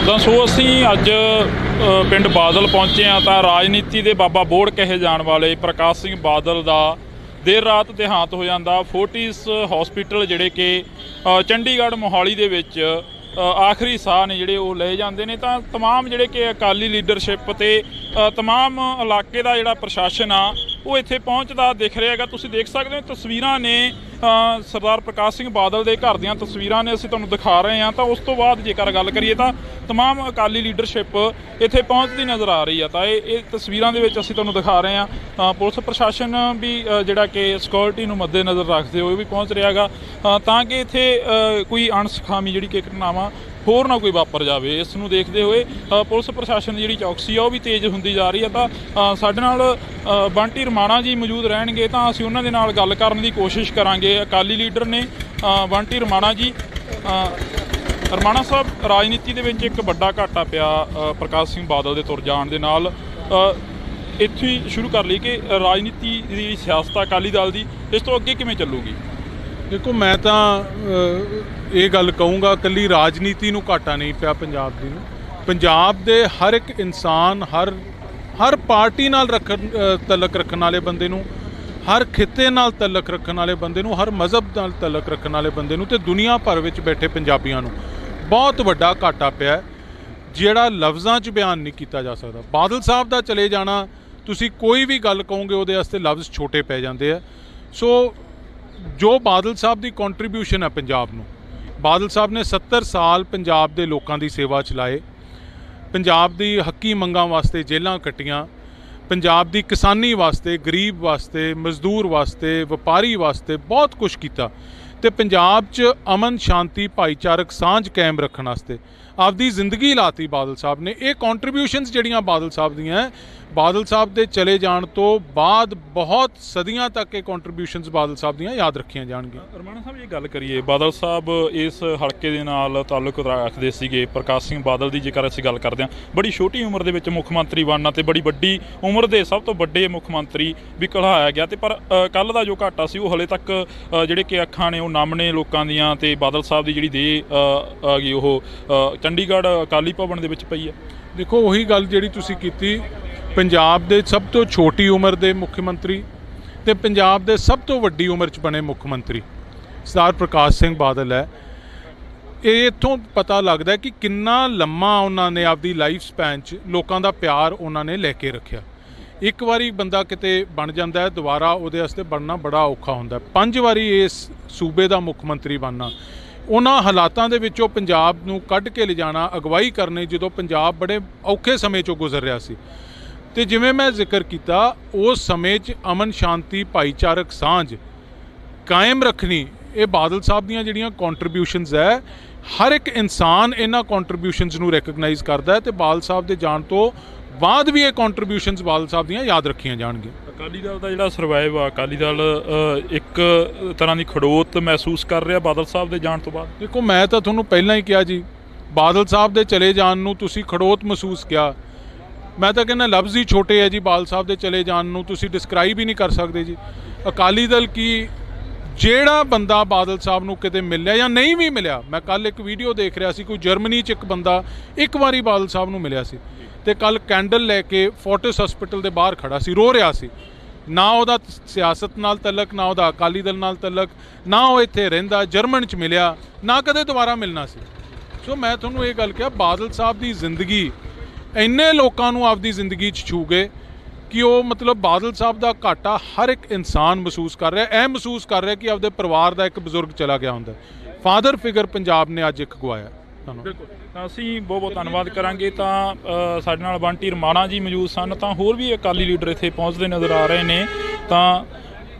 ਤਾਂ ਸੋ ਅਸੀਂ ਅੱਜ ਪਿੰਡ ਬਾਦਲ ਪਹੁੰਚੇ ਹਾਂ ਤਾਂ ਰਾਜਨੀਤੀ ਦੇ ਬਾਬਾ ਬੋੜ ਕਹੇ ਜਾਣ ਵਾਲੇ ਪ੍ਰਕਾਸ਼ ਸਿੰਘ ਬਾਦਲ ਦਾ ਦੇਰ ਰਾਤ ਦੇਹਾਂਤ ਹੋ ਜਾਂਦਾ। ਫੋਰਟਿਸ ਹਸਪੀਟਲ ਜਿਹੜੇ ਕਿ ਚੰਡੀਗੜ੍ਹ ਮੋਹਾਲੀ ਦੇ ਵਿੱਚ ਆਖਰੀ ਸਾਹ ਨੇ ਜਿਹੜੇ ਉਹ ਲਏ ਜਾਂਦੇ ਨੇ। ਤਾਂ तमाम ਜਿਹੜੇ ਕਿ ਅਕਾਲੀ ਲੀਡਰਸ਼ਿਪ ਤੇ तमाम ਇਲਾਕੇ ਦਾ ਜਿਹੜਾ ਪ੍ਰਸ਼ਾਸਨ ਆ ਉਹ ਇੱਥੇ ਪਹੁੰਚਦਾ ਦਿਖ ਰਿਹਾ ਹੈਗਾ। ਤੁਸੀਂ ਦੇਖ ਸਕਦੇ ਹੋ ਤਸਵੀਰਾਂ ਨੇ ਸਰਦਾਰ ਪ੍ਰਕਾਸ਼ ਸਿੰਘ ਬਾਦਲ ਦੇ ਘਰ ਦੀਆਂ ਤਸਵੀਰਾਂ ਨੇ ਅਸੀਂ ਤੁਹਾਨੂੰ ਦਿਖਾ ਰਹੇ ਹਾਂ। ਤਾਂ ਉਸ ਤੋਂ ਬਾਅਦ ਜੇਕਰ ਗੱਲ ਕਰੀਏ ਤਾਂ तमाम ਅਕਾਲੀ ਲੀਡਰਸ਼ਿਪ ਇੱਥੇ ਪਹੁੰਚਦੀ ਨਜ਼ਰ ਆ ਰਹੀ ਆ। ਤਾਂ ਇਹ ਤਸਵੀਰਾਂ ਦੇ ਵਿੱਚ ਅਸੀਂ ਤੁਹਾਨੂੰ ਦਿਖਾ ਰਹੇ ਹਾਂ। ਪੁਲਿਸ ਪ੍ਰਸ਼ਾਸਨ ਵੀ ਜਿਹੜਾ ਕਿ ਸਿਕਿਉਰਿਟੀ ਨੂੰ ਮੱਦੇ ਨਜ਼ਰ ਰੱਖਦੇ ਹੋਏ ਵੀ ਪਹੁੰਚ ਰਿਹਾ ਹੈਗਾ ਤਾਂ ਕਿ ਇੱਥੇ ਕੋਈ ਅਣਸੁਖਾਵੀ ਜਿਹੜੀ ਕਿ ਘਟਨਾਵਾਂ ਹੋਰ ਨਾ ਕੋਈ ਵਾਪਰ ਜਾਵੇ। ਇਸ ਨੂੰ ਦੇਖਦੇ ਹੋਏ ਪੁਲਿਸ ਪ੍ਰਸ਼ਾਸਨ ਦੀ ਜਿਹੜੀ ਚੌਕਸੀ ਆ ਉਹ ਵੀ ਤੇਜ਼ ਹੁੰਦੀ ਜਾ ਰਹੀ ਹੈ। ਤਾਂ ਸਾਡੇ ਨਾਲ ਬੰਟੀ ਰਮਾਣਾ ਜੀ ਮੌਜੂਦ ਰਹਿਣਗੇ ਤਾਂ ਅਸੀਂ ਉਹਨਾਂ ਦੇ ਨਾਲ ਗੱਲ ਕਰਨ ਦੀ ਕੋਸ਼ਿਸ਼ ਕਰਾਂਗੇ। ਅਕਾਲੀ ਲੀਡਰ ਨੇ ਬੰਟੀ ਰਮਾਣਾ ਜੀ। ਰਮਾਣਾ ਸਾਹਿਬ, ਰਾਜਨੀਤੀ ਦੇ ਵਿੱਚ ਇੱਕ ਵੱਡਾ ਘਾਟਾ ਪਿਆ ਪ੍ਰਕਾਸ਼ ਸਿੰਘ ਬਾਦਲ ਦੇ ਤੁਰ ਜਾਣ ਦੇ ਨਾਲ। ਇੱਥੇ ਹੀ ਸ਼ੁਰੂ ਕਰ ਲਈ ਕਿ ਰਾਜਨੀਤੀ ਦੀ ਸਿਆਸਤ ਅਕਾਲੀ ਦਲ ਦੀ ਇਸ ਤੋਂ ਅੱਗੇ ਕਿਵੇਂ ਚੱਲੂਗੀ? देखो, मैं तो ये गल कहूँगा कल्ली राजनीति नूं घाटा नहीं पिया पंजाब दी नूं। पंजाब दे हर एक इंसान हर पार्टी नाल तलक रखण वाले बंदे नूं, हर खिते नाल तलक रखण वाले बंदे नूं, हर मज़हब नाल तलक रखण वाले बंदे नूं ते दुनिया भर विच बैठे पंजाबियां नूं बहुत वड्डा घाटा पिया जिहड़ा लफ्ज़ां 'च बयान नहीं किया जा सकदा। बादल साहब दा चले जाना, तुसीं कोई भी गल कहोगे उहदे वास्ते लफ्ज़ छोटे पै जांदे आ। सो जो बादल साहब की कॉन्ट्रीब्यूशन है पंजाब नूं, बादल साहब ने 70 साल पंजाब के लोगों की सेवा चलाए, पंजाब की हक्की मंगां वास्ते जेलां कट्टियां, पंजाब की किसानी वास्ते, गरीब वास्ते, मजदूर वास्ते, व्यापारी वास्ते बहुत कुछ किया। तो पंजाब च अमन शांति भाईचारक सांझ कायम रखने वास्ते आपकी जिंदगी लाती बादल साहब ने। ये कॉन्ट्रीब्यूशनस जिहड़ियां बादल साहब दीयां, बादल साहब के चले जाने तो बाद बहुत सदियां तक ये कॉन्ट्रीब्यूशनस बादल साहब दीयां याद रखियां जाणगियां। रमाणा साहब ये गल करिए, बादल साहब इस हल्के दे नाल ताल्लुक रखते सीगे। प्रकाश सिंह बादल की जेकर असीं गल करते हैं, बड़ी छोटी उम्र दे विच मुख मंत्री बनना ते बड़ी वड्डी उम्र के सब तो वड्डे मुख मंत्री भी कढ़ाया गया। ते पर कल का जो घाटा सी वो हले तक जिहड़े कि अखां ने वो नम ने लोकां दीयां ते बादल साहब की जिहड़ी देह आ गई वो चंडीगढ़ अकाली भवन दे विच पई है। देखो, वही गल जिहड़ी तुसीं कीती, पंजाब दे सब तो छोटी उम्र के मुख्यमंत्री ते पंजाब दे सब तो वड्डी उम्र च बने मुख्यमंत्री सरदार प्रकाश सिंह बादल है। ये इत्थों पता लगता है कि कितना लम्मा उन्होंने आपकी लाइफ स्पैन च लोगों का प्यार उन्होंने लैके रखा। एक बारी बंदा किते बन जाता है, दोबारा उहदे वास्ते बनना बड़ा औखा होंदा है। 5 बारी इस सूबे का मुख्यमंत्री बनना, उन्हां हालातां दे विचों पंजाब नूं कढ के लिजाना, अगवाई करनी जदों पंजाब बड़े औखे समय चों गुजर रहा सी। तो जिमें मैं जिक्र किया, उस समय अमन शांति भाईचारक सांझ कायम रखनी, ये बादल साहब दीयां जिहड़ियां कॉन्ट्रीब्यूशनस है, हर एक इंसान इन्हां कॉन्ट्रीब्यूशनस नूं रिकगनाइज करता है। तो बादल साहब के जाण तो बाद भी ये कॉन्ट्रीब्यूशनस बादल साहब दीयां याद रखियां जाणगियां। अकाली दल का जिहड़ा सरवाइव आ, अकाली दल एक तरह की खड़ोत महसूस कर रहा बादल साहब के जाण तो बाद। देखो, मैं तो तुहानूं पहलां ही कहा जी, बादल साहब के चले जाण नूं तुसीं खड़ोत महसूस किया। मैं तो कहना लफ्ज़ ही छोटे है जी, बादल साहब के चले जाण नूं तुसीं डिस्क्राइब ही नहीं कर सकते जी। अकाली दल की ਜਿਹੜਾ बंदा बादल साहब नूं किते मिलिया या नहीं भी मिलिया, मैं कल एक वीडियो देख रहा सी, कोई जर्मनी च एक बंदा एक बारी बादल साहब नूं मिलिया सी ते कल कैंडल लैके फोर्टिस हस्पिटल के बाहर खड़ा सी, रो रहा सी। ना उहदा सियासत नाल तलक, ना उहदा अकाली दल नाल तलक, ना वो इत्थे रहिंदा, जर्मन च मिलिया, ना कदे दोबारा मिलना सी। सो मैं तुहानूं ये गल कहा, बादल साहब की जिंदगी इन्ने लोगों नूं आपदी जिंदगी च छू गए कि वो मतलब बादल साहब का घाटा हर एक इंसान महसूस कर रहा है। महसूस कर रहा है कि आपके परिवार का एक बजुर्ग चला गया होंदा। फादर फिगर पंजाब ने अज एक गवाया। बिल्कुल, असीं बहुत बहुत धन्नवाद करांगे। तां साडे नाल बंटी रमाणा जी मौजूद सन। तां होर भी अकाली लीडर इत्थे पहुँचते नज़र आ रहे हैं। तां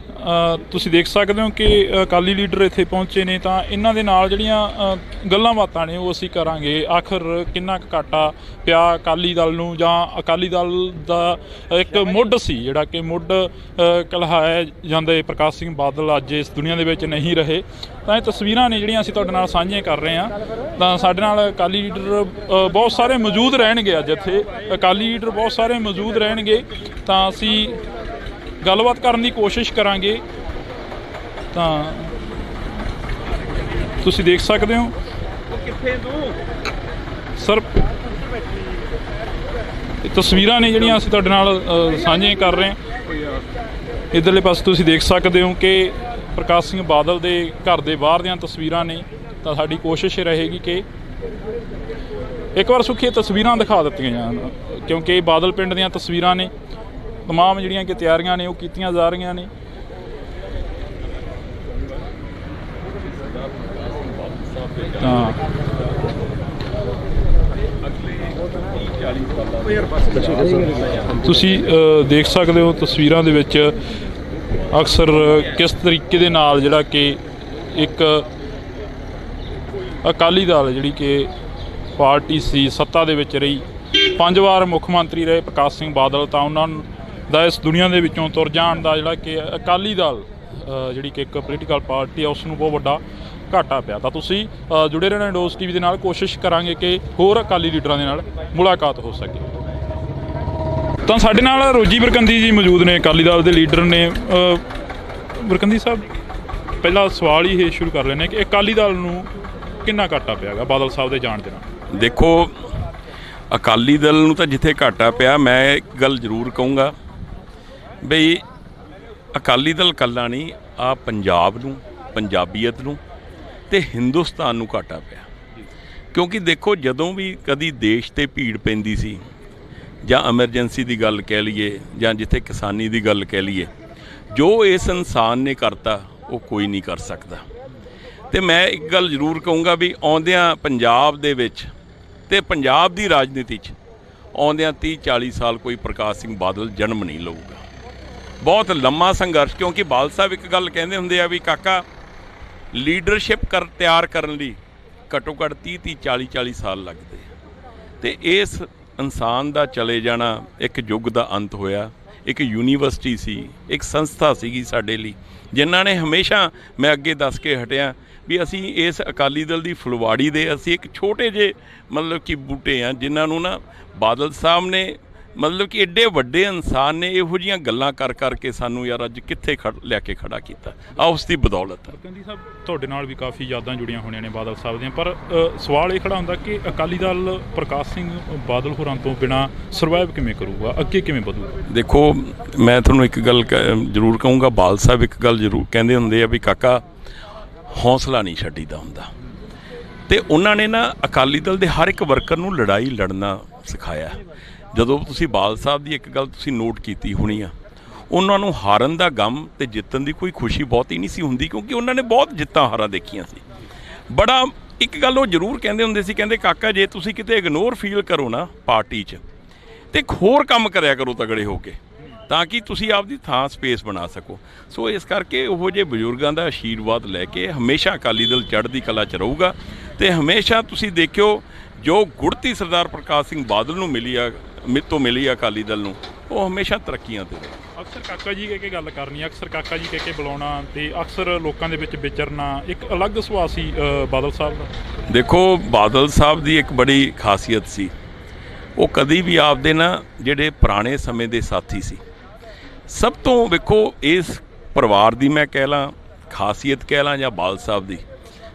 ਤੁਸੀਂ देख सकते हो कि अकाली लीडर इत्थे पहुँचे ने। तां इन्हां दे नाल जिहड़ियां गल्लां बातां ने वो असीं करांगे। आखिर किन्ना क घाटा पिया अकाली दल नूं, जां अकाली दल दा एक मुੱਢ सी जिहड़ा कि मुੱਢ कलहाया जांदे प्रकाश सिंह बादल अज इस दुनिया दे विच नहीं रहे। तां ये तस्वीरां ने जिहड़ियां असीं तुहाडे नाल साਂਝੀਆਂ कर रहे हां। तां साडे नाल अकाली लीडर बहुत सारे मौजूद रहणगे। अज इत्थे अकाली लीडर बहुत सारे मौजूद रहणगे। तां असीं गलबात करने की कोशिश करांगे। तो तुसीं देख सकते हो ਸਰ ਇਹ ਤਸਵੀਰਾਂ ਨੇ ਜਿਹੜੀਆਂ ਅਸੀਂ ਤੁਹਾਡੇ ਨਾਲ ਸਾਂਝੀਆਂ ਕਰ ਰਹੇ ਹਾਂ। ਇੱਧਰਲੇ ਪਾਸੇ ਤੁਸੀਂ ਦੇਖ ਸਕਦੇ ਹੋ ਕਿ ਪ੍ਰਕਾਸ਼ ਸਿੰਘ ਬਾਦਲ ਦੇ ਘਰ ਦੇ ਬਾਹਰ ਦੀਆਂ ਤਸਵੀਰਾਂ ਨੇ। ਤਾਂ ਸਾਡੀ ਕੋਸ਼ਿਸ਼ ਰਹੇਗੀ ਕਿ ਇੱਕ ਵਾਰ ਸੁਖੀ ਤਸਵੀਰਾਂ ਦਿਖਾ ਦਿੱਤੀਆਂ ਜਾਣ, ਕਿਉਂਕਿ ਬਾਦਲ ਪਿੰਡ ਦੀਆਂ ਤਸਵੀਰਾਂ ਨੇ। ਤਮਾਮ ਜਿਹੜੀਆਂ ਕਿ ਤਿਆਰੀਆਂ ਨੇ ਉਹ ਕੀਤੀਆਂ ਜਾ ਰਹੀਆਂ ਨੇ। ਤਾਂ ਤੁਸੀਂ ਦੇਖ ਸਕਦੇ ਹੋ ਤਸਵੀਰਾਂ ਦੇ ਵਿੱਚ ਅਕਸਰ ਕਿਸ ਤਰੀਕੇ ਦੇ ਨਾਲ ਜਿਹੜਾ ਕਿ ਇੱਕ ਅਕਾਲੀ ਦਲ ਜਿਹੜੀ ਕਿ ਪਾਰਟੀ ਸੀ, ਸੱਤਾ ਦੇ ਵਿੱਚ ਰਹੀ, 5 ਵਾਰ ਮੁੱਖ ਮੰਤਰੀ ਰਹੇ ਪ੍ਰਕਾਸ਼ ਸਿੰਘ ਬਾਦਲ, ਤਾਂ ਉਹਨਾਂ ਦਾ ਇਸ ਦੁਨੀਆ ਦੇ ਵਿੱਚੋਂ ਤੁਰ ਜਾਣ ਦਾ ਜਿਹੜਾ ਕਿ ਅਕਾਲੀ ਦਲ ਜਿਹੜੀ ਕਿ ਇੱਕ ਪੋਲੀਟੀਕਲ ਪਾਰਟੀ ਆ ਉਸ ਨੂੰ ਬਹੁਤ ਵੱਡਾ ਘਾਟਾ ਪਿਆ। ਤਾਂ ਤੁਸੀਂ ਜੁੜੇ ਰਹਿਣਾ ਇੰਡੋਜ਼ ਟੀਵੀ ਦੇ ਨਾਲ। ਕੋਸ਼ਿਸ਼ ਕਰਾਂਗੇ ਕਿ ਹੋਰ ਅਕਾਲੀ ਲੀਡਰਾਂ ਦੇ ਨਾਲ ਮੁਲਾਕਾਤ ਹੋ ਸਕੇ। ਤਾਂ ਸਾਡੇ ਨਾਲ ਰੋਜੀ ਬਰਕੰਦੀ ਜੀ ਮੌਜੂਦ ਨੇ, ਅਕਾਲੀ ਦਲ ਦੇ ਲੀਡਰ ਨੇ। ਬਰਕੰਦੀ ਸਾਹਿਬ, ਪਹਿਲਾ ਸਵਾਲ ਹੀ ਇਹ ਸ਼ੁਰੂ ਕਰ ਲੈਂਦੇ ਕਿ ਅਕਾਲੀ ਦਲ ਨੂੰ ਕਿੰਨਾ ਘਾਟਾ ਪਿਆ ਗਾ ਬਾਦਲ ਸਾਹਿਬ ਦੇ ਜਾਣ ਦੇ ਨਾਲ? ਦੇਖੋ, ਅਕਾਲੀ ਦਲ ਨੂੰ ਤਾਂ ਜਿੱਥੇ ਘਾਟਾ ਪਿਆ, ਮੈਂ ਇੱਕ ਗੱਲ ਜ਼ਰੂਰ ਕਹੂੰਗਾ ਬਈ ਅਕਾਲੀ ਦਲ ਇਕੱਲਾ ਨਹੀਂ, ਆ ਪੰਜਾਬ ਨੂੰ, ਪੰਜਾਬੀਅਤ ਨੂੰ ਤੇ ਹਿੰਦੁਸਤਾਨ ਨੂੰ ਘਾਟਾ ਪਿਆ। ਕਿਉਂਕਿ ਦੇਖੋ, ਜਦੋਂ ਵੀ ਕਦੀ ਦੇਸ਼ ਤੇ ਭੀੜ ਪੈਂਦੀ ਸੀ ਜਾਂ ਐਮਰਜੈਂਸੀ ਦੀ ਗੱਲ ਕਹਿ ਲਈਏ ਜਾਂ ਜਿੱਥੇ ਕਿਸਾਨੀ ਦੀ ਗੱਲ ਕਹਿ ਲਈਏ, ਜੋ ਇਸ ਇਨਸਾਨ ਨੇ ਕਰਤਾ ਉਹ ਕੋਈ ਨਹੀਂ ਕਰ ਸਕਦਾ। ਤੇ ਮੈਂ ਇੱਕ ਗੱਲ ਜ਼ਰੂਰ ਕਹੂੰਗਾ ਵੀ ਆਉਂਦਿਆਂ ਪੰਜਾਬ ਦੇ ਵਿੱਚ ਤੇ ਪੰਜਾਬ ਦੀ ਰਾਜਨੀਤੀ 'ਚ ਆਉਂਦਿਆਂ 30-40 ਸਾਲ ਕੋਈ ਪ੍ਰਕਾਸ਼ ਸਿੰਘ ਬਾਦਲ ਜਨਮ ਨਹੀਂ ਲਊਗਾ। ਬਹੁਤ ਲੰਮਾ ਸੰਘਰਸ਼, ਕਿਉਂਕਿ ਬਾਦਲ ਸਾਹਿਬ ਇੱਕ ਗੱਲ ਕਹਿੰਦੇ ਹੁੰਦੇ ਆ ਵੀ ਕਾਕਾ, ਲੀਡਰਸ਼ਿਪ ਤਿਆਰ ਕਰਨ ਲਈ ਘੱਟੋ ਘੱਟ 30-40 ਸਾਲ ਲੱਗਦੇ। ਤੇ ਇਸ ਇਨਸਾਨ ਦਾ ਚਲੇ ਜਾਣਾ ਇੱਕ ਯੁੱਗ ਦਾ ਅੰਤ ਹੋਇਆ। ਇੱਕ ਯੂਨੀਵਰਸਿਟੀ ਸੀ, ਇੱਕ ਸੰਸਥਾ ਸੀਗੀ ਸਾਡੇ ਲਈ, ਜਿਨ੍ਹਾਂ ਨੇ ਹਮੇਸ਼ਾ, ਮੈਂ ਅੱਗੇ ਦੱਸ ਕੇ ਹਟਿਆ ਵੀ ਅਸੀਂ ਇਸ ਅਕਾਲੀ ਦਲ ਦੀ ਫੁਲਵਾੜੀ ਦੇ ਅਸੀਂ ਇੱਕ ਛੋਟੇ ਜਿਹੇ ਮਤਲਬ ਕਿ ਬੂਟੇ ਆ, ਜਿਨ੍ਹਾਂ ਨੂੰ ਨਾ ਬਾਦਲ ਸਾਹਿਬ ਨੇ ਮਤਲਬ ਕਿ ਐਡੇ ਵੱਡੇ ਇਨਸਾਨ ਨੇ ਇਹੋ ਜਿਹੀਆਂ ਗੱਲਾਂ ਕਰ ਕਰਕੇ ਸਾਨੂੰ ਯਾਰ ਅੱਜ ਕਿੱਥੇ ਲੈ ਕੇ ਖੜਾ ਕੀਤਾ। ਆ ਉਸ ਦੀ ਬਦੌਲਤ। ਬਰਕੰਦੀ ਸਾਹਿਬ, ਤੁਹਾਡੇ ਨਾਲ ਵੀ ਕਾਫੀ ਯਾਦਾਂ ਜੁੜੀਆਂ ਹੋਣੀਆਂ ਨੇ ਬਾਦਲ ਸਾਹਿਬ ਦੀਆਂ, ਪਰ ਸਵਾਲ ਇਹ ਖੜਾ ਹੁੰਦਾ ਕਿ ਅਕਾਲੀ ਦਲ ਪ੍ਰਕਾਸ਼ ਸਿੰਘ ਬਾਦਲ ਹੋਰਾਂ ਤੋਂ ਬਿਨਾਂ ਸਰਵਾਈਵ ਕਿਵੇਂ ਕਰੂਗਾ, ਅੱਗੇ ਕਿਵੇਂ ਵਧੂਗਾ? ਦੇਖੋ, ਮੈਂ ਤੁਹਾਨੂੰ ਇੱਕ ਗੱਲ ਜ਼ਰੂਰ ਕਹੂੰਗਾ, ਬਾਦਲ ਸਾਹਿਬ ਇੱਕ ਗੱਲ ਜ਼ਰੂਰ ਕਹਿੰਦੇ ਹੁੰਦੇ ਆ ਵੀ ਕਾਕਾ, ਹੌਸਲਾ ਨਹੀਂ ਛੱਡੀਦਾ ਹੁੰਦਾ। ਤੇ ਉਹਨਾਂ ਨੇ ਨਾ ਅਕਾਲੀ ਦਲ ਦੇ ਹਰ ਇੱਕ ਵਰਕਰ ਨੂੰ ਲੜਾਈ ਲੜਨਾ ਸਿਖਾਇਆ। ਜਦੋਂ ਤੁਸੀਂ ਬਾਦਲ ਸਾਹਿਬ ਦੀ ਇੱਕ ਗੱਲ ਤੁਸੀਂ ਨੋਟ ਕੀਤੀ ਹੋਣੀ ਆ, ਉਹਨਾਂ ਨੂੰ ਹਾਰਨ ਦਾ ਗਮ ਤੇ ਜਿੱਤਣ ਦੀ ਕੋਈ ਖੁਸ਼ੀ ਬਹੁਤੀ ਨਹੀਂ ਸੀ ਹੁੰਦੀ, ਕਿਉਂਕਿ ਉਹਨਾਂ ਨੇ ਬਹੁਤ ਜਿੱਤਾਂ ਹਾਰਾਂ ਦੇਖੀਆਂ ਸੀ। ਬੜਾ ਇੱਕ ਗੱਲ ਉਹ ਜ਼ਰੂਰ ਕਹਿੰਦੇ ਹੁੰਦੇ ਸੀ, ਕਹਿੰਦੇ ਕਾਕਾ, ਜੇ ਤੁਸੀਂ ਕਿਤੇ ਇਗਨੋਰ ਫੀਲ ਕਰੋ ਨਾ ਪਾਰਟੀ 'ਚ, ਤੇ ਹੋਰ ਕੰਮ ਕਰਿਆ ਕਰੋ ਤਗੜੇ ਹੋ ਕੇ, ਤਾਂ ਕਿ ਤੁਸੀਂ ਆਪਦੀ ਥਾਂ ਸਪੇਸ ਬਣਾ ਸਕੋ। ਸੋ ਇਸ ਕਰਕੇ ਉਹੋ ਜਿਹੇ ਬਜ਼ੁਰਗਾਂ ਦਾ ਆਸ਼ੀਰਵਾਦ ਲੈ ਕੇ ਹਮੇਸ਼ਾ ਅਕਾਲੀ ਦਲ ਚੜ੍ਹਦੀ ਕਲਾ 'ਚ ਰਹੂਗਾ। ਤੇ ਹਮੇਸ਼ਾ ਤੁਸੀਂ ਦੇਖਿਓ, ਜੋ ਗੁੜਤੀ ਸਰਦਾਰ ਪ੍ਰਕਾਸ਼ ਸਿੰਘ ਬਾਦਲ ਨੂੰ ਮਿਲੀ ਆ ਅਕਾਲੀ ਦਲ ਨੂੰ, ਉਹ ਹਮੇਸ਼ਾ ਤਰੱਕੀਆਂ 'ਤੇ। ਅਕਸਰ ਕਾਕਾ ਜੀ ਕਹਿ ਕੇ ਗੱਲ ਕਰਨੀ, ਅਕਸਰ ਕਾਕਾ ਜੀ ਕਹਿ ਕੇ ਬੁਲਾਉਣਾ, ਤੇ ਅਕਸਰ ਲੋਕਾਂ ਦੇ ਵਿੱਚ ਵਿਚਰਨਾ, ਇੱਕ ਅਲੱਗ ਸੁਭਾਅ ਸੀ ਬਾਦਲ ਸਾਹਿਬ ਦਾ। ਦੇਖੋ, ਬਾਦਲ ਸਾਹਿਬ ਦੀ ਇੱਕ ਬੜੀ ਖਾਸੀਅਤ ਸੀ, ਉਹ ਕਦੀ ਵੀ ਆਪਦੇ ਨਾ ਜਿਹੜੇ ਪੁਰਾਣੇ ਸਮੇਂ ਦੇ ਸਾਥੀ ਸੀ, ਸਭ ਤੋਂ ਵੇਖੋ ਇਸ ਪਰਿਵਾਰ ਦੀ ਮੈਂ ਕਹਿ ਲਾਂ ਖਾਸੀਅਤ ਕਹਿ ਲਾਂ ਜਾਂ ਬਾਦਲ ਸਾਹਿਬ ਦੀ,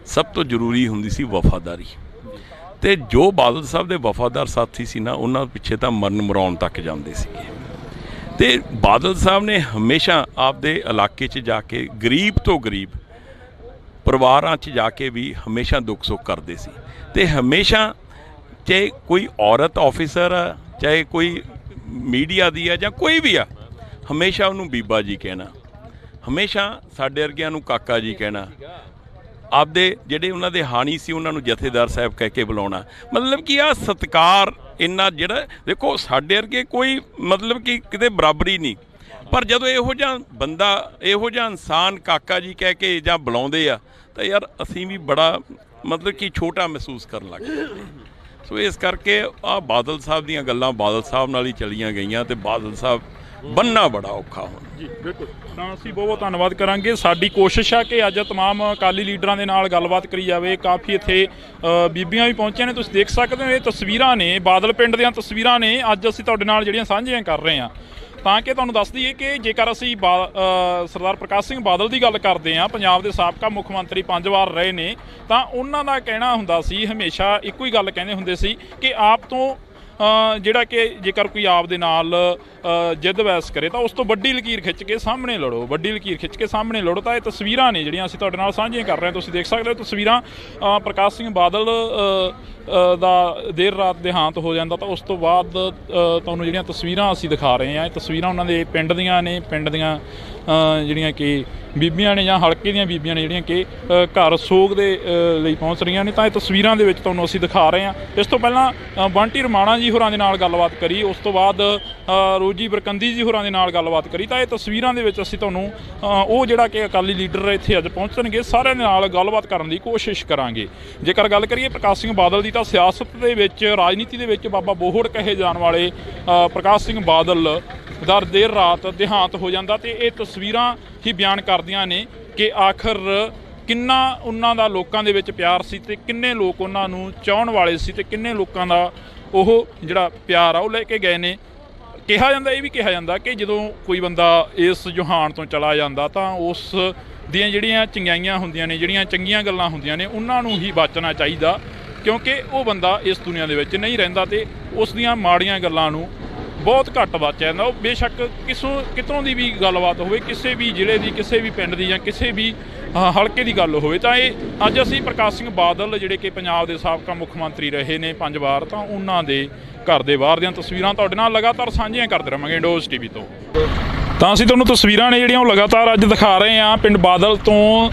ਸਭ ਤੋਂ ਜ਼ਰੂਰੀ ਹੁੰਦੀ ਸੀ ਵਫਾਦਾਰੀ। ਤੇ ਜੋ ਬਾਦਲ ਸਾਹਿਬ ਦੇ ਵਫਾਦਾਰ ਸਾਥੀ ਸੀ ਨਾ, ਉਹਨਾਂ ਪਿੱਛੇ ਤਾਂ ਮਰਨ ਮਰਾਉਣ ਤੱਕ ਜਾਂਦੇ ਸੀਗੇ। ਤੇ ਬਾਦਲ ਸਾਹਿਬ ਨੇ ਹਮੇਸ਼ਾ ਆਪਦੇ ਇਲਾਕੇ 'ਚ ਜਾ ਕੇ ਗਰੀਬ ਤੋਂ ਗਰੀਬ ਪਰਿਵਾਰਾਂ 'ਚ ਜਾ ਕੇ ਵੀ ਹਮੇਸ਼ਾ ਦੁੱਖ ਸੁੱਖ ਕਰਦੇ ਸੀ। ਤੇ ਹਮੇਸ਼ਾ, ਚਾਹੇ ਕੋਈ ਔਰਤ ਆਫਿਸਰ ਆ, ਚਾਹੇ ਕੋਈ ਮੀਡੀਆ ਦੀ ਆ ਜਾਂ ਕੋਈ ਵੀ ਆ, ਹਮੇਸ਼ਾ ਉਹਨੂੰ ਬੀਬਾ ਜੀ ਕਹਿਣਾ, ਹਮੇਸ਼ਾ ਸਾਡੇ ਵਰਗਿਆਂ ਨੂੰ ਕਾਕਾ ਜੀ ਕਹਿਣਾ, ਆਪਦੇ ਜਿਹੜੇ ਉਹਨਾਂ ਦੇ ਹਾਣੀ ਸੀ ਉਹਨਾਂ ਨੂੰ ਜਥੇਦਾਰ ਸਾਹਿਬ ਕਹਿ ਕੇ ਬੁਲਾਉਣਾ। ਮਤਲਬ ਕਿ ਆਹ ਸਤਿਕਾਰ ਇੰਨਾ, ਜਿਹੜਾ ਦੇਖੋ ਸਾਡੇ ਵਰਗੇ ਕੋਈ ਮਤਲਬ ਕਿ ਕਿਤੇ ਬਰਾਬਰੀ ਨਹੀਂ, ਪਰ ਜਦੋਂ ਇਹੋ ਜਿਹਾ ਬੰਦਾ, ਇਹੋ ਜਿਹਾ ਇਨਸਾਨ ਕਾਕਾ ਜੀ ਕਹਿ ਕੇ ਜਾਂ ਬੁਲਾਉਂਦੇ ਆ, ਤਾਂ ਯਾਰ ਅਸੀਂ ਵੀ ਬੜਾ ਮਤਲਬ ਕਿ ਛੋਟਾ ਮਹਿਸੂਸ ਕਰਨ ਲੱਗ ਜਾਂਦੇ। ਸੋ ਇਸ ਕਰਕੇ ਆਹ ਬਾਦਲ ਸਾਹਿਬ ਦੀਆਂ ਗੱਲਾਂ ਬਾਦਲ ਸਾਹਿਬ ਨਾਲ ਹੀ ਚਲੀਆਂ ਗਈਆਂ, ਤੇ ਬਾਦਲ ਸਾਹਿਬ ਬੰਨਣਾ ਬੜਾ ਔਖਾ ਹੁਣ। ਜੀ ਬਿਲਕੁਲ। ਤਾਂ ਅਸੀਂ ਬਹੁਤ ਬਹੁਤ ਧੰਨਵਾਦ ਕਰਾਂਗੇ। ਸਾਡੀ ਕੋਸ਼ਿਸ਼ ਆ ਕਿ ਅੱਜ ਤਮਾਮ ਅਕਾਲੀ ਲੀਡਰਾਂ ਦੇ ਨਾਲ ਗੱਲਬਾਤ ਕਰੀ ਜਾਵੇ। ਕਾਫੀ ਇੱਥੇ ਬੀਬੀਆਂ ਵੀ ਪਹੁੰਚੀਆਂ ਨੇ, ਤੁਸੀਂ ਦੇਖ ਸਕਦੇ ਹੋ। ਇਹ ਤਸਵੀਰਾਂ ਨੇ ਬਾਦਲ ਪਿੰਡ ਦੀਆਂ ਤਸਵੀਰਾਂ ਨੇ, ਅੱਜ ਅਸੀਂ ਤੁਹਾਡੇ ਨਾਲ ਜਿਹੜੀਆਂ ਸਾਂਝੀਆਂ ਕਰ ਰਹੇ ਹਾਂ। ਤਾਂ ਕਿ ਤੁਹਾਨੂੰ ਦੱਸ ਦਈਏ ਕਿ ਜੇਕਰ ਅਸੀਂ ਸਰਦਾਰ ਪ੍ਰਕਾਸ਼ ਸਿੰਘ ਬਾਦਲ ਦੀ ਗੱਲ ਕਰਦੇ ਹਾਂ, ਪੰਜਾਬ ਦੇ ਸਾਬਕਾ ਮੁੱਖ ਮੰਤਰੀ 5 ਵਾਰ ਰਹੇ ਨੇ, ਤਾਂ ਉਹਨਾਂ ਦਾ ਕਹਿਣਾ ਹੁੰਦਾ ਸੀ, ਹਮੇਸ਼ਾ ਇੱਕੋ ਹੀ ਗੱਲ ਕਹਿੰਦੇ ਹੁੰਦੇ ਸੀ ਕਿ ਆਪ ਤੋਂ ਜਿਹੜਾ ਕਿ ਜੇਕਰ ਕੋਈ ਆਪ ਦੇ ਨਾਲ ਜਿੱਦ ਬਹਿਸ ਕਰੇ ਤਾਂ ਉਸ ਤੋਂ ਵੱਡੀ ਲਕੀਰ ਖਿੱਚ ਕੇ ਸਾਹਮਣੇ ਲੜੋ, ਵੱਡੀ ਲਕੀਰ ਖਿੱਚ ਕੇ ਸਾਹਮਣੇ ਲੜੋ। ਤਾਂ ਇਹ ਤਸਵੀਰਾਂ ਨੇ ਜਿਹੜੀਆਂ ਅਸੀਂ ਤੁਹਾਡੇ ਨਾਲ ਸਾਂਝੀਆਂ ਕਰ ਰਹੇ ਹਾਂ, ਤੁਸੀਂ ਦੇਖ ਸਕਦੇ ਹੋ ਤਸਵੀਰਾਂ। ਪ੍ਰਕਾਸ਼ ਸਿੰਘ ਬਾਦਲ ਦਾ ਦੇਰ ਰਾਤ ਦੇਹਾਂਤ ਹੋ ਜਾਂਦਾ ਤਾਂ ਉਸ ਤੋਂ ਬਾਅਦ ਤੁਹਾਨੂੰ ਜਿਹੜੀਆਂ ਤਸਵੀਰਾਂ ਅਸੀਂ ਦਿਖਾ ਰਹੇ ਹਾਂ, ਇਹ ਤਸਵੀਰਾਂ ਉਹਨਾਂ ਦੇ ਪਿੰਡ ਦੀਆਂ ਨੇ, ਪਿੰਡ ਦੀਆਂ ਜਿਹੜੀਆਂ ਕਿ ਬੀਬੀਆਂ ਨੇ ਜਾਂ ਹਲਕੇ ਦੀਆਂ ਬੀਬੀਆਂ ਨੇ ਜਿਹੜੀਆਂ ਕਿ ਘਰ ਸੋਗ ਦੇ ਲਈ ਪਹੁੰਚ ਰਹੀਆਂ ਨੇ। ਤਾਂ ਇਹ ਤਸਵੀਰਾਂ ਦੇ ਵਿੱਚ ਤੁਹਾਨੂੰ ਅਸੀਂ ਦਿਖਾ ਰਹੇ ਹਾਂ। ਇਸ ਤੋਂ ਪਹਿਲਾਂ ਬੰਟੀ ਰਮਾਣਾ ਜੀ ਹੋਰਾਂ ਦੇ ਨਾਲ ਗੱਲਬਾਤ ਕਰੀ, ਉਸ ਤੋਂ ਬਾਅਦ ਰੋਜੀ ਬਰਕੰਦੀ ਜੀ ਹੋਰਾਂ ਦੇ ਨਾਲ ਗੱਲਬਾਤ ਕਰੀ। ਤਾਂ ਇਹ ਤਸਵੀਰਾਂ ਦੇ ਵਿੱਚ ਅਸੀਂ ਤੁਹਾਨੂੰ ਉਹ ਜਿਹੜਾ ਕਿ ਅਕਾਲੀ ਲੀਡਰ ਇੱਥੇ ਅੱਜ ਪਹੁੰਚਣਗੇ, ਸਾਰਿਆਂ ਦੇ ਨਾਲ ਗੱਲਬਾਤ ਕਰਨ ਦੀ ਕੋਸ਼ਿਸ਼ ਕਰਾਂਗੇ। ਜੇਕਰ ਗੱਲ ਕਰੀਏ ਪ੍ਰਕਾਸ਼ ਸਿੰਘ ਬਾਦਲ ਦੀ, ਤਾਂ ਸਿਆਸਤ ਦੇ ਵਿੱਚ, ਰਾਜਨੀਤੀ ਦੇ ਵਿੱਚ ਬਾਬਾ ਬੋਹੜ ਕਹੇ ਜਾਣ ਵਾਲੇ ਪ੍ਰਕਾਸ਼ ਸਿੰਘ ਬਾਦਲ ਦਾ ਦੇਰ ਰਾਤ ਦੇਹਾਂਤ ਹੋ ਜਾਂਦਾ ਤੇ ਇਹ ਤਸਵੀਰਾਂ ਹੀ ਬਿਆਨ ਕਰਦੀਆਂ ਨੇ ਕਿ ਆਖਰ ਕਿੰਨਾ ਉਹਨਾਂ ਦਾ ਲੋਕਾਂ ਦੇ ਵਿੱਚ ਪਿਆਰ ਸੀ ਤੇ ਕਿੰਨੇ ਲੋਕ ਉਹਨਾਂ ਨੂੰ ਚਾਹਣ ਵਾਲੇ ਸੀ ਤੇ ਕਿੰਨੇ ਲੋਕਾਂ ਦਾ ਉਹ ਜਿਹੜਾ ਪਿਆਰ ਆ ਉਹ ਲੈ ਕੇ ਗਏ ਨੇ। ਕਿਹਾ ਜਾਂਦਾ, ਇਹ ਵੀ ਕਿਹਾ ਜਾਂਦਾ ਕਿ ਜਦੋਂ ਕੋਈ ਬੰਦਾ ਇਸ ਜਹਾਨ ਤੋਂ ਚਲਾ ਜਾਂਦਾ ਤਾਂ ਉਸ ਦੀਆਂ ਜਿਹੜੀਆਂ ਚੰਗਿਆਈਆਂ ਹੁੰਦੀਆਂ ਨੇ, ਜਿਹੜੀਆਂ ਚੰਗੀਆਂ ਗੱਲਾਂ ਹੁੰਦੀਆਂ ਨੇ, ਉਹਨਾਂ ਨੂੰ ਹੀ ਬਚਣਾ ਚਾਹੀਦਾ, ਕਿਉਂਕਿ ਉਹ ਬੰਦਾ ਇਸ ਦੁਨੀਆ ਦੇ ਵਿੱਚ ਨਹੀਂ ਰਹਿੰਦਾ ਤੇ ਉਸ ਦੀਆਂ ਮਾੜੀਆਂ ਗੱਲਾਂ ਨੂੰ ਬਹੁਤ ਘੱਟ ਬਚ ਜਾਂਦਾ। ਉਹ ਬੇਸ਼ੱਕ ਕਿਤੋਂ ਦੀ ਵੀ ਗੱਲਬਾਤ ਹੋਵੇ, ਕਿਸੇ ਵੀ ਜ਼ਿਲ੍ਹੇ ਦੀ, ਕਿਸੇ ਵੀ ਪਿੰਡ ਦੀ ਜਾਂ ਕਿਸੇ ਵੀ ਹਲਕੇ ਦੀ ਗੱਲ ਹੋਵੇ। ਤਾਂ ਇਹ ਅੱਜ ਅਸੀਂ ਪ੍ਰਕਾਸ਼ ਸਿੰਘ ਬਾਦਲ ਜਿਹੜੇ ਕਿ ਪੰਜਾਬ ਦੇ ਸਾਬਕਾ ਮੁੱਖ ਮੰਤਰੀ ਰਹੇ ਨੇ 5 ਵਾਰ, ਤਾਂ ਉਹਨਾਂ ਦੇ ਘਰ ਦੇ ਬਾਹਰ ਦੀਆਂ ਤਸਵੀਰਾਂ ਤੁਹਾਡੇ ਨਾਲ ਲਗਾਤਾਰ ਸਾਂਝੀਆਂ ਕਰਦੇ ਰਹਾਂਗੇ ਇੰਡੋਜ਼ ਟੀਵੀ ਤੋਂ। ਤਾਂ ਅਸੀਂ ਤੁਹਾਨੂੰ ਤਸਵੀਰਾਂ ਨੇ ਜਿਹੜੀਆਂ ਉਹ ਲਗਾਤਾਰ ਅੱਜ ਦਿਖਾ ਰਹੇ ਹਾਂ ਪਿੰਡ ਬਾਦਲ ਤੋਂ।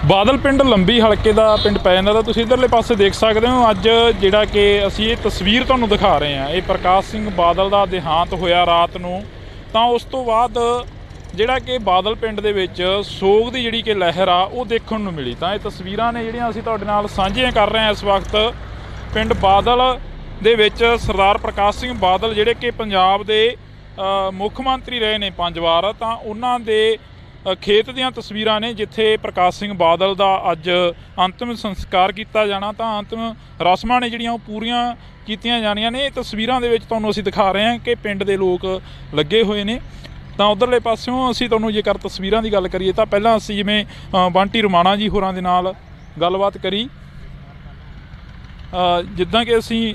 ਬਾਦਲ ਪਿੰਡ ਲੰਬੀ ਹਲਕੇ ਦਾ ਪਿੰਡ ਪੈ ਜਾਂਦਾ, ਤਾਂ ਤੁਸੀਂ ਇੱਧਰਲੇ ਪਾਸੇ ਦੇਖ ਸਕਦੇ ਹੋ। ਅੱਜ ਜਿਹੜਾ ਕਿ ਅਸੀਂ ਇਹ ਤਸਵੀਰ ਤੁਹਾਨੂੰ ਦਿਖਾ ਰਹੇ ਹਾਂ, ਇਹ ਪ੍ਰਕਾਸ਼ ਸਿੰਘ ਬਾਦਲ ਦਾ ਦੇਹਾਂਤ ਹੋਇਆ ਰਾਤ ਨੂੰ। ਤਾਂ ਉਸ ਤੋਂ ਬਾਅਦ ਜਿਹੜਾ ਕਿ ਬਾਦਲ ਪਿੰਡ ਦੇ ਵਿੱਚ ਸੋਗ ਦੀ ਜਿਹੜੀ ਕਿ ਲਹਿਰ ਆ ਉਹ ਦੇਖਣ ਨੂੰ ਮਿਲੀ। ਤਾਂ ਇਹ ਤਸਵੀਰਾਂ ਨੇ ਜਿਹੜੀਆਂ ਅਸੀਂ ਤੁਹਾਡੇ ਨਾਲ ਸਾਂਝੀਆਂ ਕਰ ਰਹੇ ਹਾਂ ਇਸ ਵਕਤ ਪਿੰਡ ਬਾਦਲ ਦੇ ਵਿੱਚ। ਸਰਦਾਰ ਪ੍ਰਕਾਸ਼ ਸਿੰਘ ਬਾਦਲ ਜਿਹੜੇ ਕਿ ਪੰਜਾਬ ਦੇ ਮੁੱਖ ਮੰਤਰੀ ਰਹੇ ਨੇ 5 ਵਾਰ, ਤਾਂ ਉਹਨਾਂ ਦੇ ਖੇਤ ਦੀਆਂ ਤਸਵੀਰਾਂ ਨੇ ਜਿੱਥੇ ਪ੍ਰਕਾਸ਼ ਸਿੰਘ ਬਾਦਲ ਦਾ ਅੱਜ ਅੰਤਿਮ ਸੰਸਕਾਰ ਕੀਤਾ ਜਾਣਾ। ਤਾਂ ਅੰਤਿਮ ਰਸਮਾਂ ਨੇ ਜਿਹੜੀਆਂ ਉਹ ਪੂਰੀਆਂ ਕੀਤੀਆਂ ਜਾਣੀਆਂ ਨੇ। ਇਹ ਤਸਵੀਰਾਂ ਦੇ ਵਿੱਚ ਤੁਹਾਨੂੰ ਅਸੀਂ ਦਿਖਾ ਰਹੇ ਹਾਂ ਕਿ ਪਿੰਡ ਦੇ ਲੋਕ ਲੱਗੇ ਹੋਏ ਨੇ। ਤਾਂ ਉੱਧਰਲੇ ਪਾਸਿਓਂ ਅਸੀਂ ਤੁਹਾਨੂੰ ਜੇਕਰ ਤਸਵੀਰਾਂ ਦੀ ਗੱਲ ਕਰੀਏ ਤਾਂ ਪਹਿਲਾਂ ਅਸੀਂ ਜਿਵੇਂ ਬੰਟੀ ਰਮਾਣਾ ਜੀ ਹੋਰਾਂ ਦੇ ਨਾਲ ਗੱਲਬਾਤ ਕਰੀ, ਜਿੱਦਾਂ ਕਿ ਅਸੀਂ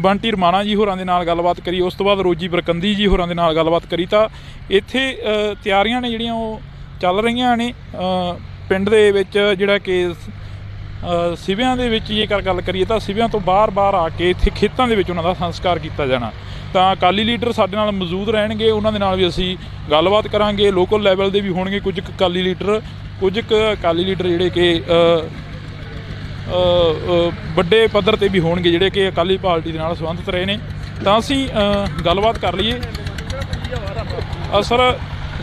ਬੰਟੀ ਰਮਾਣਾ ਜੀ ਹੋਰਾਂ ਦੇ ਨਾਲ ਗੱਲਬਾਤ ਕਰੀ, ਉਸ ਤੋਂ ਬਾਅਦ ਰੋਜੀ ਬਰਕੰਦੀ ਜੀ ਹੋਰਾਂ ਦੇ ਨਾਲ ਗੱਲਬਾਤ ਕਰੀ। ਤਾਂ ਇੱਥੇ ਤਿਆਰੀਆਂ ਨੇ ਜਿਹੜੀਆਂ ਉਹ ਚੱਲ ਰਹੀਆਂ ਨੇ ਪਿੰਡ ਦੇ ਵਿੱਚ। ਜਿਹੜਾ ਕਿ ਸਿਵਿਆਂ ਦੇ ਵਿੱਚ ਜੇਕਰ ਗੱਲ ਕਰੀਏ ਤਾਂ ਸਿਵਿਆਂ ਤੋਂ ਬਾਹਰ ਆ ਕੇ ਇੱਥੇ ਖੇਤਾਂ ਦੇ ਵਿੱਚ ਉਹਨਾਂ ਦਾ ਸੰਸਕਾਰ ਕੀਤਾ ਜਾਣਾ। ਤਾਂ ਅਕਾਲੀ ਲੀਡਰ ਸਾਡੇ ਨਾਲ ਮੌਜੂਦ ਰਹਿਣਗੇ, ਉਹਨਾਂ ਦੇ ਨਾਲ ਵੀ ਅਸੀਂ ਗੱਲਬਾਤ ਕਰਾਂਗੇ। ਲੋਕਲ ਲੈਵਲ ਦੇ ਵੀ ਹੋਣਗੇ ਕੁਝ ਕੁ ਅਕਾਲੀ ਲੀਡਰ ਜਿਹੜੇ ਕਿ ਵੱਡੇ ਪੱਧਰ 'ਤੇ ਵੀ ਹੋਣਗੇ ਜਿਹੜੇ ਕਿ ਅਕਾਲੀ ਪਾਰਟੀ ਦੇ ਨਾਲ ਸੰਬੰਧਿਤ ਰਹੇ ਨੇ। ਤਾਂ ਅਸੀਂ ਗੱਲਬਾਤ ਕਰ ਲਈਏ। ਸਰ,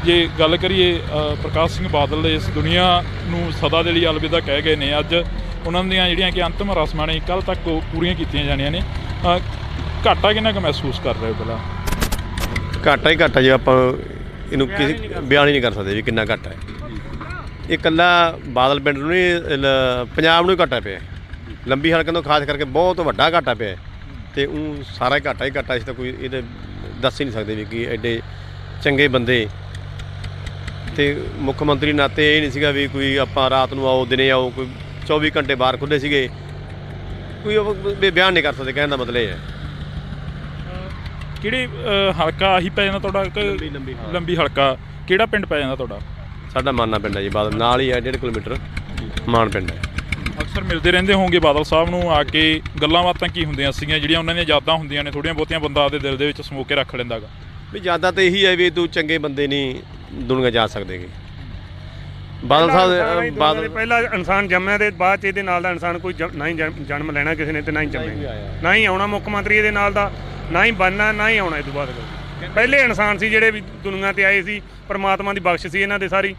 ਜੇ ਗੱਲ ਕਰੀਏ ਪ੍ਰਕਾਸ਼ ਸਿੰਘ ਬਾਦਲ ਦੇ ਇਸ ਦੁਨੀਆ ਨੂੰ ਸਦਾ ਦੇ ਲਈ ਅਲਵਿਦਾ ਕਹਿ ਗਏ ਨੇ। ਅੱਜ ਉਹਨਾਂ ਦੀਆਂ ਜਿਹੜੀਆਂ ਕਿ ਅੰਤਿਮ ਰਸਮਾਂ ਨੇ ਕੱਲ੍ਹ ਤੱਕ ਪੂਰੀਆਂ ਕੀਤੀਆਂ ਜਾਣੀਆਂ ਨੇ। ਘਾਟਾ ਕਿੰਨਾ ਕੁ ਮਹਿਸੂਸ ਕਰ ਰਹੇ ਹੋ? ਪਹਿਲਾਂ ਘਾਟਾ ਜੇ ਆਪਾਂ ਇਹਨੂੰ ਕਿਸੇ ਬਿਆਨ ਹੀ ਨਹੀਂ ਕਰ ਸਕਦੇ ਵੀ ਕਿੰਨਾ ਘਾਟਾ ਹੈ। ਇਹ ਇਕੱਲਾ ਬਾਦਲ ਪਿੰਡ ਨੂੰ ਨਹੀਂ, ਪੰਜਾਬ ਨੂੰ ਹੀ ਘਾਟਾ ਪਿਆ। ਲੰਬੀ ਹਲਕੇ ਤੋਂ ਖਾਸ ਕਰਕੇ ਬਹੁਤ ਵੱਡਾ ਘਾਟਾ ਪਿਆ ਅਤੇ ਉਹ ਸਾਰਾ ਘਾਟਾ ਅਸੀਂ ਤਾਂ ਕੋਈ ਇਹਦੇ ਦੱਸ ਹੀ ਨਹੀਂ ਸਕਦੇ ਵੀ ਕਿ ਐਡੇ ਚੰਗੇ ਬੰਦੇ ਅਤੇ ਮੁੱਖ ਮੰਤਰੀ ਨਾਤੇ ਇਹ ਨਹੀਂ ਸੀਗਾ ਵੀ ਕੋਈ ਆਪਾਂ ਰਾਤ ਨੂੰ ਆਓ ਦਿਨੇ ਆਓ, ਕੋਈ 24 ਘੰਟੇ ਬਾਹਰ ਖੁੱਲ੍ਹੇ ਸੀਗੇ, ਕੋਈ ਬਿਆਨ ਨਹੀਂ ਕਰ ਸਕਦੇ। ਕਹਿਣ ਦਾ ਮਤਲਬ ਇਹ ਹੈ। ਕਿਹੜੇ ਹਲਕਾ ਆਹੀ ਪੈ ਜਾਂਦਾ ਤੁਹਾਡਾ? ਲੰਬੀ ਹਲਕਾ ਕਿਹੜਾ ਪਿੰਡ ਪੈ ਜਾਂਦਾ ਤੁਹਾਡਾ? ਸਾਡਾ ਮਾਨਾ ਪਿੰਡ ਹੈ ਜੀ, ਬਾਦਲ ਨਾਲ ਹੀ ਹੈ, 1.5 ਕਿਲੋਮੀਟਰ ਮਾਨ ਪਿੰਡ ਹੈ। ਅਕਸਰ ਮਿਲਦੇ ਰਹਿੰਦੇ ਹੋਣਗੇ ਬਾਦਲ ਸਾਹਿਬ ਨੂੰ ਆ ਕੇ, ਗੱਲਾਂ ਬਾਤਾਂ ਕੀ ਹੁੰਦੀਆਂ ਸੀਗੀਆਂ ਜਿਹੜੀਆਂ ਉਹਨਾਂ ਦੀਆਂ ਯਾਦਾਂ ਹੁੰਦੀਆਂ ਨੇ ਥੋੜ੍ਹੀਆਂ ਬਹੁਤੀਆਂ ਬੰਦਾ ਆਪਦੇ ਦਿਲ ਦੇ ਵਿੱਚ ਸਮੋ ਕੇ ਰੱਖ ਲੈਂਦਾ ਗਾ? ਵੀ ਯਾਦਾਂ ਤਾਂ ਇਹੀ ਹੈ ਵੀ ਤੂੰ ਚੰਗੇ ਬੰਦੇ ਨਹੀਂ ਦੁਨੀਆ ਜਾ ਸਕਦੇਗੇ। ਬਾਦਲ ਸਾਹਿਬ ਪਹਿਲਾ ਇਨਸਾਨ ਜੰਮਿਆ ਤੇ ਬਾਅਦ 'ਚ ਇਹਦੇ ਨਾਲ ਦਾ ਇਨਸਾਨ ਕੋਈ ਨਾ ਹੀ ਜਨਮ ਲੈਣਾ ਕਿਸੇ ਨੇ ਤੇ ਨਾ ਹੀ ਜੰਮਿਆ, ਨਾ ਹੀ ਆਉਣਾ ਮੁੱਖ ਮੰਤਰੀ ਇਹਦੇ ਨਾਲ ਦਾ, ਨਾ ਹੀ ਬਣਨਾ, ਨਾ ਹੀ ਆਉਣਾ। ਇਹ ਤੋਂ ਬਾਅਦ ਪਹਿਲੇ ਇਨਸਾਨ ਸੀ ਜਿਹੜੇ ਵੀ ਦੁਨੀਆ ਤੇ ਆਏ ਸੀ, ਪਰਮਾਤਮਾ ਦੀ ਬਖਸ਼ ਸੀ ਇਹਨਾਂ ਦੇ ਸਾਰੀ।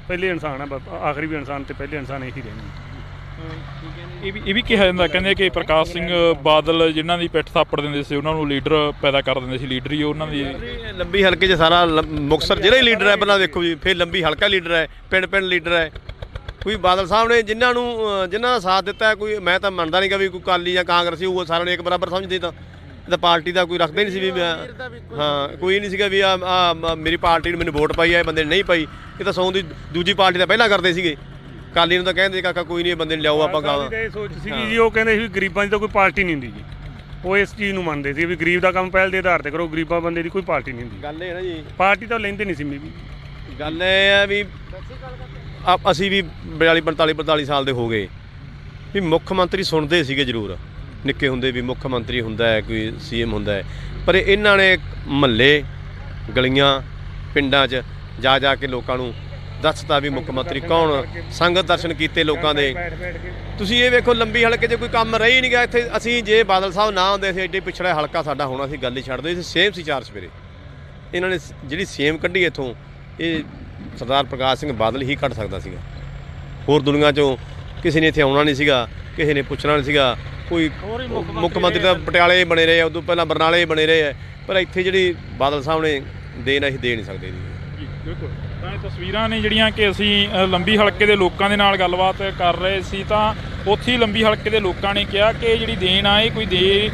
ਪਹਿਲੇ ਇਨਸਾਨ ਆ, ਆਖਰੀ ਵੀ ਇਨਸਾਨ ਤੇ ਪਹਿਲੇ ਇਨਸਾਨ ਇਹੀ ਰਹਿਣੇ। ਇਹ ਵੀ ਕਿਹਾ ਜਾਂਦਾ, ਕਹਿੰਦੇ ਕਿ ਪ੍ਰਕਾਸ਼ ਸਿੰਘ ਬਾਦਲ ਜਿਨ੍ਹਾਂ ਦੀ ਪਿੱਠ ਥਾਪੜ ਦਿੰਦੇ ਸੀ ਉਹਨਾਂ ਨੂੰ ਲੀਡਰ ਪੈਦਾ ਕਰ ਦਿੰਦੇ ਸੀ। ਲੀਡਰ ਹੀ ਉਹਨਾਂ ਦੀ ਲੰਬੀ ਹਲਕੇ 'ਚ ਸਾਰਾ ਮੁਕਤਸਰ ਜਿਹੜਾ ਹੀ ਲੀਡਰ ਹੈ ਪਹਿਲਾਂ ਦੇਖੋ ਜੀ, ਫਿਰ ਲੰਬੀ ਹਲਕਾ ਲੀਡਰ ਹੈ, ਪਿੰਡ ਲੀਡਰ ਹੈ। ਕੋਈ ਬਾਦਲ ਸਾਹਿਬ ਨੇ ਜਿਨ੍ਹਾਂ ਦਾ ਸਾਥ ਦਿੱਤਾ ਹੈ, ਕੋਈ ਮੈਂ ਤਾਂ ਮੰਨਦਾ ਨਹੀਂ ਕਿ ਵੀ ਕੋਈ ਅਕਾਲੀ ਜਾਂ ਕਾਂਗਰਸੀ ਉਹ ਸਾਰਿਆਂ ਨੂੰ ਇੱਕ ਬਰਾਬਰ ਸਮਝਦੇ। ਤਾਂ ਤਾਂ ਪਾਰਟੀ ਦਾ ਕੋਈ ਰੱਖਦਾ ਹੀ ਨਹੀਂ ਸੀ ਵੀ ਹਾਂ ਕੋਈ ਨਹੀਂ ਸੀਗਾ ਵੀ ਆ ਮੇਰੀ ਪਾਰਟੀ ਨੂੰ ਮੈਨੂੰ ਵੋਟ ਪਾਈ ਆ, ਇਹ ਬੰਦੇ ਨੇ ਨਹੀਂ ਪਾਈ। ਇਹ ਤਾਂ ਸੌਂ ਦੀ ਦੂਜੀ ਪਾਰਟੀ ਦਾ ਪਹਿਲਾਂ ਕਰਦੇ ਸੀਗੇ। ਅਕਾਲੀ ਨੂੰ ਤਾਂ ਕਹਿੰਦੇ ਕਾਕਾ ਕੋਈ ਨਹੀਂ, ਇਹ ਬੰਦੇ ਨੂੰ ਲਿਆਓ ਆਪਾਂ ਗਾਵਾਂ। ਇਹ ਸੋਚ ਸੀਗੀ ਜੀ, ਉਹ ਕਹਿੰਦੇ ਸੀ ਗਰੀਬਾਂ ਦੀ ਤਾਂ ਕੋਈ ਪਾਰਟੀ ਨਹੀਂ ਹੁੰਦੀ ਜੀ। ਉਹ ਇਸ ਚੀਜ਼ ਨੂੰ ਮੰਨਦੇ ਸੀ ਵੀ ਗਰੀਬ ਦਾ ਕੰਮ ਪਹਿਲ ਦੇ ਆਧਾਰ ਤੇ ਕਰੋ, ਗਰੀਬਾਂ ਬੰਦੇ ਦੀ ਕੋਈ ਪਾਰਟੀ ਨਹੀਂ ਹੁੰਦੀ। ਗੱਲ ਇਹ ਨਾ ਜੀ, ਪਾਰਟੀ ਤਾਂ ਲੈਂਦੇ ਨਹੀਂ ਸੀ ਮੇਬੀ। ਗੱਲ ਇਹ ਆ ਵੀ ਅਸੀਂ ਵੀ 42 ਸਾਲ ਦੇ ਹੋ ਗਏ ਵੀ ਮੁੱਖ ਮੰਤਰੀ ਸੁਣਦੇ ਸੀਗੇ ਜ਼ਰੂਰ, ਨਿੱਕੇ ਹੁੰਦੇ ਵੀ ਮੁੱਖ ਮੰਤਰੀ ਹੁੰਦਾ ਹੈ, ਕੋਈ ਸੀਐਮ ਹੁੰਦਾ ਹੈ, ਪਰ ਇਹਨਾਂ ਨੇ ਮਹੱਲੇ ਗਲੀਆਂ ਪਿੰਡਾਂ 'ਚ ਜਾ ਕੇ ਲੋਕਾਂ ਨੂੰ ਦੱਸਤਾ ਵੀ ਮੁੱਖ ਮੰਤਰੀ ਕੌਣ, ਸੰਗਤ ਦਰਸ਼ਨ ਕੀਤੇ ਲੋਕਾਂ ਦੇ। ਤੁਸੀਂ ਇਹ ਵੇਖੋ ਲੰਬੀ ਹਲਕੇ 'ਚ ਕੋਈ ਕੰਮ ਰਹਿ ਹੀ ਨਹੀਂ ਗਿਆ ਇੱਥੇ। ਅਸੀਂ ਜੇ ਬਾਦਲ ਸਾਹਿਬ ਨਾ ਹੁੰਦੇ ਸੀ ਐਡੇ ਪਿਛੜਾ ਹਲਕਾ ਸਾਡਾ ਹੋਣਾ ਸੀ, ਗੱਲ ਹੀ ਛੱਡ ਦਿਓ। ਸੇਮ ਸੀ 4 ਸਵੇਰੇ ਇਹਨਾਂ ਨੇ ਜਿਹੜੀ ਸੇਮ ਕੱਢੀ ਇੱਥੋਂ, ਇਹ ਸਰਦਾਰ ਪ੍ਰਕਾਸ਼ ਸਿੰਘ ਬਾਦਲ ਹੀ ਕੱਢ ਸਕਦਾ ਸੀਗਾ। ਹੋਰ ਦੁਨੀਆ 'ਚੋਂ ਕਿਸੇ ਨੇ ਇੱਥੇ ਆਉਣਾ ਨਹੀਂ ਸੀਗਾ, ਕਿਸੇ ਨੇ ਪੁੱਛਣਾ ਨਹੀਂ ਸੀਗਾ। ਕੋਈ ਮੁੱਖ ਮੰਤਰੀ ਤਾਂ ਪਟਿਆਲੇ ਬਣੇ ਰਹੇ ਆ, ਉਦੋਂ ਪਹਿਲਾਂ ਬਰਨਾਲੇ ਬਣੇ ਰਹੇ ਆ, ਪਰ ਇੱਥੇ ਜਿਹੜੀ ਬਾਦਲ ਸਾਹਿਬ ਨੇ ਦੇਣ ਅਸੀਂ ਦੇ ਨਹੀਂ ਸਕਦੇ ਜੀ। ਬਿਲਕੁਲ। ਤਾਂ ਇਹ ਤਸਵੀਰਾਂ ਨੇ ਜਿਹੜੀਆਂ ਕਿ ਅਸੀਂ ਲੰਬੀ ਹਲਕੇ ਦੇ ਲੋਕਾਂ ਦੇ ਨਾਲ ਗੱਲਬਾਤ ਕਰ ਰਹੇ ਸੀ, ਤਾਂ ਉੱਥੇ ਹੀ ਲੰਬੀ ਹਲਕੇ ਦੇ ਲੋਕਾਂ ਨੇ ਕਿਹਾ ਕਿ ਜਿਹੜੀ ਦੇਣ ਆ ਇਹ ਕੋਈ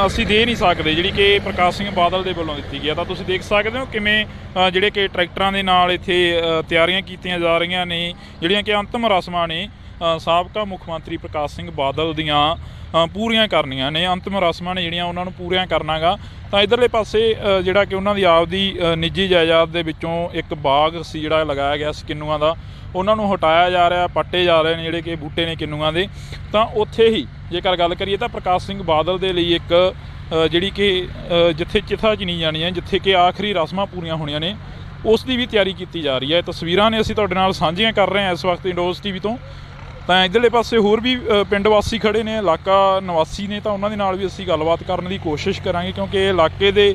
ਅਸੀਂ ਦੇ ਨਹੀਂ ਸਕਦੇ, ਜਿਹੜੀ ਕਿ ਪ੍ਰਕਾਸ਼ ਸਿੰਘ ਬਾਦਲ ਦੇ ਵੱਲੋਂ ਦਿੱਤੀ ਗਿਆ। ਤਾਂ ਤੁਸੀਂ ਦੇਖ ਸਕਦੇ ਹੋ ਕਿਵੇਂ ਜਿਹੜੇ ਕਿ ਟਰੈਕਟਰਾਂ ਦੇ ਨਾਲ ਇੱਥੇ ਤਿਆਰੀਆਂ ਕੀਤੀਆਂ ਜਾ ਰਹੀਆਂ ਨੇ, ਜਿਹੜੀਆਂ ਕਿ ਅੰਤਿਮ ਰਸਮਾਂ ਨੇ ਸਾਬਕਾ ਮੁੱਖ ਮੰਤਰੀ ਪ੍ਰਕਾਸ਼ ਸਿੰਘ ਬਾਦਲ ਦੀਆਂ ਪੂਰੀਆਂ ਕਰਨੀਆਂ ਨੇ। ਅੰਤਿਮ ਰਸਮਾਂ ਨੇ ਜਿਹੜੀਆਂ ਉਹਨਾਂ ਨੂੰ ਪੂਰੀਆਂ ਕਰਨਾ ਗਾ। ਤਾਂ ਇੱਧਰਲੇ ਪਾਸੇ ਜਿਹੜਾ ਕਿ ਉਹਨਾਂ ਦੀ ਆਪਦੀ ਨਿੱਜੀ ਜਾਇਦਾਦ ਦੇ ਵਿੱਚੋਂ ਇੱਕ ਬਾਗ ਸੀ ਜਿਹੜਾ ਲਗਾਇਆ ਗਿਆ ਸੀ ਕਿੰਨੂਆਂ ਦਾ, ਉਹਨਾਂ ਨੂੰ ਹਟਾਇਆ ਜਾ ਰਿਹਾ, ਪੱਟੇ ਜਾ ਰਹੇ ਨੇ ਜਿਹੜੇ ਕਿ ਬੂਟੇ ਨੇ ਕਿੰਨੂਆਂ ਦੇ। ਤਾਂ ਉੱਥੇ ਹੀ ਜੇਕਰ ਗੱਲ ਕਰੀਏ ਤਾਂ ਪ੍ਰਕਾਸ਼ ਸਿੰਘ ਬਾਦਲ ਦੇ ਲਈ ਇੱਕ ਜਿਹੜੀ ਕਿ ਜਿੱਥੇ ਚਿਥਾ ਚਿਣੀ ਜਾਣੀ ਹੈ, ਜਿੱਥੇ ਕਿ ਆਖਰੀ ਰਸਮਾਂ ਪੂਰੀਆਂ ਹੋਣੀਆਂ ਨੇ, ਉਸ ਦੀ ਵੀ ਤਿਆਰੀ ਕੀਤੀ ਜਾ ਰਹੀ ਹੈ। ਤਸਵੀਰਾਂ ਨੇ ਅਸੀਂ ਤੁਹਾਡੇ ਨਾਲ ਸਾਂਝੀਆਂ ਕਰ ਰਹੇ ਹਾਂ ਇਸ ਵਕਤ ਇੰਡੋਜ਼ ਟੀਵੀ ਤੋਂ। ਤਾਂ ਇੱਧਰਲੇ ਪਾਸੇ ਹੋਰ ਵੀ ਪਿੰਡ ਵਾਸੀ ਖੜ੍ਹੇ ਨੇ, ਇਲਾਕਾ ਨਿਵਾਸੀ ਨੇ, ਤਾਂ ਉਹਨਾਂ ਦੇ ਨਾਲ ਵੀ ਅਸੀਂ ਗੱਲਬਾਤ ਕਰਨ ਦੀ ਕੋਸ਼ਿਸ਼ ਕਰਾਂਗੇ, ਕਿਉਂਕਿ ਇਹ ਇਲਾਕੇ ਦੇ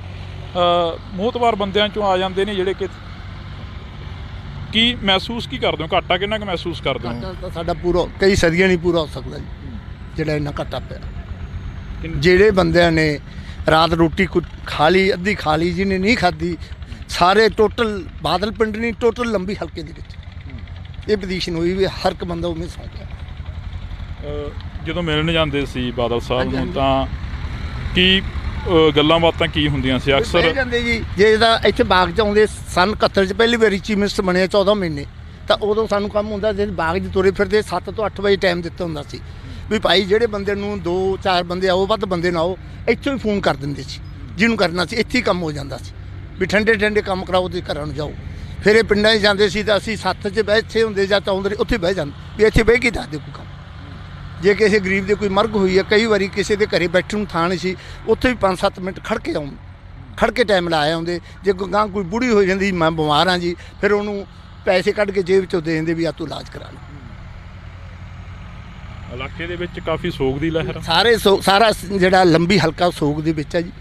ਮੋਹਤਵਾਰ ਬੰਦਿਆਂ 'ਚੋਂ ਆ ਜਾਂਦੇ ਨੇ ਜਿਹੜੇ ਕਿ ਕੀ ਮਹਿਸੂਸ ਕੀ ਕਰਦੇ ਹੋ, ਘਾਟਾ ਕਿੰਨਾ ਕੁ ਮਹਿਸੂਸ ਕਰਦੇ ਹੋ? ਘਾਟਾ ਤਾਂ ਸਾਡਾ ਪੂਰਾ ਕਈ ਸਦੀਆਂ ਨਹੀਂ ਪੂਰਾ ਹੋ ਸਕਦਾ ਜੀ, ਜਿਹੜਾ ਇੰਨਾ ਘਾਟਾ ਪਿਆ। ਜਿਹੜੇ ਬੰਦਿਆਂ ਨੇ ਰਾਤ ਰੋਟੀ ਖਾ ਲਈ, ਅੱਧੀ ਖਾ ਲਈ, ਜਿਹਨੇ ਨਹੀਂ ਖਾਧੀ, ਸਾਰੇ ਟੋਟਲ ਬਾਦਲ ਪਿੰਡ ਨਹੀਂ, ਟੋਟਲ ਲੰਬੀ ਹਲਕੇ ਦੇ ਵਿੱਚ ਇਹ ਪੋਜੀਸ਼ਨ ਹੋਈ ਵੀ ਹਰ ਇੱਕ ਬੰਦਾ ਉਵੇਂ ਸੌਂ ਗਿਆ। ਜਦੋਂ ਮਿਲਣ ਜਾਂਦੇ ਸੀ ਬਾਦਲ ਸਾਹਿਬ ਨੂੰ ਤਾਂ ਕੀ ਗੱਲਾਂ ਬਾਤਾਂ ਕੀ ਹੁੰਦੀਆਂ ਸੀ ਅਕਸਰ? ਜਾਂਦੇ ਜੀ ਜੇ ਤਾਂ ਇੱਥੇ ਬਾਗ 'ਚ ਆਉਂਦੇ ਸਨ 71 'ਚ ਪਹਿਲੀ ਵਾਰੀ ਚੀਫ ਮਿਨਿਸਟਰ ਬਣੇ 14 ਮਹੀਨੇ, ਤਾਂ ਉਦੋਂ ਸਾਨੂੰ ਕੰਮ ਹੁੰਦਾ ਜੇ ਬਾਗ 'ਚ ਤੁਰੇ ਫਿਰਦੇ 7 ਤੋਂ 8 ਵਜੇ ਟਾਈਮ ਦਿੱਤਾ ਹੁੰਦਾ ਸੀ ਵੀ ਭਾਈ ਜਿਹੜੇ ਬੰਦੇ ਨੂੰ 2-4 ਬੰਦੇ ਆਓ, ਵੱਧ ਬੰਦੇ ਨਾ ਆਓ, ਇੱਥੋਂ ਹੀ ਫੋਨ ਕਰ ਦਿੰਦੇ ਸੀ ਜਿਹਨੂੰ ਕਰਨਾ ਸੀ, ਇੱਥੇ ਹੀ ਕੰਮ ਹੋ ਜਾਂਦਾ ਸੀ ਵੀ ਠੰਡੇ ਕੰਮ ਕਰਾਓ ਤੇ ਘਰਾਂ ਨੂੰ ਜਾਓ। ਫਿਰ ਇਹ ਪਿੰਡਾਂ 'ਚ ਜਾਂਦੇ ਸੀ ਤਾਂ ਅਸੀਂ ਸੱਥ 'ਚ ਬੈਠੇ ਹੁੰਦੇ ਜਾਂ ਚਾਹੁੰਦੇ ਉੱਥੇ ਬਹਿ ਜਾਂਦੇ ਵੀ ਇੱਥੇ ਬਹਿ ਕੇ ਦੱਸਦੇ ਕੋਈ ਕੰਮ। ਜੇ ਕਿਸੇ ਗਰੀਬ ਦੇ ਕੋਈ ਮਰਗ ਹੋਈ ਹੈ, ਕਈ ਵਾਰੀ ਕਿਸੇ ਦੇ ਘਰੇ ਬੈਠਣ ਨੂੰ ਥਾਂ ਨਹੀਂ ਸੀ, ਉੱਥੇ ਵੀ 5-7 ਮਿੰਟ ਖੜ੍ਹ ਕੇ ਟਾਈਮ ਲਾਇਆ ਆਉਂਦੇ। ਜੇ ਗਾਂ ਕੋਈ ਬੁੜੀ ਹੋ ਜਾਂਦੀ, ਮੈਂ ਬਿਮਾਰ ਹਾਂ ਜੀ, ਫਿਰ ਉਹਨੂੰ ਪੈਸੇ ਕੱਢ ਕੇ ਜੇਬ 'ਚੋਂ ਦੇ ਦਿੰਦੇ ਵੀ ਆ ਤੂੰ ਇਲਾਜ ਕਰਾ ਲੈ। ਇਲਾਕੇ ਦੇ ਵਿੱਚ ਕਾਫੀ ਸੋਗ ਦੀ ਲਹਿਰ, ਸਾਰਾ ਜਿਹੜਾ ਲੰਬੀ ਹਲਕਾ ਸੋਗ ਦੇ ਵਿੱਚ ਹੈ ਜੀ।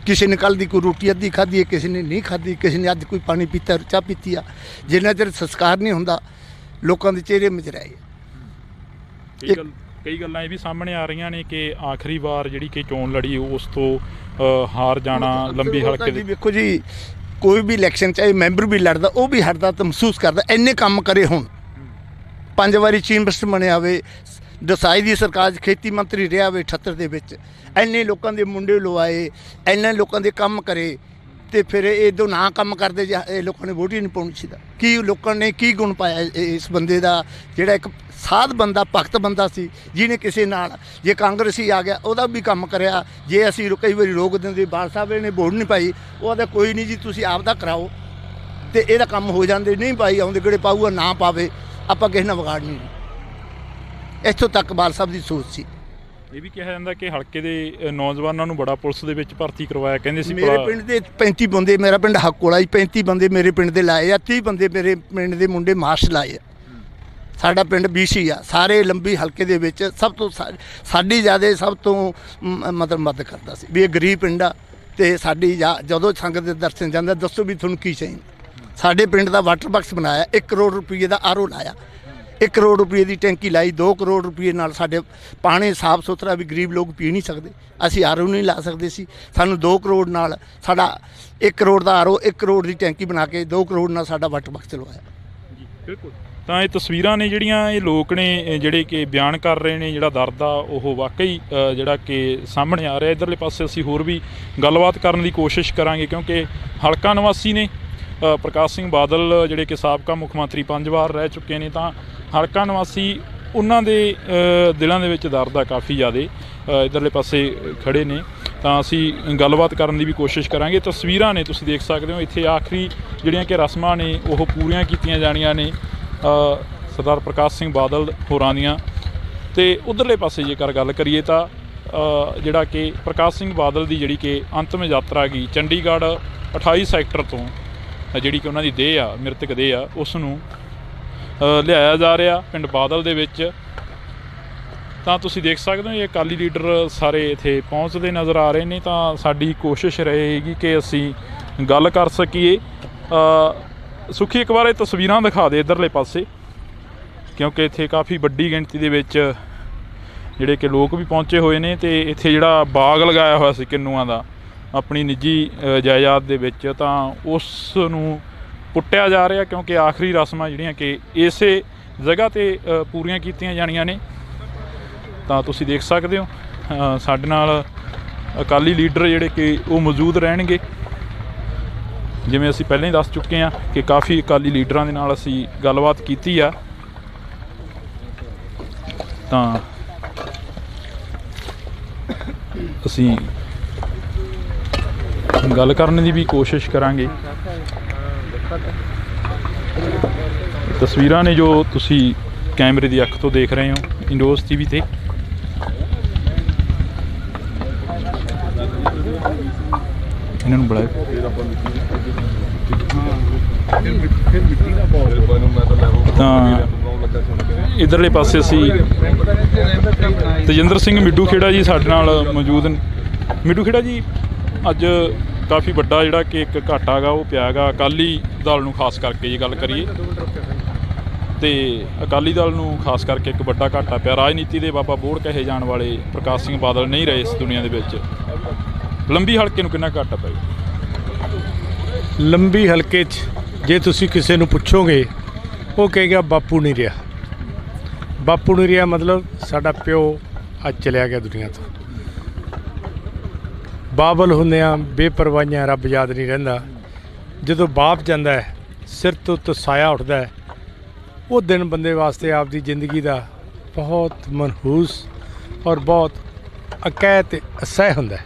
ਕਿਸੇ ਨੇ ਕੱਲ੍ਹ ਦੀ ਕੋਈ ਰੋਟੀ ਅੱਧੀ ਖਾਧੀ ਹੈ, ਕਿਸੇ ਨੇ ਨਹੀਂ ਖਾਧੀ, ਕਿਸੇ ਨੇ ਅੱਜ ਕੋਈ ਪਾਣੀ ਪੀਤਾ, ਚਾਹ ਪੀਤੀ ਆ। ਜਿੰਨਾ ਚਿਰ ਸੰਸਕਾਰ ਨਹੀਂ ਹੁੰਦਾ ਲੋਕਾਂ ਦੇ ਚਿਹਰੇ ਮੁਜਰਾਏ। ਕਈ ਗੱਲਾਂ ਇਹ ਵੀ ਸਾਹਮਣੇ ਆ ਰਹੀਆਂ ਨੇ ਕਿ ਆਖਰੀ ਵਾਰ ਜਿਹੜੀ ਕਿ ਚੋਣ ਲੜੀ ਉਸ ਤੋਂ ਹਾਰ ਜਾਣਾ ਲੰਬੀ ਹਲਕੇ ਦੀ। ਵੇਖੋ ਜੀ, ਕੋਈ ਵੀ ਇਲੈਕਸ਼ਨ ਚਾਹੇ ਮੈਂਬਰ ਵੀ ਲੜਦਾ, ਉਹ ਵੀ ਹਟਦਾ ਤਾਂ ਮਹਿਸੂਸ ਕਰਦਾ ਇੰਨੇ ਕੰਮ ਕਰੇ। ਹੁਣ 5 ਵਾਰੀ ਚੀਫ ਮਿਨਿਸਟਰ ਬਣਿਆ ਹੋਵੇ, ਦਸਾਈ ਦੀ ਸਰਕਾਰ 'ਚ ਖੇਤੀ ਮੰਤਰੀ ਰਿਹਾ ਹੋਵੇ 78 ਦੇ ਵਿੱਚ, ਇੰਨੇ ਲੋਕਾਂ ਦੇ ਮੁੰਡੇ ਲਵਾਏ, ਇੰਨੇ ਲੋਕਾਂ ਦੇ ਕੰਮ ਕਰੇ, ਤੇ ਫਿਰ ਇਹ ਦੋ ਨਾ ਕੰਮ ਕਰਦੇ ਜੇ ਇਹ ਲੋਕਾਂ ਨੇ ਵੋਟ ਹੀ ਨਹੀਂ ਪਾਉਣੀ ਸੀ। ਕੀ ਲੋਕਾਂ ਨੇ ਕੀ ਗੁਣ ਪਾਇਆ ਇਸ ਬੰਦੇ ਦਾ, ਜਿਹੜਾ ਇੱਕ ਸਾਧ ਬੰਦਾ, ਭਗਤ ਬੰਦਾ ਸੀ, ਜਿਹਨੇ ਕਿਸੇ ਨਾਲ ਜੇ ਕਾਂਗਰਸੀ ਆ ਗਿਆ ਉਹਦਾ ਵੀ ਕੰਮ ਕਰਿਆ। ਜੇ ਅਸੀਂ ਕਈ ਵਾਰੀ ਰੋਕ ਦਿੰਦੇ, ਬਾਲ ਸਾਹਿਬ ਨੇ ਵੋਟ ਨਹੀਂ ਪਾਈ, ਉਹਦਾ ਕੋਈ ਨਹੀਂ ਜੀ ਤੁਸੀਂ ਆਪ ਦਾ ਕਰਾਓ ਤੇ ਇਹਦਾ ਕੰਮ ਹੋ ਜਾਂਦੇ। ਨਹੀਂ ਪਾਈ ਆਉਂਦੇ ਕਿਹੜੇ ਪਾਊਗਾ, ਨਾ ਪਾਵੇ, ਆਪਾਂ ਕਿਸੇ ਨਾਲ ਵਿਗਾੜ ਨਹੀਂ। ਇੱਥੋਂ ਤੱਕ ਬਾਲ ਸਾਹਿਬ ਦੀ ਸੋਚ ਸੀ। ਇਹ ਵੀ ਕਿਹਾ ਜਾਂਦਾ ਕਿ ਹਲਕੇ ਦੇ ਨੌਜਵਾਨਾਂ ਨੂੰ ਬੜਾ ਪੁਲਿਸ ਦੇ ਵਿੱਚ ਭਰਤੀ ਕਰਵਾਇਆ, ਕਹਿੰਦੇ ਸੀ ਮੇਰੇ ਪਿੰਡ ਦੇ 35 ਬੰਦੇ, ਮੇਰਾ ਪਿੰਡ ਹੱਕੋਲਾ ਜੀ, 35 ਬੰਦੇ ਮੇਰੇ ਪਿੰਡ ਦੇ ਲਾਏ ਆ, 30 ਬੰਦੇ ਮੇਰੇ ਪਿੰਡ ਦੇ ਮੁੰਡੇ ਮਾਰਸ਼ ਲਾਏ ਆ। ਸਾਡਾ ਪਿੰਡ BC ਆ, ਸਾਰੇ ਲੰਬੀ ਹਲਕੇ ਦੇ ਵਿੱਚ ਸਭ ਤੋਂ ਸਾਡੀ ਜ਼ਿਆਦਾ ਸਭ ਤੋਂ ਮਦਦ ਕਰਦਾ ਸੀ ਵੀ ਇਹ ਗਰੀਬ ਪਿੰਡ ਆ। ਤੇ ਸਾਡੀ ਜਦੋਂ ਸੰਗਤ ਦੇ ਦਰਸ਼ਨ ਜਾਂਦਾ, ਦੱਸੋ ਵੀ ਤੁਹਾਨੂੰ ਕੀ ਚਾਹੀਦਾ। ਸਾਡੇ ਪਿੰਡ ਦਾ ਵਾਟਰ ਬਾਕਸ ਬਣਾਇਆ, 1 ਕਰੋੜ ਰੁਪਏ ਦਾ RO ਲਾਇਆ, 1 ਕਰੋੜ ਰੁਪਏ ਦੀ ਟੈਂਕੀ ਲਾਈ, 2 ਕਰੋੜ ਰੁਪਏ ਨਾਲ ਸਾਡੇ ਪਾਣੀ ਸਾਫ ਸੁਥਰਾ ਵੀ ਗਰੀਬ ਲੋਕ ਪੀ ਨਹੀਂ ਸਕਦੇ, ਅਸੀਂ RO ਨਹੀਂ ਲਾ ਸਕਦੇ ਸੀ। ਸਾਨੂੰ 2 ਕਰੋੜ ਨਾਲ ਸਾਡਾ 1 ਕਰੋੜ ਦਾ RO, 1 ਕਰੋੜ ਦੀ ਟੈਂਕੀ ਬਣਾ ਕੇ 2 ਕਰੋੜ ਨਾਲ ਸਾਡਾ ਵਾਟਰ ਬਾਕਸ ਲਵਾਇਆ। ਜੀ ਬਿਲਕੁਲ। ਤਾਂ ਇਹ ਤਸਵੀਰਾਂ ਨੇ ਜਿਹੜੀਆਂ ਇਹ ਲੋਕ ਨੇ ਜਿਹੜੇ ਕਿ ਬਿਆਨ ਕਰ ਰਹੇ ਨੇ, ਜਿਹੜਾ ਦਰਦ ਆ ਉਹ ਵਾਕਈ ਜਿਹੜਾ ਕਿ ਸਾਹਮਣੇ ਆ ਰਿਹਾ। ਇੱਧਰਲੇ ਪਾਸੇ ਅਸੀਂ ਹੋਰ ਵੀ ਗੱਲਬਾਤ ਕਰਨ ਦੀ ਕੋਸ਼ਿਸ਼ ਕਰਾਂਗੇ, ਕਿਉਂਕਿ ਹਲਕਾ ਨਿਵਾਸੀ ਨੇ ਪ੍ਰਕਾਸ਼ ਸਿੰਘ ਬਾਦਲ ਜਿਹੜੇ ਕਿ ਸਾਬਕਾ ਮੁੱਖ ਮੰਤਰੀ 5 ਵਾਰ ਰਹਿ ਚੁੱਕੇ ਨੇ, ਤਾਂ ਹਲਕਾ ਨਿਵਾਸੀ ਉਹਨਾਂ ਦੇ ਦਿਲਾਂ ਦੇ ਵਿੱਚ ਦਰਦ ਆ ਕਾਫੀ ਜ਼ਿਆਦਾ। ਇੱਧਰਲੇ ਪਾਸੇ ਖੜੇ ਨੇ ਤਾਂ ਅਸੀਂ ਗੱਲਬਾਤ ਕਰਨ ਦੀ ਵੀ ਕੋਸ਼ਿਸ਼ ਕਰਾਂਗੇ। ਤਸਵੀਰਾਂ ਨੇ ਤੁਸੀਂ ਦੇਖ ਸਕਦੇ ਹੋ, ਇੱਥੇ ਆਖਰੀ ਜਿਹੜੀਆਂ ਕਿ ਰਸਮਾਂ ਨੇ ਉਹ ਪੂਰੀਆਂ ਕੀਤੀਆਂ ਜਾਣੀਆਂ ਨੇ ਸਰਦਾਰ ਪ੍ਰਕਾਸ਼ ਸਿੰਘ ਬਾਦਲ ਹੋਰਾਂ ਦੀਆਂ। ਅਤੇ ਉੱਧਰਲੇ ਪਾਸੇ ਜੇਕਰ ਗੱਲ ਕਰੀਏ ਤਾਂ ਜਿਹੜਾ ਕਿ ਪ੍ਰਕਾਸ਼ ਸਿੰਘ ਬਾਦਲ ਦੀ ਜਿਹੜੀ ਕਿ ਅੰਤਮ ਯਾਤਰਾ ਗਈ ਚੰਡੀਗੜ੍ਹ 28 ਸੈਕਟਰ ਤੋਂ, ਜਿਹੜੀ ਕਿ ਉਹਨਾਂ ਦੀ ਦੇਹ ਆ, ਮ੍ਰਿਤਕ ਦੇਹ ਆ, ਉਸ ਨੂੰ ਲਿਆਇਆ ਜਾ ਰਿਹਾ ਪਿੰਡ ਬਾਦਲ ਦੇ ਵਿੱਚ। ਤਾਂ ਤੁਸੀਂ ਦੇਖ ਸਕਦੇ ਹੋ ਇਹ ਅਕਾਲੀ ਲੀਡਰ ਸਾਰੇ ਇੱਥੇ ਪਹੁੰਚਦੇ ਨਜ਼ਰ ਆ ਰਹੇ ਨੇ। ਤਾਂ ਸਾਡੀ ਕੋਸ਼ਿਸ਼ ਰਹੇਗੀ ਕਿ ਅਸੀਂ ਗੱਲ ਕਰ ਸਕੀਏ। ਸੁਖੀ ਇੱਕ ਵਾਰ ਇਹ ਤਸਵੀਰਾਂ ਦਿਖਾ ਦੇ ਇੱਧਰਲੇ ਪਾਸੇ, ਕਿਉਂਕਿ ਇੱਥੇ ਕਾਫੀ ਵੱਡੀ ਗਿਣਤੀ ਦੇ ਵਿੱਚ ਜਿਹੜੇ ਕਿ ਲੋਕ ਵੀ ਪਹੁੰਚੇ ਹੋਏ ਨੇ। ਅਤੇ ਇੱਥੇ ਜਿਹੜਾ ਬਾਗ ਲਗਾਇਆ ਹੋਇਆ ਸੀ ਕਿੰਨੂਆਂ ਦਾ ਆਪਣੀ ਨਿੱਜੀ ਜਾਇਦਾਦ ਦੇ ਵਿੱਚ, ਤਾਂ ਉਸ ਨੂੰ ਪੁੱਟਿਆ ਜਾ ਰਿਹਾ, ਕਿਉਂਕਿ ਆਖਰੀ ਰਸਮਾਂ ਜਿਹੜੀਆਂ ਕਿ ਇਸੇ ਜਗ੍ਹਾ 'ਤੇ ਪੂਰੀਆਂ ਕੀਤੀਆਂ ਜਾਣੀਆਂ ਨੇ। ਤਾਂ ਤੁਸੀਂ ਦੇਖ ਸਕਦੇ ਹੋ ਸਾਡੇ ਨਾਲ ਅਕਾਲੀ ਲੀਡਰ ਜਿਹੜੇ ਕਿ ਉਹ ਮੌਜੂਦ ਰਹਿਣਗੇ। ਜਿਵੇਂ ਅਸੀਂ ਪਹਿਲਾਂ ਹੀ ਦੱਸ ਚੁੱਕੇ ਹਾਂ ਕਿ ਕਾਫੀ ਅਕਾਲੀ ਲੀਡਰਾਂ ਦੇ ਨਾਲ ਅਸੀਂ ਗੱਲਬਾਤ ਕੀਤੀ ਆ। ਤਾਂ ਅਸੀਂ ਗੱਲ ਕਰਨ ਦੀ ਵੀ ਕੋਸ਼ਿਸ਼ ਕਰਾਂਗੇ। ਤਸਵੀਰਾਂ ਨੇ ਜੋ ਤੁਸੀਂ ਕੈਮਰੇ ਦੀ ਅੱਖ ਤੋਂ ਦੇਖ ਰਹੇ ਹੋ ਇੰਡੋਜ਼ TV ਤੇ। ਇਹਨਾਂ ਨੂੰ ਬੁਲਾਓ। ਤਾਂ ਇੱਧਰਲੇ ਪਾਸੇ ਅਸੀਂ ਤੇਜਿੰਦਰ ਸਿੰਘ ਮਿੱਡੂ ਖੇੜਾ ਜੀ ਸਾਡੇ ਨਾਲ ਮੌਜੂਦ ਨੇ। ਮਿੱਡੂ ਖੇੜਾ ਜੀ, ਅੱਜ ਕਾਫੀ ਵੱਡਾ ਜਿਹੜਾ ਕਿ ਇੱਕ ਘਾਟਾ ਗਾ ਉਹ ਪਿਆ ਗਾ ਅਕਾਲੀ ਦਲ ਨੂੰ, ਖਾਸ ਕਰਕੇ ਜੇ ਗੱਲ ਕਰੀਏ ਤੇ ਅਕਾਲੀ ਦਲ ਨੂੰ ਖਾਸ ਕਰਕੇ ਇੱਕ ਵੱਡਾ ਘਾਟਾ ਪਿਆ। ਰਾਜਨੀਤੀ ਦੇ ਬਾਬਾ ਬੋੜ ਕਹੇ ਜਾਣ ਵਾਲੇ ਪ੍ਰਕਾਸ਼ ਸਿੰਘ ਬਾਦਲ ਨਹੀਂ ਰਹੇ ਇਸ ਦੁਨੀਆ ਦੇ ਵਿੱਚ। ਲੰਬੀ ਹਲਕੇ ਨੂੰ ਕਿੰਨਾ ਘਾਟਾ ਪਏਗਾ? ਲੰਬੀ ਹਲਕੇ 'ਚ ਜੇ ਤੁਸੀਂ ਕਿਸੇ ਨੂੰ ਪੁੱਛੋਗੇ ਉਹ ਕਹੇਗਾ ਬਾਪੂ ਨਹੀਂ ਰਿਹਾ। ਬਾਪੂ ਨਹੀਂ ਰਿਹਾ ਮਤਲਬ ਸਾਡਾ ਪਿਓ ਅੱਜ ਚਲਿਆ ਗਿਆ ਦੁਨੀਆ ਤੋਂ। ਬਾਬਲ ਹੁੰਦਿਆਂ ਬੇਪਰਵਾਹੀਆਂ ਰੱਬ ਯਾਦ ਨਹੀਂ ਰਹਿੰਦਾ। ਜਦੋਂ ਬਾਪ ਜਾਂਦਾ ਹੈ ਸਿਰ ਤੋਂ ਸਾਇਆ ਉੱਠਦਾ ਹੈ, ਉਹ ਦਿਨ ਬੰਦੇ ਵਾਸਤੇ ਆਪਦੀ ਜ਼ਿੰਦਗੀ ਦਾ ਬਹੁਤ ਮਨਹੂਸ ਔਰ ਬਹੁਤ ਅਕੈਤ ਤੇ ਅਸਹਿ ਹੁੰਦਾ ਹੈ।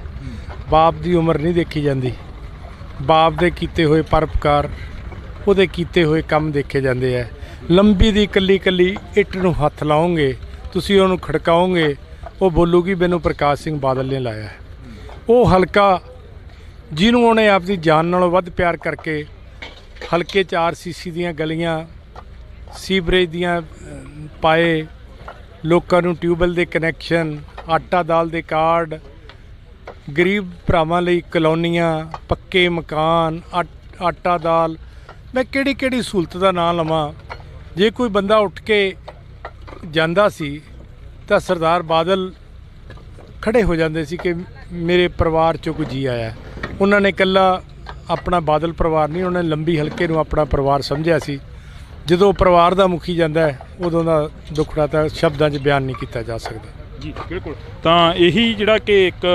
ਬਾਪ ਦੀ ਉਮਰ ਨਹੀਂ ਦੇਖੀ ਜਾਂਦੀ, ਬਾਪ ਦੇ ਕੀਤੇ ਹੋਏ ਪਰਉਪਕਾਰ, ਉਹਦੇ ਕੀਤੇ ਹੋਏ ਕੰਮ ਦੇਖੇ ਜਾਂਦੇ ਹੈ। ਲੰਬੀ ਦੀ ਇਕੱਲੀ ਇਕੱਲੀ ਇੱਟ ਨੂੰ ਹੱਥ ਲਾਓਗੇ, ਤੁਸੀਂ ਉਹਨੂੰ ਖੜਕਾਓਗੇ, ਉਹ ਬੋਲੂਗੀ ਮੈਨੂੰ ਪ੍ਰਕਾਸ਼ ਸਿੰਘ ਬਾਦਲ ਨੇ ਲਾਇਆ ਹੈ। ਉਹ ਹਲਕਾ ਜਿਹਨੂੰ ਉਹਨੇ ਆਪਦੀ ਜਾਨ ਨਾਲੋਂ ਵੱਧ ਪਿਆਰ ਕਰਕੇ ਹਲਕੇ 'ਚ RCC ਦੀਆਂ ਗਲੀਆਂ, ਸੀਵਰੇਜ ਦੀਆਂ ਪਾਏ, ਲੋਕਾਂ ਨੂੰ ਟਿਊਬਵੈੱਲ ਦੇ ਕਨੈਕਸ਼ਨ, ਆਟਾ ਦਾਲ ਦੇ ਕਾਰਡ, ਗਰੀਬ ਭਰਾਵਾਂ ਲਈ ਕਲੋਨੀਆਂ, ਪੱਕੇ ਮਕਾਨ, ਆਟਾ ਦਾਲ, ਮੈਂ ਕਿਹੜੀ ਕਿਹੜੀ ਸਹੂਲਤ ਦਾ ਨਾਂ ਲਵਾਂ। ਜੇ ਕੋਈ ਬੰਦਾ ਉੱਠ ਕੇ ਜਾਂਦਾ ਸੀ ਤਾਂ ਸਰਦਾਰ ਬਾਦਲ ਖੜੇ ਹੋ ਜਾਂਦੇ ਸੀ ਕਿ ਮੇਰੇ ਪਰਿਵਾਰ 'ਚੋਂ ਕੋਈ ਜੀ ਆਇਆ। ਉਹਨਾਂ ਨੇ ਇਕੱਲਾ ਆਪਣਾ ਬਾਦਲ ਪਰਿਵਾਰ ਨਹੀਂ, ਉਹਨਾਂ ਨੇ ਲੰਬੀ ਹਲਕੇ ਨੂੰ ਆਪਣਾ ਪਰਿਵਾਰ ਸਮਝਿਆ ਸੀ। ਜਦੋਂ ਪਰਿਵਾਰ ਦਾ ਮੁਖੀ ਜਾਂਦਾ ਹੈ ਉਦੋਂ ਦਾ ਦੁੱਖੜਾ ਤਾਂ ਸ਼ਬਦਾਂ 'ਚ ਬਿਆਨ ਨਹੀਂ ਕੀਤਾ ਜਾ ਸਕਦਾ। ਜੀ ਬਿਲਕੁਲ। ਤਾਂ ਇਹੀ ਜਿਹੜਾ ਕਿ ਇੱਕ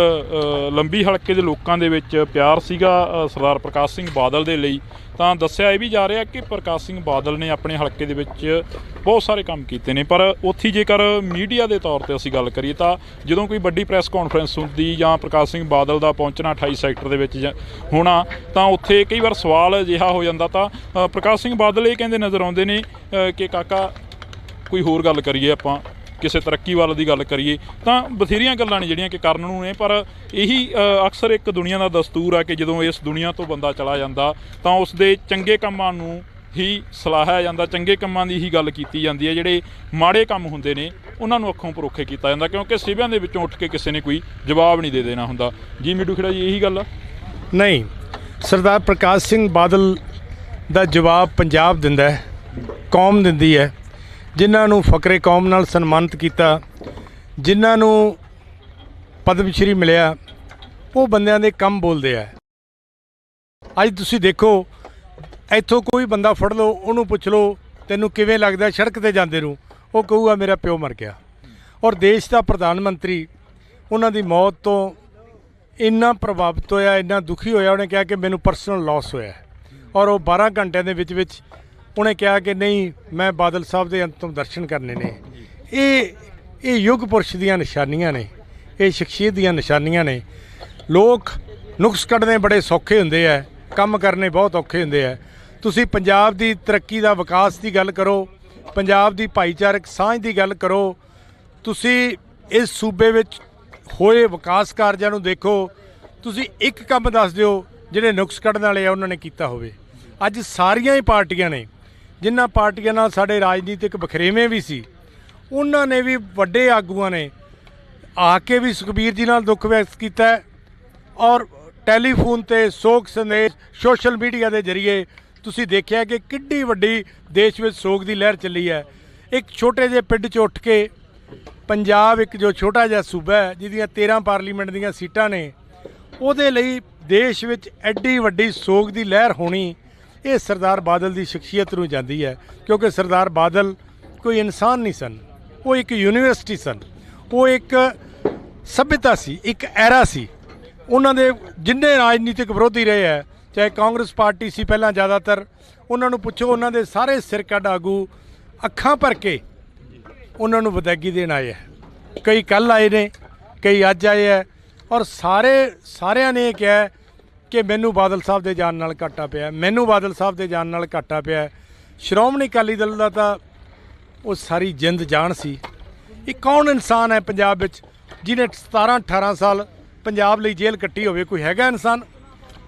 ਲੰਬੀ ਹਲਕੇ ਦੇ ਲੋਕਾਂ ਦੇ ਵਿੱਚ ਪਿਆਰ ਸੀਗਾ ਸਰਦਾਰ ਪ੍ਰਕਾਸ਼ ਸਿੰਘ ਬਾਦਲ ਦੇ ਲਈ। ਤਾਂ ਦੱਸਿਆ ਇਹ ਵੀ ਜਾ ਰਿਹਾ ਕਿ ਪ੍ਰਕਾਸ਼ ਸਿੰਘ ਬਾਦਲ ਨੇ ਆਪਣੇ ਹਲਕੇ ਦੇ ਵਿੱਚ ਬਹੁਤ ਸਾਰੇ ਕੰਮ ਕੀਤੇ ਨੇ। ਪਰ ਉੱਥੇ ਜੇਕਰ ਮੀਡੀਆ ਦੇ ਤੌਰ 'ਤੇ ਅਸੀਂ ਗੱਲ ਕਰੀਏ ਤਾਂ ਜਦੋਂ ਕੋਈ ਵੱਡੀ ਪ੍ਰੈਸ ਕਾਨਫਰੰਸ ਹੁੰਦੀ ਜਾਂ ਪ੍ਰਕਾਸ਼ ਸਿੰਘ ਬਾਦਲ ਦਾ ਪਹੁੰਚਣਾ 28 ਸੈਕਟਰ ਦੇ ਵਿੱਚ ਹੋਣਾ, ਤਾਂ ਉੱਥੇ ਕਈ ਵਾਰ ਸਵਾਲ ਅਜਿਹਾ ਹੋ ਜਾਂਦਾ। ਤਾਂ ਪ੍ਰਕਾਸ਼ ਸਿੰਘ ਬਾਦਲ ਇਹ ਕਹਿੰਦੇ ਨਜ਼ਰ ਆਉਂਦੇ ਨੇ ਕਿ ਕਾਕਾ ਕੋਈ ਹੋਰ ਗੱਲ ਕਰੀਏ, ਆਪਾਂ ਕਿਸੇ ਤਰੱਕੀ ਵੱਲ ਦੀ ਗੱਲ ਕਰੀਏ। ਤਾਂ ਬਥੇਰੀਆਂ ਗੱਲਾਂ ਨੇ ਜਿਹੜੀਆਂ ਕਿ ਕਰਨ ਨੂੰ ਨੇ, ਪਰ ਇਹੀ ਅਕਸਰ ਇੱਕ ਦੁਨੀਆ ਦਾ ਦਸਤੂਰ ਆ ਕਿ ਜਦੋਂ ਇਸ ਦੁਨੀਆ ਤੋਂ ਬੰਦਾ ਚਲਾ ਜਾਂਦਾ ਤਾਂ ਉਸ ਦੇ ਚੰਗੇ ਕੰਮਾਂ ਨੂੰ ਹੀ ਸਲਾਹਿਆ ਜਾਂਦਾ, ਚੰਗੇ ਕੰਮਾਂ ਦੀ ਹੀ ਗੱਲ ਕੀਤੀ ਜਾਂਦੀ ਹੈ। ਜਿਹੜੇ ਮਾੜੇ ਕੰਮ ਹੁੰਦੇ ਨੇ ਉਹਨਾਂ ਨੂੰ ਅੱਖੋਂ ਪਰੋਖੇ ਕੀਤਾ ਜਾਂਦਾ, ਕਿਉਂਕਿ ਸਿਵਿਆਂ ਦੇ ਵਿੱਚੋਂ ਉੱਠ ਕੇ ਕਿਸੇ ਨੇ ਕੋਈ ਜਵਾਬ ਨਹੀਂ ਦੇ ਦੇਣਾ ਹੁੰਦਾ। ਜੀ ਮਿੱਡੂ ਖੇੜਾ ਜੀ, ਇਹੀ ਗੱਲ ਆ? ਨਹੀਂ, ਸਰਦਾਰ ਪ੍ਰਕਾਸ਼ ਸਿੰਘ ਬਾਦਲ ਦਾ ਜਵਾਬ ਪੰਜਾਬ ਦਿੰਦਾ ਹੈ, ਕੌਮ ਦਿੰਦੀ ਹੈ। ਜਿਨ੍ਹਾਂ ਨੂੰ ਫਕਰੇ ਕੌਮ ਨਾਲ ਸਨਮਾਨਿਤ ਕੀਤਾ, ਜਿਨ੍ਹਾਂ ਨੂੰ ਪਦਮ ਸ਼੍ਰੀ ਮਿਲਿਆ, ਉਹ ਬੰਦਿਆਂ ਦੇ ਕੰਮ ਬੋਲਦੇ ਆ। ਅੱਜ ਤੁਸੀਂ ਦੇਖੋ, ਇੱਥੋਂ ਕੋਈ ਬੰਦਾ ਫੜ ਲਓ, ਉਹਨੂੰ ਪੁੱਛ ਲਓ ਤੈਨੂੰ ਕਿਵੇਂ ਲੱਗਦਾ ਸੜਕ ਤੇ ਜਾਂਦੇ ਨੂੰ, ਉਹ ਕਹੂਗਾ ਮੇਰਾ ਪਿਓ ਮਰ ਗਿਆ। ਔਰ ਦੇਸ਼ ਦਾ ਪ੍ਰਧਾਨ ਮੰਤਰੀ ਉਹਨਾਂ ਦੀ ਮੌਤ ਤੋਂ ਇੰਨਾ ਪ੍ਰਭਾਵਿਤ ਹੋਇਆ, ਇੰਨਾ ਦੁਖੀ ਹੋਇਆ, ਉਹਨੇ ਕਿਹਾ ਕਿ ਮੈਨੂੰ ਪਰਸਨਲ ਲਾਸ ਹੋਇਆ। ਔਰ ਉਹ 12 ਘੰਟਿਆਂ ਦੇ ਵਿੱਚ ਉਹਨੇ ਕਿਹਾ ਕਿ ਨਹੀਂ, ਮੈਂ ਬਾਦਲ ਸਾਹਿਬ ਦੇ ਅੰਤਿਮ ਦਰਸ਼ਨ ਕਰਨੇ ਨੇ। ਇਹ ਯੁੱਗ ਪੁਰਸ਼ ਦੀਆਂ ਨਿਸ਼ਾਨੀਆਂ ਨੇ, ਇਹ ਸ਼ਖਸੀਅਤ ਦੀਆਂ ਨਿਸ਼ਾਨੀਆਂ ਨੇ। ਲੋਕ ਨੁਕਸ ਕੱਢਣੇ ਬੜੇ ਸੌਖੇ ਹੁੰਦੇ ਆ, ਕੰਮ ਕਰਨੇ ਬਹੁਤ ਔਖੇ ਹੁੰਦੇ ਆ। ਤੁਸੀਂ ਪੰਜਾਬ ਦੀ ਤਰੱਕੀ ਦਾ, ਵਿਕਾਸ ਦੀ ਗੱਲ ਕਰੋ, ਪੰਜਾਬ ਦੀ ਭਾਈਚਾਰਕ ਸਾਂਝ ਦੀ ਗੱਲ ਕਰੋ, ਤੁਸੀਂ ਇਸ ਸੂਬੇ ਵਿੱਚ ਹੋਏ ਵਿਕਾਸ ਕਾਰਜਾਂ ਨੂੰ ਦੇਖੋ, ਤੁਸੀਂ ਇੱਕ ਕੰਮ ਦੱਸ ਦਿਓ ਜਿਹੜੇ ਨੁਕਸ ਕੱਢਣ ਵਾਲੇ ਆ ਉਹਨਾਂ ਨੇ ਕੀਤਾ ਹੋਵੇ। ਅੱਜ ਸਾਰੀਆਂ ਹੀ ਪਾਰਟੀਆਂ ਨੇ, ਜਿਨ੍ਹਾਂ ਪਾਰਟੀਆਂ ਨਾਲ ਸਾਡੇ ਰਾਜਨੀਤਿਕ ਵਖਰੇਵੇਂ ਵੀ ਸੀ, ਉਹਨਾਂ ਨੇ ਵੀ, ਵੱਡੇ ਆਗੂਆਂ ਨੇ ਆ ਕੇ ਵੀ ਸੁਖਬੀਰ ਜੀ ਨਾਲ ਦੁੱਖ ਵਿਅਕਤ ਕੀਤਾ ਹੈ। ਔਰ ਟੈਲੀਫੋਨ ਤੇ ਸੋਗ ਸੰਦੇਸ਼, ਸੋਸ਼ਲ ਮੀਡੀਆ ਦੇ ਜ਼ਰੀਏ ਤੁਸੀਂ ਦੇਖਿਆ ਕਿ ਕਿੱਡੀ ਵੱਡੀ ਦੇਸ਼ ਵਿੱਚ ਸੋਗ ਦੀ ਲਹਿਰ ਚੱਲੀ ਹੈ। ਇੱਕ ਛੋਟੇ ਜਿਹੇ ਪਿੰਡ 'ਚ ਉੱਠ ਕੇ ਪੰਜਾਬ, ਇੱਕ ਜੋ ਛੋਟਾ ਜਿਹਾ ਸੂਬਾ ਹੈ ਜਿਹਦੀਆਂ 13 ਪਾਰਲੀਮੈਂਟ ਦੀਆਂ ਸੀਟਾਂ ਨੇ, ਉਹਦੇ ਲਈ ਦੇਸ਼ ਵਿੱਚ ਐਡੀ ਵੱਡੀ ਸੋਗ ਦੀ ਲਹਿਰ ਹੋਣੀ, ਇਹ ਸਰਦਾਰ ਬਾਦਲ ਦੀ ਸ਼ਖਸੀਅਤ ਨੂੰ ਜਾਂਦੀ ਹੈ। ਕਿਉਂਕਿ ਸਰਦਾਰ ਬਾਦਲ ਕੋਈ ਇਨਸਾਨ ਨਹੀਂ ਸਨ, ਉਹ ਇੱਕ ਯੂਨੀਵਰਸਿਟੀ ਸਨ, ਉਹ ਇੱਕ ਸਭਿਅਤਾ ਸੀ, ਇੱਕ ਐਰਾ ਸੀ। ਉਹਨਾਂ ਦੇ ਜਿੰਨੇ ਰਾਜਨੀਤਿਕ ਵਿਰੋਧੀ ਰਹੇ ਹੈ, ਚਾਹੇ ਕਾਂਗਰਸ ਪਾਰਟੀ ਸੀ ਪਹਿਲਾਂ, ਜ਼ਿਆਦਾਤਰ ਉਹਨਾਂ ਨੂੰ ਪੁੱਛੋ, ਉਹਨਾਂ ਦੇ ਸਾਰੇ ਸਿਰ ਕੱਢ ਆਗੂ ਅੱਖਾਂ ਭਰ ਕੇ ਉਹਨਾਂ ਨੂੰ ਵਿਦਾਇਗੀ ਦੇਣ ਆਏ ਹੈ। ਕਈ ਕੱਲ੍ਹ ਆਏ ਨੇ, ਕਈ ਅੱਜ ਆਏ ਹੈ। ਔਰ ਸਾਰਿਆਂ ਨੇ ਇਹ ਕਿਹਾ ਕਿ ਮੈਨੂੰ ਬਾਦਲ ਸਾਹਿਬ ਦੇ ਜਾਣ ਨਾਲ ਘਾਟਾ ਪਿਆ, ਮੈਨੂੰ ਬਾਦਲ ਸਾਹਿਬ ਦੇ ਜਾਣ ਨਾਲ ਘਾਟਾ ਪਿਆ। ਸ਼੍ਰੋਮਣੀ ਅਕਾਲੀ ਦਲ ਦਾ ਤਾਂ ਉਹ ਸਾਰੀ ਜਿੰਦ ਜਾਨ ਸੀ। ਇਹ ਕੌਣ ਇਨਸਾਨ ਹੈ ਪੰਜਾਬ ਵਿੱਚ ਜਿਹਨੇ 17-18 ਸਾਲ ਪੰਜਾਬ ਲਈ ਜੇਲ੍ਹ ਕੱਟੀ ਹੋਵੇ? ਕੋਈ ਹੈਗਾ ਇਨਸਾਨ?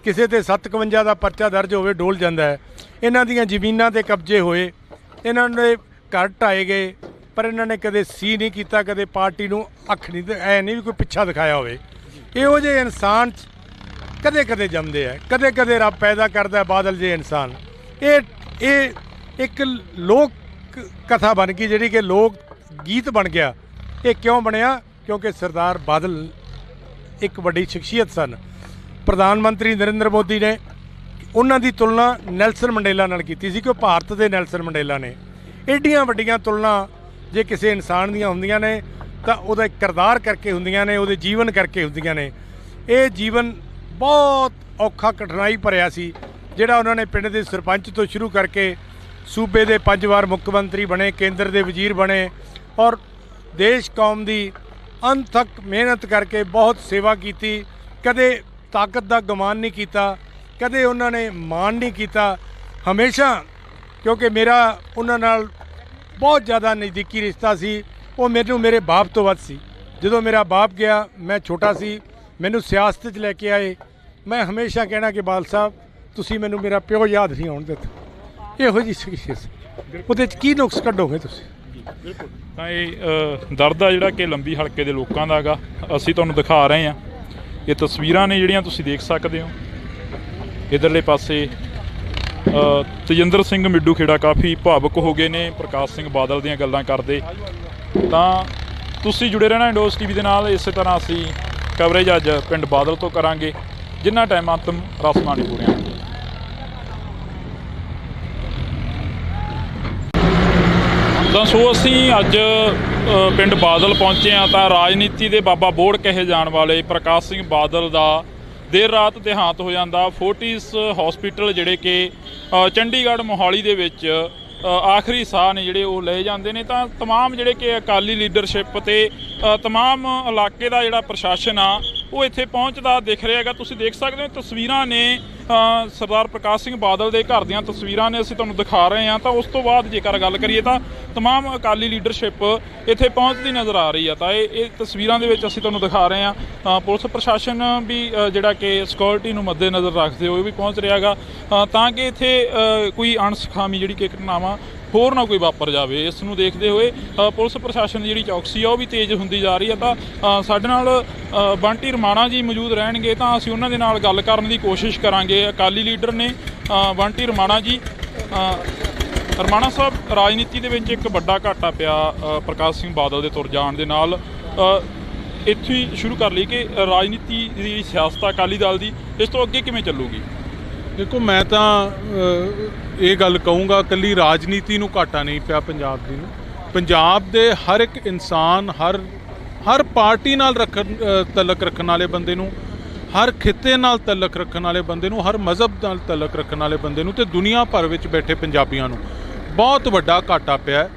ਕਿਸੇ ਤੇ 57 ਦਾ ਪਰਚਾ ਦਰਜ ਹੋਵੇ ਡੋਲ ਜਾਂਦਾ ਹੈ। ਇਹਨਾਂ ਦੀਆਂ ਜ਼ਮੀਨਾਂ ਤੇ ਕਬਜ਼ੇ ਹੋਏ, ਇਹਨਾਂ ਦੇ ਘਰ ਢਾਏ ਗਏ, ਪਰ ਇਹਨਾਂ ਨੇ ਕਦੇ ਸੀ ਨਹੀਂ ਕੀਤਾ, ਕਦੇ ਪਾਰਟੀ ਨੂੰ ਅੱਖ ਨਹੀਂ, ਐ ਨਹੀਂ ਵੀ ਕੋਈ ਪਿੱਛਾ ਦਿਖਾਇਆ ਹੋਵੇ। ਇਹੋ ਜਿਹੇ ਇਨਸਾਨ ਕਦੇ ਕਦੇ ਜੰਮਦੇ ਆ, ਕਦੇ ਕਦੇ ਰੱਬ ਪੈਦਾ ਕਰਦਾ ਬਾਦਲ ਜਿਹੇ ਇਨਸਾਨ। ਇਹ ਇੱਕ ਲੋਕ ਕਥਾ ਬਣ ਗਈ, ਜਿਹੜੀ ਕਿ ਲੋਕ ਗੀਤ ਬਣ ਗਿਆ। ਇਹ ਕਿਉਂ ਬਣਿਆ? ਕਿਉਂਕਿ ਸਰਦਾਰ ਬਾਦਲ ਇੱਕ ਵੱਡੀ ਸ਼ਖਸੀਅਤ ਸਨ। ਪ੍ਰਧਾਨ ਮੰਤਰੀ ਨਰਿੰਦਰ ਮੋਦੀ ਨੇ ਉਹਨਾਂ ਦੀ ਤੁਲਨਾ ਨੈਲਸਨ ਮੰਡੇਲਾ ਨਾਲ ਕੀਤੀ ਸੀ ਕਿ ਉਹ ਭਾਰਤ ਦੇ ਨੈਲਸਨ ਮੰਡੇਲਾ ਨੇ। ਐਡੀਆਂ ਵੱਡੀਆਂ ਤੁਲਨਾ ਜੇ ਕਿਸੇ ਇਨਸਾਨ ਦੀਆਂ ਹੁੰਦੀਆਂ ਨੇ ਤਾਂ ਉਹਦਾ ਕਿਰਦਾਰ ਕਰਕੇ ਹੁੰਦੀਆਂ ਨੇ, ਉਹਦੇ ਜੀਵਨ ਕਰਕੇ ਹੁੰਦੀਆਂ ਨੇ। ਇਹ ਜੀਵਨ ਬਹੁਤ ਔਖਾ, ਕਠਿਨਾਈ ਭਰਿਆ ਸੀ, ਜਿਹੜਾ ਉਹਨਾਂ ਨੇ ਪਿੰਡ ਦੇ ਸਰਪੰਚ ਤੋਂ ਸ਼ੁਰੂ ਕਰਕੇ ਸੂਬੇ ਦੇ 5 ਵਾਰ ਮੁੱਖ ਮੰਤਰੀ ਬਣੇ, ਕੇਂਦਰ ਦੇ ਵਜ਼ੀਰ ਬਣੇ, ਔਰ ਦੇਸ਼ ਕੌਮ ਦੀ ਅੰਤ ਤੱਕ ਮਿਹਨਤ ਕਰਕੇ ਬਹੁਤ ਸੇਵਾ ਕੀਤੀ। ਕਦੇ ਤਾਕਤ ਦਾ ਗੁਮਾਨ ਨਹੀਂ ਕੀਤਾ, ਕਦੇ ਉਹਨਾਂ ਨੇ ਮਾਣ ਨਹੀਂ ਕੀਤਾ। ਹਮੇਸ਼ਾ, ਕਿਉਂਕਿ ਮੇਰਾ ਉਹਨਾਂ ਨਾਲ ਬਹੁਤ ਜ਼ਿਆਦਾ ਨਜ਼ਦੀਕੀ ਰਿਸ਼ਤਾ ਸੀ, ਉਹ ਮੈਨੂੰ ਮੇਰੇ ਬਾਪ ਤੋਂ ਵੱਧ ਸੀ। ਜਦੋਂ ਮੇਰਾ ਬਾਪ ਗਿਆ, ਮੈਂ ਛੋਟਾ ਸੀ, ਮੈਨੂੰ ਸਿਆਸਤ 'ਚ ਲੈ ਕੇ ਆਏ। ਮੈਂ ਹਮੇਸ਼ਾ ਕਹਿਣਾ ਕਿ ਬਾਦਲ ਸਾਹਿਬ, ਤੁਸੀਂ ਮੈਨੂੰ ਮੇਰਾ ਪਿਓ ਯਾਦ ਨਹੀਂ ਆਉਣ ਦਿੱਤਾ। ਇਹੋ ਜਿਹੀ ਸ਼ਖਸੀਅਤ, ਉਹਦੇ 'ਚ ਕੀ ਨੁਕਸ ਕੱਢੋਗੇ ਤੁਸੀਂ? ਬਿਲਕੁਲ। ਤਾਂ ਇਹ ਦਰਦ ਆ ਜਿਹੜਾ ਕਿ ਲੰਬੀ ਹਲਕੇ ਦੇ ਲੋਕਾਂ ਦਾ ਹੈਗਾ, ਅਸੀਂ ਤੁਹਾਨੂੰ ਦਿਖਾ ਰਹੇ ਹਾਂ। ਇਹ ਤਸਵੀਰਾਂ ਨੇ ਜਿਹੜੀਆਂ ਤੁਸੀਂ ਦੇਖ ਸਕਦੇ ਹੋ। ਇੱਧਰਲੇ ਪਾਸੇ ਤੇਜਿੰਦਰ ਸਿੰਘ ਮਿੱਡੂ ਖੇੜਾ ਕਾਫੀ ਭਾਵੁਕ ਹੋ ਗਏ ਨੇ ਪ੍ਰਕਾਸ਼ ਸਿੰਘ ਬਾਦਲ ਦੀਆਂ ਗੱਲਾਂ ਕਰਦੇ। ਤਾਂ ਤੁਸੀਂ ਜੁੜੇ ਰਹਿਣਾ ਇੰਡੋਜ਼ ਟੀਵੀ ਦੇ ਨਾਲ। ਇਸੇ ਤਰ੍ਹਾਂ ਅਸੀਂ ਕਵਰੇਜ ਅੱਜ ਪਿੰਡ ਬਾਦਲ ਤੋਂ ਕਰਾਂਗੇ, ਜਿੰਨਾ ਟਾਈਮ ਅੰਤਮ ਰਸਮਾਂ ਨਹੀਂ ਪੂਰੀਆਂ ਹੁੰਦੀਆਂ। ਤਾਂ ਸੋ ਅਸੀਂ ਅੱਜ ਪਿੰਡ ਬਾਦਲ ਪਹੁੰਚੇ ਹਾਂ। ਤਾਂ ਰਾਜਨੀਤੀ ਦੇ ਬਾਬਾ ਬੋੜ ਕਹੇ ਜਾਣ ਵਾਲੇ ਪ੍ਰਕਾਸ਼ ਸਿੰਘ ਬਾਦਲ ਦਾ ਦੇਰ ਰਾਤ ਦੇਹਾਂਤ ਹੋ ਜਾਂਦਾ। ਫੋਰਟਿਸ ਹਸਪੀਟਲ ਜਿਹੜੇ ਕਿ ਚੰਡੀਗੜ੍ਹ ਮੋਹਾਲੀ ਦੇ ਵਿੱਚ ਆਖਰੀ ਸਾਹ ਨੇ ਜਿਹੜੇ ਉਹ ਲਏ ਜਾਂਦੇ ਨੇ। ਤਾਂ ਤਮਾਮ ਜਿਹੜੇ ਕਿ ਅਕਾਲੀ ਲੀਡਰਸ਼ਿਪ ਅਤੇ ਤਮਾਮ ਇਲਾਕੇ ਦਾ ਜਿਹੜਾ ਪ੍ਰਸ਼ਾਸਨ ਆ ਉਹ ਇੱਥੇ ਪਹੁੰਚਦਾ ਦਿਖ ਰਿਹਾ ਹੈਗਾ। ਤੁਸੀਂ ਦੇਖ ਸਕਦੇ ਹੋ ਤਸਵੀਰਾਂ ਨੇ ਸਰਦਾਰ ਪ੍ਰਕਾਸ਼ ਸਿੰਘ ਬਾਦਲ ਦੇ ਘਰ ਦੀਆਂ ਤਸਵੀਰਾਂ ਨੇ, ਅਸੀਂ ਤੁਹਾਨੂੰ ਦਿਖਾ ਰਹੇ ਹਾਂ। ਤਾਂ ਉਸ ਤੋਂ ਬਾਅਦ ਜੇਕਰ ਗੱਲ ਕਰੀਏ ਤਾਂ ਤਮਾਮ ਅਕਾਲੀ ਲੀਡਰਸ਼ਿਪ ਇੱਥੇ ਪਹੁੰਚਦੀ ਨਜ਼ਰ ਆ ਰਹੀ ਆ। ਤਾਂ ਇਹ ਤਸਵੀਰਾਂ ਦੇ ਵਿੱਚ ਅਸੀਂ ਤੁਹਾਨੂੰ ਦਿਖਾ ਰਹੇ ਹਾਂ। ਪੁਲਿਸ ਪ੍ਰਸ਼ਾਸਨ ਵੀ ਜਿਹੜਾ ਕਿ ਸਿਕਿਉਰਿਟੀ ਨੂੰ ਮੱਦੇ ਨਜ਼ਰ ਰੱਖਦੇ ਹੋਏ ਵੀ ਪਹੁੰਚ ਰਿਹਾ ਹੈਗਾ, ਤਾਂ ਕਿ ਇੱਥੇ ਕੋਈ ਅਣਸੁਖਾਵੀ ਜਿਹੜੀ ਕਿ ਘਟਨਾਵਾਂ ਹੋਰ ਨਾ ਕੋਈ ਵਾਪਰ ਜਾਵੇ। ਇਸ ਨੂੰ ਦੇਖਦੇ ਹੋਏ ਪੁਲਿਸ ਪ੍ਰਸ਼ਾਸਨ ਦੀ ਜਿਹੜੀ ਚੌਕਸੀ ਆ ਉਹ ਵੀ ਤੇਜ਼ ਹੁੰਦੀ ਜਾ ਰਹੀ ਹੈ। ਤਾਂ ਸਾਡੇ ਨਾਲ ਬੰਟੀ ਰਮਾਣਾ ਜੀ ਮੌਜੂਦ ਰਹਿਣਗੇ, ਤਾਂ ਅਸੀਂ ਉਹਨਾਂ ਦੇ ਨਾਲ ਗੱਲ ਕਰਨ ਦੀ ਕੋਸ਼ਿਸ਼ ਕਰਾਂਗੇ। ਅਕਾਲੀ ਲੀਡਰ ਨੇ ਬੰਟੀ ਰਮਾਣਾ ਜੀ। ਰਮਾਣਾ ਸਾਹਿਬ, ਰਾਜਨੀਤੀ ਦੇ ਵਿੱਚ ਇੱਕ ਵੱਡਾ ਘਾਟਾ ਪਿਆ ਪ੍ਰਕਾਸ਼ ਸਿੰਘ ਬਾਦਲ ਦੇ ਤੁਰ ਜਾਣ ਦੇ ਨਾਲ। ਇੱਥੇ ਹੀ ਸ਼ੁਰੂ ਕਰ ਲਈ ਕਿ ਰਾਜਨੀਤੀ ਦੀ ਸਿਆਸਤ ਅਕਾਲੀ ਦਲ ਦੀ ਇਸ ਤੋਂ ਅੱਗੇ ਕਿਵੇਂ ਚੱਲੂਗੀ? ਦੇਖੋ ਮੈਂ ਤਾਂ ਇਹ ਗੱਲ ਕਹੂੰਗਾ ਇਕੱਲੀ ਰਾਜਨੀਤੀ ਨੂੰ ਘਾਟਾ ਨਹੀਂ ਪਿਆ ਪੰਜਾਬ ਦੀ ਨੂੰ। ਪੰਜਾਬ ਦੇ ਹਰ ਇੱਕ ਇਨਸਾਨ ਹਰ ਪਾਰਟੀ ਨਾਲ ਤਲਕ ਰੱਖਣ ਵਾਲੇ ਬੰਦੇ ਨੂੰ, ਹਰ ਖਿੱਤੇ ਨਾਲ ਤਲਕ ਰੱਖਣ ਵਾਲੇ ਬੰਦੇ ਨੂੰ, ਹਰ ਮਜ਼ਹਬ ਨਾਲ ਤਲਕ ਰੱਖਣ ਵਾਲੇ ਬੰਦੇ ਨੂੰ ਤੇ ਦੁਨੀਆ ਭਰ ਵਿੱਚ ਬੈਠੇ ਪੰਜਾਬੀਆਂ ਨੂੰ ਬਹੁਤ ਵੱਡਾ ਘਾਟਾ ਪਿਆ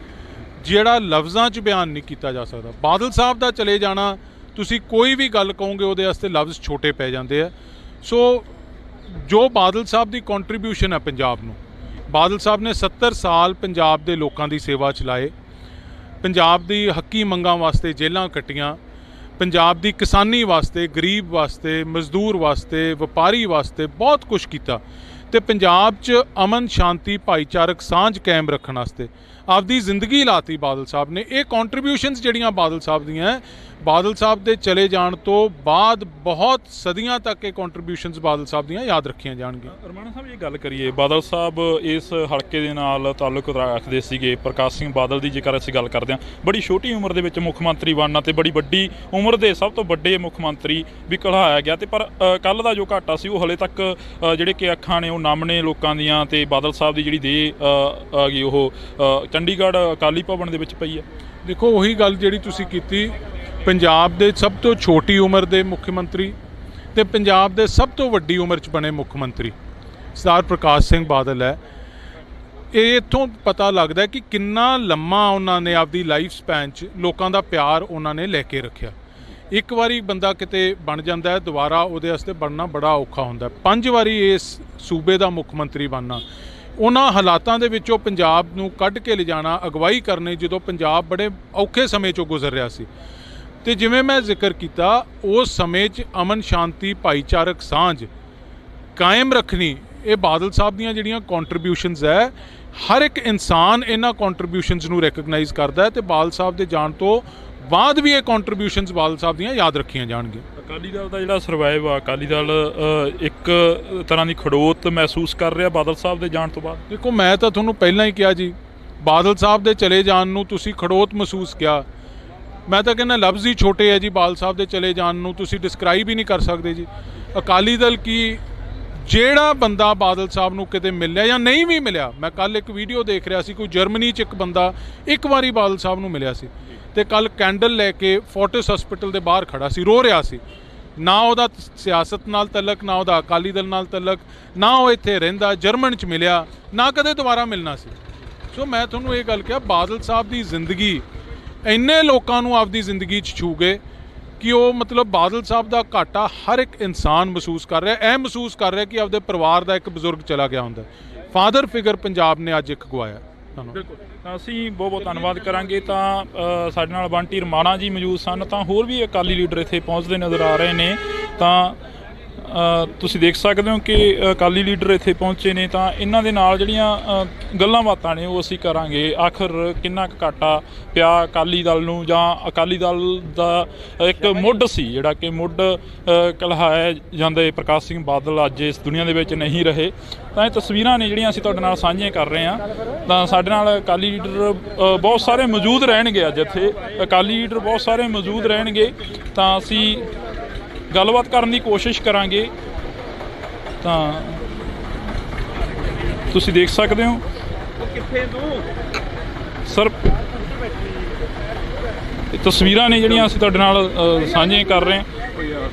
ਜਿਹੜਾ ਲਫ਼ਜ਼ਾਂ 'ਚ ਬਿਆਨ ਨਹੀਂ ਕੀਤਾ ਜਾ ਸਕਦਾ। ਬਾਦਲ ਸਾਹਿਬ ਦਾ ਚਲੇ ਜਾਣਾ, ਤੁਸੀਂ ਕੋਈ ਵੀ ਗੱਲ ਕਹੋਗੇ ਉਹਦੇ ਵਾਸਤੇ ਲਫ਼ਜ਼ ਛੋਟੇ ਪੈ ਜਾਂਦੇ ਆ। ਸੋ ਜੋ ਬਾਦਲ ਸਾਹਿਬ ਦੀ ਕੰਟਰੀਬਿਊਸ਼ਨ ਹੈ ਪੰਜਾਬ ਨੂੰ, ਬਾਦਲ ਸਾਹਿਬ ਨੇ 70 ਸਾਲ ਪੰਜਾਬ ਦੇ ਲੋਕਾਂ ਦੀ ਸੇਵਾ ਚਲਾਏ, ਪੰਜਾਬ ਦੀ ਹੱਕੀ ਮੰਗਾਂ ਵਾਸਤੇ ਜੇਲ੍ਹਾਂ ਕੱਟੀਆਂ, ਪੰਜਾਬ ਦੀ ਕਿਸਾਨੀ ਵਾਸਤੇ, ਗਰੀਬ ਵਾਸਤੇ, ਮਜ਼ਦੂਰ ਵਾਸਤੇ, ਵਪਾਰੀ ਵਾਸਤੇ ਬਹੁਤ ਕੁਝ ਕੀਤਾ ਤੇ ਪੰਜਾਬ 'ਚ ਅਮਨ ਸ਼ਾਂਤੀ ਭਾਈਚਾਰਕ ਸਾਂਝ ਕਾਇਮ ਰੱਖਣ ਵਾਸਤੇ ਆਪਦੀ ਜ਼ਿੰਦਗੀ ਲਾਤੀ ਬਾਦਲ ਸਾਹਿਬ ਨੇ। ਇਹ ਕੰਟਰੀਬਿਊਸ਼ਨਸ ਜਿਹੜੀਆਂ ਬਾਦਲ ਸਾਹਿਬ ਦੀਆਂ, ਬਾਦਲ ਸਾਹਿਬ ਦੇ ਚਲੇ ਜਾਣ ਤੋਂ ਬਾਅਦ ਬਹੁਤ ਸਦੀਆਂ ਤੱਕ ਇਹ ਕੰਟਰੀਬਿਊਸ਼ਨਸ ਬਾਦਲ ਸਾਹਿਬ ਦੀਆਂ ਯਾਦ ਰੱਖੀਆਂ ਜਾਣਗੀਆਂ। ਰਮਾਣਾ ਸਾਹਿਬ ਇਹ ਗੱਲ ਕਰੀਏ, ਬਾਦਲ ਸਾਹਿਬ ਇਸ ਹਲਕੇ ਦੇ ਨਾਲ ਤਾਲੁਕ ਰੱਖਦੇ ਸੀਗੇ। ਪ੍ਰਕਾਸ਼ ਸਿੰਘ ਬਾਦਲ ਦੀ ਜੇਕਰ ਅਸੀਂ ਗੱਲ ਕਰਦੇ ਹਾਂ, ਬੜੀ ਛੋਟੀ ਉਮਰ ਦੇ ਵਿੱਚ ਮੁੱਖ ਮੰਤਰੀ ਬਣਨਾ ਤੇ ਬੜੀ ਵੱਡੀ ਉਮਰ ਦੇ ਸਭ ਤੋਂ ਵੱਡੇ ਮੁੱਖ ਮੰਤਰੀ ਵੀ ਕਹਾਇਆ ਗਿਆ ਤੇ ਪਰ ਕੱਲ੍ਹ ਦਾ ਜੋ ਘਾਟਾ ਸੀ ਉਹ ਹਲੇ ਤੱਕ ਜਿਹੜੇ ਕਿ ਅੱਖਾਂ ਨੇ ਉਹ ਨਮ ਨੇ ਲੋਕਾਂ ਦੀਆਂ ਤੇ ਬਾਦਲ ਸਾਹਿਬ ਦੀ ਜਿਹੜੀ ਦੇਹ ਆ ਗਈ ਉਹ ਚੰਡੀਗੜ੍ਹ ਅਕਾਲੀ ਭਵਨ ਦੇ ਵਿੱਚ ਪਈ ਹੈ। ਦੇਖੋ ਉਹੀ ਗੱਲ ਜਿਹੜੀ ਤੁਸੀਂ ਕੀਤੀ, ਪੰਜਾਬ ਦੇ ਸਭ ਤੋਂ ਛੋਟੀ ਉਮਰ ਦੇ ਮੁੱਖ ਮੰਤਰੀ ਤੇ ਪੰਜਾਬ ਦੇ ਸਭ ਤੋਂ ਵੱਡੀ ਉਮਰ 'ਚ ਬਣੇ ਮੁੱਖ ਮੰਤਰੀ ਸਰਦਾਰ ਪ੍ਰਕਾਸ਼ ਸਿੰਘ ਬਾਦਲ ਹੈ। ਇਹ ਇੱਥੋਂ ਪਤਾ ਲੱਗਦਾ ਕਿ ਕਿੰਨਾ ਲੰਮਾ ਉਹਨਾਂ ਨੇ ਆਪਦੀ ਲਾਈਫ ਸਪੈਨ 'ਚ ਲੋਕਾਂ ਦਾ ਪਿਆਰ ਉਹਨਾਂ ਨੇ ਲੈ ਕੇ ਰੱਖਿਆ। ਇੱਕ ਵਾਰੀ ਬੰਦਾ ਕਿਤੇ ਬਣ ਜਾਂਦਾ ਹੈ, ਦੁਬਾਰਾ ਉਹਦੇ ਵਾਸਤੇ ਬਣਨਾ ਬੜਾ ਔਖਾ ਹੁੰਦਾ। 5 ਵਾਰੀ ਇਸ ਸੂਬੇ ਦਾ ਮੁੱਖ ਮੰਤਰੀ ਬਣਨਾ, ਉਹਨਾਂ ਹਾਲਾਤਾਂ ਦੇ ਵਿੱਚੋਂ ਪੰਜਾਬ ਨੂੰ ਕੱਢ ਕੇ ਲਿਜਾਣਾ, ਅਗਵਾਈ ਕਰਨੀ ਜਦੋਂ ਪੰਜਾਬ ਬੜੇ ਔਖੇ ਸਮੇਂ 'ਚੋਂ ਗੁਜ਼ਰ ਰਿਹਾ ਸੀ। ਤੇ ਜਿਵੇਂ ਮੈਂ ਜ਼ਿਕਰ ਕੀਤਾ, ਉਸ ਸਮੇਂ 'ਚ ਅਮਨ ਸ਼ਾਂਤੀ ਭਾਈਚਾਰਕ ਸਾਂਝ ਕਾਇਮ ਰੱਖਣੀ, ਇਹ ਬਾਦਲ ਸਾਹਿਬ ਦੀਆਂ ਜਿਹੜੀਆਂ ਕੰਟਰੀਬਿਊਸ਼ਨਸ ਹੈ, ਹਰ ਇੱਕ ਇਨਸਾਨ ਇਹਨਾਂ ਕੰਟਰੀਬਿਊਸ਼ਨਸ ਨੂੰ ਰੈਕਗਨਾਈਜ਼ ਕਰਦਾ ਹੈ ਤੇ ਬਾਦਲ ਸਾਹਿਬ ਦੇ ਜਾਣ ਤੋਂ ਬਾਅਦ ਵੀ ਇਹ ਕੰਟਰੀਬਿਊਸ਼ਨਸ ਬਾਦਲ ਸਾਹਿਬ ਦੀਆਂ ਯਾਦ ਰੱਖੀਆਂ ਜਾਣਗੀਆਂ। ਅਕਾਲੀ ਦਲ ਦਾ ਜਿਹੜਾ ਸਰਵਾਈਵ ਆ, ਅਕਾਲੀ ਦਲ ਇੱਕ ਤਰ੍ਹਾਂ ਦੀ ਖੜੋਤ ਮਹਿਸੂਸ ਕਰ ਰਿਹਾ ਬਾਦਲ ਸਾਹਿਬ ਦੇ ਜਾਣ ਤੋਂ ਬਾਅਦ। ਦੇਖੋ ਮੈਂ ਤਾਂ ਤੁਹਾਨੂੰ ਪਹਿਲਾਂ ਹੀ ਕਿਹਾ ਜੀ, ਬਾਦਲ ਸਾਹਿਬ ਦੇ ਚਲੇ ਜਾਣ ਨੂੰ ਤੁਸੀਂ ਖੜੋਤ ਮਹਿਸੂਸ ਕਿਹਾ, ਮੈਂ ਤਾਂ ਕਹਿੰਦਾ ਲਫ਼ਜ਼ ਹੀ ਛੋਟੇ ਹੈ ਜੀ। ਬਾਦਲ ਸਾਹਿਬ ਦੇ ਚਲੇ ਜਾਣ ਨੂੰ ਤੁਸੀਂ ਡਿਸਕ੍ਰਾਈਬ ਹੀ ਨਹੀਂ ਕਰ ਸਕਦੇ ਜੀ। ਅਕਾਲੀ ਦਲ ਕੀ, ਜਿਹੜਾ ਬੰਦਾ ਬਾਦਲ ਸਾਹਿਬ ਨੂੰ ਕਿਤੇ ਮਿਲਿਆ ਜਾਂ ਨਹੀਂ ਵੀ ਮਿਲਿਆ, ਮੈਂ ਕੱਲ੍ਹ ਇੱਕ ਵੀਡੀਓ ਦੇਖ ਰਿਹਾ ਸੀ, ਕੋਈ ਜਰਮਨੀ 'ਚ ਇੱਕ ਬੰਦਾ ਇੱਕ ਵਾਰੀ ਬਾਦਲ ਸਾਹਿਬ ਨੂੰ ਮਿਲਿਆ ਸੀ ਤੇ ਕੱਲ੍ਹ ਕੈਂਡਲ ਲੈ ਕੇ ਫੋਰਟਿਸ ਹਸਪੀਟਲ ਦੇ ਬਾਹਰ ਖੜਾ ਸੀ, ਰੋ ਰਿਹਾ ਸੀ। ਨਾ ਉਹਦਾ ਸਿਆਸਤ ਨਾਲ ਤਲਕ, ਨਾ ਉਹਦਾ ਅਕਾਲੀ ਦਲ ਨਾਲ ਤਲਕ, ਨਾ ਉਹ ਇੱਥੇ ਰਹਿੰਦਾ, ਜਰਮਨ 'ਚ ਮਿਲਿਆ, ਨਾ ਕਦੇ ਦੁਬਾਰਾ ਮਿਲਣਾ ਸੀ। ਸੋ ਮੈਂ ਤੁਹਾਨੂੰ ਇਹ ਗੱਲ ਕਿਹਾ, ਬਾਦਲ ਸਾਹਿਬ ਦੀ ਜ਼ਿੰਦਗੀ ਇੰਨੇ ਲੋਕਾਂ ਨੂੰ ਆਪਦੀ ਜ਼ਿੰਦਗੀ 'ਚ ਛੂ ਗਏ ਕਿ ਉਹ ਮਤਲਬ ਬਾਦਲ ਸਾਹਿਬ ਦਾ ਘਾਟਾ ਹਰ ਇੱਕ ਇਨਸਾਨ ਮਹਿਸੂਸ ਕਰ ਰਿਹਾ। ਇਹ ਮਹਿਸੂਸ ਕਰ ਰਿਹਾ ਕਿ ਆਪਦੇ ਪਰਿਵਾਰ ਦਾ ਇੱਕ ਬਜ਼ੁਰਗ ਚਲਾ ਗਿਆ ਹੁੰਦਾ। ਫਾਦਰ ਫਿਗਰ ਪੰਜਾਬ ਨੇ ਅੱਜ ਇੱਕ ਗਵਾਇਆ। ਬਿਲਕੁਲ, ਤਾਂ ਅਸੀਂ ਬਹੁਤ ਬਹੁਤ ਧੰਨਵਾਦ ਕਰਾਂਗੇ। ਤਾਂ ਸਾਡੇ ਨਾਲ ਬੰਟੀ ਰਮਾਣਾ ਜੀ ਮੌਜੂਦ ਸਨ, ਤਾਂ ਹੋਰ ਵੀ ਅਕਾਲੀ ਲੀਡਰ ਇੱਥੇ ਪਹੁੰਚਦੇ ਨਜ਼ਰ ਆ ਰਹੇ ਨੇ। ਤਾਂ ਤੁਸੀਂ ਦੇਖ ਸਕਦੇ ਹੋ ਕਿ ਅਕਾਲੀ ਲੀਡਰ ਇੱਥੇ ਪਹੁੰਚੇ ਨੇ, ਤਾਂ ਇਹਨਾਂ ਦੇ ਨਾਲ ਜਿਹੜੀਆਂ ਗੱਲਾਂ ਬਾਤਾਂ ਨੇ ਉਹ ਅਸੀਂ ਕਰਾਂਗੇ। ਆਖਰ ਕਿੰਨਾ ਕੁ ਘਾਟਾ ਪਿਆ ਅਕਾਲੀ ਦਲ ਨੂੰ, ਜਾਂ ਅਕਾਲੀ ਦਲ ਦਾ ਇੱਕ ਮੁੱਢ ਸੀ ਜਿਹੜਾ ਕਿ ਮੁੱਢ ਕਲਹਾਇਆ ਜਾਂਦੇ ਪ੍ਰਕਾਸ਼ ਸਿੰਘ ਬਾਦਲ ਅੱਜ ਇਸ ਦੁਨੀਆ ਦੇ ਵਿੱਚ ਨਹੀਂ ਰਹੇ। ਤਾਂ ਇਹ ਤਸਵੀਰਾਂ ਨੇ ਜਿਹੜੀਆਂ ਅਸੀਂ ਤੁਹਾਡੇ ਨਾਲ ਸਾਂਝੀਆਂ ਕਰ ਰਹੇ ਹਾਂ। ਤਾਂ ਸਾਡੇ ਨਾਲ ਅਕਾਲੀ ਲੀਡਰ ਬਹੁਤ ਸਾਰੇ ਮੌਜੂਦ ਰਹਿਣਗੇ ਅੱਜ ਇੱਥੇ, ਅਕਾਲੀ ਲੀਡਰ ਬਹੁਤ ਸਾਰੇ ਮੌਜੂਦ ਰਹਿਣਗੇ, ਤਾਂ ਅਸੀਂ ਗੱਲਬਾਤ ਕਰਨ ਦੀ ਕੋਸ਼ਿਸ਼ ਕਰਾਂਗੇ। ਤਾਂ ਤੁਸੀਂ ਦੇਖ ਸਕਦੇ ਹੋ ਸਰ, ਇਹ ਤਸਵੀਰਾਂ ਨੇ ਜਿਹੜੀਆਂ ਅਸੀਂ ਤੁਹਾਡੇ ਨਾਲ ਸਾਂਝੀਆਂ ਕਰ ਰਹੇ ਹਾਂ।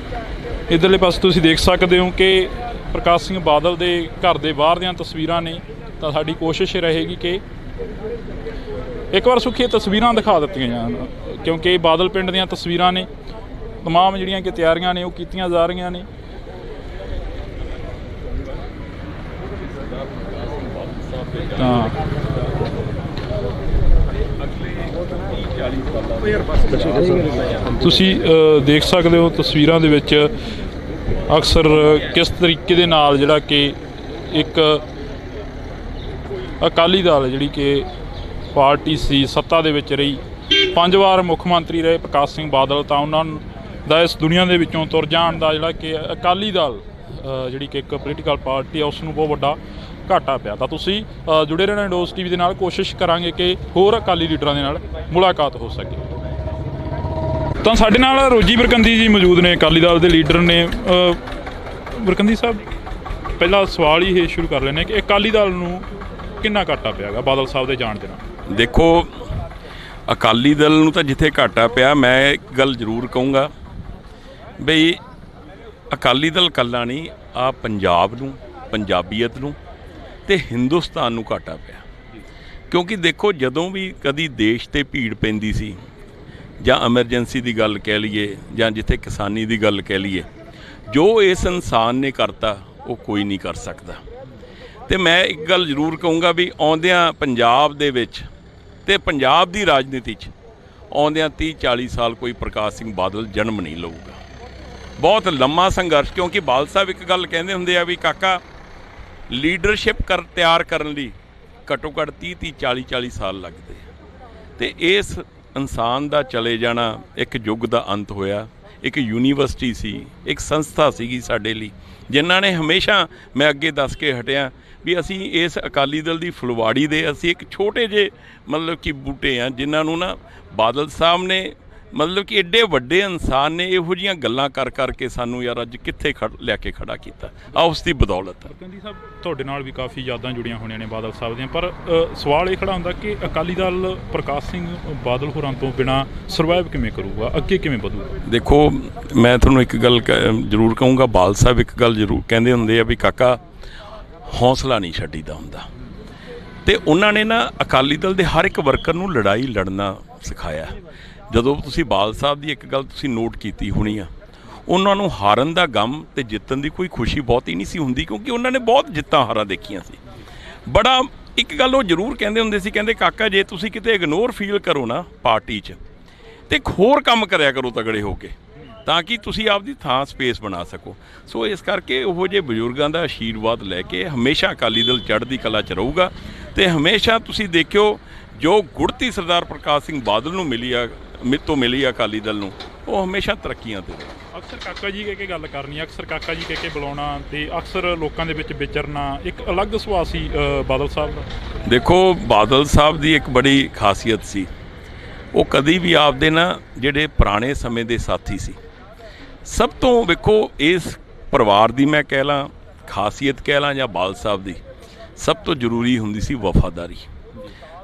ਇੱਧਰਲੇ ਪਾਸੇ ਤੁਸੀਂ ਦੇਖ ਸਕਦੇ ਹੋ ਕਿ ਪ੍ਰਕਾਸ਼ ਸਿੰਘ ਬਾਦਲ ਦੇ ਘਰ ਦੇ ਬਾਹਰ ਦੀਆਂ ਤਸਵੀਰਾਂ ਨੇ। ਤਾਂ ਸਾਡੀ ਕੋਸ਼ਿਸ਼ ਰਹੇਗੀ ਕਿ ਇੱਕ ਵਾਰ ਸੁਖੀ ਤਸਵੀਰਾਂ ਦਿਖਾ ਦਿੱਤੀਆਂ ਜਾਣ, ਕਿਉਂਕਿ ਇਹ ਬਾਦਲ ਪਿੰਡ ਦੀਆਂ ਤਸਵੀਰਾਂ ਨੇ। ਤਮਾਮ ਜਿਹੜੀਆਂ ਕਿ ਤਿਆਰੀਆਂ ਨੇ ਉਹ ਕੀਤੀਆਂ ਜਾ ਰਹੀਆਂ ਨੇ। ਤਾਂ ਤੁਸੀਂ ਦੇਖ ਸਕਦੇ ਹੋ ਤਸਵੀਰਾਂ ਦੇ ਵਿੱਚ ਅਕਸਰ ਕਿਸ ਤਰੀਕੇ ਦੇ ਨਾਲ ਜਿਹੜਾ ਕਿ ਇੱਕ ਅਕਾਲੀ ਦਲ ਜਿਹੜੀ ਕਿ ਪਾਰਟੀ ਸੀ, ਸੱਤਾ ਦੇ ਵਿੱਚ ਰਹੀ, 5 ਵਾਰ ਮੁੱਖ ਮੰਤਰੀ ਰਹੇ ਪ੍ਰਕਾਸ਼ ਸਿੰਘ ਬਾਦਲ, ਤਾਂ ਉਹਨਾਂ ਦਾ ਇਸ ਦੁਨੀਆ ਦੇ ਵਿੱਚੋਂ ਤੁਰ ਜਾਣ ਦਾ ਜਿਹੜਾ ਕਿ ਅਕਾਲੀ ਦਲ ਜਿਹੜੀ ਕਿ ਇੱਕ ਪੋਲੀਟੀਕਲ ਪਾਰਟੀ ਆ ਉਸ ਨੂੰ ਬਹੁਤ ਵੱਡਾ ਘਾਟਾ ਪਿਆ। ਤਾਂ ਤੁਸੀਂ ਜੁੜੇ ਰਹਿਣਾ ਇੰਡੋਜ਼ ਟੀਵੀ ਦੇ ਨਾਲ। ਕੋਸ਼ਿਸ਼ ਕਰਾਂਗੇ ਕਿ ਹੋਰ ਅਕਾਲੀ ਲੀਡਰਾਂ ਦੇ ਨਾਲ ਮੁਲਾਕਾਤ ਹੋ ਸਕੇ। ਤਾਂ ਸਾਡੇ ਨਾਲ ਰੋਜੀ ਬਰਕੰਦੀ ਜੀ ਮੌਜੂਦ ਨੇ, ਅਕਾਲੀ ਦਲ ਦੇ ਲੀਡਰ ਨੇ। ਬਰਕੰਦੀ ਸਾਹਿਬ, ਪਹਿਲਾ ਸਵਾਲ ਹੀ ਇਹ ਸ਼ੁਰੂ ਕਰ ਲੈਂਦੇ ਕਿ ਅਕਾਲੀ ਦਲ ਨੂੰ ਕਿੰਨਾ ਘਾਟਾ ਪਿਆ ਗਾ ਬਾਦਲ ਸਾਹਿਬ ਦੇ ਜਾਣ ਦੇ ਨਾਲ? ਦੇਖੋ, ਅਕਾਲੀ ਦਲ ਨੂੰ ਤਾਂ ਜਿੱਥੇ ਘਾਟਾ ਪਿਆ, ਮੈਂ ਇੱਕ ਗੱਲ ਜ਼ਰੂਰ ਕਹੂੰਗਾ ਬਈ ਅਕਾਲੀ ਦਲ ਇਕੱਲਾ ਨਹੀਂ, ਆ ਪੰਜਾਬ ਨੂੰ, ਪੰਜਾਬੀਅਤ ਨੂੰ ਤੇ ਹਿੰਦੁਸਤਾਨ ਨੂੰ ਘਾਟਾ ਪਿਆ। ਕਿਉਂਕਿ ਦੇਖੋ, ਜਦੋਂ ਵੀ ਕਦੀ ਦੇਸ਼ ਤੇ ਭੀੜ ਪੈਂਦੀ ਸੀ ਜਾਂ ਐਮਰਜੈਂਸੀ ਦੀ ਗੱਲ ਕਹਿ ਲਈਏ ਜਾਂ ਜਿੱਥੇ ਕਿਸਾਨੀ ਦੀ ਗੱਲ ਕਹਿ ਲਈਏ, ਜੋ ਇਸ ਇਨਸਾਨ ਨੇ ਕਰਤਾ ਉਹ ਕੋਈ ਨਹੀਂ ਕਰ ਸਕਦਾ। ਤੇ ਮੈਂ ਇੱਕ ਗੱਲ ਜ਼ਰੂਰ ਕਹੂੰਗਾ ਵੀ ਆਉਂਦਿਆਂ ਪੰਜਾਬ ਦੇ ਵਿੱਚ ਤੇ ਪੰਜਾਬ ਦੀ ਰਾਜਨੀਤੀ 'ਚ ਆਉਂਦਿਆਂ 30-40 ਸਾਲ ਕੋਈ ਪ੍ਰਕਾਸ਼ ਸਿੰਘ ਬਾਦਲ ਜਨਮ ਨਹੀਂ ਲਊਗਾ। ਬਹੁਤ ਲੰਮਾ ਸੰਘਰਸ਼, ਕਿਉਂਕਿ ਬਾਦਲ ਸਾਹਿਬ ਇੱਕ ਗੱਲ ਕਹਿੰਦੇ ਹੁੰਦੇ ਆ ਵੀ ਕਾਕਾ, ਲੀਡਰਸ਼ਿਪ ਤਿਆਰ ਕਰਨ ਲਈ ਘੱਟੋ ਘੱਟ 30-40 ਸਾਲ ਲੱਗਦੇ। ਤੇ ਇਸ ਇਨਸਾਨ ਦਾ ਚਲੇ ਜਾਣਾ ਇੱਕ ਯੁੱਗ ਦਾ ਅੰਤ ਹੋਇਆ। ਇੱਕ ਯੂਨੀਵਰਸਿਟੀ ਸੀ, ਇੱਕ ਸੰਸਥਾ ਸੀਗੀ ਸਾਡੇ ਲਈ, ਜਿਨ੍ਹਾਂ ਨੇ ਹਮੇਸ਼ਾ, ਮੈਂ ਅੱਗੇ ਦੱਸ ਕੇ ਹਟਿਆ ਵੀ ਅਸੀਂ ਇਸ ਅਕਾਲੀ ਦਲ ਦੀ ਫੁਲਵਾੜੀ ਦੇ ਅਸੀਂ ਇੱਕ ਛੋਟੇ ਜਿਹੇ ਮਤਲਬ ਕਿ ਬੂਟੇ ਆ, ਜਿਨ੍ਹਾਂ ਨੂੰ ਨਾ ਬਾਦਲ ਸਾਹਿਬ ਨੇ ਮਤਲਬ ਕਿ ਐਡੇ ਵੱਡੇ ਇਨਸਾਨ ਨੇ ਇਹੋ ਜਿਹੀਆਂ ਗੱਲਾਂ ਕਰ ਕਰਕੇ ਸਾਨੂੰ ਯਾਰ ਅੱਜ ਕਿੱਥੇ ਲਿਆ ਕੇ ਖੜਾ ਕੀਤਾ, ਆ ਉਸ ਦੀ ਬਦੌਲਤ। ਗੰਦੀ ਸਾਹਿਬ, ਤੁਹਾਡੇ ਨਾਲ ਵੀ ਕਾਫੀ ਯਾਦਾਂ ਜੁੜੀਆਂ ਹੋਣੀਆਂ ਨੇ ਬਾਦਲ ਸਾਹਿਬ ਦੀਆਂ, ਪਰ ਸਵਾਲ ਇਹ ਖੜਾ ਹੁੰਦਾ ਕਿ ਅਕਾਲੀ ਦਲ ਪ੍ਰਕਾਸ਼ ਸਿੰਘ ਬਾਦਲ ਹੋਰਾਂ ਤੋਂ ਬਿਨਾਂ ਸਰਵਾਈਵ ਕਿਵੇਂ ਕਰੂਗਾ, ਅੱਗੇ ਕਿਵੇਂ ਵਧੂਗਾ? ਦੇਖੋ, ਮੈਂ ਤੁਹਾਨੂੰ ਇੱਕ ਗੱਲ ਜ਼ਰੂਰ ਕਹੂੰਗਾ, ਬਾਦਲ ਸਾਹਿਬ ਇੱਕ ਗੱਲ ਜ਼ਰੂਰ ਕਹਿੰਦੇ ਹੁੰਦੇ ਆ ਵੀ ਕਾਕਾ, ਹੌਸਲਾ ਨਹੀਂ ਛੱਡੀਦਾ ਹੁੰਦਾ। ਤੇ ਉਹਨਾਂ ਨੇ ਨਾ ਅਕਾਲੀ ਦਲ ਦੇ ਹਰ ਇੱਕ ਵਰਕਰ ਨੂੰ ਲੜਾਈ ਲੜਨਾ ਸਿਖਾਇਆ। ਜਦੋਂ ਤੁਸੀਂ ਬਾਦਲ ਸਾਹਿਬ ਦੀ ਇੱਕ ਗੱਲ ਤੁਸੀਂ ਨੋਟ ਕੀਤੀ ਹੋਣੀ ਆ, ਉਹਨਾਂ ਨੂੰ ਹਾਰਨ ਦਾ ਗਮ ਤੇ ਜਿੱਤਣ ਦੀ ਕੋਈ ਖੁਸ਼ੀ ਬਹੁਤੀ ਨਹੀਂ ਸੀ ਹੁੰਦੀ, ਕਿਉਂਕਿ ਉਹਨਾਂ ਨੇ ਬਹੁਤ ਜਿੱਤਾਂ ਹਾਰਾਂ ਦੇਖੀਆਂ ਸੀ। ਬੜਾ ਇੱਕ ਗੱਲ ਉਹ ਜ਼ਰੂਰ ਕਹਿੰਦੇ ਹੁੰਦੇ ਸੀ, ਕਹਿੰਦੇ ਕਾਕਾ, ਜੇ ਤੁਸੀਂ ਕਿਤੇ ਇਗਨੋਰ ਫੀਲ ਕਰੋ ਨਾ ਪਾਰਟੀ 'ਚ, ਤੇ ਹੋਰ ਕੰਮ ਕਰਿਆ ਕਰੋ ਤਗੜੇ ਹੋ ਕੇ, ਤਾਂ ਕਿ ਤੁਸੀਂ ਆਪਦੀ ਥਾਂ ਸਪੇਸ ਬਣਾ ਸਕੋ। ਸੋ ਇਸ ਕਰਕੇ ਉਹੋ ਜਿਹੇ ਬਜ਼ੁਰਗਾਂ ਦਾ ਆਸ਼ੀਰਵਾਦ ਲੈ ਕੇ ਹਮੇਸ਼ਾ ਅਕਾਲੀ ਦਲ ਚੜ੍ਹਦੀ ਕਲਾ 'ਚ ਰਹੂਗਾ। ਤੇ ਹਮੇਸ਼ਾ ਤੁਸੀਂ ਦੇਖਿਓ, ਜੋ ਗੁੜਤੀ ਸਰਦਾਰ ਪ੍ਰਕਾਸ਼ ਸਿੰਘ ਬਾਦਲ ਨੂੰ ਮਿਲੀ ਆ, ਤੋਂ ਮਿਲੀ ਆ ਅਕਾਲੀ ਦਲ ਨੂੰ, ਉਹ ਹਮੇਸ਼ਾ ਤਰੱਕੀਆਂ 'ਤੇ। ਅਕਸਰ ਕਾਕਾ ਜੀ ਕਹਿ ਕੇ ਗੱਲ ਕਰਨੀ, ਅਕਸਰ ਕਾਕਾ ਜੀ ਕਹਿ ਕੇ ਬੁਲਾਉਣਾ ਤੇ ਅਕਸਰ ਲੋਕਾਂ ਦੇ ਵਿੱਚ ਵਿਚਰਨਾ, ਇੱਕ ਅਲੱਗ ਸੁਭਾਅ ਸੀ ਬਾਦਲ ਸਾਹਿਬ ਦਾ। ਦੇਖੋ, ਬਾਦਲ ਸਾਹਿਬ ਦੀ ਇੱਕ ਬੜੀ ਖਾਸੀਅਤ ਸੀ, ਉਹ ਕਦੀ ਵੀ ਆਪਦੇ ਨਾ ਜਿਹੜੇ ਪੁਰਾਣੇ ਸਮੇਂ ਦੇ ਸਾਥੀ ਸੀ, ਸਭ ਤੋਂ ਵੇਖੋ ਇਸ ਪਰਿਵਾਰ ਦੀ ਮੈਂ ਕਹਿ ਲਾਂ ਖਾਸੀਅਤ ਕਹਿ ਲਾਂ ਜਾਂ ਬਾਦਲ ਸਾਹਿਬ ਦੀ, ਸਭ ਤੋਂ ਜ਼ਰੂਰੀ ਹੁੰਦੀ ਸੀ ਵਫਾਦਾਰੀ।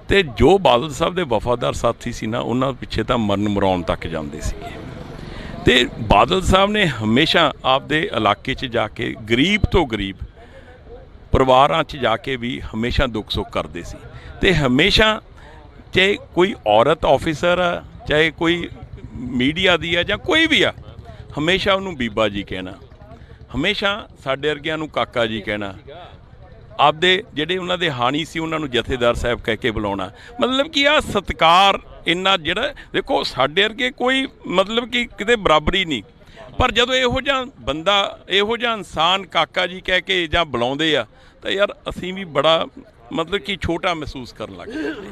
ਤੇ ਜੋ ਬਾਦਲ ਸਾਹਿਬ ਦੇ ਵਫਾਦਾਰ ਸਾਥੀ ਸੀ ਨਾ, ਉਹਨਾਂ ਪਿੱਛੇ ਤਾਂ ਮਰਨ ਮਰਾਉਣ ਤੱਕ ਜਾਂਦੇ ਸੀਗੇ। ਤੇ ਬਾਦਲ ਸਾਹਿਬ ਨੇ ਹਮੇਸ਼ਾ ਆਪਦੇ ਇਲਾਕੇ 'ਚ ਜਾ ਕੇ ਗਰੀਬ ਤੋਂ ਗਰੀਬ ਪਰਿਵਾਰਾਂ 'ਚ ਜਾ ਕੇ ਵੀ ਹਮੇਸ਼ਾ ਦੁੱਖ ਸੁੱਖ ਕਰਦੇ ਸੀ। ਤੇ ਹਮੇਸ਼ਾ, ਚਾਹੇ ਕੋਈ ਔਰਤ ਆਫਿਸਰ ਆ, ਚਾਹੇ ਕੋਈ ਮੀਡੀਆ ਦੀ ਆ ਜਾਂ ਕੋਈ ਵੀ ਆ, ਹਮੇਸ਼ਾ ਉਹਨੂੰ ਬੀਬਾ ਜੀ ਕਹਿਣਾ, ਹਮੇਸ਼ਾ ਸਾਡੇ ਵਰਗਿਆਂ ਨੂੰ ਕਾਕਾ ਜੀ ਕਹਿਣਾ, ਆਪਦੇ ਜਿਹੜੇ ਉਹਨਾਂ ਦੇ ਹਾਣੀ ਸੀ ਉਹਨਾਂ ਨੂੰ ਜਥੇਦਾਰ ਸਾਹਿਬ ਕਹਿ ਕੇ ਬੁਲਾਉਣਾ। ਮਤਲਬ ਕਿ ਆਹ ਸਤਿਕਾਰ ਇੰਨਾ, ਜਿਹੜਾ ਦੇਖੋ ਸਾਡੇ ਵਰਗੇ ਕੋਈ ਮਤਲਬ ਕਿ ਕਿਤੇ ਬਰਾਬਰੀ ਨਹੀਂ, ਪਰ ਜਦੋਂ ਇਹੋ ਜਿਹਾ ਬੰਦਾ, ਇਹੋ ਜਿਹਾ ਇਨਸਾਨ ਕਾਕਾ ਜੀ ਕਹਿ ਕੇ ਜਾਂ ਬੁਲਾਉਂਦੇ ਆ, ਤਾਂ ਯਾਰ ਅਸੀਂ ਵੀ ਬੜਾ ਮਤਲਬ ਕਿ ਛੋਟਾ ਮਹਿਸੂਸ ਕਰਨ ਲੱਗ ਜਾਂਦੇ।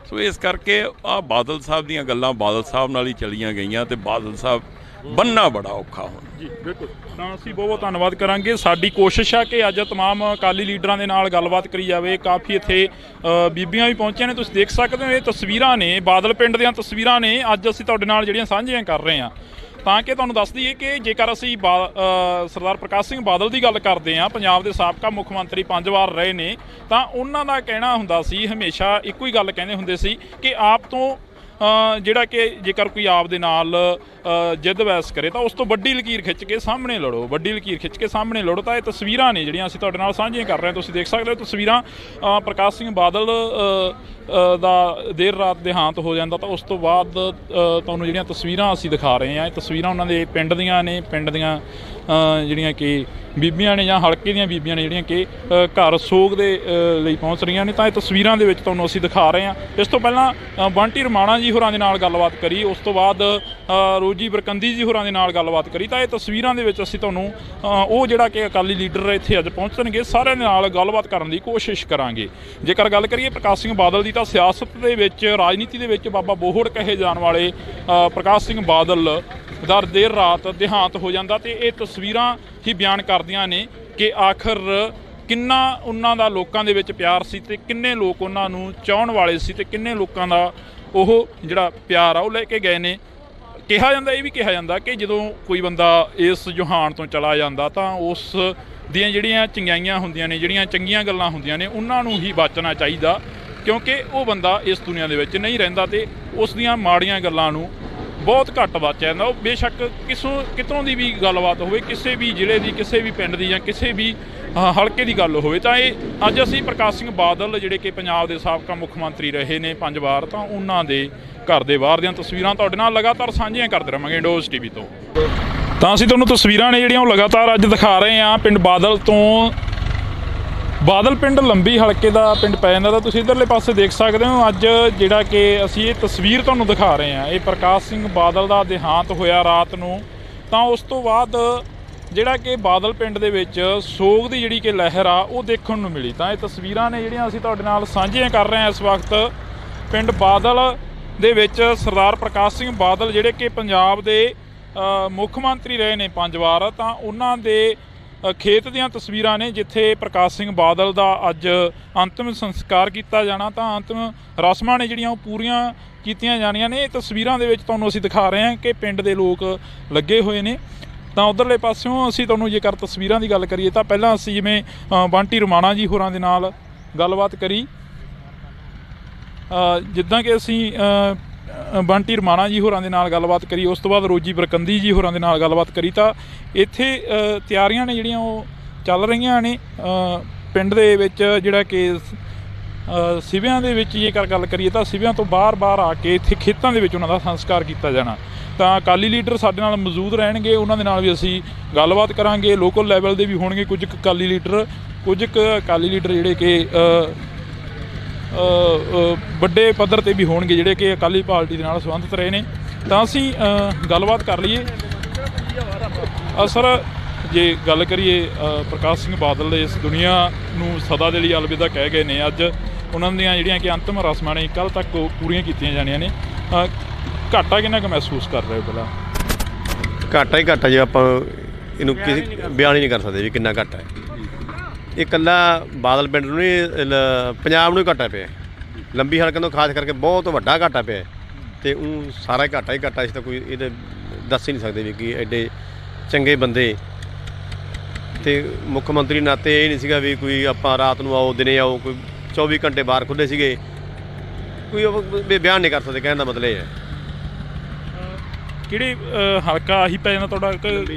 ਸੋ ਇਸ ਕਰਕੇ ਆਹ ਬਾਦਲ ਸਾਹਿਬ ਦੀਆਂ ਗੱਲਾਂ ਬਾਦਲ ਸਾਹਿਬ ਨਾਲ ਹੀ ਚਲੀਆਂ ਗਈਆਂ, ਤੇ ਬਾਦਲ ਸਾਹਿਬ ਬੰਨ੍ਹਣਾ ਬੜਾ ਔਖਾ ਹੁਣ। ਜੀ ਬਿਲਕੁਲ, ਤਾਂ ਅਸੀਂ ਬਹੁਤ ਬਹੁਤ ਧੰਨਵਾਦ ਕਰਾਂਗੇ। ਸਾਡੀ ਕੋਸ਼ਿਸ਼ ਆ ਕਿ ਅੱਜ ਤਮਾਮ ਅਕਾਲੀ ਲੀਡਰਾਂ ਦੇ ਨਾਲ ਗੱਲਬਾਤ ਕਰੀ ਜਾਵੇ। ਕਾਫੀ ਇੱਥੇ ਬੀਬੀਆਂ ਵੀ ਪਹੁੰਚੀਆਂ ਨੇ, ਤੁਸੀਂ ਦੇਖ ਸਕਦੇ ਹੋ, ਇਹ ਤਸਵੀਰਾਂ ਨੇ ਬਾਦਲ ਪਿੰਡ ਦੀਆਂ ਤਸਵੀਰਾਂ ਨੇ, ਅੱਜ ਅਸੀਂ ਤੁਹਾਡੇ ਨਾਲ ਜਿਹੜੀਆਂ ਸਾਂਝੀਆਂ ਕਰ ਰਹੇ ਹਾਂ, ਤਾਂ ਕਿ ਤੁਹਾਨੂੰ ਦੱਸ ਦਈਏ ਕਿ ਜੇਕਰ ਅਸੀਂ ਸਰਦਾਰ ਪ੍ਰਕਾਸ਼ ਸਿੰਘ ਬਾਦਲ ਦੀ ਗੱਲ ਕਰਦੇ ਹਾਂ, ਪੰਜਾਬ ਦੇ ਸਾਬਕਾ ਮੁੱਖ ਮੰਤਰੀ 5 ਵਾਰ ਰਹੇ ਨੇ, ਤਾਂ ਉਹਨਾਂ ਦਾ ਕਹਿਣਾ ਹੁੰਦਾ ਸੀ, ਹਮੇਸ਼ਾ ਇੱਕੋ ਹੀ ਗੱਲ ਕਹਿੰਦੇ ਹੁੰਦੇ ਸੀ ਕਿ ਆਪ ਤੋਂ ਜਿਹੜਾ ਕਿ ਜੇਕਰ ਕੋਈ ਆਪ ਦੇ ਨਾਲ ਜਿੱਦ ਬਹਿਸ ਕਰੇ ਤਾਂ ਉਸ ਤੋਂ ਵੱਡੀ ਲਕੀਰ ਖਿੱਚ ਕੇ ਸਾਹਮਣੇ ਲੜੋ, ਵੱਡੀ ਲਕੀਰ ਖਿੱਚ ਕੇ ਸਾਹਮਣੇ ਲੜੋ। ਤਾਂ ਇਹ ਤਸਵੀਰਾਂ ਨੇ ਜਿਹੜੀਆਂ ਅਸੀਂ ਤੁਹਾਡੇ ਨਾਲ ਸਾਂਝੀਆਂ ਕਰ ਰਹੇ ਹਾਂ, ਤੁਸੀਂ ਦੇਖ ਸਕਦੇ ਹੋ ਤਸਵੀਰਾਂ। ਪ੍ਰਕਾਸ਼ ਸਿੰਘ ਬਾਦਲ ਦਾ ਦੇਰ ਰਾਤ ਦੇਹਾਂਤ ਹੋ ਜਾਂਦਾ, ਤਾਂ ਉਸ ਤੋਂ ਬਾਅਦ ਤੁਹਾਨੂੰ ਜਿਹੜੀਆਂ ਤਸਵੀਰਾਂ ਅਸੀਂ ਦਿਖਾ ਰਹੇ ਹਾਂ, ਇਹ ਤਸਵੀਰਾਂ ਉਹਨਾਂ ਦੇ ਪਿੰਡ ਦੀਆਂ ਨੇ, ਪਿੰਡ ਦੀਆਂ ਜਿਹੜੀਆਂ ਕਿ ਬੀਬੀਆਂ ਨੇ ਜਾਂ ਹਲਕੇ ਦੀਆਂ ਬੀਬੀਆਂ ਨੇ ਜਿਹੜੀਆਂ ਕਿ ਘਰ ਸੋਗ ਦੇ ਲਈ ਪਹੁੰਚ ਰਹੀਆਂ ਨੇ, ਤਾਂ ਇਹ ਤਸਵੀਰਾਂ ਦੇ ਵਿੱਚ ਤੁਹਾਨੂੰ ਅਸੀਂ ਦਿਖਾ ਰਹੇ ਹਾਂ। ਇਸ ਤੋਂ ਪਹਿਲਾਂ ਬੰਟੀ ਰਮਾਣਾ ਜੀ ਹੋਰਾਂ ਦੇ ਨਾਲ ਗੱਲਬਾਤ ਕਰੀ, ਉਸ ਤੋਂ ਬਾਅਦ ਰੋਜੀ ਬਰਕੰਦੀ ਜੀ ਹੋਰਾਂ ਦੇ ਨਾਲ ਗੱਲਬਾਤ ਕਰੀ, ਤਾਂ ਇਹ ਤਸਵੀਰਾਂ ਦੇ ਵਿੱਚ ਅਸੀਂ ਤੁਹਾਨੂੰ ਉਹ ਜਿਹੜਾ ਕਿ ਅਕਾਲੀ ਲੀਡਰ ਇੱਥੇ ਅੱਜ ਪਹੁੰਚਣਗੇ, ਸਾਰਿਆਂ ਦੇ ਨਾਲ ਗੱਲਬਾਤ ਕਰਨ ਦੀ ਕੋਸ਼ਿਸ਼ ਕਰਾਂਗੇ। ਜੇਕਰ ਗੱਲ ਕਰੀਏ ਪ੍ਰਕਾਸ਼ ਸਿੰਘ ਬਾਦਲ ਦੀ, ਤਾਂ ਸਿਆਸਤ ਦੇ ਵਿੱਚ, ਰਾਜਨੀਤੀ ਦੇ ਵਿੱਚ ਬਾਬਾ ਬੋਹੜ ਕਹੇ ਜਾਣ ਵਾਲੇ ਪ੍ਰਕਾਸ਼ ਸਿੰਘ ਬਾਦਲ ਦਾ ਦੇਰ ਰਾਤ ਦੇਹਾਂਤ ਹੋ ਜਾਂਦਾ, ਤੇ ਇਹ ਤਸਵੀਰਾਂ ਹੀ ਬਿਆਨ ਕਰਦੀਆਂ ਨੇ ਕਿ ਆਖਰ ਕਿੰਨਾ ਉਹਨਾਂ ਦਾ ਲੋਕਾਂ ਦੇ ਵਿੱਚ ਪਿਆਰ ਸੀ, ਤੇ ਕਿੰਨੇ ਲੋਕ ਉਹਨਾਂ ਨੂੰ ਚਾਹੁਣ ਵਾਲੇ ਸੀ, ਤੇ ਕਿੰਨੇ ਲੋਕਾਂ ਦਾ ਉਹ ਜਿਹੜਾ ਪਿਆਰ ਆ ਉਹ ਲੈ ਕੇ ਗਏ ਨੇ। ਕਿਹਾ ਜਾਂਦਾ, ਇਹ ਵੀ ਕਿਹਾ ਜਾਂਦਾ ਕਿ ਜਦੋਂ ਕੋਈ ਬੰਦਾ ਇਸ ਜਹਾਨ ਤੋਂ ਚਲਾ ਜਾਂਦਾ ਤਾਂ ਉਸ ਦੀਆਂ ਜਿਹੜੀਆਂ ਚੰਗਿਆਈਆਂ ਹੁੰਦੀਆਂ ਨੇ, ਜਿਹੜੀਆਂ ਚੰਗੀਆਂ ਗੱਲਾਂ ਹੁੰਦੀਆਂ ਨੇ, ਉਹਨਾਂ ਨੂੰ ਹੀ ਬਾਚਣਾ ਚਾਹੀਦਾ, ਕਿਉਂਕਿ ਉਹ ਬੰਦਾ ਇਸ ਦੁਨੀਆ ਦੇ ਵਿੱਚ ਨਹੀਂ ਰਹਿੰਦਾ ਤੇ ਉਸ ਦੀਆਂ ਮਾੜੀਆਂ ਗੱਲਾਂ ਨੂੰ ਬਹੁਤ ਘੱਟ ਬਾਚਿਆ ਜਾਂਦਾ। ਉਹ ਬੇਸ਼ੱਕ ਕਿਤੋਂ ਦੀ ਵੀ ਗੱਲਬਾਤ ਹੋਵੇ, ਕਿਸੇ ਵੀ ਜ਼ਿਲ੍ਹੇ ਦੀ, ਕਿਸੇ ਵੀ ਪਿੰਡ ਦੀ ਜਾਂ ਕਿਸੇ ਵੀ ਹਲਕੇ ਦੀ ਗੱਲ ਹੋਵੇ, ਤਾਂ ਇਹ ਅੱਜ ਅਸੀਂ ਪ੍ਰਕਾਸ਼ ਸਿੰਘ ਬਾਦਲ ਜਿਹੜੇ ਕਿ ਪੰਜਾਬ ਦੇ ਸਾਬਕਾ ਮੁੱਖ ਮੰਤਰੀ ਰਹੇ ਨੇ 5 ਵਾਰ, ਤਾਂ ਉਹਨਾਂ ਦੇ ਘਰ ਦੇ ਬਾਹਰ ਦੀਆਂ ਤਸਵੀਰਾਂ ਤੁਹਾਡੇ ਨਾਲ ਲਗਾਤਾਰ ਸਾਂਝੀਆਂ ਕਰਦੇ ਰਹਾਂਗੇ ਇੰਡੋਜ਼ ਟੀਵੀ ਤੋਂ। ਤਾਂ ਅਸੀਂ ਤੁਹਾਨੂੰ ਤਸਵੀਰਾਂ ਨੇ ਜਿਹੜੀਆਂ ਉਹ ਲਗਾਤਾਰ ਅੱਜ ਦਿਖਾ ਰਹੇ ਹਾਂ ਪਿੰਡ ਬਾਦਲ ਤੋਂ। ਬਾਦਲ ਪਿੰਡ ਲੰਬੀ ਹਲਕੇ ਦਾ ਪਿੰਡ ਪੈ ਜਾਂਦਾ, ਤਾਂ ਤੁਸੀਂ ਇੱਧਰਲੇ ਪਾਸੇ ਦੇਖ ਸਕਦੇ ਹੋ। ਅੱਜ ਜਿਹੜਾ ਕਿ ਅਸੀਂ ਇਹ ਤਸਵੀਰ ਤੁਹਾਨੂੰ ਦਿਖਾ ਰਹੇ ਹਾਂ, ਇਹ ਪ੍ਰਕਾਸ਼ ਸਿੰਘ ਬਾਦਲ ਦਾ ਦੇਹਾਂਤ ਹੋਇਆ ਰਾਤ ਨੂੰ। ਤਾਂ ਉਸ ਤੋਂ ਬਾਅਦ ਜਿਹੜਾ ਕਿ ਬਾਦਲ ਪਿੰਡ ਦੇ ਵਿੱਚ ਸੋਗ ਦੀ ਜਿਹੜੀ ਕਿ ਲਹਿਰ ਆ ਉਹ ਦੇਖਣ ਨੂੰ ਮਿਲੀ। ਤਾਂ ਇਹ ਤਸਵੀਰਾਂ ਨੇ ਜਿਹੜੀਆਂ ਅਸੀਂ ਤੁਹਾਡੇ ਨਾਲ ਸਾਂਝੀਆਂ ਕਰ ਰਹੇ ਹਾਂ ਇਸ ਵਕਤ ਪਿੰਡ ਬਾਦਲ ਦੇ ਵਿੱਚ। ਸਰਦਾਰ ਪ੍ਰਕਾਸ਼ ਸਿੰਘ ਬਾਦਲ ਜਿਹੜੇ ਕਿ ਪੰਜਾਬ ਦੇ ਮੁੱਖ ਮੰਤਰੀ ਰਹੇ ਨੇ 5 ਵਾਰ, ਤਾਂ ਉਹਨਾਂ ਦੇ ਖੇਤ ਦੀਆਂ ਤਸਵੀਰਾਂ ਨੇ ਜਿੱਥੇ ਪ੍ਰਕਾਸ਼ ਸਿੰਘ ਬਾਦਲ ਦਾ ਅੱਜ ਅੰਤਿਮ ਸੰਸਕਾਰ ਕੀਤਾ ਜਾਣਾ। ਤਾਂ ਅੰਤਿਮ ਰਸਮਾਂ ਨੇ ਜਿਹੜੀਆਂ ਉਹ ਪੂਰੀਆਂ ਕੀਤੀਆਂ ਜਾਣੀਆਂ ਨੇ। ਇਹ ਤਸਵੀਰਾਂ ਦੇ ਵਿੱਚ ਤੁਹਾਨੂੰ ਅਸੀਂ ਦਿਖਾ ਰਹੇ ਹਾਂ ਕਿ ਪਿੰਡ ਦੇ ਲੋਕ ਲੱਗੇ ਹੋਏ ਨੇ। ਤਾਂ ਉਧਰਲੇ ਪਾਸਿਓਂ ਅਸੀਂ ਤੁਹਾਨੂੰ ਜੇਕਰ ਤਸਵੀਰਾਂ ਦੀ ਗੱਲ ਕਰੀਏ ਤਾਂ ਪਹਿਲਾਂ ਅਸੀਂ ਜਿਵੇਂ ਬੰਟੀ ਰਮਾਣਾ ਜੀ ਹੋਰਾਂ ਦੇ ਨਾਲ ਗੱਲਬਾਤ ਕਰੀ, ਜਿੱਦਾਂ ਕਿ ਅਸੀਂ ਬੰਟੀ ਰਮਾਣਾ ਜੀ ਹੋਰਾਂ ਦੇ ਨਾਲ ਗੱਲਬਾਤ ਕਰੀ, ਉਸ ਤੋਂ ਬਾਅਦ ਰੋਜੀ ਬਰਕੰਦੀ ਜੀ ਹੋਰਾਂ ਦੇ ਨਾਲ ਗੱਲਬਾਤ ਕਰੀ। ਤਾਂ ਇੱਥੇ ਤਿਆਰੀਆਂ ਨੇ ਜਿਹੜੀਆਂ ਉਹ ਚੱਲ ਰਹੀਆਂ ਨੇ ਪਿੰਡ ਦੇ ਵਿੱਚ। ਜਿਹੜਾ ਕਿ ਸਿਵਿਆਂ ਦੇ ਵਿੱਚ ਜੇਕਰ ਗੱਲ ਕਰੀਏ ਤਾਂ ਸਿਵਿਆਂ ਤੋਂ ਬਾਹਰ ਆ ਕੇ ਇੱਥੇ ਖੇਤਾਂ ਦੇ ਵਿੱਚ ਉਹਨਾਂ ਦਾ ਸੰਸਕਾਰ ਕੀਤਾ ਜਾਣਾ। ਤਾਂ ਅਕਾਲੀ ਲੀਡਰ ਸਾਡੇ ਨਾਲ ਮੌਜੂਦ ਰਹਿਣਗੇ, ਉਹਨਾਂ ਦੇ ਨਾਲ ਵੀ ਅਸੀਂ ਗੱਲਬਾਤ ਕਰਾਂਗੇ। ਲੋਕਲ ਲੈਵਲ ਦੇ ਵੀ ਹੋਣਗੇ ਕੁਝ ਕੁ ਅਕਾਲੀ ਲੀਡਰ ਜਿਹੜੇ ਕਿ ਵੱਡੇ ਪੱਧਰ 'ਤੇ ਵੀ ਹੋਣਗੇ ਜਿਹੜੇ ਕਿ ਅਕਾਲੀ ਪਾਰਟੀ ਦੇ ਨਾਲ ਸੰਬੰਧਿਤ ਰਹੇ ਨੇ। ਤਾਂ ਅਸੀਂ ਗੱਲਬਾਤ ਕਰ ਲਈਏ। ਸਰ, ਜੇ ਗੱਲ ਕਰੀਏ ਪ੍ਰਕਾਸ਼ ਸਿੰਘ ਬਾਦਲ ਦੇ ਇਸ ਦੁਨੀਆ ਨੂੰ ਸਦਾ ਦੇ ਲਈ ਅਲਵਿਦਾ ਕਹਿ ਗਏ ਨੇ। ਅੱਜ ਉਹਨਾਂ ਦੀਆਂ ਜਿਹੜੀਆਂ ਕਿ ਅੰਤਿਮ ਰਸਮਾਂ ਨੇ ਕੱਲ੍ਹ ਤੱਕ ਉਹ ਪੂਰੀਆਂ ਕੀਤੀਆਂ ਜਾਣੀਆਂ ਨੇ। ਘਾਟਾ ਕਿੰਨਾ ਕੁ ਮਹਿਸੂਸ ਕਰ ਰਹੇ ਹੋ? ਪਹਿਲਾਂ ਘਾਟਾ ਹੀ ਘਾਟਾ ਜੇ ਆਪਾਂ ਇਹਨੂੰ ਕਿਸੇ ਬਿਆਨ ਹੀ ਨਹੀਂ ਕਰ ਸਕਦੇ ਵੀ ਕਿੰਨਾ ਘਾਟਾ ਹੈ। ਇਹ ਇਕੱਲਾ ਬਾਦਲ ਪਿੰਡ ਨੂੰ ਨਹੀਂ, ਪੰਜਾਬ ਨੂੰ ਹੀ ਘਾਟਾ ਪਿਆ। ਲੰਬੀ ਹਲਕੇ ਤੋਂ ਖਾਸ ਕਰਕੇ ਬਹੁਤ ਵੱਡਾ ਘਾਟਾ ਪਿਆ ਅਤੇ ਉਹ ਸਾਰਾ ਹੀ ਘਾਟਾ ਅਸੀਂ ਤਾਂ ਕੋਈ ਇਹਦੇ ਦੱਸ ਹੀ ਨਹੀਂ ਸਕਦੇ ਵੀ ਕਿ ਐਡੇ ਚੰਗੇ ਬੰਦੇ ਅਤੇ ਮੁੱਖ ਮੰਤਰੀ ਨਾਤੇ ਇਹ ਨਹੀਂ ਸੀਗਾ ਵੀ ਕੋਈ ਆਪਾਂ ਰਾਤ ਨੂੰ ਆਓ ਦਿਨੇ ਆਓ, ਕੋਈ 24 ਘੰਟੇ ਬਾਹਰ ਖੁੱਲ੍ਹੇ ਸੀਗੇ, ਕੋਈ ਬਿਆਨ ਨਹੀਂ ਕਰ ਸਕਦੇ। ਕਹਿਣ ਦਾ ਮਤਲਬ ਇਹ ਹੈ। ਕਿਹੜੇ ਹਲਕਾ ਆਹੀ ਪੈ ਜਾਂਦਾ ਤੁਹਾਡਾ?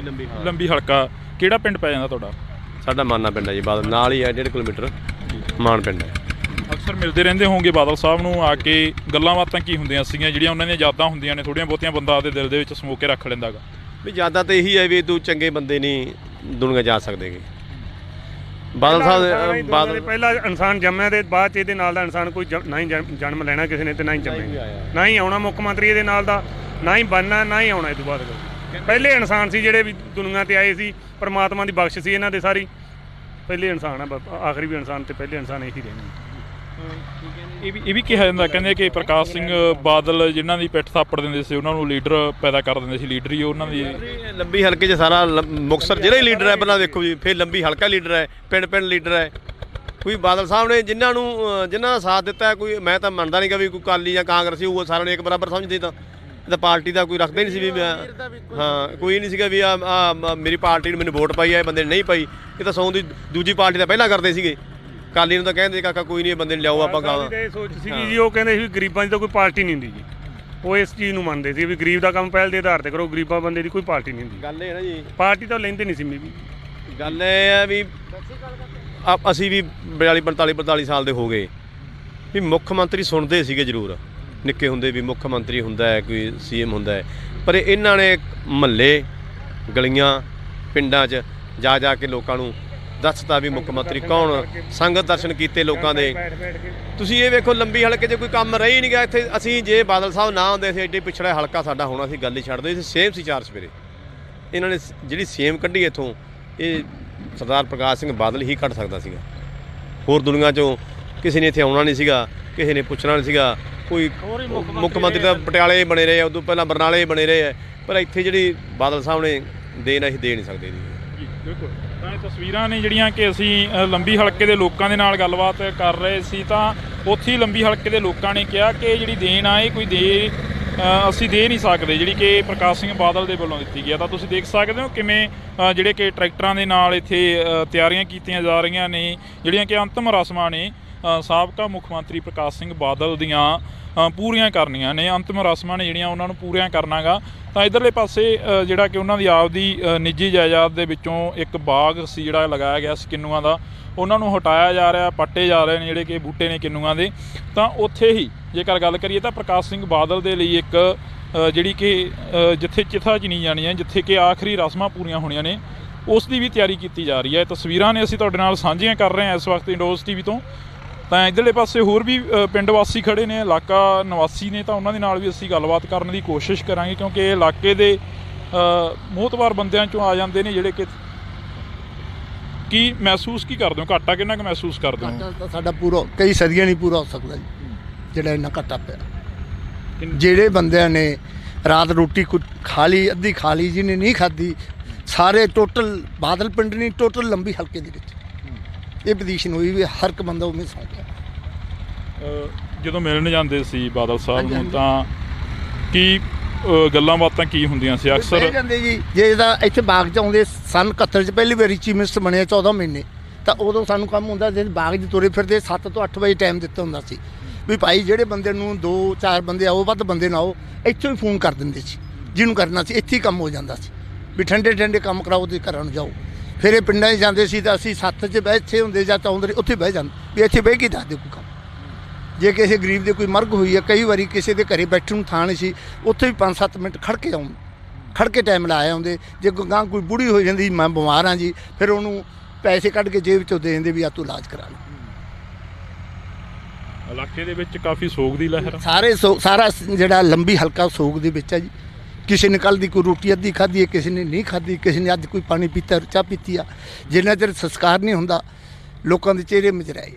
ਲੰਬੀ ਹਲਕਾ ਕਿਹੜਾ ਪਿੰਡ ਪੈ ਜਾਂਦਾ ਤੁਹਾਡਾ? ਸਾਡਾ ਮਾਨਾ ਪਿੰਡ ਹੈ ਜੀ, ਬਾਦਲ ਨਾਲ ਹੀ ਹੈ, 1.5 ਕਿਲੋਮੀਟਰ ਮਾਨ ਪਿੰਡ ਹੈ। ਅਕਸਰ ਮਿਲਦੇ ਰਹਿੰਦੇ ਹੋਣਗੇ ਬਾਦਲ ਸਾਹਿਬ ਨੂੰ ਆ ਕੇ, ਗੱਲਾਂ ਬਾਤਾਂ ਕੀ ਹੁੰਦੀਆਂ ਸੀਗੀਆਂ ਜਿਹੜੀਆਂ ਉਹਨਾਂ ਦੀਆਂ ਯਾਦਾਂ ਹੁੰਦੀਆਂ ਨੇ ਥੋੜ੍ਹੀਆਂ ਬਹੁਤੀਆਂ ਬੰਦਾ ਆਪਦੇ ਦਿਲ ਦੇ ਵਿੱਚ ਸਮੋ ਕੇ ਰੱਖ ਲੈਂਦਾ ਗਾ? ਵੀ ਯਾਦਾਂ ਤਾਂ ਇਹੀ ਹੈ ਵੀ ਤੂੰ ਚੰਗੇ ਬੰਦੇ ਨਹੀਂ ਦੁਨੀਆ ਜਾ ਸਕਦੇਗੇ। ਬਾਦਲ ਸਾਹਿਬ ਬਾਦਲ ਪਹਿਲਾ ਇਨਸਾਨ ਜੰਮਿਆ ਤੇ ਬਾਅਦ 'ਚ ਇਹਦੇ ਨਾਲ ਦਾ ਇਨਸਾਨ ਕੋਈ ਨਾ ਹੀ ਜਨਮ ਲੈਣਾ ਕਿਸੇ ਨੇ ਤੇ ਨਾ ਹੀ ਜੰਮੇ, ਨਾ ਹੀ ਆਉਣਾ ਮੁੱਖ ਮੰਤਰੀ ਇਹਦੇ ਨਾਲ ਦਾ, ਨਾ ਹੀ ਬਣਨਾ, ਨਾ ਹੀ ਆਉਣਾ ਇਹ ਤੋਂ ਬਾਅਦ। ਪਹਿਲੇ ਇਨਸਾਨ ਸੀ ਜਿਹੜੇ ਵੀ ਦੁਨੀਆ ਤੇ ਆਏ ਸੀ, ਪਰਮਾਤਮਾ ਦੀ ਬਖਸ਼ ਸੀ ਇਹਨਾਂ ਦੇ ਸਾਰੀ। ਪਹਿਲੇ ਇਨਸਾਨ ਆ, ਆਖਰੀ ਵੀ ਇਨਸਾਨ ਤੇ ਪਹਿਲੇ ਇਨਸਾਨ ਇਹੀ ਰਹਿਣੇ। ਇਹ ਵੀ ਕਿਹਾ ਜਾਂਦਾ, ਕਹਿੰਦੇ ਕਿ ਪ੍ਰਕਾਸ਼ ਸਿੰਘ ਬਾਦਲ ਜਿਨ੍ਹਾਂ ਦੀ ਪਿੱਠ ਥਾਪੜ ਦਿੰਦੇ ਸੀ ਉਹਨਾਂ ਨੂੰ ਲੀਡਰ ਪੈਦਾ ਕਰ ਦਿੰਦੇ ਸੀ। ਲੀਡਰ ਹੀ ਉਹਨਾਂ ਦੀ ਲੰਬੀ ਹਲਕੇ 'ਚ ਸਾਰਾ ਮੁਕਤਸਰ ਜਿਹੜਾ ਹੀ ਲੀਡਰ ਹੈ ਪਹਿਲਾਂ ਦੇਖੋ ਜੀ, ਫਿਰ ਲੰਬੀ ਹਲਕਾ ਲੀਡਰ ਹੈ, ਪਿੰਡ ਲੀਡਰ ਹੈ। ਕੋਈ ਬਾਦਲ ਸਾਹਿਬ ਨੇ ਜਿਨ੍ਹਾਂ ਦਾ ਸਾਥ ਦਿੱਤਾ, ਕੋਈ ਮੈਂ ਤਾਂ ਮੰਨਦਾ ਨਹੀਂ ਕਿ ਵੀ ਕੋਈ ਅਕਾਲੀ ਜਾਂ ਕਾਂਗਰਸੀ ਉਹ ਸਾਰਿਆਂ ਨੂੰ ਇੱਕ ਬਰਾਬਰ ਸਮਝਦੇ। ਤਾਂ ਇਹ ਤਾਂ ਪਾਰਟੀ ਦਾ ਕੋਈ ਰੱਖਦਾ ਹੀ ਨਹੀਂ ਸੀ ਵੀ ਹਾਂ, ਕੋਈ ਨਹੀਂ ਸੀਗਾ ਵੀ ਆ ਮੇਰੀ ਪਾਰਟੀ ਨੂੰ ਮੈਨੂੰ ਵੋਟ ਪਾਈ ਹੈ, ਬੰਦੇ ਨੇ ਨਹੀਂ ਪਾਈ। ਇਹ ਤਾਂ ਸੌਂ ਦੀ ਦੂਜੀ ਪਾਰਟੀ ਦਾ ਪਹਿਲਾਂ ਕਰਦੇ ਸੀਗੇ। ਅਕਾਲੀ ਨੂੰ ਤਾਂ ਕਹਿੰਦੇ ਕਾਕਾ ਕੋਈ ਨਹੀਂ, ਬੰਦੇ ਨੂੰ ਲਿਆਓ ਆਪਾਂ ਗਾਵਾਂ। ਇਹ ਸੋਚ ਸੀਗੀ ਜੀ, ਉਹ ਕਹਿੰਦੇ ਸੀ ਵੀ ਗਰੀਬਾਂ ਦੀ ਤਾਂ ਕੋਈ ਪਾਰਟੀ ਨਹੀਂ ਹੁੰਦੀ ਜੀ। ਉਹ ਇਸ ਚੀਜ਼ ਨੂੰ ਮੰਨਦੇ ਸੀ ਵੀ ਗਰੀਬ ਦਾ ਕੰਮ ਪਹਿਲ ਦੇ ਆਧਾਰ ਤੇ ਕਰੋ, ਗਰੀਬਾਂ ਬੰਦੇ ਦੀ ਕੋਈ ਪਾਰਟੀ ਨਹੀਂ ਹੁੰਦੀ। ਗੱਲ ਇਹ ਨਾ ਜੀ, ਪਾਰਟੀ ਤਾਂ ਲੈਂਦੇ ਨਹੀਂ ਸੀ। ਵੀ ਗੱਲ ਇਹ ਹੈ ਵੀ ਅਸੀਂ ਵੀ 42-45 ਸਾਲ ਦੇ ਹੋ ਗਏ ਵੀ ਮੁੱਖ ਮੰਤਰੀ ਸੁਣਦੇ ਸੀਗੇ ਜ਼ਰੂਰ, ਨਿੱਕੇ ਹੁੰਦੇ ਵੀ ਮੁੱਖ ਮੰਤਰੀ ਹੁੰਦਾ ਹੈ, ਕੋਈ CM ਹੁੰਦਾ ਹੈ, ਪਰ ਇਹਨਾਂ ਨੇ ਮੁਹੱਲੇ ਗਲੀਆਂ ਪਿੰਡਾਂ 'ਚ ਜਾ ਕੇ ਲੋਕਾਂ ਨੂੰ ਦੱਸਤਾ ਵੀ ਮੁੱਖ ਮੰਤਰੀ ਕੌਣ, ਸੰਗਤ ਦਰਸ਼ਨ ਕੀਤੇ ਲੋਕਾਂ ਦੇ। ਤੁਸੀਂ ਇਹ ਵੇਖੋ ਲੰਬੀ ਹਲਕੇ 'ਚ ਕੋਈ ਕੰਮ ਰਹਿ ਹੀ ਨਹੀਂ ਗਿਆ ਇੱਥੇ। ਅਸੀਂ ਜੇ ਬਾਦਲ ਸਾਹਿਬ ਨਾ ਹੁੰਦੇ ਸੀ ਐਡੇ ਪਿਛੜਾ ਹਲਕਾ ਸਾਡਾ ਹੋਣਾ ਸੀ, ਗੱਲ ਹੀ ਛੱਡਦੇ ਸੀ। ਸੇਮ ਸੀ 4 ਸਵੇਰੇ ਇਹਨਾਂ ਨੇ ਜਿਹੜੀ ਸੇਮ ਕੱਢੀ ਇੱਥੋਂ, ਇਹ ਸਰਦਾਰ ਪ੍ਰਕਾਸ਼ ਸਿੰਘ ਬਾਦਲ ਹੀ ਕੱਢ ਸਕਦਾ ਸੀਗਾ। ਹੋਰ ਦੁਨੀਆ 'ਚੋਂ ਕਿਸੇ ਨੇ ਇੱਥੇ ਆਉਣਾ ਨਹੀਂ ਸੀਗਾ, ਕਿਸੇ ਨੇ ਪੁੱਛਣਾ ਨਹੀਂ ਸੀਗਾ। ਕੋਈ ਮੁੱਖ ਮੰਤਰੀ ਤਾਂ ਪਟਿਆਲੇ ਬਣੇ ਰਹੇ, ਉਦੋਂ ਪਹਿਲਾਂ ਬਰਨਾਲੇ ਬਣੇ ਰਹੇ ਹੈ, ਪਰ ਇੱਥੇ ਜਿਹੜੀ ਬਾਦਲ ਸਾਹਿਬ ਨੇ ਦੇਣ ਅਸੀਂ ਦੇ ਨਹੀਂ ਸਕਦੇ ਜੀ। ਬਿਲਕੁਲ। ਤਾਂ ਇਹ ਤਸਵੀਰਾਂ ਨੇ ਜਿਹੜੀਆਂ ਕਿ ਅਸੀਂ ਲੰਬੀ ਹਲਕੇ ਦੇ ਲੋਕਾਂ ਦੇ ਨਾਲ ਗੱਲਬਾਤ ਕਰ ਰਹੇ ਸੀ, ਤਾਂ ਉੱਥੇ ਹੀ ਲੰਬੀ ਹਲਕੇ ਦੇ ਲੋਕਾਂ ਨੇ ਕਿਹਾ ਕਿ ਜਿਹੜੀ ਦੇਣ ਆ ਇਹ ਕੋਈ ਅਸੀਂ ਦੇ ਨਹੀਂ ਸਕਦੇ, ਜਿਹੜੀ ਕਿ ਪ੍ਰਕਾਸ਼ ਸਿੰਘ ਬਾਦਲ ਦੇ ਵੱਲੋਂ ਦਿੱਤੀ ਗਈ ਆ। ਤਾਂ ਤੁਸੀਂ ਦੇਖ ਸਕਦੇ ਹੋ ਕਿਵੇਂ ਜਿਹੜੇ ਕਿ ਟਰੈਕਟਰਾਂ ਦੇ ਨਾਲ ਇੱਥੇ ਤਿਆਰੀਆਂ ਕੀਤੀਆਂ ਜਾ ਰਹੀਆਂ ਨੇ, ਜਿਹੜੀਆਂ ਕਿ ਅੰਤਿਮ ਰਸਮਾਂ ਨੇ ਸਾਬਕਾ ਮੁੱਖ ਮੰਤਰੀ ਪ੍ਰਕਾਸ਼ ਸਿੰਘ ਬਾਦਲ ਦੀਆਂ ਪੂਰੀਆਂ ਕਰਨੀਆਂ ਨੇ। ਅੰਤਿਮ ਰਸਮਾਂ ਨੇ ਜਿਹੜੀਆਂ ਉਹਨਾਂ ਨੂੰ ਪੂਰੀਆਂ ਕਰਨਾ ਗਾ। ਤਾਂ ਇੱਧਰਲੇ ਪਾਸੇ ਜਿਹੜਾ ਕਿ ਉਹਨਾਂ ਦੀ ਆਪਦੀ ਨਿੱਜੀ ਜਾਇਦਾਦ ਦੇ ਵਿੱਚੋਂ ਇੱਕ ਬਾਗ ਸੀ ਜਿਹੜਾ ਲਗਾਇਆ ਗਿਆ ਸੀ ਕਿੰਨੂਆਂ ਦਾ, ਉਹਨਾਂ ਨੂੰ ਹਟਾਇਆ ਜਾ ਰਿਹਾ, ਪੱਟੇ ਜਾ ਰਹੇ ਨੇ ਜਿਹੜੇ ਕਿ ਬੂਟੇ ਨੇ ਕਿੰਨੂਆਂ ਦੇ। ਤਾਂ ਉੱਥੇ ਹੀ ਜੇਕਰ ਗੱਲ ਕਰੀਏ ਤਾਂ ਪ੍ਰਕਾਸ਼ ਸਿੰਘ ਬਾਦਲ ਦੇ ਲਈ ਇੱਕ ਜਿਹੜੀ ਕਿ ਜਿੱਥੇ ਚਿਥਾ ਚਿਣੀ ਜਾਣੀ ਹੈ, ਜਿੱਥੇ ਕਿ ਆਖਰੀ ਰਸਮਾਂ ਪੂਰੀਆਂ ਹੋਣੀਆਂ ਨੇ, ਉਸ ਦੀ ਵੀ ਤਿਆਰੀ ਕੀਤੀ ਜਾ ਰਹੀ ਹੈ। ਤਸਵੀਰਾਂ ਨੇ ਅਸੀਂ ਤੁਹਾਡੇ ਨਾਲ ਸਾਂਝੀਆਂ ਕਰ ਰਹੇ ਹਾਂ ਇਸ ਵਕਤ ਇੰਡੋਜ਼ ਟੀਵੀ ਤੋਂ। ਤਾਂ ਇੱਧਰਲੇ ਪਾਸੇ ਹੋਰ ਵੀ ਪਿੰਡ ਵਾਸੀ ਖੜੇ ਨੇ, ਇਲਾਕਾ ਨਿਵਾਸੀ ਨੇ, ਤਾਂ ਉਹਨਾਂ ਦੇ ਨਾਲ ਵੀ ਅਸੀਂ ਗੱਲਬਾਤ ਕਰਨ ਦੀ ਕੋਸ਼ਿਸ਼ ਕਰਾਂਗੇ, ਕਿਉਂਕਿ ਇਹ ਇਲਾਕੇ ਦੇ ਮੋਹਤਵਾਰ ਬੰਦਿਆਂ 'ਚੋਂ ਆ ਜਾਂਦੇ ਨੇ ਜਿਹੜੇ ਕਿ ਕੀ ਮਹਿਸੂਸ ਕੀ ਕਰਦੇ ਹੋ, ਘਾਟਾ ਕਿੰਨਾ ਕੁ ਮਹਿਸੂਸ ਕਰਦੇ ਹੋ? ਘਾਟਾ ਤਾਂ ਸਾਡਾ ਪੂਰਾ ਕਈ ਸਦੀਆਂ ਨਹੀਂ ਪੂਰਾ ਹੋ ਸਕਦਾ ਜੀ, ਜਿਹੜਾ ਇੰਨਾ ਘਾਟਾ ਪਿਆ। ਜਿਹੜੇ ਬੰਦਿਆਂ ਨੇ ਰਾਤ ਰੋਟੀ ਖਾ ਲਈ, ਅੱਧੀ ਖਾ ਲਈ, ਜਿਹਨੇ ਨਹੀਂ ਖਾਧੀ, ਸਾਰੇ ਟੋਟਲ ਬਾਦਲ ਪਿੰਡ ਨਹੀਂ, ਟੋਟਲ ਲੰਬੀ ਹਲਕੇ ਦੇ ਵਿੱਚ ਇਹ ਪੋਜੀਸ਼ਨ ਹੋਈ ਵੀ ਹਰ ਇੱਕ ਬੰਦਾ ਉਵੇਂ ਸੌਂ ਗਿਆ। ਜਦੋਂ ਮਿਲਣ ਜਾਂਦੇ ਸੀ ਬਾਦਲ ਸਾਹਿਬ ਨੂੰ ਤਾਂ ਕੀ ਗੱਲਾਂ ਬਾਤਾਂ ਕੀ ਹੁੰਦੀਆਂ ਸੀ ਅਕਸਰ? ਬਹਿ ਜਾਂਦੇ ਜੀ, ਜੇ ਇਹਦਾ ਇੱਥੇ ਬਾਗ 'ਚ ਆਉਂਦੇ ਸਨ 71 'ਚ ਪਹਿਲੀ ਵਾਰੀ ਚੀਫ ਮਿਨਿਸਟਰ ਬਣਿਆ 14 ਮਹੀਨੇ, ਤਾਂ ਉਦੋਂ ਸਾਨੂੰ ਕੰਮ ਹੁੰਦਾ ਸੀ ਬਾਗ 'ਚ ਤੁਰੇ ਫਿਰਦੇ 7 ਤੋਂ 8 ਵਜੇ ਟਾਈਮ ਦਿੱਤਾ ਹੁੰਦਾ ਸੀ ਵੀ ਭਾਈ ਜਿਹੜੇ ਬੰਦੇ ਨੂੰ 2-4 ਬੰਦੇ ਆਓ, ਵੱਧ ਬੰਦੇ ਨਾ ਆਓ, ਇੱਥੋਂ ਹੀ ਫੋਨ ਕਰ ਦਿੰਦੇ ਸੀ ਜਿਹਨੂੰ ਕਰਨਾ ਸੀ, ਇੱਥੇ ਹੀ ਕੰਮ ਹੋ ਜਾਂਦਾ ਸੀ ਵੀ ਠੰਡੇ ਠੰਡੇ ਕੰਮ ਕਰਾਓ ਤੇ ਘਰਾਂ ਨੂੰ ਜਾਓ। ਫਿਰ ਇਹ ਪਿੰਡਾਂ 'ਚ ਜਾਂਦੇ ਸੀ ਤਾਂ ਅਸੀਂ 7 'ਚ ਬੈਠੇ ਹੁੰਦੇ ਜਾਂ ਤਾਂ ਆਉਂਦੇ ਉੱਥੇ ਬਹਿ ਜਾਂਦੇ ਵੀ ਇੱਥੇ ਬਹਿ ਕੇ ਦੱਸ ਦਿਓ ਕੋਈ ਕੰਮ। ਜੇ ਕਿਸੇ ਗਰੀਬ ਦੇ ਕੋਈ ਮਰਗ ਹੋਈ ਹੈ, ਕਈ ਵਾਰੀ ਕਿਸੇ ਦੇ ਘਰੇ ਬੈਠਣ ਨੂੰ ਥਾਂ ਨਹੀਂ ਸੀ, ਉੱਥੇ ਵੀ 5-7 ਮਿੰਟ ਖੜ੍ਹ ਕੇ ਆਉਂਦੇ, ਖੜ੍ਹ ਕੇ ਟਾਈਮ ਲਾਇਆ ਆਉਂਦੇ। ਜੇ ਗਾਂ ਕੋਈ ਬੁੜੀ ਹੋ ਜਾਂਦੀ ਮੈਂ ਬਿਮਾਰ ਹਾਂ ਜੀ, ਫਿਰ ਉਹਨੂੰ ਪੈਸੇ ਕੱਢ ਕੇ ਜੇਬ 'ਚੋਂ ਦੇ ਦਿੰਦੇ ਵੀ ਆ ਤੂੰ ਇਲਾਜ ਕਰਾ ਲੈ। ਇਲਾਕੇ ਦੇ ਵਿੱਚ ਕਾਫੀ ਸੋਗ ਦੀ ਲਹਿਰ, ਸਾਰਾ ਜਿਹੜਾ ਲੰਬੀ ਹਲਕਾ ਸੋਗ ਦੇ ਵਿੱਚ ਹੈ ਜੀ। ਕਿਸੇ ਨੇ ਕੱਲ੍ਹ ਦੀ ਕੋਈ ਰੋਟੀ ਅੱਧੀ ਖਾਧੀ ਹੈ, ਕਿਸੇ ਨੇ ਨਹੀਂ ਖਾਧੀ, ਕਿਸੇ ਨੇ ਅੱਜ ਕੋਈ ਪਾਣੀ ਪੀਤਾ, ਚਾਹ ਪੀਤੀ ਆ। ਜਿੰਨਾ ਚਿਰ ਸੰਸਕਾਰ ਨਹੀਂ ਹੁੰਦਾ ਲੋਕਾਂ ਦੇ ਚਿਹਰੇ ਮੁਰਝਾਏ।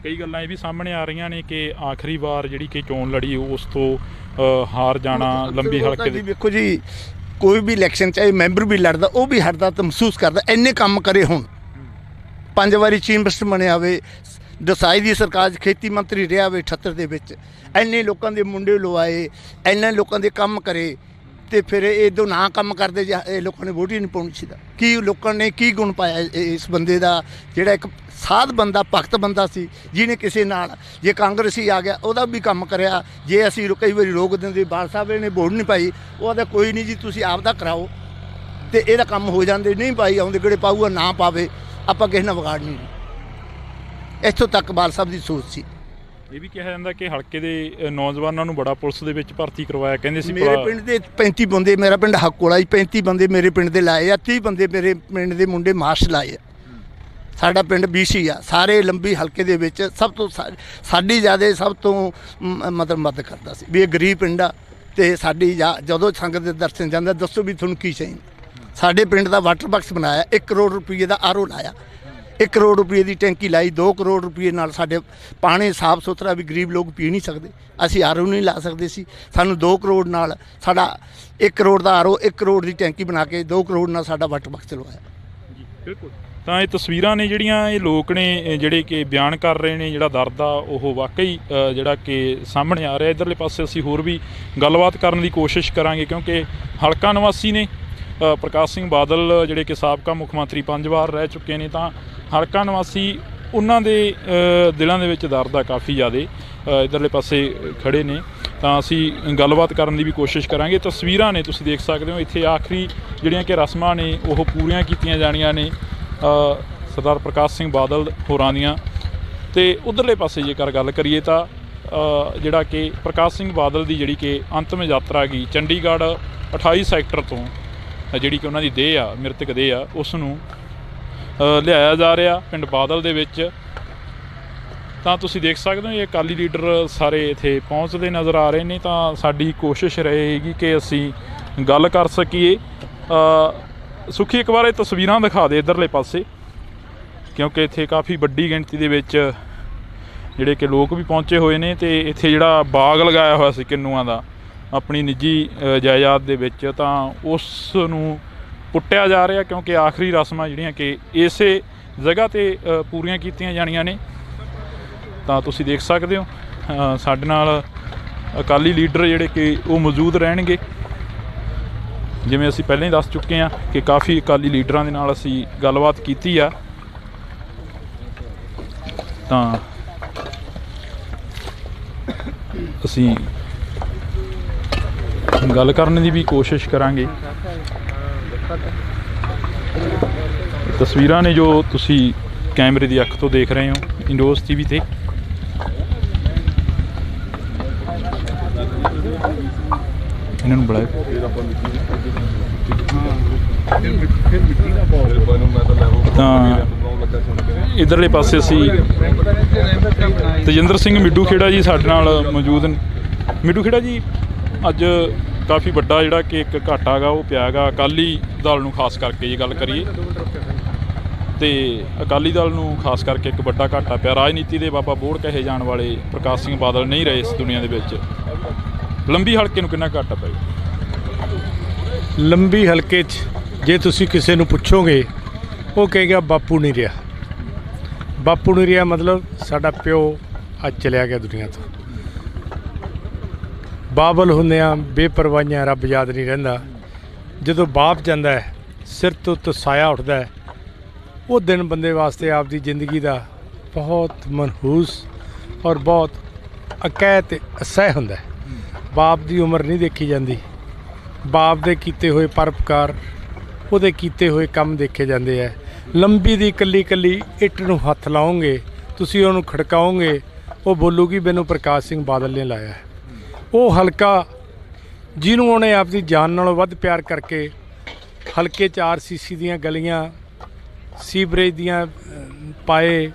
ਕਈ ਗੱਲਾਂ ਇਹ ਵੀ ਸਾਹਮਣੇ ਆ ਰਹੀਆਂ ਨੇ ਕਿ ਆਖਰੀ ਵਾਰ ਜਿਹੜੀ ਕਿ ਚੋਣ ਲੜੀ ਉਸ ਤੋਂ ਹਾਰ ਜਾਣਾ ਲੰਬੀ ਹਲਕੇ ਦੇ। ਵੇਖੋ ਜੀ, ਕੋਈ ਵੀ ਇਲੈਕਸ਼ਨ ਚਾਹੇ ਮੈਂਬਰ ਵੀ ਲੜਦਾ, ਉਹ ਵੀ ਹਟਦਾ ਤਾਂ ਮਹਿਸੂਸ ਕਰਦਾ ਇੰਨੇ ਕੰਮ ਕਰੇ। ਹੁਣ 5 ਵਾਰੀ ਚੀਫ ਮਿਨਿਸਟਰ ਬਣਿਆ ਹੋਵੇ, ਦਸਾਈ ਦੀ ਸਰਕਾਰ 'ਚ ਖੇਤੀ ਮੰਤਰੀ ਰਿਹਾ ਹੋਵੇ 78 ਦੇ ਵਿੱਚ, ਇੰਨੇ ਲੋਕਾਂ ਦੇ ਮੁੰਡੇ ਲਵਾਏ, ਇੰਨੇ ਲੋਕਾਂ ਦੇ ਕੰਮ ਕਰੇ, ਤੇ ਫਿਰ ਇਹ ਦੋ ਨਾ ਕੰਮ ਕਰਦੇ ਜਾਂ ਇਹ ਲੋਕਾਂ ਨੇ ਵੋਟ ਹੀ ਨਹੀਂ ਪਾਉਣੀ ਸੀ। ਕੀ ਲੋਕਾਂ ਨੇ ਕੀ ਗੁਣ ਪਾਇਆ ਇਸ ਬੰਦੇ ਦਾ, ਜਿਹੜਾ ਇੱਕ ਸਾਧ ਬੰਦਾ, ਭਗਤ ਬੰਦਾ ਸੀ, ਜਿਹਨੇ ਕਿਸੇ ਨਾਲ ਜੇ ਕਾਂਗਰਸੀ ਆ ਗਿਆ ਉਹਦਾ ਵੀ ਕੰਮ ਕਰਿਆ। ਜੇ ਅਸੀਂ ਕਈ ਵਾਰੀ ਰੋਕ ਦਿੰਦੇ, ਬਾਲ ਸਾਹਿਬ ਨੇ ਵੋਟ ਨਹੀਂ ਪਾਈ, ਉਹਦਾ ਕੋਈ ਨਹੀਂ ਜੀ ਤੁਸੀਂ ਆਪ ਦਾ ਕਰਾਓ ਤੇ ਇਹਦਾ ਕੰਮ ਹੋ ਜਾਂਦੇ। ਨਹੀਂ ਪਾਈ ਆਉਂਦੇ ਕਿਹੜੇ ਪਾਊਗਾ, ਨਾ ਪਾਵੇ, ਆਪਾਂ ਕਿਸੇ ਨਾਲ ਵਿਗਾੜ ਨਹੀਂ। ਇੱਥੋਂ ਤੱਕ ਬਾਲ ਸਾਹਿਬ ਦੀ ਸੋਚ ਸੀ। ਇਹ ਵੀ ਕਿਹਾ ਜਾਂਦਾ ਕਿ ਹਲਕੇ ਦੇ ਨੌਜਵਾਨਾਂ ਨੂੰ ਬੜਾ ਪੁਲਿਸ ਦੇ ਵਿੱਚ ਭਰਤੀ ਕਰਵਾਇਆ, ਕਹਿੰਦੇ ਸੀ। ਮੇਰੇ ਪਿੰਡ ਦੇ 35 ਬੰਦੇ, ਮੇਰਾ ਪਿੰਡ ਹੱਕੋਲਾ ਜੀ, 35 ਬੰਦੇ ਮੇਰੇ ਪਿੰਡ ਦੇ ਲਾਏ ਆ, 30 ਬੰਦੇ ਮੇਰੇ ਪਿੰਡ ਦੇ ਮੁੰਡੇ ਮਾਰਸ਼ ਲਾਏ ਆ। ਸਾਡਾ ਪਿੰਡ BC ਆ, ਸਾਰੇ ਲੰਬੀ ਹਲਕੇ ਦੇ ਵਿੱਚ ਸਭ ਤੋਂ ਸਾਡੀ ਜ਼ਿਆਦਾ ਸਭ ਤੋਂ ਮਤਲਬ ਮਦਦ ਕਰਦਾ ਸੀ ਵੀ ਇਹ ਗਰੀਬ ਪਿੰਡ ਆ। ਤੇ ਸਾਡੀ ਜਦੋਂ ਸੰਗਤ ਦੇ ਦਰਸ਼ਨ ਜਾਂਦਾ, ਦੱਸੋ ਵੀ ਤੁਹਾਨੂੰ ਕੀ ਚਾਹੀਦਾ। ਸਾਡੇ ਪਿੰਡ ਦਾ ਵਾਟਰ ਬਾਕਸ ਬਣਾਇਆ, 1 ਕਰੋੜ ਰੁਪਏ ਦਾ RO ਲਾਇਆ, 1 ਕਰੋੜ ਰੁਪਏ ਦੀ ਟੈਂਕੀ ਲਾਈ, 2 ਕਰੋੜ ਰੁਪਏ ਨਾਲ ਸਾਡੇ ਪਾਣੀ ਸਾਫ ਸੁਥਰਾ ਵੀ ਗਰੀਬ ਲੋਕ ਪੀ ਨਹੀਂ ਸਕਦੇ, ਅਸੀਂ RO ਨਹੀਂ ਲਾ ਸਕਦੇ ਸੀ। ਸਾਨੂੰ 2 ਕਰੋੜ ਨਾਲ ਸਾਡਾ 1 ਕਰੋੜ ਦਾ RO, 1 ਕਰੋੜ ਦੀ ਟੈਂਕੀ ਬਣਾ ਕੇ 2 ਕਰੋੜ ਨਾਲ ਸਾਡਾ ਵਾਟਰ ਬਾਕਸ ਚਲਵਾਇਆ। ਜੀ ਬਿਲਕੁਲ। ਤਾਂ ਇਹ ਤਸਵੀਰਾਂ ਨੇ ਜਿਹੜੀਆਂ ਇਹ ਲੋਕ ਨੇ ਜਿਹੜੇ ਕਿ ਬਿਆਨ ਕਰ ਰਹੇ ਨੇ, ਜਿਹੜਾ ਦਰਦ ਆ ਉਹ ਵਾਕਈ ਜਿਹੜਾ ਕਿ ਸਾਹਮਣੇ ਆ ਰਿਹਾ। ਇੱਧਰਲੇ ਪਾਸੇ ਅਸੀਂ ਹੋਰ ਵੀ ਗੱਲਬਾਤ ਕਰਨ ਦੀ ਕੋਸ਼ਿਸ਼ ਕਰਾਂਗੇ, ਕਿਉਂਕਿ ਹਲਕਾ ਨਿਵਾਸੀ ਨੇ ਪ੍ਰਕਾਸ਼ ਸਿੰਘ ਬਾਦਲ ਜਿਹੜੇ ਕਿ ਸਾਬਕਾ ਮੁੱਖ ਮੰਤਰੀ 5 ਵਾਰ ਰਹਿ ਚੁੱਕੇ ਨੇ। ਤਾਂ ਹਲਕਾ ਨਿਵਾਸੀ, ਉਹਨਾਂ ਦੇ ਦਿਲਾਂ ਦੇ ਵਿੱਚ ਦਰਦ ਆ ਕਾਫੀ ਜ਼ਿਆਦਾ। ਇੱਧਰਲੇ ਪਾਸੇ ਖੜੇ ਨੇ, ਤਾਂ ਅਸੀਂ ਗੱਲਬਾਤ ਕਰਨ ਦੀ ਵੀ ਕੋਸ਼ਿਸ਼ ਕਰਾਂਗੇ। ਤਸਵੀਰਾਂ ਨੇ ਤੁਸੀਂ ਦੇਖ ਸਕਦੇ ਹੋ, ਇੱਥੇ ਆਖਰੀ ਜਿਹੜੀਆਂ ਕਿ ਰਸਮਾਂ ਨੇ ਉਹ ਪੂਰੀਆਂ ਕੀਤੀਆਂ ਜਾਣੀਆਂ ਨੇ ਸਰਦਾਰ ਪ੍ਰਕਾਸ਼ ਸਿੰਘ ਬਾਦਲ ਹੋਰਾਂ ਦੀਆਂ। ਤੇ ਉਧਰਲੇ ਪਾਸੇ ਜੇਕਰ ਗੱਲ ਕਰੀਏ ਤਾਂ ਜਿਹੜਾ ਕਿ ਪ੍ਰਕਾਸ਼ ਸਿੰਘ ਬਾਦਲ ਦੀ ਜਿਹੜੀ ਕਿ ਅੰਤਮ ਯਾਤਰਾ ਗਈ ਚੰਡੀਗੜ੍ਹ 28 ਸੈਕਟਰ ਤੋਂ, ਜਿਹੜੀ ਕਿ ਉਹਨਾਂ ਦੀ ਦੇਹ ਆ, ਮ੍ਰਿਤਕ ਦੇਹ ਆ, ਉਸ ਨੂੰ ਲਿਆਇਆ ਜਾ ਰਿਹਾ ਪਿੰਡ ਬਾਦਲ ਦੇ ਵਿੱਚ। ਤਾਂ ਤੁਸੀਂ ਦੇਖ ਸਕਦੇ ਹੋ ਇਹ ਅਕਾਲੀ ਲੀਡਰ ਸਾਰੇ ਇੱਥੇ ਪਹੁੰਚਦੇ ਨਜ਼ਰ ਆ ਰਹੇ ਨੇ। ਤਾਂ ਸਾਡੀ ਕੋਸ਼ਿਸ਼ ਰਹੇਗੀ ਕਿ ਅਸੀਂ ਗੱਲ ਕਰ ਸਕੀਏ। ਸੁਖੀ ਇੱਕ ਵਾਰ ਇਹ ਤਸਵੀਰਾਂ ਦਿਖਾ ਦੇ ਇੱਧਰਲੇ ਪਾਸੇ, ਕਿਉਂਕਿ ਇੱਥੇ ਕਾਫੀ ਵੱਡੀ ਗਿਣਤੀ ਦੇ ਵਿੱਚ ਜਿਹੜੇ ਕਿ ਲੋਕ ਵੀ ਪਹੁੰਚੇ ਹੋਏ ਨੇ। ਤੇ ਇੱਥੇ ਜਿਹੜਾ ਬਾਗ ਲਗਾਇਆ ਹੋਇਆ ਸੀ ਕਿੰਨੂਆਂ ਦਾ ਆਪਣੀ ਨਿੱਜੀ ਜਾਇਦਾਦ ਦੇ ਵਿੱਚ, ਤਾਂ ਉਸ ਨੂੰ ਪੁੱਟਿਆ ਜਾ ਰਿਹਾ, ਕਿਉਂਕਿ ਆਖਰੀ ਰਸਮਾਂ ਜਿਹੜੀਆਂ ਕਿ ਇਸੇ ਜਗ੍ਹਾ 'ਤੇ ਪੂਰੀਆਂ ਕੀਤੀਆਂ ਜਾਣੀਆਂ ਨੇ। ਤਾਂ ਤੁਸੀਂ ਦੇਖ ਸਕਦੇ ਹੋ ਸਾਡੇ ਨਾਲ ਅਕਾਲੀ ਲੀਡਰ ਜਿਹੜੇ ਕਿ ਉਹ ਮੌਜੂਦ ਰਹਿਣਗੇ। ਜਿਵੇਂ ਅਸੀਂ ਪਹਿਲਾਂ ਹੀ ਦੱਸ ਚੁੱਕੇ ਹਾਂ ਕਿ ਕਾਫੀ ਅਕਾਲੀ ਲੀਡਰਾਂ ਦੇ ਨਾਲ ਅਸੀਂ ਗੱਲਬਾਤ ਕੀਤੀ ਆ, ਤਾਂ ਅਸੀਂ ਗੱਲ ਕਰਨ ਦੀ ਵੀ ਕੋਸ਼ਿਸ਼ ਕਰਾਂਗੇ। ਤਸਵੀਰਾਂ ਨੇ ਜੋ ਤੁਸੀਂ ਕੈਮਰੇ ਦੀ ਅੱਖ ਤੋਂ ਦੇਖ ਰਹੇ ਹੋ ਇੰਡੋਜ਼ ਟੀਵੀ ਤੇ, ਇਹਨਾਂ ਨੂੰ ਬੁਲਾਓ। ਤਾਂ ਇਧਰਲੇ ਪਾਸੇ ਅਸੀਂ ਤੇਜਿੰਦਰ ਸਿੰਘ ਮਿੱਡੂ ਖੇੜਾ ਜੀ ਸਾਡੇ ਨਾਲ ਮੌਜੂਦ ਨੇ। ਮਿੱਡੂ ਖੇੜਾ ਜੀ, ਅੱਜ ਕਾਫੀ ਵੱਡਾ ਜਿਹੜਾ ਕਿ ਇੱਕ ਘਾਟਾ ਹੈਗਾ ਉਹ ਪਿਆ ਹੈਗਾ ਅਕਾਲੀ ਦਲ ਨੂੰ, ਖਾਸ ਕਰਕੇ ਜੇ ਗੱਲ ਕਰੀਏ ਤੇ ਅਕਾਲੀ ਦਲ ਨੂੰ ਖਾਸ ਕਰਕੇ ਇੱਕ ਵੱਡਾ ਘਾਟਾ ਪਿਆ। ਰਾਜਨੀਤੀ ਦੇ ਬਾਬਾ ਬੋੜ ਕਹੇ ਜਾਣ ਵਾਲੇ ਪ੍ਰਕਾਸ਼ ਸਿੰਘ ਬਾਦਲ ਨਹੀਂ ਰਹੇ ਇਸ ਦੁਨੀਆ ਦੇ ਵਿੱਚ। ਲੰਬੀ ਹਲਕੇ ਨੂੰ ਕਿੰਨਾ ਘਾਟਾ ਪਏਗਾ? ਲੰਬੀ ਹਲਕੇ 'ਚ ਜੇ ਤੁਸੀਂ ਕਿਸੇ ਨੂੰ ਪੁੱਛੋਗੇ ਉਹ ਕਹੇਗਾ ਬਾਪੂ ਨਹੀਂ ਰਿਹਾ। ਬਾਪੂ ਨਹੀਂ ਰਿਹਾ ਮਤਲਬ ਸਾਡਾ ਪਿਓ ਅੱਜ ਚਲਿਆ ਗਿਆ ਦੁਨੀਆ ਤੋਂ। ਬਾਬਲ ਹੁੰਦਿਆਂ ਬੇਪਰਵਾਹੀਆਂ ਰੱਬ ਯਾਦ ਨਹੀਂ ਰਹਿੰਦਾ। ਜਦੋਂ ਬਾਪ ਜਾਂਦਾ ਹੈ ਸਿਰ ਤੋਂ ਉੱਤੇ ਸਾਇਆ ਉੱਠਦਾ ਹੈ, ਉਹ ਦਿਨ ਬੰਦੇ ਵਾਸਤੇ ਆਪਦੀ ਜ਼ਿੰਦਗੀ ਦਾ ਬਹੁਤ ਮਨਹੂਸ ਔਰ ਬਹੁਤ ਅਕੈਤ ਤੇ ਅਸਹਿ ਹੁੰਦਾ ਹੈ। ਬਾਪ ਦੀ ਉਮਰ ਨਹੀਂ ਦੇਖੀ ਜਾਂਦੀ, ਬਾਪ ਦੇ ਕੀਤੇ ਹੋਏ ਪਰਉਪਕਾਰ, ਉਹਦੇ ਕੀਤੇ ਹੋਏ ਕੰਮ ਦੇਖੇ ਜਾਂਦੇ ਹੈ। ਲੰਬੀ ਦੀ ਇਕੱਲੀ ਇਕੱਲੀ ਇੱਟ ਨੂੰ ਹੱਥ ਲਾਓਗੇ, ਤੁਸੀਂ ਉਹਨੂੰ ਖੜਕਾਓਗੇ, ਉਹ ਬੋਲੂਗੀ ਮੈਨੂੰ ਪ੍ਰਕਾਸ਼ ਸਿੰਘ ਬਾਦਲ ਨੇ ਲਾਇਆ ਹੈ। ਉਹ ਹਲਕਾ ਜਿਹਨੂੰ ਉਹਨੇ ਆਪਦੀ ਜਾਨ ਨਾਲੋਂ ਵੱਧ ਪਿਆਰ ਕਰਕੇ ਹਲਕੇ 'ਚ RCC ਦੀਆਂ ਗਲੀਆਂ, ਸੀਵਰੇਜ ਦੀਆਂ ਪਾਏ,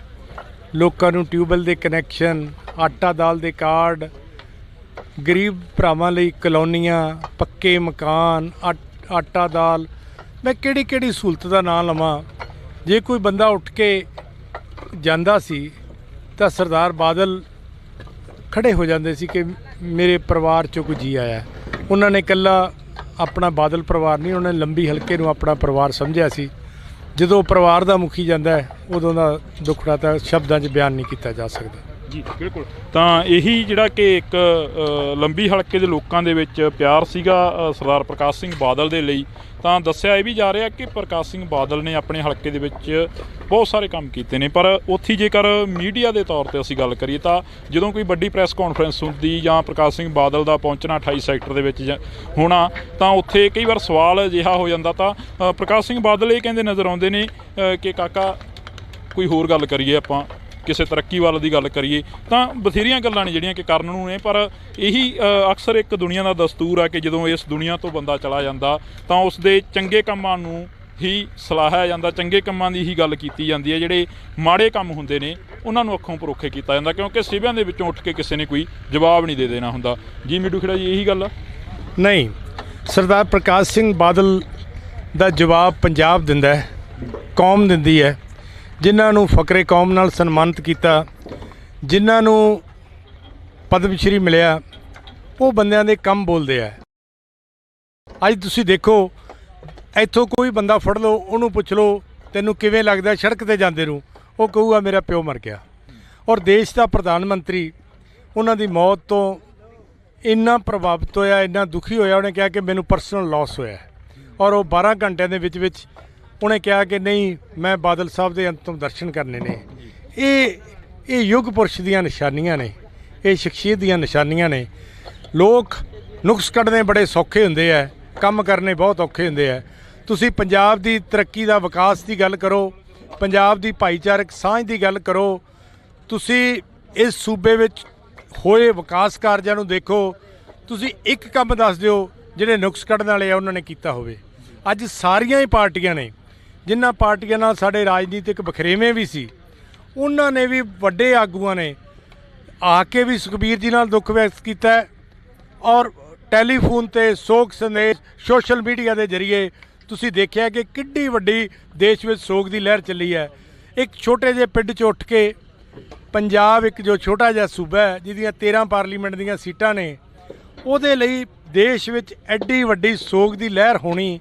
ਲੋਕਾਂ ਨੂੰ ਟਿਊਬਵੈੱਲ ਦੇ ਕਨੈਕਸ਼ਨ, ਆਟਾ ਦਾਲ ਦੇ ਕਾਰਡ, ਗਰੀਬ ਭਰਾਵਾਂ ਲਈ ਕਲੋਨੀਆਂ, ਪੱਕੇ ਮਕਾਨ, ਆਟਾ ਦਾਲ, ਮੈਂ ਕਿਹੜੀ ਕਿਹੜੀ ਸਹੂਲਤ ਦਾ ਨਾਂ ਲਵਾਂ। ਜੇ ਕੋਈ ਬੰਦਾ ਉੱਠ ਕੇ ਜਾਂਦਾ ਸੀ ਤਾਂ ਸਰਦਾਰ ਬਾਦਲ ਖੜੇ ਹੋ ਜਾਂਦੇ ਸੀ ਕਿ ਮੇਰੇ ਪਰਿਵਾਰ 'ਚੋਂ ਕੋਈ ਜੀ ਆਇਆ। ਉਹਨਾਂ ਨੇ ਇਕੱਲਾ ਆਪਣਾ ਬਾਦਲ ਪਰਿਵਾਰ ਨਹੀਂ, ਉਹਨਾਂ ਨੇ ਲੰਬੀ ਹਲਕੇ ਨੂੰ ਆਪਣਾ ਪਰਿਵਾਰ ਸਮਝਿਆ ਸੀ। ਜਦੋਂ ਪਰਿਵਾਰ ਦਾ ਮੁਖੀ ਜਾਂਦਾ ਹੈ ਉਦੋਂ ਦਾ ਦੁੱਖੜਾ ਤਾਂ ਸ਼ਬਦਾਂ 'ਚ ਬਿਆਨ ਨਹੀਂ ਕੀਤਾ ਜਾ ਸਕਦਾ। ਜੀ ਬਿਲਕੁਲ। ਤਾਂ ਇਹੀ ਜਿਹੜਾ ਕਿ ਇੱਕ ਲੰਬੀ ਹਲਕੇ ਦੇ ਲੋਕਾਂ ਦੇ ਵਿੱਚ ਪਿਆਰ ਸੀਗਾ ਸਰਦਾਰ ਪ੍ਰਕਾਸ਼ ਸਿੰਘ ਬਾਦਲ ਦੇ ਲਈ। ਤਾਂ ਦੱਸਿਆ ਇਹ ਵੀ ਜਾ ਰਿਹਾ ਕਿ ਪ੍ਰਕਾਸ਼ ਸਿੰਘ ਬਾਦਲ ਨੇ ਆਪਣੇ ਹਲਕੇ ਦੇ ਵਿੱਚ ਬਹੁਤ ਸਾਰੇ ਕੰਮ ਕੀਤੇ ਨੇ, ਪਰ ਉੱਥੇ ਜੇਕਰ ਮੀਡੀਆ ਦੇ ਤੌਰ 'ਤੇ ਅਸੀਂ ਗੱਲ ਕਰੀਏ ਤਾਂ ਜਦੋਂ ਕੋਈ ਵੱਡੀ ਪ੍ਰੈਸ ਕਾਨਫਰੰਸ ਹੁੰਦੀ ਜਾਂ ਪ੍ਰਕਾਸ਼ ਸਿੰਘ ਬਾਦਲ ਦਾ ਪਹੁੰਚਣਾ 28 ਸੈਕਟਰ ਦੇ ਵਿੱਚ ਹੋਣਾ, ਤਾਂ ਉੱਥੇ ਕਈ ਵਾਰ ਸਵਾਲ ਅਜਿਹਾ ਹੋ ਜਾਂਦਾ। ਤਾਂ ਪ੍ਰਕਾਸ਼ ਸਿੰਘ ਬਾਦਲ ਇਹ ਕਹਿੰਦੇ ਨਜ਼ਰ ਆਉਂਦੇ ਨੇ ਕਿ ਕਾਕਾ ਕੋਈ ਹੋਰ ਗੱਲ ਕਰੀਏ, ਆਪਾਂ ਕਿਸੇ ਤਰੱਕੀ ਵੱਲ ਦੀ ਗੱਲ ਕਰੀਏ, ਤਾਂ ਬਥੇਰੀਆਂ ਗੱਲਾਂ ਨੇ ਜਿਹੜੀਆਂ ਕਿ ਕਰਨ ਨੂੰ ਨੇ। ਪਰ ਇਹੀ ਅਕਸਰ ਇੱਕ ਦੁਨੀਆ ਦਾ ਦਸਤੂਰ ਆ ਕਿ ਜਦੋਂ ਇਸ ਦੁਨੀਆ ਤੋਂ ਬੰਦਾ ਚਲਾ ਜਾਂਦਾ ਤਾਂ ਉਸ ਦੇ ਚੰਗੇ ਕੰਮਾਂ ਨੂੰ ਹੀ ਸਲਾਹਿਆ ਜਾਂਦਾ, ਚੰਗੇ ਕੰਮਾਂ ਦੀ ਹੀ ਗੱਲ ਕੀਤੀ ਜਾਂਦੀ ਹੈ। ਜਿਹੜੇ ਮਾੜੇ ਕੰਮ ਹੁੰਦੇ ਨੇ ਉਹਨਾਂ ਨੂੰ ਅੱਖੋਂ ਪਰੋਖੇ ਕੀਤਾ ਜਾਂਦਾ, ਕਿਉਂਕਿ ਸਿਵਿਆਂ ਦੇ ਵਿੱਚੋਂ ਉੱਠ ਕੇ ਕਿਸੇ ਨੇ ਕੋਈ ਜਵਾਬ ਨਹੀਂ ਦੇ ਦੇਣਾ ਹੁੰਦਾ। ਜੀ ਮਿੱਡੂ ਖੇੜਾ ਜੀ, ਇਹੀ ਗੱਲ ਆ? ਨਹੀਂ, ਸਰਦਾਰ ਪ੍ਰਕਾਸ਼ ਸਿੰਘ ਬਾਦਲ ਦਾ ਜਵਾਬ ਪੰਜਾਬ ਦਿੰਦਾ ਹੈ, ਕੌਮ ਦਿੰਦੀ ਹੈ। ਜਿਨ੍ਹਾਂ ਨੂੰ ਫਕਰੇ ਕੌਮ ਨਾਲ ਸਨਮਾਨਿਤ ਕੀਤਾ, ਜਿਨ੍ਹਾਂ ਨੂੰ ਪਦਮ ਸ਼੍ਰੀ ਮਿਲਿਆ, ਉਹ ਬੰਦਿਆਂ ਦੇ ਕੰਮ ਬੋਲਦੇ ਆ। ਅੱਜ ਤੁਸੀਂ ਦੇਖੋ, ਇੱਥੋਂ ਕੋਈ ਬੰਦਾ ਫੜ ਲਓ, ਉਹਨੂੰ ਪੁੱਛ ਲਓ ਤੈਨੂੰ ਕਿਵੇਂ ਲੱਗਦਾ ਸੜਕ 'ਤੇ ਜਾਂਦੇ ਨੂੰ, ਉਹ ਕਹੂਗਾ ਮੇਰਾ ਪਿਓ ਮਰ ਗਿਆ। ਔਰ ਦੇਸ਼ ਦਾ ਪ੍ਰਧਾਨ ਮੰਤਰੀ ਉਹਨਾਂ ਦੀ ਮੌਤ ਤੋਂ ਇੰਨਾ ਪ੍ਰਭਾਵਿਤ ਹੋਇਆ, ਇੰਨਾ ਦੁਖੀ ਹੋਇਆ, ਉਹਨੇ ਕਿਹਾ ਕਿ ਮੈਨੂੰ ਪਰਸਨਲ ਲਾਸ ਹੋਇਆ। ਔਰ ਉਹ 12 ਘੰਟਿਆਂ ਦੇ ਵਿੱਚ ਉਹਨੇ ਕਿਹਾ ਕਿ ਨਹੀਂ, ਮੈਂ ਬਾਦਲ ਸਾਹਿਬ ਦੇ ਅੰਤਮ ਦਰਸ਼ਨ ਕਰਨੇ ਨੇ। ਇਹ ਯੁੱਗ ਪੁਰਸ਼ ਦੀਆਂ ਨਿਸ਼ਾਨੀਆਂ ਨੇ, ਇਹ ਸ਼ਖਸੀਅਤ ਦੀਆਂ ਨਿਸ਼ਾਨੀਆਂ ਨੇ। ਲੋਕ ਨੁਕਸ ਕੱਢਣੇ ਬੜੇ ਸੌਖੇ ਹੁੰਦੇ ਆ, ਕੰਮ ਕਰਨੇ ਬਹੁਤ ਔਖੇ ਹੁੰਦੇ ਆ। ਤੁਸੀਂ ਪੰਜਾਬ ਦੀ ਤਰੱਕੀ ਦਾ, ਵਿਕਾਸ ਦੀ ਗੱਲ ਕਰੋ, ਪੰਜਾਬ ਦੀ ਭਾਈਚਾਰਕ ਸਾਂਝ ਦੀ ਗੱਲ ਕਰੋ, ਤੁਸੀਂ ਇਸ ਸੂਬੇ ਵਿੱਚ ਹੋਏ ਵਿਕਾਸ ਕਾਰਜਾਂ ਨੂੰ ਦੇਖੋ, ਤੁਸੀਂ ਇੱਕ ਕੰਮ ਦੱਸ ਦਿਓ ਜਿਹੜੇ ਨੁਕਸ ਕੱਢਣ ਵਾਲੇ ਆ ਉਹਨਾਂ ਨੇ ਕੀਤਾ ਹੋਵੇ। ਅੱਜ ਸਾਰੀਆਂ ਹੀ ਪਾਰਟੀਆਂ ਨੇ, ਜਿਨ੍ਹਾਂ ਪਾਰਟੀਆਂ ਨਾਲ ਸਾਡੇ ਰਾਜਨੀਤਿਕ ਵਖਰੇਵੇਂ ਵੀ ਸੀ, ਉਹਨਾਂ ਨੇ ਵੀ, ਵੱਡੇ ਆਗੂਆਂ ਨੇ ਆ ਕੇ ਵੀ ਸੁਖਬੀਰ ਜੀ ਨਾਲ ਦੁੱਖ ਵਿਅਕਤ ਕੀਤਾ ਔਰ ਟੈਲੀਫੋਨ ਤੇ ਸੋਗ ਸੰਦੇਸ਼, ਸੋਸ਼ਲ ਮੀਡੀਆ ਦੇ ਜ਼ਰੀਏ ਤੁਸੀਂ ਦੇਖਿਆ ਕਿ ਕਿੱਡੀ ਵੱਡੀ ਦੇਸ਼ ਵਿੱਚ ਸੋਗ ਦੀ ਲਹਿਰ ਚੱਲੀ ਹੈ। ਇੱਕ ਛੋਟੇ ਜਿਹੇ ਪਿੰਡ 'ਚ ਉੱਠ ਕੇ ਪੰਜਾਬ, ਇੱਕ ਜੋ ਛੋਟਾ ਜਿਹਾ ਸੂਬਾ ਹੈ ਜਿਹਦੀਆਂ 13 ਪਾਰਲੀਮੈਂਟ ਦੀਆਂ ਸੀਟਾਂ ਨੇ, ਉਹਦੇ ਲਈ ਦੇਸ਼ ਵਿੱਚ ਐਡੀ ਵੱਡੀ ਸੋਗ ਦੀ ਲਹਿਰ ਹੋਣੀ,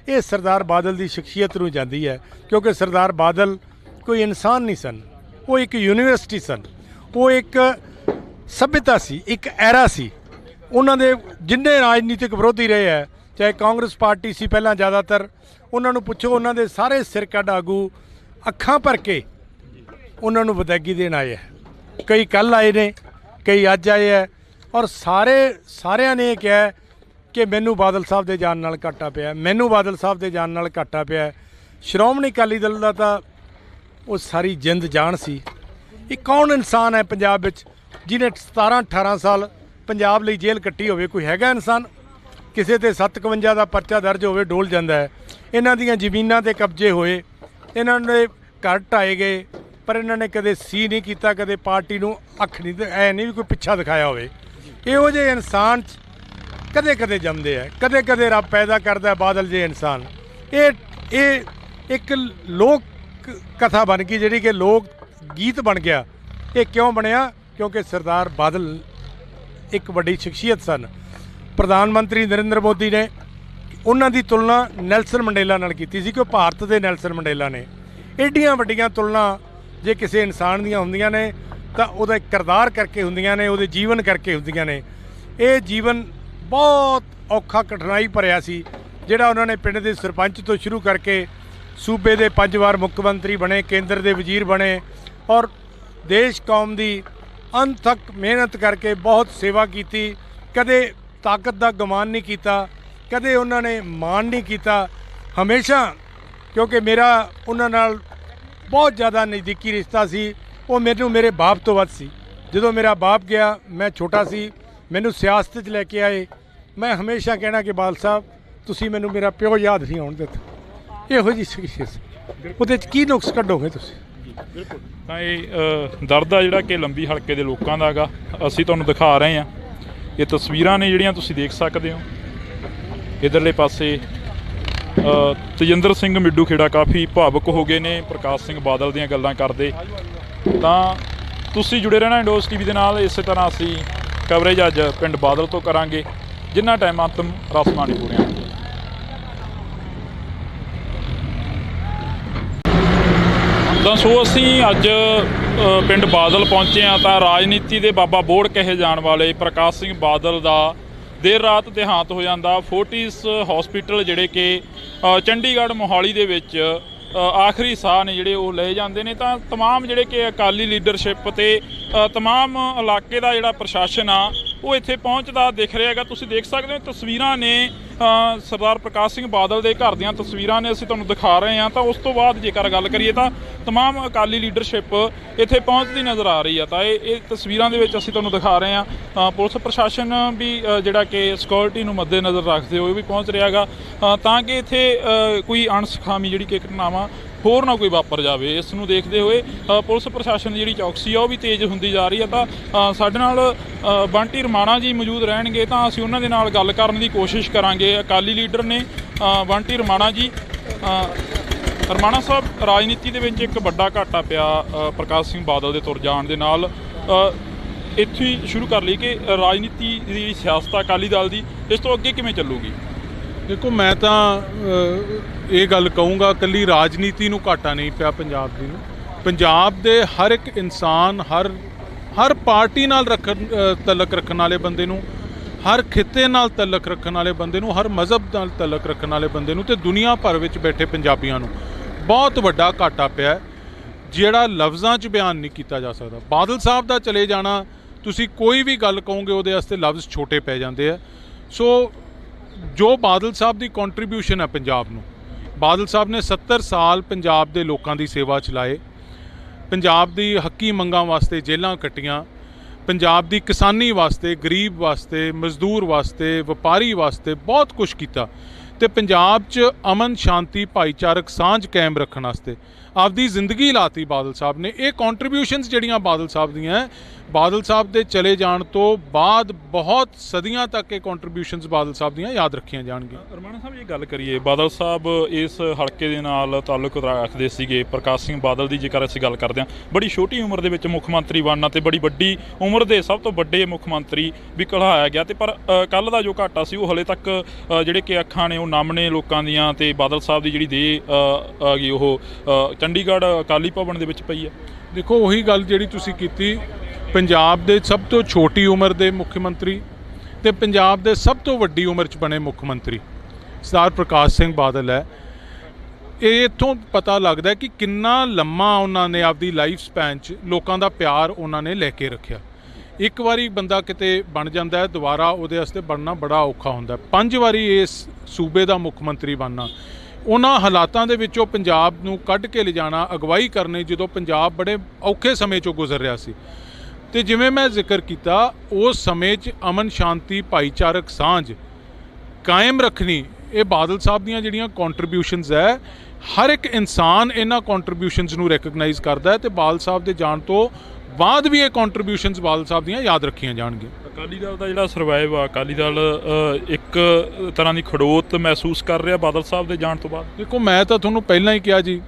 ਇਹ ਸਰਦਾਰ ਬਾਦਲ ਦੀ ਸ਼ਖਸੀਅਤ ਨੂੰ ਜਾਂਦੀ ਹੈ। ਕਿਉਂਕਿ ਸਰਦਾਰ ਬਾਦਲ ਕੋਈ ਇਨਸਾਨ ਨਹੀਂ ਸਨ, ਉਹ ਇੱਕ ਯੂਨੀਵਰਸਿਟੀ ਸਨ, ਉਹ ਇੱਕ ਸਭਿਅਤਾ ਸੀ, ਇੱਕ ਐਰਾ ਸੀ। ਉਹਨਾਂ ਦੇ ਜਿੰਨੇ ਰਾਜਨੀਤਿਕ ਵਿਰੋਧੀ ਰਹੇ ਹੈ, ਚਾਹੇ ਕਾਂਗਰਸ ਪਾਰਟੀ ਸੀ ਪਹਿਲਾਂ ਜ਼ਿਆਦਾਤਰ, ਉਹਨਾਂ ਨੂੰ ਪੁੱਛੋ, ਉਹਨਾਂ ਦੇ ਸਾਰੇ ਸਿਰਕੱਢ ਆਗੂ ਅੱਖਾਂ ਭਰ ਕੇ ਉਹਨਾਂ ਨੂੰ ਵਿਦਾਇਗੀ ਦੇਣ ਆਏ ਹੈ। ਕਈ ਕੱਲ੍ਹ ਆਏ ਨੇ, ਕਈ ਅੱਜ ਆਏ ਹੈ, ਔਰ ਸਾਰਿਆਂ ਨੇ ਇਹ ਕਿਹਾ ਕਿ ਮੈਨੂੰ ਬਾਦਲ ਸਾਹਿਬ ਦੇ ਜਾਣ ਨਾਲ ਘਾਟਾ ਪਿਆ, ਮੈਨੂੰ ਬਾਦਲ ਸਾਹਿਬ ਦੇ ਜਾਣ ਨਾਲ ਘਾਟਾ ਪਿਆ। ਸ਼੍ਰੋਮਣੀ ਅਕਾਲੀ ਦਲ ਦਾ ਤਾਂ ਉਹ ਸਾਰੀ ਜਿੰਦ ਜਾਨ ਸੀ। ਇਹ ਕੌਣ ਇਨਸਾਨ ਹੈ ਪੰਜਾਬ ਵਿੱਚ ਜਿਹਨੇ 17-18 ਸਾਲ ਪੰਜਾਬ ਲਈ ਜੇਲ੍ਹ ਕੱਟੀ ਹੋਵੇ? ਕੋਈ ਹੈਗਾ ਇਨਸਾਨ? ਕਿਸੇ ਤੇ 57 ਦਾ ਪਰਚਾ ਦਰਜ ਹੋਵੇ ਡੋਲ ਜਾਂਦਾ ਹੈ। ਇਹਨਾਂ ਦੀਆਂ ਜ਼ਮੀਨਾਂ ਤੇ ਕਬਜ਼ੇ ਹੋਏ, ਇਹਨਾਂ ਦੇ ਘਰ ਢਾਏ ਗਏ, ਪਰ ਇਹਨਾਂ ਨੇ ਕਦੇ ਸੀ ਨਹੀਂ ਕੀਤਾ, ਕਦੇ ਪਾਰਟੀ ਨੂੰ ਅੱਖ ਨਹੀਂ, ਐ ਨਹੀਂ ਵੀ ਕੋਈ ਪਿੱਛਾ ਦਿਖਾਇਆ ਹੋਵੇ। ਇਹੋ ਜਿਹੇ ਇਨਸਾਨ ਕਦੇ ਕਦੇ ਜੰਮਦੇ ਹੈ, ਕਦੇ ਕਦੇ ਰੱਬ ਪੈਦਾ ਕਰਦਾ ਬਾਦਲ ਜਿਹੇ ਇਨਸਾਨ। ਇਹ ਇੱਕ ਲੋਕ ਕਥਾ ਬਣ ਗਈ, ਜਿਹੜੀ ਕਿ ਲੋਕ ਗੀਤ ਬਣ ਗਿਆ। ਇਹ ਕਿਉਂ ਬਣਿਆ? ਕਿਉਂਕਿ ਸਰਦਾਰ ਬਾਦਲ ਇੱਕ ਵੱਡੀ ਸ਼ਖਸੀਅਤ ਸਨ। ਪ੍ਰਧਾਨ ਮੰਤਰੀ ਨਰਿੰਦਰ ਮੋਦੀ ਨੇ ਉਹਨਾਂ ਦੀ ਤੁਲਨਾ ਨੈਲਸਨ ਮੰਡੇਲਾ ਨਾਲ ਕੀਤੀ ਸੀ ਕਿ ਉਹ ਭਾਰਤ ਦੇ ਨੈਲਸਨ ਮੰਡੇਲਾ ਨੇ। ਐਡੀਆਂ ਵੱਡੀਆਂ ਤੁਲਨਾ ਜੇ ਕਿਸੇ ਇਨਸਾਨ ਦੀਆਂ ਹੁੰਦੀਆਂ ਨੇ ਤਾਂ ਉਹਦਾ ਇੱਕ ਕਿਰਦਾਰ ਕਰਕੇ ਹੁੰਦੀਆਂ ਨੇ, ਉਹਦੇ ਜੀਵਨ ਕਰਕੇ ਹੁੰਦੀਆਂ ਨੇ। ਇਹ ਜੀਵਨ ਬਹੁਤ ਔਖਾ ਕਠਿਨਾਈ ਭਰਿਆ ਸੀ, ਜਿਹੜਾ ਉਹਨਾਂ ਨੇ ਪਿੰਡ ਦੇ ਸਰਪੰਚ ਤੋਂ ਸ਼ੁਰੂ ਕਰਕੇ ਸੂਬੇ ਦੇ 5 ਵਾਰ ਮੁੱਖ ਮੰਤਰੀ ਬਣੇ, ਕੇਂਦਰ ਦੇ ਵਜ਼ੀਰ ਬਣੇ, ਔਰ ਦੇਸ਼ ਕੌਮ ਦੀ ਅਣਥੱਕ ਮਿਹਨਤ ਕਰਕੇ ਬਹੁਤ ਸੇਵਾ ਕੀਤੀ। ਕਦੇ ਤਾਕਤ ਦਾ ਗੁਮਾਨ ਨਹੀਂ ਕੀਤਾ, ਕਦੇ ਉਹਨਾਂ ਨੇ ਮਾਣ ਨਹੀਂ ਕੀਤਾ। ਹਮੇਸ਼ਾ, ਕਿਉਂਕਿ ਮੇਰਾ ਉਹਨਾਂ ਨਾਲ ਬਹੁਤ ਜ਼ਿਆਦਾ ਨਜ਼ਦੀਕੀ ਰਿਸ਼ਤਾ ਸੀ, ਉਹ ਮੈਨੂੰ ਮੇਰੇ ਬਾਪ ਤੋਂ ਵੱਧ ਸੀ। ਜਦੋਂ ਮੇਰਾ ਬਾਪ ਗਿਆ, ਮੈਂ ਛੋਟਾ ਸੀ, ਮੈਨੂੰ ਸਿਆਸਤ 'ਚ ਲੈ ਕੇ ਆਏ। ਮੈਂ ਹਮੇਸ਼ਾ ਕਹਿਣਾ ਕਿ ਬਾਦਲ ਸਾਹਿਬ ਤੁਸੀਂ ਮੈਨੂੰ ਮੇਰਾ ਪਿਓ ਯਾਦ ਨਹੀਂ ਆਉਣ ਦਿੱਤਾ। ਇਹੋ ਜਿਹੀ ਸ਼ਖਸੀਅਤ, ਉਹਦੇ 'ਚ ਕੀ ਨੁਕਸ ਕੱਢੋਗੇ ਤੁਸੀਂ? ਬਿਲਕੁਲ। ਤਾਂ ਇਹ ਦਰਦ ਆ ਜਿਹੜਾ ਕਿ ਲੰਬੀ ਹਲਕੇ ਦੇ ਲੋਕਾਂ ਦਾ ਹੈਗਾ, ਅਸੀਂ ਤੁਹਾਨੂੰ ਦਿਖਾ ਰਹੇ ਹਾਂ। ਇਹ ਤਸਵੀਰਾਂ ਨੇ ਜਿਹੜੀਆਂ ਤੁਸੀਂ ਦੇਖ ਸਕਦੇ ਹੋ। ਇੱਧਰਲੇ ਪਾਸੇ ਤੇਜਿੰਦਰ ਸਿੰਘ ਮਿੱਡੂ ਖੇੜਾ ਕਾਫੀ ਭਾਵੁਕ ਹੋ ਗਏ ਨੇ ਪ੍ਰਕਾਸ਼ ਸਿੰਘ ਬਾਦਲ ਦੀਆਂ ਗੱਲਾਂ ਕਰਦੇ। ਤਾਂ ਤੁਸੀਂ ਜੁੜੇ ਰਹਿਣਾ ਇੰਡੋਸ ਟੀਵੀ ਦੇ ਨਾਲ। ਇਸੇ ਤਰ੍ਹਾਂ ਅਸੀਂ ਕਵਰੇਜ ਅੱਜ ਪਿੰਡ ਬਾਦਲ ਤੋਂ ਕਰਾਂਗੇ, ਜਿੰਨਾ ਟਾਈਮ ਅੰਤਮ ਰਸਮਾਂ ਨਹੀਂ ਪੂਰੀਆਂ ਹੁੰਦੀਆਂ। ਤਾਂ ਸੋ ਅਸੀਂ ਅੱਜ ਪਿੰਡ ਬਾਦਲ ਪਹੁੰਚੇ ਹਾਂ। ਤਾਂ ਰਾਜਨੀਤੀ ਦੇ ਬਾਬਾ ਬੋੜ ਕਹੇ ਜਾਣ ਵਾਲੇ ਪ੍ਰਕਾਸ਼ ਸਿੰਘ ਬਾਦਲ ਦਾ ਦੇਰ ਰਾਤ ਦੇਹਾਂਤ ਹੋ ਜਾਂਦਾ। ਫੋਰਟਿਸ ਹਸਪੀਟਲ ਜਿਹੜੇ ਕਿ ਚੰਡੀਗੜ੍ਹ ਮੋਹਾਲੀ ਦੇ ਵਿੱਚ ਆਖਰੀ ਸਾਹ ਨੇ ਜਿਹੜੇ ਉਹ ਲਏ ਜਾਂਦੇ ਨੇ। ਤਾਂ ਤਮਾਮ ਜਿਹੜੇ ਕਿ ਅਕਾਲੀ ਲੀਡਰਸ਼ਿਪ ਤੇ ਤਮਾਮ ਇਲਾਕੇ ਦਾ ਜਿਹੜਾ ਪ੍ਰਸ਼ਾਸਨ ਆ ਉਹ ਇੱਥੇ ਪਹੁੰਚਦਾ ਦਿਖ ਰਿਹਾ ਹੈਗਾ। ਤੁਸੀਂ ਦੇਖ ਸਕਦੇ ਹੋ ਤਸਵੀਰਾਂ ਨੇ ਸਰਦਾਰ ਪ੍ਰਕਾਸ਼ ਸਿੰਘ ਬਾਦਲ ਦੇ ਘਰ ਦੀਆਂ ਤਸਵੀਰਾਂ ਨੇ, ਅਸੀਂ ਤੁਹਾਨੂੰ ਦਿਖਾ ਰਹੇ ਹਾਂ। ਤਾਂ ਉਸ ਤੋਂ ਬਾਅਦ ਜੇਕਰ ਗੱਲ ਕਰੀਏ ਤਾਂ ਤਮਾਮ ਅਕਾਲੀ ਲੀਡਰਸ਼ਿਪ ਇੱਥੇ ਪਹੁੰਚਦੀ ਨਜ਼ਰ ਆ ਰਹੀ ਆ। ਤਾਂ ਇਹ ਤਸਵੀਰਾਂ ਦੇ ਵਿੱਚ ਅਸੀਂ ਤੁਹਾਨੂੰ ਦਿਖਾ ਰਹੇ ਹਾਂ। ਪੁਲਿਸ ਪ੍ਰਸ਼ਾਸਨ ਵੀ ਜਿਹੜਾ ਕਿ ਸਿਕਿਉਰਿਟੀ ਨੂੰ ਮੱਦੇ ਨਜ਼ਰ ਰੱਖਦੇ ਹੋਏ ਵੀ ਪਹੁੰਚ ਰਿਹਾ ਹੈਗਾ, ਤਾਂ ਕਿ ਇੱਥੇ ਕੋਈ ਅਣਸੁਖਾਵੀ ਜਿਹੜੀ ਕਿ ਘਟਨਾਵਾਂ ਹੋਰ ਨਾ ਕੋਈ ਵਾਪਰ ਜਾਵੇ। ਇਸ ਨੂੰ ਦੇਖਦੇ ਹੋਏ ਪੁਲਿਸ ਪ੍ਰਸ਼ਾਸਨ ਦੀ ਜਿਹੜੀ ਚੌਕਸੀ ਆ ਉਹ ਵੀ ਤੇਜ਼ ਹੁੰਦੀ ਜਾ ਰਹੀ ਹੈ। ਤਾਂ ਸਾਡੇ ਨਾਲ ਬੰਟੀ ਰਮਾਣਾ ਜੀ ਮੌਜੂਦ ਰਹਿਣਗੇ, ਤਾਂ ਅਸੀਂ ਉਹਨਾਂ ਦੇ ਨਾਲ ਗੱਲ ਕਰਨ ਦੀ ਕੋਸ਼ਿਸ਼ ਕਰਾਂਗੇ। ਅਕਾਲੀ ਲੀਡਰ ਨੇ ਬੰਟੀ ਰਮਾਣਾ ਜੀ। ਰਮਾਣਾ ਸਾਹਿਬ, ਰਾਜਨੀਤੀ ਦੇ ਵਿੱਚ ਇੱਕ ਵੱਡਾ ਘਾਟਾ ਪਿਆ ਪ੍ਰਕਾਸ਼ ਸਿੰਘ ਬਾਦਲ ਦੇ ਤੁਰ ਜਾਣ ਦੇ ਨਾਲ। ਇੱਥੇ ਹੀ ਸ਼ੁਰੂ ਕਰ ਲਈ ਕਿ ਰਾਜਨੀਤੀ ਦੀ ਸਿਆਸਤ ਅਕਾਲੀ ਦਲ ਦੀ ਇਸ ਤੋਂ ਅੱਗੇ ਕਿਵੇਂ ਚੱਲੂਗੀ? ਦੇਖੋ, ਮੈਂ ਤਾਂ ਇਹ ਗੱਲ ਕਹੂੰਗਾ, ਇਕੱਲੀ ਰਾਜਨੀਤੀ ਨੂੰ ਘਾਟਾ ਨਹੀਂ ਪਿਆ ਪੰਜਾਬ ਦੀ ਨੂੰ। ਪੰਜਾਬ ਦੇ ਹਰ ਇੱਕ ਇਨਸਾਨ, ਹਰ ਪਾਰਟੀ ਨਾਲ ਤਲਕ ਰੱਖਣ ਵਾਲੇ ਬੰਦੇ ਨੂੰ, ਹਰ ਖਿੱਤੇ ਨਾਲ ਤਲਕ ਰੱਖਣ ਵਾਲੇ ਬੰਦੇ ਨੂੰ, ਹਰ ਮਜ਼ਹਬ ਨਾਲ ਤਲਕ ਰੱਖਣ ਵਾਲੇ ਬੰਦੇ ਨੂੰ ਤੇ ਦੁਨੀਆ ਭਰ ਵਿੱਚ ਬੈਠੇ ਪੰਜਾਬੀਆਂ ਨੂੰ ਬਹੁਤ ਵੱਡਾ ਘਾਟਾ ਪਿਆ, ਜਿਹੜਾ ਲਫ਼ਜ਼ਾਂ 'ਚ ਬਿਆਨ ਨਹੀਂ ਕੀਤਾ ਜਾ ਸਕਦਾ। ਬਾਦਲ ਸਾਹਿਬ ਦਾ ਚਲੇ ਜਾਣਾ, ਤੁਸੀਂ ਕੋਈ ਵੀ ਗੱਲ ਕਹੋਗੇ ਉਹਦੇ ਵਾਸਤੇ ਲਫ਼ਜ਼ ਛੋਟੇ ਪੈ ਜਾਂਦੇ ਆ। ਸੋ ਜੋ ਬਾਦਲ ਸਾਹਿਬ ਦੀ ਕੰਟਰੀਬਿਊਸ਼ਨ ਹੈ ਪੰਜਾਬ ਨੂੰ, ਬਾਦਲ ਸਾਹਿਬ ਨੇ 70 ਸਾਲ ਪੰਜਾਬ ਦੇ ਲੋਕਾਂ ਦੀ ਸੇਵਾ ਚਲਾਏ, ਪੰਜਾਬ ਦੀ ਹੱਕੀ ਮੰਗਾਂ ਵਾਸਤੇ ਜੇਲ੍ਹਾਂ ਕੱਟੀਆਂ, ਪੰਜਾਬ ਦੀ ਕਿਸਾਨੀ ਵਾਸਤੇ, ਗਰੀਬ ਵਾਸਤੇ, ਮਜ਼ਦੂਰ ਵਾਸਤੇ, ਵਪਾਰੀ ਵਾਸਤੇ ਬਹੁਤ ਕੁਝ ਕੀਤਾ ਤੇ ਪੰਜਾਬ 'ਚ ਅਮਨ ਸ਼ਾਂਤੀ ਭਾਈਚਾਰਕ ਸਾਂਝ ਕਾਇਮ ਰੱਖਣ ਵਾਸਤੇ ਆਪਦੀ ਜ਼ਿੰਦਗੀ ਲਾਤੀ ਬਾਦਲ ਸਾਹਿਬ ਨੇ। ਇਹ ਕੰਟਰੀਬਿਊਸ਼ਨਸ ਜਿਹੜੀਆਂ ਬਾਦਲ ਸਾਹਿਬ ਦੀਆਂ, ਬਾਦਲ ਸਾਹਿਬ ਦੇ ਚਲੇ ਜਾਣ ਤੋਂ ਬਾਅਦ ਬਹੁਤ ਸਦੀਆਂ ਤੱਕ ਇਹ ਕੰਟਰੀਬਿਊਸ਼ਨਸ ਬਾਦਲ ਸਾਹਿਬ ਦੀਆਂ ਯਾਦ ਰੱਖੀਆਂ ਜਾਣਗੀਆਂ। ਰਮਾਣਾ ਸਾਹਿਬ, ਇਹ ਗੱਲ ਕਰੀਏ, ਬਾਦਲ ਸਾਹਿਬ ਇਸ ਹਲਕੇ ਦੇ ਨਾਲ ਤਾਲੁਕ ਰੱਖਦੇ ਸੀਗੇ। ਪ੍ਰਕਾਸ਼ ਸਿੰਘ ਬਾਦਲ ਦੀ ਜੇਕਰ ਅਸੀਂ ਗੱਲ ਕਰਦੇ ਹਾਂ, ਬੜੀ ਛੋਟੀ ਉਮਰ ਦੇ ਵਿੱਚ ਮੁੱਖ ਮੰਤਰੀ ਬਣਨਾ ਤੇ ਬੜੀ ਵੱਡੀ ਉਮਰ ਦੇ ਸਭ ਤੋਂ ਵੱਡੇ ਮੁੱਖ ਮੰਤਰੀ ਵੀ ਕਹਾਇਆ ਗਿਆ। ਤੇ ਪਰ ਕੱਲ੍ਹ ਦਾ ਜੋ ਘਾਟਾ ਸੀ ਉਹ ਹਲੇ ਤੱਕ ਜਿਹੜੇ ਕਿ ਅੱਖਾਂ ਨੇ ਉਹ ਨਮ ਨੇ ਲੋਕਾਂ ਦੀਆਂ, ਤੇ ਬਾਦਲ ਸਾਹਿਬ ਦੀ ਜਿਹੜੀ ਦੇਹ ਆ ਗਈ ਉਹ ਚੰਡੀਗੜ੍ਹ ਅਕਾਲੀ ਭਵਨ ਦੇ ਵਿੱਚ ਪਈ ਹੈ। ਦੇਖੋ, ਉਹੀ ਗੱਲ ਜਿਹੜੀ ਤੁਸੀਂ ਕੀਤੀ, ਪੰਜਾਬ ਦੇ ਸਭ ਤੋਂ ਛੋਟੀ ਉਮਰ ਦੇ ਮੁੱਖ ਮੰਤਰੀ, ਤੇ ਪੰਜਾਬ ਦੇ ਸਭ ਤੋਂ ਵੱਡੀ ਉਮਰ 'ਚ ਬਣੇ ਮੁੱਖ ਮੰਤਰੀ ਸਰਦਾਰ ਪ੍ਰਕਾਸ਼ ਸਿੰਘ ਬਾਦਲ ਹੈ। ਇਹ ਇੱਥੋਂ ਪਤਾ ਲੱਗਦਾ ਕਿ ਕਿੰਨਾ ਲੰਮਾ ਉਹਨਾਂ ਨੇ ਆਪਦੀ ਲਾਈਫ ਸਪੈਨ 'ਚ ਲੋਕਾਂ ਦਾ ਪਿਆਰ ਉਹਨਾਂ ਨੇ ਲੈ ਕੇ ਰੱਖਿਆ। ਇੱਕ ਵਾਰੀ ਬੰਦਾ ਕਿਤੇ ਬਣ ਜਾਂਦਾ ਹੈ, ਦੁਬਾਰਾ ਉਹਦੇ ਵਾਸਤੇ ਬਣਨਾ ਬੜਾ ਔਖਾ ਹੁੰਦਾ। 5 ਵਾਰੀ ਇਸ ਸੂਬੇ ਦਾ ਮੁੱਖ ਮੰਤਰੀ ਬਣਨਾ, ਉਹਨਾਂ ਹਾਲਾਤਾਂ ਦੇ ਵਿੱਚੋਂ ਪੰਜਾਬ ਨੂੰ ਕੱਢ ਕੇ ਲਿਜਾਣਾ, ਅਗਵਾਈ ਕਰਨੀ ਜਦੋਂ ਪੰਜਾਬ ਬੜੇ ਔਖੇ ਸਮੇਂ 'ਚੋਂ ਗੁਜ਼ਰ ਰਿਹਾ ਸੀ। ਤੇ ਜਿਵੇਂ ਮੈਂ ਜ਼ਿਕਰ ਕੀਤਾ, ਉਸ ਸਮੇਂ 'ਚ ਅਮਨ ਸ਼ਾਂਤੀ ਭਾਈਚਾਰਕ ਸਾਂਝ ਕਾਇਮ ਰੱਖਣੀ, ਇਹ ਬਾਦਲ ਸਾਹਿਬ ਦੀਆਂ ਜਿਹੜੀਆਂ ਕੰਟਰੀਬਿਊਸ਼ਨਸ ਹੈ, ਹਰ ਇੱਕ ਇਨਸਾਨ ਇਹਨਾਂ ਕੰਟਰੀਬਿਊਸ਼ਨਸ ਨੂੰ ਰੈਕਗਨਾਈਜ਼ ਕਰਦਾ ਹੈ ਤੇ ਬਾਦਲ ਸਾਹਿਬ ਦੇ ਜਾਣ ਤੋਂ ਬਾਅਦ ਵੀ ਇਹ ਕੰਟਰੀਬਿਊਸ਼ਨਸ ਬਾਦਲ ਸਾਹਿਬ ਦੀਆਂ ਯਾਦ ਰੱਖੀਆਂ ਜਾਣਗੀਆਂ। ਅਕਾਲੀ ਦਲ ਦਾ ਜਿਹੜਾ ਸਰਵਾਈਵ ਆ, ਅਕਾਲੀ ਦਲ ਇੱਕ ਤਰ੍ਹਾਂ ਦੀ ਖੜੋਤ ਮਹਿਸੂਸ ਕਰ ਰਿਹਾ ਬਾਦਲ ਸਾਹਿਬ ਦੇ ਜਾਣ ਤੋਂ ਬਾਅਦ। ਦੇਖੋ, ਮੈਂ ਤਾਂ ਤੁਹਾਨੂੰ ਪਹਿਲਾਂ ਹੀ ਕਿਹਾ ਜੀ,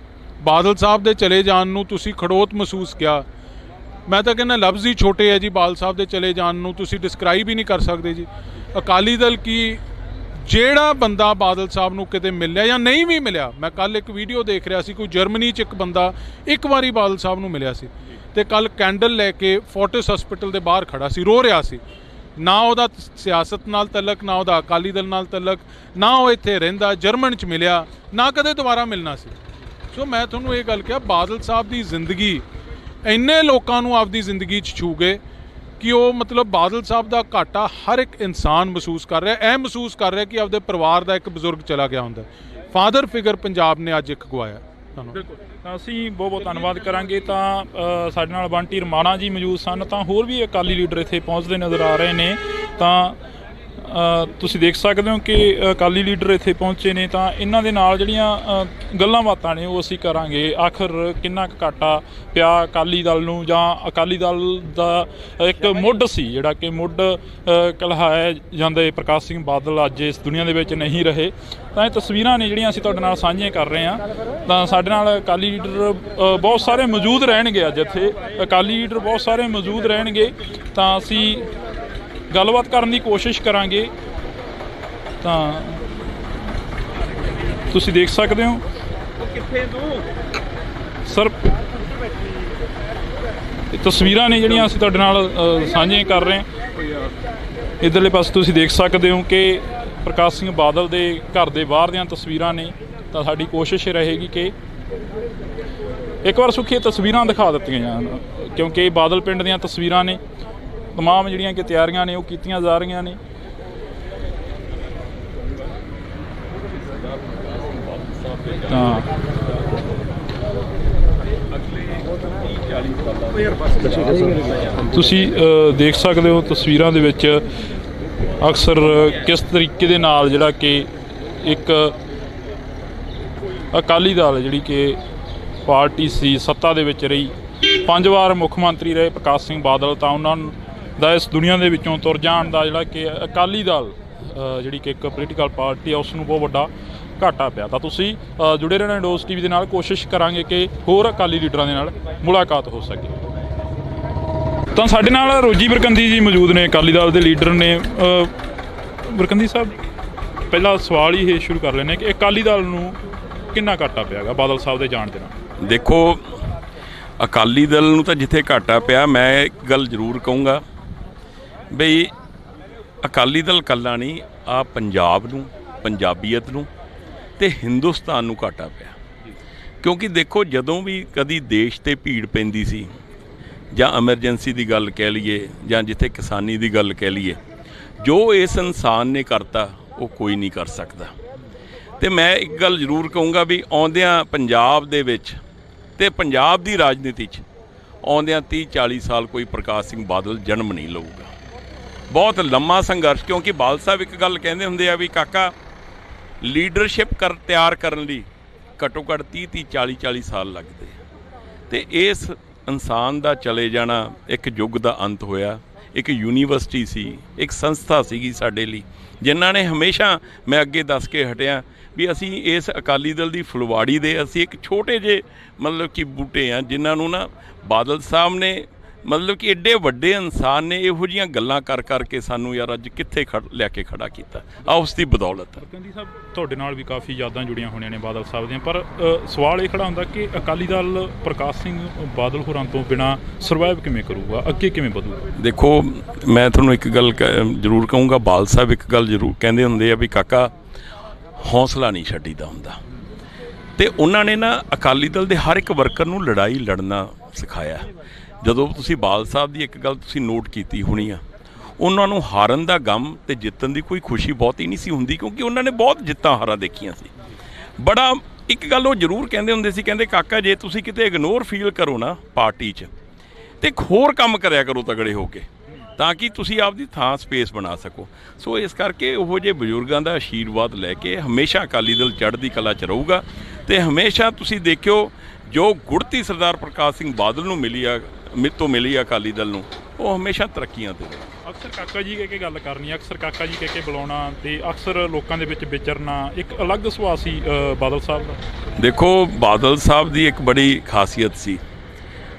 ਬਾਦਲ ਸਾਹਿਬ ਦੇ ਚਲੇ ਜਾਣ ਨੂੰ ਤੁਸੀਂ ਖੜੋਤ ਮਹਿਸੂਸ ਕਿਹਾ, ਮੈਂ ਤਾਂ ਕਹਿੰਦਾ ਲਫ਼ਜ਼ ਹੀ ਛੋਟੇ ਹੈ ਜੀ। ਬਾਦਲ ਸਾਹਿਬ ਦੇ ਚਲੇ ਜਾਣ ਨੂੰ ਤੁਸੀਂ ਡਿਸਕ੍ਰਾਈਬ ਹੀ ਨਹੀਂ ਕਰ ਸਕਦੇ ਜੀ। ਅਕਾਲੀ ਦਲ ਕੀ, ਜਿਹੜਾ ਬੰਦਾ ਬਾਦਲ ਸਾਹਿਬ ਨੂੰ ਕਿਤੇ ਮਿਲਿਆ ਜਾਂ ਨਹੀਂ ਵੀ ਮਿਲਿਆ, ਮੈਂ ਕੱਲ ਇੱਕ ਵੀਡੀਓ ਦੇਖ ਰਿਹਾ ਸੀ, ਕੋਈ ਜਰਮਨੀ 'ਚ ਇੱਕ ਬੰਦਾ ਇੱਕ ਵਾਰੀ ਬਾਦਲ ਸਾਹਿਬ ਨੂੰ ਮਿਲਿਆ ਸੀ ਤੇ ਕੱਲ ਕੈਂਡਲ ਲੈ ਕੇ ਫੋਰਟਿਸ ਹਸਪੀਟਲ ਦੇ ਬਾਹਰ ਖੜਾ ਸੀ, ਰੋ ਰਿਹਾ ਸੀ। ਨਾ ਉਹਦਾ ਸਿਆਸਤ ਨਾਲ ਤਲਕ, ਨਾ ਉਹਦਾ ਅਕਾਲੀ ਦਲ ਨਾਲ ਤਲਕ, ਨਾ ਉਹ ਇੱਥੇ ਰਹਿੰਦਾ, ਜਰਮਨ 'ਚ ਮਿਲਿਆ, ਨਾ ਕਦੇ ਦੁਬਾਰਾ ਮਿਲਣਾ ਸੀ। ਸੋ ਮੈਂ ਤੁਹਾਨੂੰ ਇਹ ਗੱਲ ਕਿਹਾ, ਬਾਦਲ ਸਾਹਿਬ ਦੀ ਜ਼ਿੰਦਗੀ ਇੰਨੇ ਲੋਕਾਂ ਨੂੰ ਆਪਦੀ ਜ਼ਿੰਦਗੀ 'ਚ ਛੂ ਗਏ ਕਿ ਉਹ ਮਤਲਬ ਬਾਦਲ ਸਾਹਿਬ ਦਾ ਘਾਟਾ ਹਰ ਇੱਕ ਇਨਸਾਨ ਮਹਿਸੂਸ ਕਰ ਰਿਹਾ। ਇਹ ਮਹਿਸੂਸ ਕਰ ਰਿਹਾ ਕਿ ਆਪਦੇ ਪਰਿਵਾਰ ਦਾ ਇੱਕ ਬਜ਼ੁਰਗ ਚਲਾ ਗਿਆ ਹੁੰਦਾ। ਫਾਦਰ ਫਿਗਰ ਪੰਜਾਬ ਨੇ ਅੱਜ ਇੱਕ ਗਵਾਇਆ। ਬਿਲਕੁਲ, ਤਾਂ ਅਸੀਂ ਬਹੁਤ ਬਹੁਤ ਧੰਨਵਾਦ ਕਰਾਂਗੇ। ਤਾਂ ਸਾਡੇ ਨਾਲ ਬੰਟੀ ਰਮਾਣਾ ਜੀ ਮੌਜੂਦ ਸਨ। ਤਾਂ ਹੋਰ ਵੀ ਅਕਾਲੀ ਲੀਡਰ ਇੱਥੇ ਪਹੁੰਚਦੇ ਨਜ਼ਰ ਆ ਰਹੇ ਨੇ। ਤਾਂ ਤੁਸੀਂ ਦੇਖ ਸਕਦੇ ਹੋ ਕਿ ਅਕਾਲੀ ਲੀਡਰ ਇੱਥੇ ਪਹੁੰਚੇ ਨੇ। ਤਾਂ ਇਹਨਾਂ ਦੇ ਨਾਲ ਜਿਹੜੀਆਂ ਗੱਲਾਂ ਬਾਤਾਂ ਨੇ ਉਹ ਅਸੀਂ ਕਰਾਂਗੇ। ਆਖਰ ਕਿੰਨਾ ਕੁ ਘਾਟਾ ਪਿਆ ਅਕਾਲੀ ਦਲ ਨੂੰ, ਜਾਂ ਅਕਾਲੀ ਦਲ ਦਾ ਇੱਕ ਮੁੱਢ ਸੀ ਜਿਹੜਾ ਕਿ ਮੁੱਢ ਕਲਹਾਇਆ ਜਾਂਦੇ ਪ੍ਰਕਾਸ਼ ਸਿੰਘ ਬਾਦਲ ਅੱਜ ਇਸ ਦੁਨੀਆ ਦੇ ਵਿੱਚ ਨਹੀਂ ਰਹੇ। ਤਾਂ ਇਹ ਤਸਵੀਰਾਂ ਨੇ ਜਿਹੜੀਆਂ ਅਸੀਂ ਤੁਹਾਡੇ ਨਾਲ ਸਾਂਝੀਆਂ ਕਰ ਰਹੇ ਹਾਂ। ਤਾਂ ਸਾਡੇ ਨਾਲ ਅਕਾਲੀ ਲੀਡਰ ਬਹੁਤ ਸਾਰੇ ਮੌਜੂਦ ਰਹਿਣਗੇ ਅੱਜ ਇੱਥੇ, ਅਕਾਲੀ ਲੀਡਰ ਬਹੁਤ ਸਾਰੇ ਮੌਜੂਦ ਰਹਿਣਗੇ। ਤਾਂ ਅਸੀਂ ਗੱਲਬਾਤ ਕਰਨ ਦੀ ਕੋਸ਼ਿਸ਼ ਕਰਾਂਗੇ। ਤਾਂ ਤੁਸੀਂ ਦੇਖ ਸਕਦੇ ਹੋ ਸਰ, ਇਹ ਤਸਵੀਰਾਂ ਨੇ ਜਿਹੜੀਆਂ ਅਸੀਂ ਤੁਹਾਡੇ ਨਾਲ ਸਾਂਝੀਆਂ ਕਰ ਰਹੇ ਹਾਂ। ਇੱਧਰਲੇ ਪਾਸੇ ਤੁਸੀਂ ਦੇਖ ਸਕਦੇ ਹੋ ਕਿ ਪ੍ਰਕਾਸ਼ ਸਿੰਘ ਬਾਦਲ ਦੇ ਘਰ ਦੇ ਬਾਹਰ ਦੀਆਂ ਤਸਵੀਰਾਂ ਨੇ। ਤਾਂ ਸਾਡੀ ਕੋਸ਼ਿਸ਼ ਰਹੇਗੀ ਕਿ ਇੱਕ ਵਾਰ ਸੁੱਖੀ ਤਸਵੀਰਾਂ ਦਿਖਾ ਦਿੱਤੀਆਂ ਜਾਣ, ਕਿਉਂਕਿ ਬਾਦਲ ਪਿੰਡ ਦੀਆਂ ਤਸਵੀਰਾਂ ਨੇ। ਤਮਾਮ ਜਿਹੜੀਆਂ ਕਿ ਤਿਆਰੀਆਂ ਨੇ ਉਹ ਕੀਤੀਆਂ ਜਾ ਰਹੀਆਂ ਨੇ। ਤਾਂ ਤੁਸੀਂ ਦੇਖ ਸਕਦੇ ਹੋ ਤਸਵੀਰਾਂ ਦੇ ਵਿੱਚ ਅਕਸਰ ਕਿਸ ਤਰੀਕੇ ਦੇ ਨਾਲ ਜਿਹੜਾ ਕਿ ਇੱਕ ਅਕਾਲੀ ਦਲ ਜਿਹੜੀ ਕਿ ਪਾਰਟੀ ਸੀ, ਸੱਤਾ ਦੇ ਵਿੱਚ ਰਹੀ, 5 ਵਾਰ ਮੁੱਖ ਮੰਤਰੀ ਰਹੇ ਪ੍ਰਕਾਸ਼ ਸਿੰਘ ਬਾਦਲ, ਤਾਂ ਉਹਨਾਂ ਦਾ ਇਸ ਦੁਨੀਆ ਦੇ ਵਿੱਚੋਂ ਤੁਰ ਜਾਣ ਦਾ ਜਿਹੜਾ ਕਿ ਅਕਾਲੀ ਦਲ ਜਿਹੜੀ ਕਿ ਇੱਕ ਪੋਲੀਟੀਕਲ ਪਾਰਟੀ ਆ ਉਸ ਨੂੰ ਬਹੁਤ ਵੱਡਾ ਘਾਟਾ ਪਿਆ। ਤਾਂ ਤੁਸੀਂ ਜੁੜੇ ਰਹਿਣਾ ਡੋਜ਼ ਟੀਵੀ ਦੇ ਨਾਲ। ਕੋਸ਼ਿਸ਼ ਕਰਾਂਗੇ ਕਿ ਹੋਰ ਅਕਾਲੀ ਲੀਡਰਾਂ ਦੇ ਨਾਲ ਮੁਲਾਕਾਤ ਹੋ ਸਕੇ। ਤਾਂ ਸਾਡੇ ਨਾਲ ਰੋਜੀ ਬਰਕੰਦੀ ਜੀ ਮੌਜੂਦ ਨੇ, ਅਕਾਲੀ ਦਲ ਦੇ ਲੀਡਰ ਨੇ। ਬਰਕੰਦੀ ਸਾਹਿਬ, ਪਹਿਲਾ ਸਵਾਲ ਹੀ ਇਹ ਸ਼ੁਰੂ ਕਰ ਲੈਂਦੇ ਕਿ ਅਕਾਲੀ ਦਲ ਨੂੰ ਕਿੰਨਾ ਘਾਟਾ ਪਿਆ ਗਾ ਬਾਦਲ ਸਾਹਿਬ ਦੇ ਜਾਣ ਦੇ ਨਾਲ? ਦੇਖੋ, ਅਕਾਲੀ ਦਲ ਨੂੰ ਤਾਂ ਜਿੱਥੇ ਘਾਟਾ ਪਿਆ, ਮੈਂ ਇੱਕ ਗੱਲ ਜ਼ਰੂਰ ਕਹੂੰਗਾ ਬਈ ਅਕਾਲੀ ਦਲ ਇਕੱਲਾ ਨਹੀਂ, ਆ ਪੰਜਾਬ ਨੂੰ, ਪੰਜਾਬੀਅਤ ਨੂੰ ਤੇ ਹਿੰਦੁਸਤਾਨ ਨੂੰ ਘਾਟਾ ਪਿਆ। ਕਿਉਂਕਿ ਦੇਖੋ, ਜਦੋਂ ਵੀ ਕਦੀ ਦੇਸ਼ ਤੇ ਭੀੜ ਪੈਂਦੀ ਸੀ, ਜਾਂ ਐਮਰਜੈਂਸੀ ਦੀ ਗੱਲ ਕਹਿ ਲਈਏ, ਜਾਂ ਜਿੱਥੇ ਕਿਸਾਨੀ ਦੀ ਗੱਲ ਕਹਿ ਲਈਏ, ਜੋ ਇਸ ਇਨਸਾਨ ਨੇ ਕਰਤਾ ਉਹ ਕੋਈ ਨਹੀਂ ਕਰ ਸਕਦਾ। ਤੇ ਮੈਂ ਇੱਕ ਗੱਲ ਜ਼ਰੂਰ ਕਹੂੰਗਾ ਵੀ ਆਉਂਦਿਆਂ ਪੰਜਾਬ ਦੇ ਵਿੱਚ ਤੇ ਪੰਜਾਬ ਦੀ ਰਾਜਨੀਤੀ 'ਚ ਆਉਂਦਿਆਂ 30-40 ਸਾਲ ਕੋਈ ਪ੍ਰਕਾਸ਼ ਸਿੰਘ ਬਾਦਲ ਜਨਮ ਨਹੀਂ ਲਊਗਾ। ਬਹੁਤ ਲੰਮਾ ਸੰਘਰਸ਼, ਕਿਉਂਕਿ ਬਾਦਲ ਸਾਹਿਬ ਇੱਕ ਗੱਲ ਕਹਿੰਦੇ ਹੁੰਦੇ ਆ ਵੀ ਕਾਕਾ, ਲੀਡਰਸ਼ਿਪ ਤਿਆਰ ਕਰਨ ਲਈ ਘੱਟੋ ਘੱਟ 30-40 ਸਾਲ ਲੱਗਦੇ ਆ। ਤੇ ਇਸ ਇਨਸਾਨ ਦਾ ਚਲੇ ਜਾਣਾ ਇੱਕ ਯੁੱਗ ਦਾ ਅੰਤ ਹੋਇਆ। ਇੱਕ ਯੂਨੀਵਰਸਿਟੀ ਸੀ, ਇੱਕ ਸੰਸਥਾ ਸੀਗੀ ਸਾਡੇ ਲਈ, ਜਿਨ੍ਹਾਂ ਨੇ ਹਮੇਸ਼ਾ, ਮੈਂ ਅੱਗੇ ਦੱਸ ਕੇ ਹਟਿਆ ਵੀ ਅਸੀਂ ਇਸ ਅਕਾਲੀ ਦਲ ਦੀ ਫੁਲਵਾੜੀ ਦੇ ਅਸੀਂ ਇੱਕ ਛੋਟੇ ਜਿਹੇ ਮਤਲਬ ਕਿ ਬੂਟੇ ਆ, ਜਿਨ੍ਹਾਂ ਨੂੰ ਨਾ ਬਾਦਲ ਸਾਹਿਬ ਨੇ ਮਤਲਬ ਕਿ ਐਡੇ ਵੱਡੇ ਇਨਸਾਨ ਨੇ ਇਹੋ ਜਿਹੀਆਂ ਗੱਲਾਂ ਕਰ ਕਰਕੇ ਸਾਨੂੰ ਯਾਰ ਅੱਜ ਕਿੱਥੇ ਲਿਆ ਕੇ ਖੜਾ ਕੀਤਾ ਆ ਉਸ ਦੀ ਬਦੌਲਤ। ਕਹਿੰਦੀ ਸਾਹਿਬ ਤੁਹਾਡੇ ਨਾਲ ਵੀ ਕਾਫੀ ਯਾਦਾਂ ਜੁੜੀਆਂ ਹੋਣੀਆਂ ਨੇ ਬਾਦਲ ਸਾਹਿਬ ਦੀਆਂ, ਪਰ ਸਵਾਲ ਇਹ ਖੜਾ ਹੁੰਦਾ ਕਿ ਅਕਾਲੀ ਦਲ ਪ੍ਰਕਾਸ਼ ਸਿੰਘ ਬਾਦਲ ਹੋਰਾਂ ਤੋਂ ਬਿਨਾਂ ਸਰਵਾਈਵ ਕਿਵੇਂ ਕਰੂਗਾ, ਅੱਗੇ ਕਿਵੇਂ ਵਧੂਗਾ? ਦੇਖੋ ਮੈਂ ਤੁਹਾਨੂੰ ਇੱਕ ਗੱਲ ਜ਼ਰੂਰ ਕਹੂੰਗਾ, ਬਾਦਲ ਸਾਹਿਬ ਇੱਕ ਗੱਲ ਜ਼ਰੂਰ ਕਹਿੰਦੇ ਹੁੰਦੇ ਆ ਵੀ ਕਾਕਾ ਹੌਸਲਾ ਨਹੀਂ ਛੱਡੀਦਾ ਹੁੰਦਾ, ਅਤੇ ਉਹਨਾਂ ਨੇ ਨਾ ਅਕਾਲੀ ਦਲ ਦੇ ਹਰ ਇੱਕ ਵਰਕਰ ਨੂੰ ਲੜਾਈ ਲੜਨਾ ਸਿਖਾਇਆ। ਜਦੋਂ ਤੁਸੀਂ ਬਾਦਲ ਸਾਹਿਬ ਦੀ ਇੱਕ ਗੱਲ ਤੁਸੀਂ ਨੋਟ ਕੀਤੀ ਹੋਣੀ ਆ, ਉਹਨਾਂ ਨੂੰ ਹਾਰਨ ਦਾ ਗਮ ਅਤੇ ਜਿੱਤਣ ਦੀ ਕੋਈ ਖੁਸ਼ੀ ਬਹੁਤੀ ਨਹੀਂ ਸੀ ਹੁੰਦੀ, ਕਿਉਂਕਿ ਉਹਨਾਂ ਨੇ ਬਹੁਤ ਜਿੱਤਾਂ ਹਾਰਾਂ ਦੇਖੀਆਂ ਸੀ। ਬੜਾ ਇੱਕ ਗੱਲ ਉਹ ਜ਼ਰੂਰ ਕਹਿੰਦੇ ਹੁੰਦੇ ਸੀ, ਕਹਿੰਦੇ ਕਾਕਾ ਜੇ ਤੁਸੀਂ ਕਿਤੇ ਇਗਨੋਰ ਫੀਲ ਕਰੋ ਨਾ ਪਾਰਟੀ 'ਚ, ਅਤੇ ਇੱਕ ਹੋਰ ਕੰਮ ਕਰਿਆ ਕਰੋ ਤਗੜੇ ਹੋ ਕੇ, ਤਾਂ ਕਿ ਤੁਸੀਂ ਆਪਦੀ ਥਾਂ ਸਪੇਸ ਬਣਾ ਸਕੋ। ਸੋ ਇਸ ਕਰਕੇ ਉਹੋ ਜਿਹੇ ਬਜ਼ੁਰਗਾਂ ਦਾ ਆਸ਼ੀਰਵਾਦ ਲੈ ਕੇ ਹਮੇਸ਼ਾ ਅਕਾਲੀ ਦਲ ਚੜ੍ਹਦੀ ਕਲਾ 'ਚ ਰਹੂਗਾ, ਅਤੇ ਹਮੇਸ਼ਾ ਤੁਸੀਂ ਦੇਖਿਓ ਜੋ ਗੁੜਤੀ ਸਰਦਾਰ ਪ੍ਰਕਾਸ਼ ਸਿੰਘ ਬਾਦਲ ਨੂੰ ਮਿਲੀ ਆ ਅਕਾਲੀ ਦਲ ਨੂੰ, ਉਹ ਹਮੇਸ਼ਾ ਤਰੱਕੀਆਂ 'ਤੇ। ਅਕਸਰ ਕਾਕਾ ਜੀ ਕਹਿ ਕੇ ਗੱਲ ਕਰਨੀ, ਅਕਸਰ ਕਾਕਾ ਜੀ ਕਹਿ ਕੇ ਬੁਲਾਉਣਾ, ਅਤੇ ਅਕਸਰ ਲੋਕਾਂ ਦੇ ਵਿੱਚ ਵਿਚਰਨਾ ਇੱਕ ਅਲੱਗ ਸੁਭਾਅ ਸੀ ਬਾਦਲ ਸਾਹਿਬ ਦਾ। ਦੇਖੋ ਬਾਦਲ ਸਾਹਿਬ ਦੀ ਇੱਕ ਬੜੀ ਖਾਸੀਅਤ ਸੀ,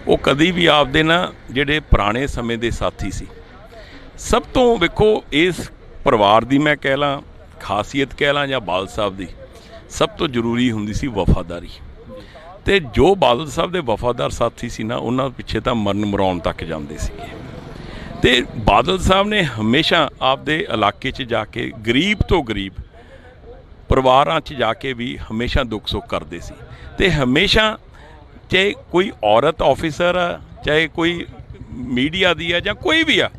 ਉਹ ਕਦੀ ਵੀ ਆਪਦੇ ਨਾ ਜਿਹੜੇ ਪੁਰਾਣੇ ਸਮੇਂ ਦੇ ਸਾਥੀ ਸੀ, ਸਭ ਤੋਂ ਵੇਖੋ ਇਸ ਪਰਿਵਾਰ ਦੀ ਮੈਂ ਕਹਿ ਲਾਂ ਖਾਸੀਅਤ ਕਹਿ ਲਾਂ ਜਾਂ ਬਾਦਲ ਸਾਹਿਬ ਦੀ ਸਭ ਤੋਂ ਜ਼ਰੂਰੀ ਹੁੰਦੀ ਸੀ ਵਫਾਦਾਰੀ, ਅਤੇ ਜੋ ਬਾਦਲ ਸਾਹਿਬ ਦੇ ਵਫਾਦਾਰ ਸਾਥੀ ਸੀ ਨਾ ਉਹਨਾਂ ਪਿੱਛੇ ਤਾਂ ਮਰਨ ਮਰਾਉਣ ਤੱਕ ਜਾਂਦੇ ਸੀਗੇ। ਅਤੇ ਬਾਦਲ ਸਾਹਿਬ ਨੇ ਹਮੇਸ਼ਾ ਆਪਦੇ ਇਲਾਕੇ 'ਚ ਜਾ ਕੇ ਗਰੀਬ ਤੋਂ ਗਰੀਬ ਪਰਿਵਾਰਾਂ 'ਚ ਜਾ ਕੇ ਵੀ ਹਮੇਸ਼ਾ ਦੁੱਖ ਸੁੱਖ ਕਰਦੇ ਸੀ, ਅਤੇ ਹਮੇਸ਼ਾ ਚਾਹੇ ਕੋਈ ਔਰਤ ਆਫਿਸਰ ਆ, ਚਾਹੇ ਕੋਈ ਮੀਡੀਆ ਦੀ ਆ ਜਾਂ ਕੋਈ ਵੀ ਆ,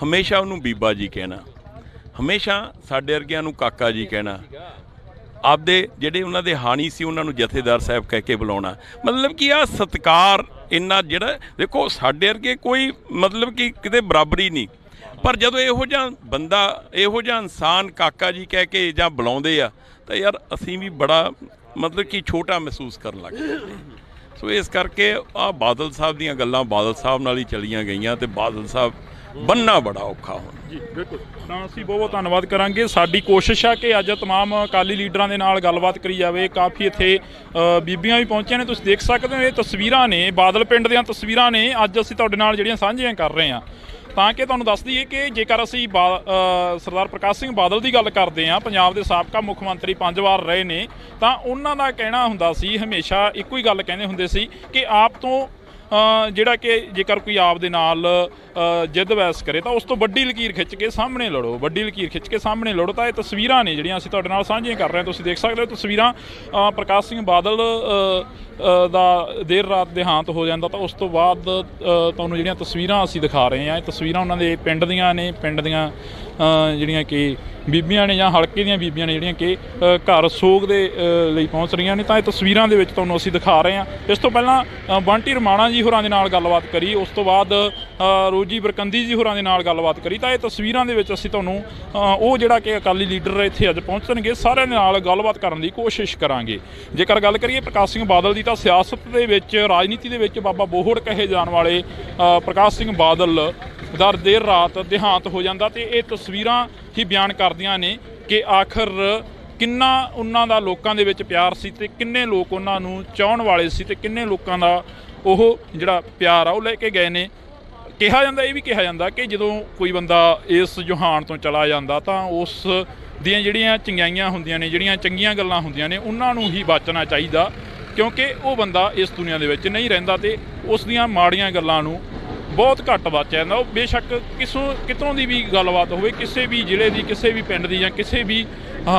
ਹਮੇਸ਼ਾ ਉਹਨੂੰ ਬੀਬਾ ਜੀ ਕਹਿਣਾ, ਹਮੇਸ਼ਾ ਸਾਡੇ ਵਰਗਿਆਂ ਨੂੰ ਕਾਕਾ ਜੀ ਕਹਿਣਾ, ਆਪਦੇ ਜਿਹੜੇ ਉਹਨਾਂ ਦੇ ਹਾਣੀ ਸੀ ਉਹਨਾਂ ਨੂੰ ਜਥੇਦਾਰ ਸਾਹਿਬ ਕਹਿ ਕੇ ਬੁਲਾਉਣਾ। ਮਤਲਬ ਕਿ ਆਹ ਸਤਿਕਾਰ ਇੰਨਾ ਜਿਹੜਾ ਦੇਖੋ ਸਾਡੇ ਵਰਗੇ ਕੋਈ ਮਤਲਬ ਕਿ ਕਿਤੇ ਬਰਾਬਰੀ ਨਹੀਂ, ਪਰ ਜਦੋਂ ਇਹੋ ਜਿਹਾ ਬੰਦਾ ਇਹੋ ਜਿਹਾ ਇਨਸਾਨ ਕਾਕਾ ਜੀ ਕਹਿ ਕੇ ਜਾਂ ਬੁਲਾਉਂਦੇ ਆ ਤਾਂ ਯਾਰ ਅਸੀਂ ਵੀ ਬੜਾ ਮਤਲਬ ਕਿ ਛੋਟਾ ਮਹਿਸੂਸ ਕਰਨ ਲੱਗ ਜਾਂਦੇ। ਸੋ ਇਸ ਕਰਕੇ ਆਹ ਬਾਦਲ ਸਾਹਿਬ ਦੀਆਂ ਗੱਲਾਂ ਬਾਦਲ ਸਾਹਿਬ ਨਾਲ ਹੀ ਚਲੀਆਂ ਗਈਆਂ, ਅਤੇ ਬਾਦਲ ਸਾਹਿਬ ਬੰਨ੍ਹਣਾ ਬੜਾ ਔਖਾ ਹੁਣ। ਜੀ ਬਿਲਕੁਲ, ਤਾਂ ਅਸੀਂ ਬਹੁਤ ਬਹੁਤ ਧੰਨਵਾਦ ਕਰਾਂਗੇ। ਸਾਡੀ ਕੋਸ਼ਿਸ਼ ਆ ਕਿ ਅੱਜ ਤਮਾਮ ਅਕਾਲੀ ਲੀਡਰਾਂ ਦੇ ਨਾਲ ਗੱਲਬਾਤ ਕਰੀ ਜਾਵੇ। ਕਾਫੀ ਇੱਥੇ ਬੀਬੀਆਂ ਵੀ ਪਹੁੰਚੀਆਂ ਨੇ, ਤੁਸੀਂ ਦੇਖ ਸਕਦੇ ਹੋ ਇਹ ਤਸਵੀਰਾਂ ਨੇ ਬਾਦਲ ਪਿੰਡ ਦੀਆਂ ਤਸਵੀਰਾਂ ਨੇ, ਅੱਜ ਅਸੀਂ ਤੁਹਾਡੇ ਨਾਲ ਜਿਹੜੀਆਂ ਸਾਂਝੀਆਂ ਕਰ ਰਹੇ ਹਾਂ, ਤਾਂ ਕਿ ਤੁਹਾਨੂੰ ਦੱਸ ਦਈਏ ਕਿ ਜੇਕਰ ਅਸੀਂ ਸਰਦਾਰ ਪ੍ਰਕਾਸ਼ ਸਿੰਘ ਬਾਦਲ ਦੀ ਗੱਲ ਕਰਦੇ ਹਾਂ, ਪੰਜਾਬ ਦੇ ਸਾਬਕਾ ਮੁੱਖ ਮੰਤਰੀ 5 ਵਾਰ ਰਹੇ ਨੇ, ਤਾਂ ਉਹਨਾਂ ਦਾ ਕਹਿਣਾ ਹੁੰਦਾ ਸੀ ਹਮੇਸ਼ਾ ਇੱਕੋ ਹੀ ਗੱਲ ਕਹਿੰਦੇ ਹੁੰਦੇ ਸੀ ਕਿ ਆਪ ਤੋਂ ਜਿਹੜਾ ਕਿ ਜੇਕਰ ਕੋਈ ਆਪ ਦੇ ਨਾਲ ਜਿੱਦ ਬਹਿਸ ਕਰੇ ਤਾਂ ਉਸ ਤੋਂ ਵੱਡੀ ਲਕੀਰ ਖਿੱਚ ਕੇ ਸਾਹਮਣੇ ਲੜੋ, ਵੱਡੀ ਲਕੀਰ ਖਿੱਚ ਕੇ ਸਾਹਮਣੇ ਲੜੋ। ਤਾਂ ਇਹ ਤਸਵੀਰਾਂ ਨੇ ਜਿਹੜੀਆਂ ਅਸੀਂ ਤੁਹਾਡੇ ਨਾਲ ਸਾਂਝੀਆਂ ਕਰ ਰਹੇ ਹਾਂ, ਤੁਸੀਂ ਦੇਖ ਸਕਦੇ ਹੋ ਤਸਵੀਰਾਂ। ਪ੍ਰਕਾਸ਼ ਸਿੰਘ ਬਾਦਲ ਦਾ ਦੇਰ ਰਾਤ ਦੇਹਾਂਤ ਹੋ ਜਾਂਦਾ, ਤਾਂ ਉਸ ਤੋਂ ਬਾਅਦ ਤੁਹਾਨੂੰ ਜਿਹੜੀਆਂ ਤਸਵੀਰਾਂ ਅਸੀਂ ਦਿਖਾ ਰਹੇ ਹਾਂ, ਇਹ ਤਸਵੀਰਾਂ ਉਹਨਾਂ ਦੇ ਪਿੰਡ ਦੀਆਂ ਨੇ, ਪਿੰਡ ਦੀਆਂ ਜਿਹੜੀਆਂ ਕਿ ਬੀਬੀਆਂ ਨੇ ਜਾਂ ਹਲਕੇ ਦੀਆਂ ਬੀਬੀਆਂ ਨੇ ਜਿਹੜੀਆਂ ਕਿ ਘਰ ਸੋਗ ਦੇ ਲਈ ਪਹੁੰਚ ਰਹੀਆਂ ਨੇ, ਤਾਂ ਇਹ ਤਸਵੀਰਾਂ ਦੇ ਵਿੱਚ ਤੁਹਾਨੂੰ ਅਸੀਂ ਦਿਖਾ ਰਹੇ ਹਾਂ। ਇਸ ਤੋਂ ਪਹਿਲਾਂ ਬੰਟੀ ਰਮਾਣਾ ਜੀ ਹੋਰਾਂ ਦੇ ਨਾਲ ਗੱਲਬਾਤ ਕਰੀ, ਉਸ ਤੋਂ ਬਾਅਦ ਰੋਜੀ ਬਰਕੰਦੀ ਜੀ ਹੋਰਾਂ ਦੇ ਨਾਲ ਗੱਲਬਾਤ ਕਰੀ, ਤਾਂ ਇਹ ਤਸਵੀਰਾਂ ਦੇ ਵਿੱਚ ਅਸੀਂ ਤੁਹਾਨੂੰ ਉਹ ਜਿਹੜਾ ਕਿ ਅਕਾਲੀ ਲੀਡਰ ਇੱਥੇ ਅੱਜ ਪਹੁੰਚਣਗੇ ਸਾਰਿਆਂ ਦੇ ਨਾਲ ਗੱਲਬਾਤ ਕਰਨ ਦੀ ਕੋਸ਼ਿਸ਼ ਕਰਾਂਗੇ। ਜੇਕਰ ਗੱਲ ਕਰੀਏ ਪ੍ਰਕਾਸ਼ ਸਿੰਘ ਬਾਦਲ ਦੀ, ਤਾਂ ਸਿਆਸਤ ਦੇ ਵਿੱਚ ਰਾਜਨੀਤੀ ਦੇ ਵਿੱਚ ਬਾਬਾ ਬੋਹੜ ਕਹੇ ਜਾਣ ਵਾਲੇ ਪ੍ਰਕਾਸ਼ ਸਿੰਘ ਬਾਦਲ ਦਾ ਦੇਰ ਰਾਤ ਦੇਹਾਂਤ ਹੋ ਜਾਂਦਾ, ਅਤੇ ਇਹ ਤਸਵੀਰਾਂ ਹੀ ਬਿਆਨ ਕਰਦੀਆਂ ਨੇ ਕਿ ਆਖਰ ਕਿੰਨਾ ਉਹਨਾਂ ਦਾ ਲੋਕਾਂ ਦੇ ਵਿੱਚ ਪਿਆਰ ਸੀ, ਅਤੇ ਕਿੰਨੇ ਲੋਕ ਉਹਨਾਂ ਨੂੰ ਚਾਹੁਣ ਵਾਲੇ ਸੀ, ਅਤੇ ਕਿੰਨੇ ਲੋਕਾਂ ਦਾ ਉਹ ਜਿਹੜਾ ਪਿਆਰ ਆ ਉਹ ਲੈ ਕੇ ਗਏ ਨੇ। ਕਿਹਾ ਜਾਂਦਾ, ਇਹ ਵੀ ਕਿਹਾ ਜਾਂਦਾ ਕਿ ਜਦੋਂ ਕੋਈ ਬੰਦਾ ਇਸ ਜਹਾਨ ਤੋਂ ਚਲਾ ਜਾਂਦਾ ਤਾਂ ਉਸ ਦੀਆਂ ਜਿਹੜੀਆਂ ਚੰਗਿਆਈਆਂ ਹੁੰਦੀਆਂ ਨੇ, ਜਿਹੜੀਆਂ ਚੰਗੀਆਂ ਗੱਲਾਂ ਹੁੰਦੀਆਂ ਨੇ, ਉਹਨਾਂ ਨੂੰ ਹੀ ਬਚਣਾ ਚਾਹੀਦਾ, ਕਿਉਂਕਿ ਉਹ ਬੰਦਾ ਇਸ ਦੁਨੀਆ ਦੇ ਵਿੱਚ ਨਹੀਂ ਰਹਿੰਦਾ, ਅਤੇ ਉਸ ਦੀਆਂ ਮਾੜੀਆਂ ਗੱਲਾਂ ਨੂੰ ਬਹੁਤ ਘੱਟ ਬਚ ਜਾਂਦਾ। ਉਹ ਬੇਸ਼ੱਕ ਕਿਤੋਂ ਦੀ ਵੀ ਗੱਲਬਾਤ ਹੋਵੇ, ਕਿਸੇ ਵੀ ਜ਼ਿਲ੍ਹੇ ਦੀ, ਕਿਸੇ ਵੀ ਪਿੰਡ ਦੀ ਜਾਂ ਕਿਸੇ ਵੀ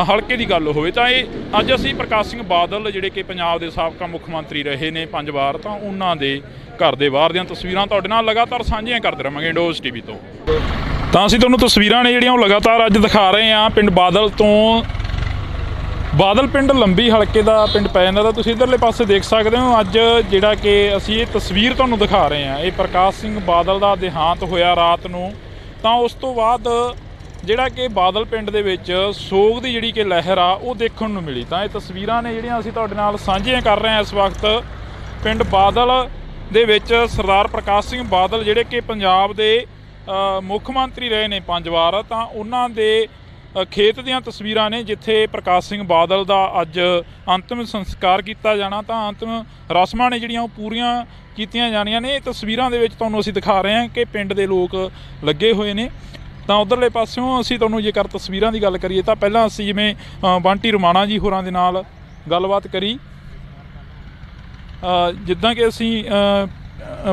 ਹਲਕੇ ਦੀ ਗੱਲ ਹੋਵੇ, ਤਾਂ ਇਹ ਅੱਜ ਅਸੀਂ ਪ੍ਰਕਾਸ਼ ਸਿੰਘ ਬਾਦਲ ਜਿਹੜੇ ਕਿ ਪੰਜਾਬ ਦੇ ਸਾਬਕਾ ਮੁੱਖ ਮੰਤਰੀ ਰਹੇ ਨੇ 5 ਵਾਰ, ਤਾਂ ਉਹਨਾਂ ਦੇ ਘਰ ਦੇ ਬਾਹਰ ਦੀਆਂ ਤਸਵੀਰਾਂ ਤੁਹਾਡੇ ਨਾਲ ਲਗਾਤਾਰ ਸਾਂਝੀਆਂ ਕਰਦੇ ਰਹਾਂਗੇ ਇੰਡੋਜ਼ ਟੀਵੀ ਤੋਂ। ਤਾਂ ਅਸੀਂ ਤੁਹਾਨੂੰ ਤਸਵੀਰਾਂ ਨੇ ਜਿਹੜੀਆਂ ਉਹ ਲਗਾਤਾਰ ਅੱਜ ਦਿਖਾ ਰਹੇ ਹਾਂ ਪਿੰਡ ਬਾਦਲ ਤੋਂ। ਬਾਦਲ ਪਿੰਡ ਲੰਬੀ ਹਲਕੇ ਦਾ ਪਿੰਡ ਪੈ ਜਾਂਦਾ, ਤਾਂ ਤੁਸੀਂ ਇੱਧਰਲੇ ਪਾਸੇ ਦੇਖ ਸਕਦੇ ਹੋ ਅੱਜ ਜਿਹੜਾ ਕਿ ਅਸੀਂ ਇਹ ਤਸਵੀਰ ਤੁਹਾਨੂੰ ਦਿਖਾ ਰਹੇ ਹਾਂ, ਇਹ ਪ੍ਰਕਾਸ਼ ਸਿੰਘ ਬਾਦਲ ਦਾ ਦੇਹਾਂਤ ਹੋਇਆ ਰਾਤ ਨੂੰ। ਤਾਂ ਉਸ ਤੋਂ ਬਾਅਦ ਜਿਹੜਾ ਕਿ ਬਾਦਲ ਪਿੰਡ ਦੇ ਵਿੱਚ ਸੋਗ ਦੀ ਜਿਹੜੀ ਕਿ ਲਹਿਰ ਆ ਉਹ ਦੇਖਣ ਨੂੰ ਮਿਲੀ। ਤਾਂ ਇਹ ਤਸਵੀਰਾਂ ਨੇ ਜਿਹੜੀਆਂ ਅਸੀਂ ਤੁਹਾਡੇ ਨਾਲ ਸਾਂਝੀਆਂ ਕਰ ਰਹੇ ਹਾਂ ਇਸ ਵਕਤ ਪਿੰਡ ਬਾਦਲ ਦੇ ਵਿੱਚ। ਸਰਦਾਰ ਪ੍ਰਕਾਸ਼ ਸਿੰਘ ਬਾਦਲ ਜਿਹੜੇ ਕਿ ਪੰਜਾਬ ਦੇ ਮੁੱਖ ਮੰਤਰੀ ਰਹੇ ਨੇ 5 ਵਾਰ, ਤਾਂ ਉਹਨਾਂ ਦੇ ਖੇਤ ਦੀਆਂ ਤਸਵੀਰਾਂ ਨੇ ਜਿੱਥੇ ਪ੍ਰਕਾਸ਼ ਸਿੰਘ ਬਾਦਲ ਦਾ ਅੱਜ ਅੰਤਿਮ ਸੰਸਕਾਰ ਕੀਤਾ ਜਾਣਾ, ਤਾਂ ਅੰਤਿਮ ਰਸਮਾਂ ਨੇ ਜਿਹੜੀਆਂ ਉਹ ਪੂਰੀਆਂ ਕੀਤੀਆਂ ਜਾਣੀਆਂ ਨੇ। ਇਹ ਤਸਵੀਰਾਂ ਦੇ ਵਿੱਚ ਤੁਹਾਨੂੰ ਅਸੀਂ ਦਿਖਾ ਰਹੇ ਹਾਂ ਕਿ ਪਿੰਡ ਦੇ ਲੋਕ ਲੱਗੇ ਹੋਏ ਨੇ। ਤਾਂ ਉਧਰਲੇ ਪਾਸਿਓਂ ਅਸੀਂ ਤੁਹਾਨੂੰ ਜੇਕਰ ਤਸਵੀਰਾਂ ਦੀ ਗੱਲ ਕਰੀਏ ਤਾਂ ਪਹਿਲਾਂ ਅਸੀਂ ਜਿਵੇਂ ਬੰਟੀ ਰਮਾਣਾ ਜੀ ਹੋਰਾਂ ਦੇ ਨਾਲ ਗੱਲਬਾਤ ਕਰੀ, ਜਿੱਦਾਂ ਕਿ ਅਸੀਂ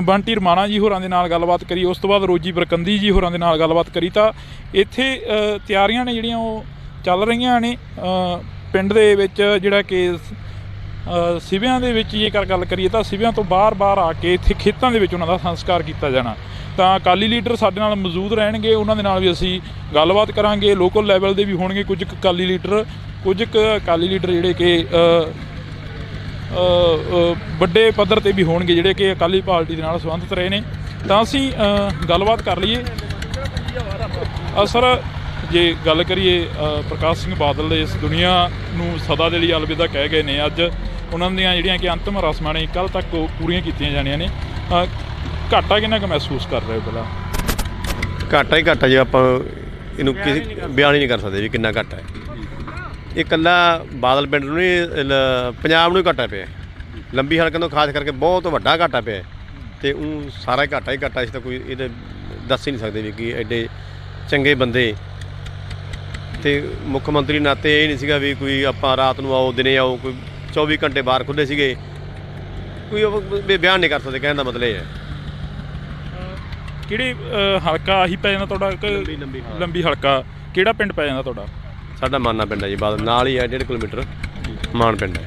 ਬੰਟੀ ਰਮਾਣਾ ਜੀ ਹੋਰਾਂ ਦੇ ਨਾਲ ਗੱਲਬਾਤ ਕਰੀ, ਉਸ ਤੋਂ ਬਾਅਦ ਰੋਜੀ ਬਰਕੰਦੀ ਜੀ ਹੋਰਾਂ ਦੇ ਨਾਲ ਗੱਲਬਾਤ ਕਰੀ, ਤਾਂ ਇੱਥੇ ਤਿਆਰੀਆਂ ਨੇ ਜਿਹੜੀਆਂ ਉਹ ਚੱਲ ਰਹੀਆਂ ਨੇ ਪਿੰਡ ਦੇ ਵਿੱਚ। ਜਿਹੜਾ ਕਿ ਸਿਵਿਆਂ ਦੇ ਵਿੱਚ ਜੇਕਰ ਗੱਲ ਕਰੀਏ ਤਾਂ ਸਿਵਿਆਂ ਤੋਂ ਬਾਹਰ ਆ ਕੇ ਇੱਥੇ ਖੇਤਾਂ ਦੇ ਵਿੱਚ ਉਹਨਾਂ ਦਾ ਸੰਸਕਾਰ ਕੀਤਾ ਜਾਣਾ। ਤਾਂ ਅਕਾਲੀ ਲੀਡਰ ਸਾਡੇ ਨਾਲ ਮੌਜੂਦ ਰਹਿਣਗੇ, ਉਹਨਾਂ ਦੇ ਨਾਲ ਵੀ ਅਸੀਂ ਗੱਲਬਾਤ ਕਰਾਂਗੇ। ਲੋਕਲ ਲੈਵਲ ਦੇ ਵੀ ਹੋਣਗੇ ਕੁਝ ਕੁ ਅਕਾਲੀ ਲੀਡਰ ਜਿਹੜੇ ਕਿ ਵੱਡੇ ਪੱਧਰ ਤੇ ਵੀ ਹੋਣਗੇ ਜਿਹੜੇ ਕਿ ਅਕਾਲੀ ਪਾਰਟੀ ਦੇ ਨਾਲ ਸੰਬੰਧਿਤ ਰਹੇ ਨੇ। ਤਾਂ ਅਸੀਂ ਗੱਲਬਾਤ ਕਰ ਲਈਏ। ਸਰ, ਜੇ ਗੱਲ ਕਰੀਏ ਪ੍ਰਕਾਸ਼ ਸਿੰਘ ਬਾਦਲ ਦੇ ਇਸ ਦੁਨੀਆ ਨੂੰ ਸਦਾ ਦੇ ਲਈ ਅਲਵਿਦਾ ਕਹਿ ਗਏ ਨੇ, ਅੱਜ ਉਹਨਾਂ ਦੀਆਂ ਜਿਹੜੀਆਂ ਕਿ ਅੰਤਿਮ ਰਸਮਾਂ ਨੇ ਕੱਲ੍ਹ ਤੱਕ ਪੂਰੀਆਂ ਕੀਤੀਆਂ ਜਾਣੀਆਂ ਨੇ। ਘਾਟਾ ਕਿੰਨਾ ਕੁ ਮਹਿਸੂਸ ਕਰ ਰਹੇ ਹੋ? ਪਹਿਲਾਂ ਘਾਟਾ ਹੀ ਘਾਟਾ, ਜੇ ਆਪਾਂ ਇਹਨੂੰ ਕਿਸੇ ਬਿਆਨ ਹੀ ਨਹੀਂ ਕਰ ਸਕਦੇ ਵੀ ਕਿੰਨਾ ਘਾਟਾ ਹੈ। ਇਹ ਇਕੱਲਾ ਬਾਦਲ ਪਿੰਡ ਨੂੰ ਨਹੀਂ, ਪੰਜਾਬ ਨੂੰ ਹੀ ਘਾਟਾ ਪਿਆ। ਲੰਬੀ ਹਲਕੇ ਤੋਂ ਖਾਸ ਕਰਕੇ ਬਹੁਤ ਵੱਡਾ ਘਾਟਾ ਪਿਆ ਅਤੇ ਉਹ ਸਾਰਾ ਹੀ ਘਾਟਾ ਇਸ ਤਾਂ ਕੋਈ ਇਹਦੇ ਦੱਸ ਹੀ ਨਹੀਂ ਸਕਦੇ ਵੀ ਕਿ ਐਡੇ ਚੰਗੇ ਬੰਦੇ। ਅਤੇ ਮੁੱਖ ਮੰਤਰੀ ਨਾਤੇ ਇਹ ਨਹੀਂ ਸੀਗਾ ਵੀ ਕੋਈ ਆਪਾਂ ਰਾਤ ਨੂੰ ਆਓ ਦਿਨੇ ਆਓ, ਕੋਈ 24 ਘੰਟੇ ਬਾਹਰ ਖੁੱਲ੍ਹੇ ਸੀਗੇ, ਕੋਈ ਬਿਆਨ ਨਹੀਂ ਕਰ ਸਕਦੇ। ਕਹਿਣ ਦਾ ਮਤਲਬ ਇਹ ਹੈ। ਕਿਹੜੇ ਹਲਕਾ ਆਹੀ ਪੈ ਜਾਂਦਾ ਤੁਹਾਡਾ? ਲੰਬੀ ਹਲਕਾ ਕਿਹੜਾ ਪਿੰਡ ਪੈ ਜਾਂਦਾ ਤੁਹਾਡਾ? ਸਾਡਾ ਮਾਨਾ ਪਿੰਡ ਹੈ ਜੀ, ਬਾਦਲ ਨਾਲ ਹੀ ਹੈ, 1.5 ਕਿਲੋਮੀਟਰ ਮਾਨ ਪਿੰਡ ਹੈ।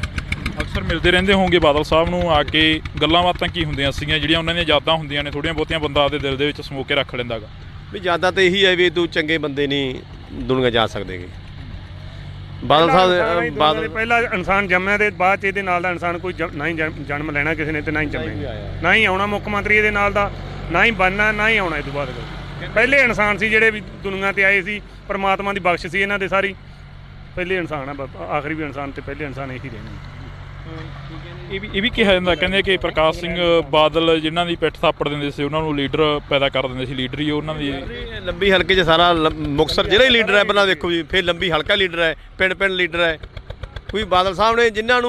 ਅਕਸਰ ਮਿਲਦੇ ਰਹਿੰਦੇ ਹੋਣਗੇ ਬਾਦਲ ਸਾਹਿਬ ਨੂੰ ਆ ਕੇ, ਗੱਲਾਂ ਬਾਤਾਂ ਕੀ ਹੁੰਦੀਆਂ ਸੀਗੀਆਂ ਜਿਹੜੀਆਂ ਉਹਨਾਂ ਦੀਆਂ ਯਾਦਾਂ ਹੁੰਦੀਆਂ ਨੇ ਥੋੜ੍ਹੀਆਂ ਬਹੁਤੀਆਂ ਬੰਦਾ ਆਪਦੇ ਦਿਲ ਦੇ ਵਿੱਚ ਸਮੋ ਕੇ ਰੱਖ ਲੈਂਦਾ ਗਾ? ਵੀ ਯਾਦਾਂ ਤਾਂ ਇਹੀ ਹੈ ਵੀ ਤੂੰ ਚੰਗੇ ਬੰਦੇ ਨਹੀਂ ਦੁਨੀਆ ਜਾ ਸਕਦੇਗੇ। ਬਾਦਲ ਸਾਹਿਬ ਪਹਿਲਾ ਇਨਸਾਨ ਜੰਮਿਆ ਤੇ ਬਾਅਦ 'ਚ ਇਹਦੇ ਨਾਲ ਦਾ ਇਨਸਾਨ ਕੋਈ ਨਾ ਹੀ ਜਨਮ ਲੈਣਾ ਕਿਸੇ ਨੇ, ਤੇ ਨਾ ਹੀ ਜੰਮਿਆ, ਨਾ ਹੀ ਆਉਣਾ ਮੁੱਖ ਮੰਤਰੀ ਇਹਦੇ ਨਾਲ ਦਾ, ਨਾ ਹੀ ਬਣਨਾ, ਨਾ ਹੀ ਆਉਣਾ ਇਹ ਤੋਂ ਬਾਅਦ। ਪਹਿਲੇ ਇਨਸਾਨ ਸੀ ਜਿਹੜੇ ਵੀ ਦੁਨੀਆ ਤੇ ਆਏ ਸੀ, ਪਰਮਾਤਮਾ ਦੀ ਬਖਸ਼ ਸੀ ਇਹਨਾਂ ਦੇ ਸਾਰੀ। ਪਹਿਲੇ ਇਨਸਾਨ ਆ, ਆਖਰੀ ਵੀ ਇਨਸਾਨ ਤੇ ਪਹਿਲੇ ਇਨਸਾਨ ਇਹੀ ਰਹਿਣੇ। ਇਹ ਵੀ ਕਿਹਾ ਜਾਂਦਾ, ਕਹਿੰਦੇ ਕਿ ਪ੍ਰਕਾਸ਼ ਸਿੰਘ ਬਾਦਲ ਜਿਨ੍ਹਾਂ ਦੀ ਪਿੱਠ ਥਾਪੜ ਦਿੰਦੇ ਸੀ ਉਹਨਾਂ ਨੂੰ ਲੀਡਰ ਪੈਦਾ ਕਰ ਦਿੰਦੇ ਸੀ, ਲੀਡਰ ਹੀ ਉਹਨਾਂ ਦੀ। ਲੰਬੀ ਹਲਕੇ 'ਚ ਸਾਰਾ ਮੁਕਤਸਰ ਜ਼ਿਲ੍ਹਾ ਹੀ ਲੀਡਰ ਹੈ ਪਹਿਲਾਂ ਦੇਖੋ ਜੀ, ਫਿਰ ਲੰਬੀ ਹਲਕਾ ਲੀਡਰ ਹੈ, ਪਿੰਡ ਲੀਡਰ ਹੈ। ਕੋਈ ਬਾਦਲ ਸਾਹਿਬ ਨੇ ਜਿਨ੍ਹਾਂ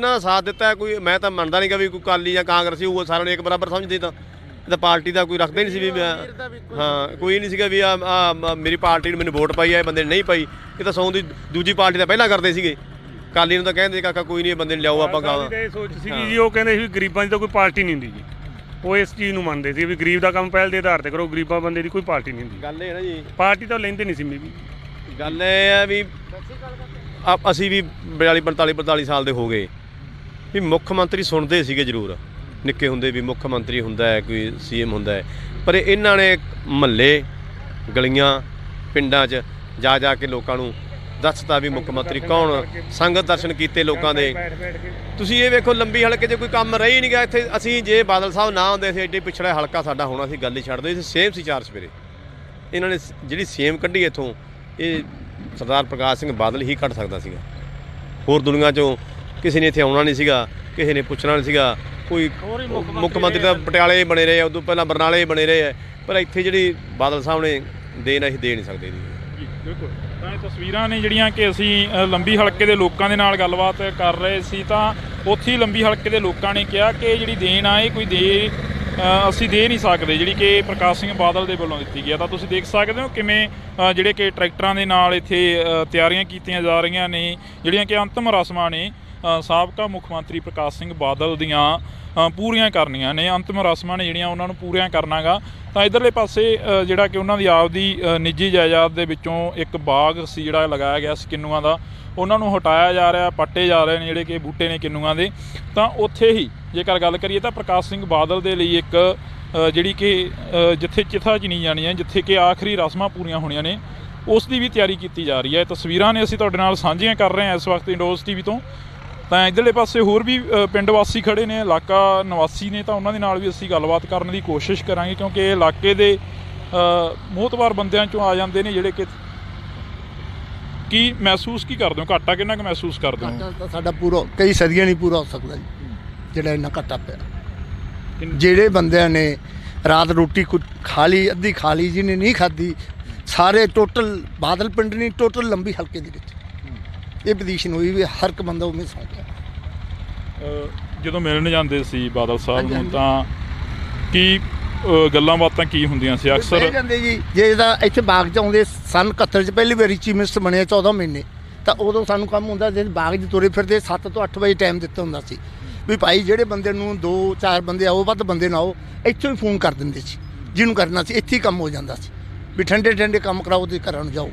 ਦਾ ਸਾਥ ਦਿੱਤਾ ਹੈ, ਕੋਈ ਮੈਂ ਤਾਂ ਮੰਨਦਾ ਨਹੀਂ ਕਿ ਵੀ ਕੋਈ ਅਕਾਲੀ ਜਾਂ ਕਾਂਗਰਸੀ ਉਹ ਸਾਰਿਆਂ ਨੂੰ ਇੱਕ ਬਰਾਬਰ ਸਮਝਦੇ। ਤਾਂ ਪਾਰਟੀ ਦਾ ਕੋਈ ਰੱਖਦਾ ਹੀ ਨਹੀਂ ਸੀ ਵੀ ਹਾਂ, ਕੋਈ ਨਹੀਂ ਸੀਗਾ ਵੀ ਮੇਰੀ ਪਾਰਟੀ ਨੂੰ ਮੈਨੂੰ ਵੋਟ ਪਾਈ ਹੈ, ਬੰਦੇ ਨੇ ਨਹੀਂ ਪਾਈ। ਇਹ ਤਾਂ ਸੌਂ ਦੀ ਦੂਜੀ ਪਾਰਟੀ ਦਾ ਪਹਿਲਾਂ ਕਰਦੇ ਸੀਗੇ। ਅਕਾਲੀ ਨੂੰ ਤਾਂ ਕਹਿੰਦੇ ਕਾਕਾ ਕੋਈ ਨਹੀਂ, ਬੰਦੇ ਨੂੰ ਲਿਆਓ ਆਪਾਂ ਗਾਵਾਂ। ਇਹ ਸੋਚ ਸੀਗੀ ਜੀ, ਉਹ ਕਹਿੰਦੇ ਸੀ ਵੀ ਗਰੀਬਾਂ ਦੀ ਤਾਂ ਕੋਈ ਪਾਰਟੀ ਨਹੀਂ ਹੁੰਦੀ ਜੀ। ਉਹ ਇਸ ਚੀਜ਼ ਨੂੰ ਮੰਨਦੇ ਸੀ ਵੀ ਗਰੀਬ ਦਾ ਕੰਮ ਪਹਿਲ ਦੇ ਆਧਾਰ ਤੇ ਕਰੋ, ਗਰੀਬਾਂ ਬੰਦੇ ਦੀ ਕੋਈ ਪਾਰਟੀ ਨਹੀਂ ਹੁੰਦੀ। ਗੱਲ ਇਹ ਨਾ ਜੀ, ਪਾਰਟੀ ਤਾਂ ਲੈਂਦੇ ਨਹੀਂ ਸੀ। ਮੇਬੀ ਗੱਲ ਇਹ ਹੈ ਵੀ ਅਸੀਂ ਵੀ 42-45 ਸਾਲ ਦੇ ਹੋ ਗਏ ਵੀ ਮੁੱਖ ਮੰਤਰੀ ਸੁਣਦੇ ਸੀਗੇ ਜ਼ਰੂਰ, ਨਿੱਕੇ ਹੁੰਦੇ ਵੀ ਮੁੱਖ ਮੰਤਰੀ ਹੁੰਦਾ ਹੈ, ਕੋਈ CM ਹੁੰਦਾ ਹੈ, ਪਰ ਇਹਨਾਂ ਨੇ ਮਹੱਲੇ ਗਲੀਆਂ ਪਿੰਡਾਂ 'ਚ ਜਾ ਕੇ ਲੋਕਾਂ ਨੂੰ ਦੱਸਤਾ ਵੀ ਮੁੱਖ ਮੰਤਰੀ ਕੌਣ, ਸੰਗਤ ਦਰਸ਼ਨ ਕੀਤੇ ਲੋਕਾਂ ਦੇ। ਤੁਸੀਂ ਇਹ ਵੇਖੋ ਲੰਬੀ ਹਲਕੇ 'ਚ ਕੋਈ ਕੰਮ ਰਹਿ ਹੀ ਨਹੀਂ ਗਿਆ ਇੱਥੇ। ਅਸੀਂ ਜੇ ਬਾਦਲ ਸਾਹਿਬ ਨਾ ਹੁੰਦੇ ਸੀ ਐਡੇ ਪਿਛੜਾ ਹਲਕਾ ਸਾਡਾ ਹੋਣਾ ਸੀ, ਗੱਲ ਹੀ ਛੱਡ ਦਿਓ। ਸੇਮ ਸੀ 4 ਸਵੇਰੇ ਇਹਨਾਂ ਨੇ ਜਿਹੜੀ ਸੇਮ ਕੱਢੀ ਇੱਥੋਂ, ਇਹ ਸਰਦਾਰ ਪ੍ਰਕਾਸ਼ ਸਿੰਘ ਬਾਦਲ ਹੀ ਕੱਢ ਸਕਦਾ ਸੀਗਾ। ਹੋਰ ਦੁਨੀਆ 'ਚੋਂ ਕਿਸੇ ਨੇ ਇੱਥੇ ਆਉਣਾ ਨਹੀਂ ਸੀਗਾ, ਕਿਸੇ ਨੇ ਪੁੱਛਣਾ ਨਹੀਂ ਸੀਗਾ। ਕੋਈ ਮੁੱਖ ਮੰਤਰੀ ਤਾਂ ਪਟਿਆਲੇ ਬਣੇ ਰਹੇ ਆ, ਉਦੋਂ ਪਹਿਲਾਂ ਬਰਨਾਲੇ ਬਣੇ ਰਹੇ ਆ, ਪਰ ਇੱਥੇ ਜਿਹੜੀ ਬਾਦਲ ਸਾਹਿਬ ਨੇ ਦੇਣ ਅਸੀਂ ਦੇ ਨਹੀਂ ਸਕਦੇ ਜੀ। ਬਿਲਕੁਲ। ਤਾਂ ਇਹ ਤਸਵੀਰਾਂ ਨੇ ਜਿਹੜੀਆਂ ਕਿ ਅਸੀਂ ਲੰਬੀ ਹਲਕੇ ਦੇ ਲੋਕਾਂ ਦੇ ਨਾਲ ਗੱਲਬਾਤ ਕਰ ਰਹੇ ਸੀ, ਤਾਂ ਉੱਥੇ ਹੀ ਲੰਬੀ ਹਲਕੇ ਦੇ ਲੋਕਾਂ ਨੇ ਕਿਹਾ ਕਿ ਜਿਹੜੀ ਦੇਣ ਆ ਇਹ ਕੋਈ ਅਸੀਂ ਦੇ ਨਹੀਂ ਸਕਦੇ, ਜਿਹੜੀ ਕਿ ਪ੍ਰਕਾਸ਼ ਸਿੰਘ ਬਾਦਲ ਦੇ ਵੱਲੋਂ ਦਿੱਤੀ ਗਈ। ਤਾਂ ਤੁਸੀਂ ਦੇਖ ਸਕਦੇ ਹੋ ਕਿਵੇਂ ਜਿਹੜੇ ਕਿ ਟਰੈਕਟਰਾਂ ਦੇ ਨਾਲ ਇੱਥੇ ਤਿਆਰੀਆਂ ਕੀਤੀਆਂ ਜਾ ਰਹੀਆਂ ਨੇ, ਜਿਹੜੀਆਂ ਕਿ ਅੰਤਿਮ ਰਸਮਾਂ ਨੇ ਸਾਬਕਾ ਮੁੱਖ ਮੰਤਰੀ ਪ੍ਰਕਾਸ਼ ਸਿੰਘ ਬਾਦਲ ਦੀਆਂ ਪੂਰੀਆਂ ਕਰਨੀਆਂ ਨੇ। ਅੰਤਿਮ ਰਸਮਾਂ ਨੇ ਜਿਹੜੀਆਂ ਉਹਨਾਂ ਨੂੰ ਪੂਰੀਆਂ ਕਰਨਾ ਗਾ। ਤਾਂ ਇੱਧਰਲੇ ਪਾਸੇ ਜਿਹੜਾ ਕਿ ਉਹਨਾਂ ਦੀ ਆਪਦੀ ਨਿੱਜੀ ਜਾਇਦਾਦ ਦੇ ਵਿੱਚੋਂ ਇੱਕ ਬਾਗ ਸੀ ਜਿਹੜਾ ਲਗਾਇਆ ਗਿਆ ਸੀ ਕਿੰਨੂਆਂ ਦਾ, ਉਹਨਾਂ ਨੂੰ ਹਟਾਇਆ ਜਾ ਰਿਹਾ, ਪੱਟੇ ਜਾ ਰਹੇ ਨੇ ਜਿਹੜੇ ਕਿ ਬੂਟੇ ਨੇ ਕਿੰਨੂਆਂ ਦੇ। ਤਾਂ ਉੱਥੇ ਹੀ ਜੇਕਰ ਗੱਲ ਕਰੀਏ ਤਾਂ ਪ੍ਰਕਾਸ਼ ਸਿੰਘ ਬਾਦਲ ਦੇ ਲਈ ਇੱਕ ਜਿਹੜੀ ਕਿ ਜਿੱਥੇ ਚਿਥਾ ਚਿਣੀ ਜਾਣੀ ਹੈ, ਜਿੱਥੇ ਕਿ ਆਖਰੀ ਰਸਮਾਂ ਪੂਰੀਆਂ ਹੋਣੀਆਂ ਨੇ, ਉਸ ਦੀ ਵੀ ਤਿਆਰੀ ਕੀਤੀ ਜਾ ਰਹੀ ਹੈ। ਤਸਵੀਰਾਂ ਨੇ ਅਸੀਂ ਤੁਹਾਡੇ ਨਾਲ ਸਾਂਝੀਆਂ ਕਰ ਰਹੇ ਹਾਂ ਇਸ ਵਕਤ ਇੰਡੋਜ਼ TV ਤੋਂ। ਤਾਂ ਇੱਧਰਲੇ ਪਾਸੇ ਹੋਰ ਵੀ ਪਿੰਡ ਵਾਸੀ ਖੜ੍ਹੇ ਨੇ, ਇਲਾਕਾ ਨਿਵਾਸੀ ਨੇ, ਤਾਂ ਉਹਨਾਂ ਦੇ ਨਾਲ ਵੀ ਅਸੀਂ ਗੱਲਬਾਤ ਕਰਨ ਦੀ ਕੋਸ਼ਿਸ਼ ਕਰਾਂਗੇ, ਕਿਉਂਕਿ ਇਹ ਇਲਾਕੇ ਦੇ ਮੋਹਤਵਾਰ ਬੰਦਿਆਂ 'ਚੋਂ ਆ ਜਾਂਦੇ ਨੇ ਜਿਹੜੇ ਕਿ। ਕੀ ਮਹਿਸੂਸ ਕੀ ਕਰਦੇ ਹੋ? ਘਾਟਾ ਕਿੰਨਾ ਕੁ ਮਹਿਸੂਸ ਕਰਦੇ ਹੋ? ਘਾਟਾ ਤਾਂ ਸਾਡਾ ਪੂਰਾ ਕਈ ਸਦੀਆਂ ਨਹੀਂ ਪੂਰਾ ਹੋ ਸਕਦਾ ਜੀ, ਜਿਹੜਾ ਇੰਨਾ ਘਾਟਾ ਪਿਆ। ਜਿਹੜੇ ਬੰਦਿਆਂ ਨੇ ਰਾਤ ਰੋਟੀ ਖਾ ਲਈ, ਅੱਧੀ ਖਾ ਲਈ, ਜਿਹਨੇ ਨਹੀਂ ਖਾਧੀ, ਸਾਰੇ ਟੋਟਲ ਬਾਦਲ ਪਿੰਡ ਨਹੀਂ, ਟੋਟਲ ਲੰਬੀ ਹਲਕੇ ਦੇ ਵਿੱਚ ਇਹ ਪੋਜੀਸ਼ਨ ਹੋਈ ਵੀ ਹਰ ਇੱਕ ਬੰਦਾ ਉਵੇਂ ਸੌਂ ਗਿਆ। ਜਦੋਂ ਮਿਲਣ ਜਾਂਦੇ ਸੀ ਬਾਦਲ ਸਾਹਿਬ ਨੂੰ ਹਾਂਜੀ। ਤਾਂ ਕੀ ਗੱਲਾਂ ਬਾਤਾਂ ਕੀ ਹੁੰਦੀਆਂ ਸੀ ਬਹਿ ਅਕਸਰ? ਜਾਂਦੇ ਜੀ, ਜੇ ਇਹਦਾ ਇੱਥੇ ਬਾਗ 'ਚ ਆਉਂਦੇ ਸਨ 71 'ਚ ਪਹਿਲੀ ਵਾਰੀ ਚੀਫ ਮਿਨਿਸਟਰ ਬਣਿਆ 14 ਮਹੀਨੇ, ਤਾਂ ਉਦੋਂ ਸਾਨੂੰ ਕੰਮ ਹੁੰਦਾ ਜੇ ਬਾਗ 'ਚ ਤੁਰੇ ਫਿਰਦੇ 7 ਤੋਂ 8 ਵਜੇ ਟਾਈਮ ਦਿੱਤਾ ਹੁੰਦਾ ਸੀ ਵੀ ਭਾਈ ਜਿਹੜੇ ਬੰਦੇ ਨੂੰ 2-4 ਬੰਦੇ ਆਓ, ਵੱਧ ਬੰਦੇ ਨਾ ਆਓ, ਇੱਥੋਂ ਹੀ ਫੋਨ ਕਰ ਦਿੰਦੇ ਸੀ ਜਿਹਨੂੰ ਕਰਨਾ ਸੀ, ਇੱਥੇ ਹੀ ਕੰਮ ਹੋ ਜਾਂਦਾ ਸੀ ਵੀ ਠੰਡੇ ਕੰਮ ਕਰਾਓ ਤੇ ਘਰਾਂ ਨੂੰ ਜਾਓ।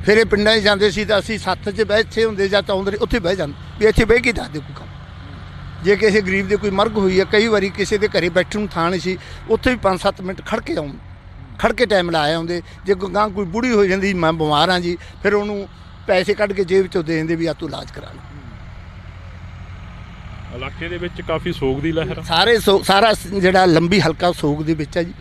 ਫਿਰ ਇਹ ਪਿੰਡਾਂ 'ਚ ਜਾਂਦੇ ਸੀ ਤਾਂ ਅਸੀਂ 7 'ਚ ਇੱਥੇ ਹੁੰਦੇ ਜਾਂ ਚਾਹੁੰਦੇ ਉੱਥੇ ਬਹਿ ਜਾਂਦੇ ਵੀ ਇੱਥੇ ਬਹਿ ਕੇ ਦੱਸ ਦਿਓ ਕੋਈ ਕੰਮ। ਜੇ ਕਿਸੇ ਗਰੀਬ ਦੇ ਕੋਈ ਮਰਗ ਹੋਈ ਹੈ, ਕਈ ਵਾਰੀ ਕਿਸੇ ਦੇ ਘਰੇ ਬੈਠਣ ਨੂੰ ਥਾਂ ਨਹੀਂ ਸੀ, ਉੱਥੇ ਵੀ 5-7 ਮਿੰਟ ਖੜ ਕੇ ਟਾਈਮ ਲਾਇਆ ਆਉਂਦੇ। ਜੇ ਗਾਂ ਕੋਈ ਬੁੜੀ ਹੋ ਜਾਂਦੀ ਮੈਂ ਬਿਮਾਰ ਹਾਂ ਜੀ, ਫਿਰ ਉਹਨੂੰ ਪੈਸੇ ਕੱਢ ਕੇ ਜੇਬ 'ਚੋਂ ਦੇ ਦਿੰਦੇ ਵੀ ਆ ਤੂੰ ਇਲਾਜ ਕਰਾ ਲੈ। ਇਲਾਕੇ ਦੇ ਵਿੱਚ ਕਾਫੀ ਸੋਗ ਦੀ ਲਹਿਰ ਸਾਰਾ ਜਿਹੜਾ ਲੰਬੀ ਹਲਕਾ ਸੋਗ ਦੇ ਵਿੱਚ ਹੈ ਜੀ।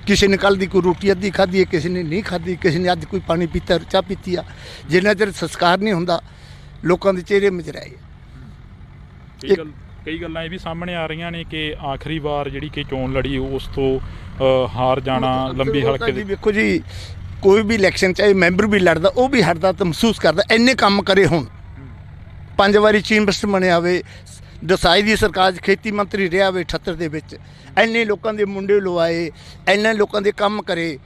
ਕਿਸੇ ਨੇ ਕੱਲ੍ਹ ਦੀ ਕੋਈ ਰੋਟੀ ਅੱਧੀ ਖਾਧੀ ਹੈ, ਕਿਸੇ ਨੇ ਨਹੀਂ ਖਾਧੀ, ਕਿਸੇ ਨੇ ਅੱਜ ਕੋਈ ਪਾਣੀ ਪੀਤਾ, ਚਾਹ ਪੀਤੀ ਆ। ਜਿੰਨਾ ਚਿਰ ਸੰਸਕਾਰ ਨਹੀਂ ਹੁੰਦਾ ਲੋਕਾਂ ਦੇ ਚਿਹਰੇ ਮੁਰਝਾਏ ਆ। ਕਈ ਗੱਲਾਂ ਇਹ ਵੀ ਸਾਹਮਣੇ ਆ ਰਹੀਆਂ ਨੇ ਕਿ ਆਖਰੀ ਵਾਰ ਜਿਹੜੀ ਕਿ ਚੋਣ ਲੜੀ ਉਸ ਤੋਂ ਹਾਰ ਜਾਣਾ ਲੰਬੀ ਹਲਕੇ ਦੇ। ਵੇਖੋ ਜੀ, ਕੋਈ ਵੀ ਇਲੈਕਸ਼ਨ ਚਾਹੇ ਮੈਂਬਰ ਵੀ ਲੜਦਾ, ਉਹ ਵੀ ਹਟਦਾ ਤਾਂ ਮਹਿਸੂਸ ਕਰਦਾ ਇੰਨੇ ਕੰਮ ਕਰੇ। ਹੁਣ 5 ਵਾਰੀ ਚੀਫ ਮਿਨਿਸਟਰ ਬਣਿਆ ਹੋਵੇ, ਦਸਾਈ ਦੀ ਸਰਕਾਰ 'ਚ ਖੇਤੀ ਮੰਤਰੀ ਰਿਹਾ ਹੋਵੇ 78 ਦੇ ਵਿੱਚ, ਇੰਨੇ ਲੋਕਾਂ ਦੇ ਮੁੰਡੇ ਲਵਾਏ, ਇੰਨੇ ਲੋਕਾਂ ਦੇ ਕੰਮ ਕਰੇ,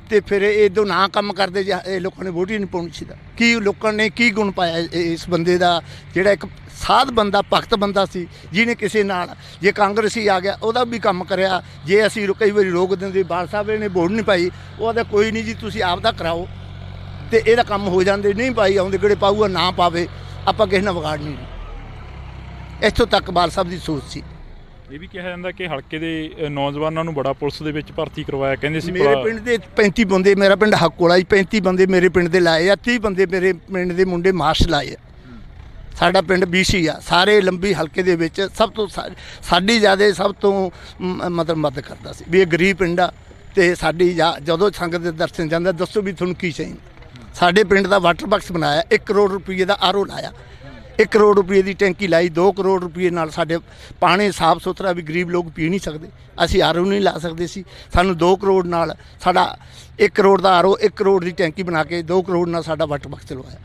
ਤੇ ਫਿਰ ਇਹ ਦੋ ਨਾ ਕੰਮ ਕਰਦੇ ਜੇ ਇਹ ਲੋਕਾਂ ਨੇ ਵੋਟ ਹੀ ਨਹੀਂ ਪਾਉਣੀ ਸੀ। ਕੀ ਲੋਕਾਂ ਨੇ ਕੀ ਗੁਣ ਪਾਇਆ ਇਸ ਬੰਦੇ ਦਾ, ਜਿਹੜਾ ਇੱਕ ਸਾਧ ਬੰਦਾ, ਭਗਤ ਬੰਦਾ ਸੀ, ਜਿਹਨੇ ਕਿਸੇ ਨਾਲ ਜੇ ਕਾਂਗਰਸੀ ਆ ਗਿਆ ਉਹਦਾ ਵੀ ਕੰਮ ਕਰਿਆ। ਜੇ ਅਸੀਂ ਕਈ ਵਾਰੀ ਰੋਕ ਦਿੰਦੇ, ਬਾਲ ਸਾਹਿਬ ਨੇ ਵੋਟ ਨਹੀਂ ਪਾਈ, ਉਹਦਾ ਕੋਈ ਨਹੀਂ ਜੀ ਤੁਸੀਂ ਆਪ ਦਾ ਕਰਾਓ ਤੇ ਇਹਦਾ ਕੰਮ ਹੋ ਜਾਂਦੇ। ਨਹੀਂ ਪਾਈ ਆਉਂਦੇ ਕਿਹੜੇ ਪਾਊਗਾ, ਨਾ ਪਾਵੇ, ਆਪਾਂ ਕਿਸੇ ਨਾਲ ਵਿਗਾੜਨੀ ਨਹੀਂ। ਇੱਥੋਂ ਤੱਕ ਬਾਲ ਸਾਹਿਬ ਦੀ ਸੋਚ ਸੀ। ਇਹ ਵੀ ਕਿਹਾ ਜਾਂਦਾ ਕਿ ਹਲਕੇ ਦੇ ਨੌਜਵਾਨਾਂ ਨੂੰ ਬੜਾ ਪੁਲਿਸ ਦੇ ਵਿੱਚ ਭਰਤੀ ਕਰਵਾਇਆ, ਕਹਿੰਦੇ ਸੀ ਮੇਰੇ ਪਿੰਡ ਦੇ 35 ਬੰਦੇ, ਮੇਰਾ ਪਿੰਡ ਹੱਕੋਲਾ ਜੀ, 35 ਬੰਦੇ ਮੇਰੇ ਪਿੰਡ ਦੇ ਲਾਏ ਆ, 30 ਬੰਦੇ ਮੇਰੇ ਪਿੰਡ ਦੇ ਮੁੰਡੇ ਮਾਰਸ਼ ਲਾਏ ਆ। ਸਾਡਾ ਪਿੰਡ BC ਆ, ਸਾਰੇ ਲੰਬੀ ਹਲਕੇ ਦੇ ਵਿੱਚ ਸਭ ਤੋਂ ਸਾਡੀ ਜ਼ਿਆਦਾ ਸਭ ਤੋਂ ਮਤਲਬ ਮਦਦ ਕਰਦਾ ਸੀ ਵੀ ਇਹ ਗਰੀਬ ਪਿੰਡ ਆ। ਤੇ ਸਾਡੀ ਜਦੋਂ ਸੰਗਤ ਦੇ ਦਰਸ਼ਨ ਜਾਂਦਾ, ਦੱਸੋ ਵੀ ਤੁਹਾਨੂੰ ਕੀ ਚਾਹੀਦਾ। ਸਾਡੇ ਪਿੰਡ ਦਾ ਵਾਟਰ ਬਾਕਸ ਬਣਾਇਆ, 1 ਕਰੋੜ ਰੁਪਏ ਦਾ RO ਲਾਇਆ, 1 ਕਰੋੜ ਰੁਪਏ ਦੀ ਟੈਂਕੀ ਲਾਈ, 2 ਕਰੋੜ ਰੁਪਏ ਨਾਲ ਸਾਡੇ ਪਾਣੀ ਸਾਫ ਸੁਥਰਾ ਵੀ ਗਰੀਬ ਲੋਕ ਪੀ ਨਹੀਂ ਸਕਦੇ, ਅਸੀਂ RO ਨਹੀਂ ਲਾ ਸਕਦੇ ਸੀ। ਸਾਨੂੰ 2 ਕਰੋੜ ਨਾਲ ਸਾਡਾ 1 ਕਰੋੜ ਦਾ RO, 1 ਕਰੋੜ ਦੀ ਟੈਂਕੀ ਬਣਾ ਕੇ 2 ਕਰੋੜ ਨਾਲ ਸਾਡਾ ਵਾਟਰ ਬਾਕਸ ਲਵਾਇਆ।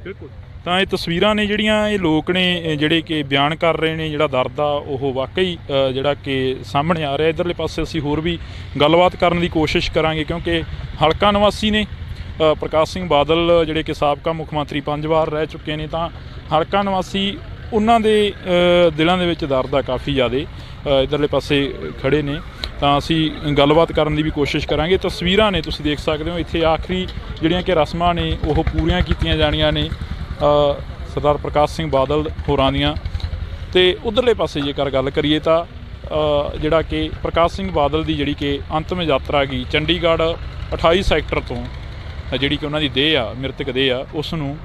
ਬਿਲਕੁਲ। ਤਾਂ ਇਹ ਤਸਵੀਰਾਂ ਨੇ ਜਿਹੜੀਆਂ ਇਹ ਲੋਕ ਨੇ ਜਿਹੜੇ ਕਿ ਬਿਆਨ ਕਰ ਰਹੇ ਨੇ, ਜਿਹੜਾ ਦਰਦ ਆ ਉਹ ਵਾਕਈ ਜਿਹੜਾ ਕਿ ਸਾਹਮਣੇ ਆ ਰਿਹਾ। ਇੱਧਰਲੇ ਪਾਸੇ ਅਸੀਂ ਹੋਰ ਵੀ ਗੱਲਬਾਤ ਕਰਨ ਦੀ ਕੋਸ਼ਿਸ਼ ਕਰਾਂਗੇ, ਕਿਉਂਕਿ ਹਲਕਾ ਨਿਵਾਸੀ ਨੇ ਪ੍ਰਕਾਸ਼ ਸਿੰਘ ਬਾਦਲ ਜਿਹੜੇ ਕਿ ਸਾਬਕਾ ਮੁੱਖ ਮੰਤਰੀ 5 ਵਾਰ ਰਹਿ ਚੁੱਕੇ ਨੇ, ਤਾਂ ਹਲਕਾ ਨਿਵਾਸੀ ਉਹਨਾਂ ਦੇ ਦਿਲਾਂ ਦੇ ਵਿੱਚ ਦਰਦ ਆ ਕਾਫੀ ਜ਼ਿਆਦਾ। ਇੱਧਰਲੇ ਪਾਸੇ ਖੜੇ ਨੇ ਤਾਂ ਅਸੀਂ ਗੱਲਬਾਤ ਕਰਨ ਦੀ ਵੀ ਕੋਸ਼ਿਸ਼ ਕਰਾਂਗੇ। ਤਸਵੀਰਾਂ ਨੇ ਤੁਸੀਂ ਦੇਖ ਸਕਦੇ ਹੋ, ਇੱਥੇ ਆਖਰੀ ਜਿਹੜੀਆਂ ਕਿ ਰਸਮਾਂ ਨੇ ਉਹ ਪੂਰੀਆਂ ਕੀਤੀਆਂ ਜਾਣੀਆਂ ਨੇ ਸਰਦਾਰ ਪ੍ਰਕਾਸ਼ ਸਿੰਘ ਬਾਦਲ ਹੋਰਾਂ ਦੀਆਂ। ਤੇ ਉਧਰਲੇ ਪਾਸੇ ਜੇਕਰ ਗੱਲ ਕਰੀਏ ਤਾਂ ਜਿਹੜਾ ਕਿ ਪ੍ਰਕਾਸ਼ ਸਿੰਘ ਬਾਦਲ ਦੀ ਜਿਹੜੀ ਕਿ ਅੰਤਮ ਯਾਤਰਾ ਗਈ ਚੰਡੀਗੜ੍ਹ 28 ਸੈਕਟਰ ਤੋਂ, ਜਿਹੜੀ ਕਿ ਉਹਨਾਂ ਦੀ ਦੇਹ ਆ, ਮ੍ਰਿਤਕ ਦੇਹ ਆ, ਉਸ ਨੂੰ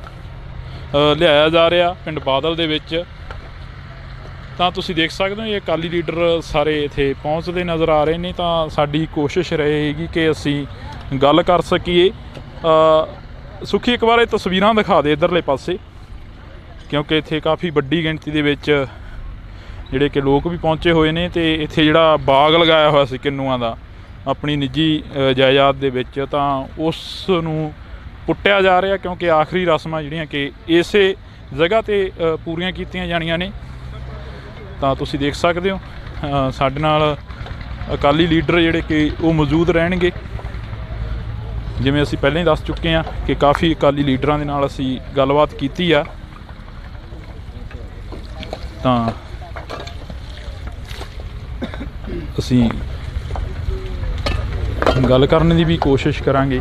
ਲਿਆਇਆ ਜਾ ਰਿਹਾ ਪਿੰਡ ਬਾਦਲ ਦੇ ਵਿੱਚ। ਤਾਂ ਤੁਸੀਂ ਦੇਖ ਸਕਦੇ ਹੋ ਇਹ ਅਕਾਲੀ ਲੀਡਰ ਸਾਰੇ ਇੱਥੇ ਪਹੁੰਚਦੇ ਨਜ਼ਰ ਆ ਰਹੇ ਨੇ। ਤਾਂ ਸਾਡੀ ਕੋਸ਼ਿਸ਼ ਰਹੇਗੀ ਕਿ ਅਸੀਂ ਗੱਲ ਕਰ ਸਕੀਏ। ਸੁਖੀ ਇੱਕ ਵਾਰ ਇਹ ਤਸਵੀਰਾਂ ਦਿਖਾ ਦੇ ਇੱਧਰਲੇ ਪਾਸੇ, ਕਿਉਂਕਿ ਇੱਥੇ ਕਾਫੀ ਵੱਡੀ ਗਿਣਤੀ ਦੇ ਵਿੱਚ ਜਿਹੜੇ ਕਿ ਲੋਕ ਵੀ ਪਹੁੰਚੇ ਹੋਏ ਨੇ। ਤੇ ਇੱਥੇ ਜਿਹੜਾ ਬਾਗ ਲਗਾਇਆ ਹੋਇਆ ਸੀ ਕਿੰਨੂਆਂ ਦਾ ਆਪਣੀ ਨਿੱਜੀ ਜਾਇਦਾਦ ਦੇ ਵਿੱਚ, ਤਾਂ ਉਸ ਨੂੰ ਪੁੱਟਿਆ ਜਾ ਰਿਹਾ, ਕਿਉਂਕਿ ਆਖਰੀ ਰਸਮਾਂ ਜਿਹੜੀਆਂ ਕਿ ਇਸੇ ਜਗ੍ਹਾ 'ਤੇ ਪੂਰੀਆਂ ਕੀਤੀਆਂ ਜਾਣੀਆਂ ਨੇ। ਤਾਂ ਤੁਸੀਂ ਦੇਖ ਸਕਦੇ ਹੋ ਸਾਡੇ ਨਾਲ ਅਕਾਲੀ ਲੀਡਰ ਜਿਹੜੇ ਕਿ ਉਹ ਮੌਜੂਦ ਰਹਿਣਗੇ। ਜਿਵੇਂ ਅਸੀਂ ਪਹਿਲਾਂ ਹੀ ਦੱਸ ਚੁੱਕੇ ਹਾਂ ਕਿ ਕਾਫੀ ਅਕਾਲੀ ਲੀਡਰਾਂ ਦੇ ਨਾਲ ਅਸੀਂ ਗੱਲਬਾਤ ਕੀਤੀ ਆ। ਤਾਂ ਅਸੀਂ ਗੱਲ ਕਰਨ ਦੀ ਵੀ ਕੋਸ਼ਿਸ਼ ਕਰਾਂਗੇ।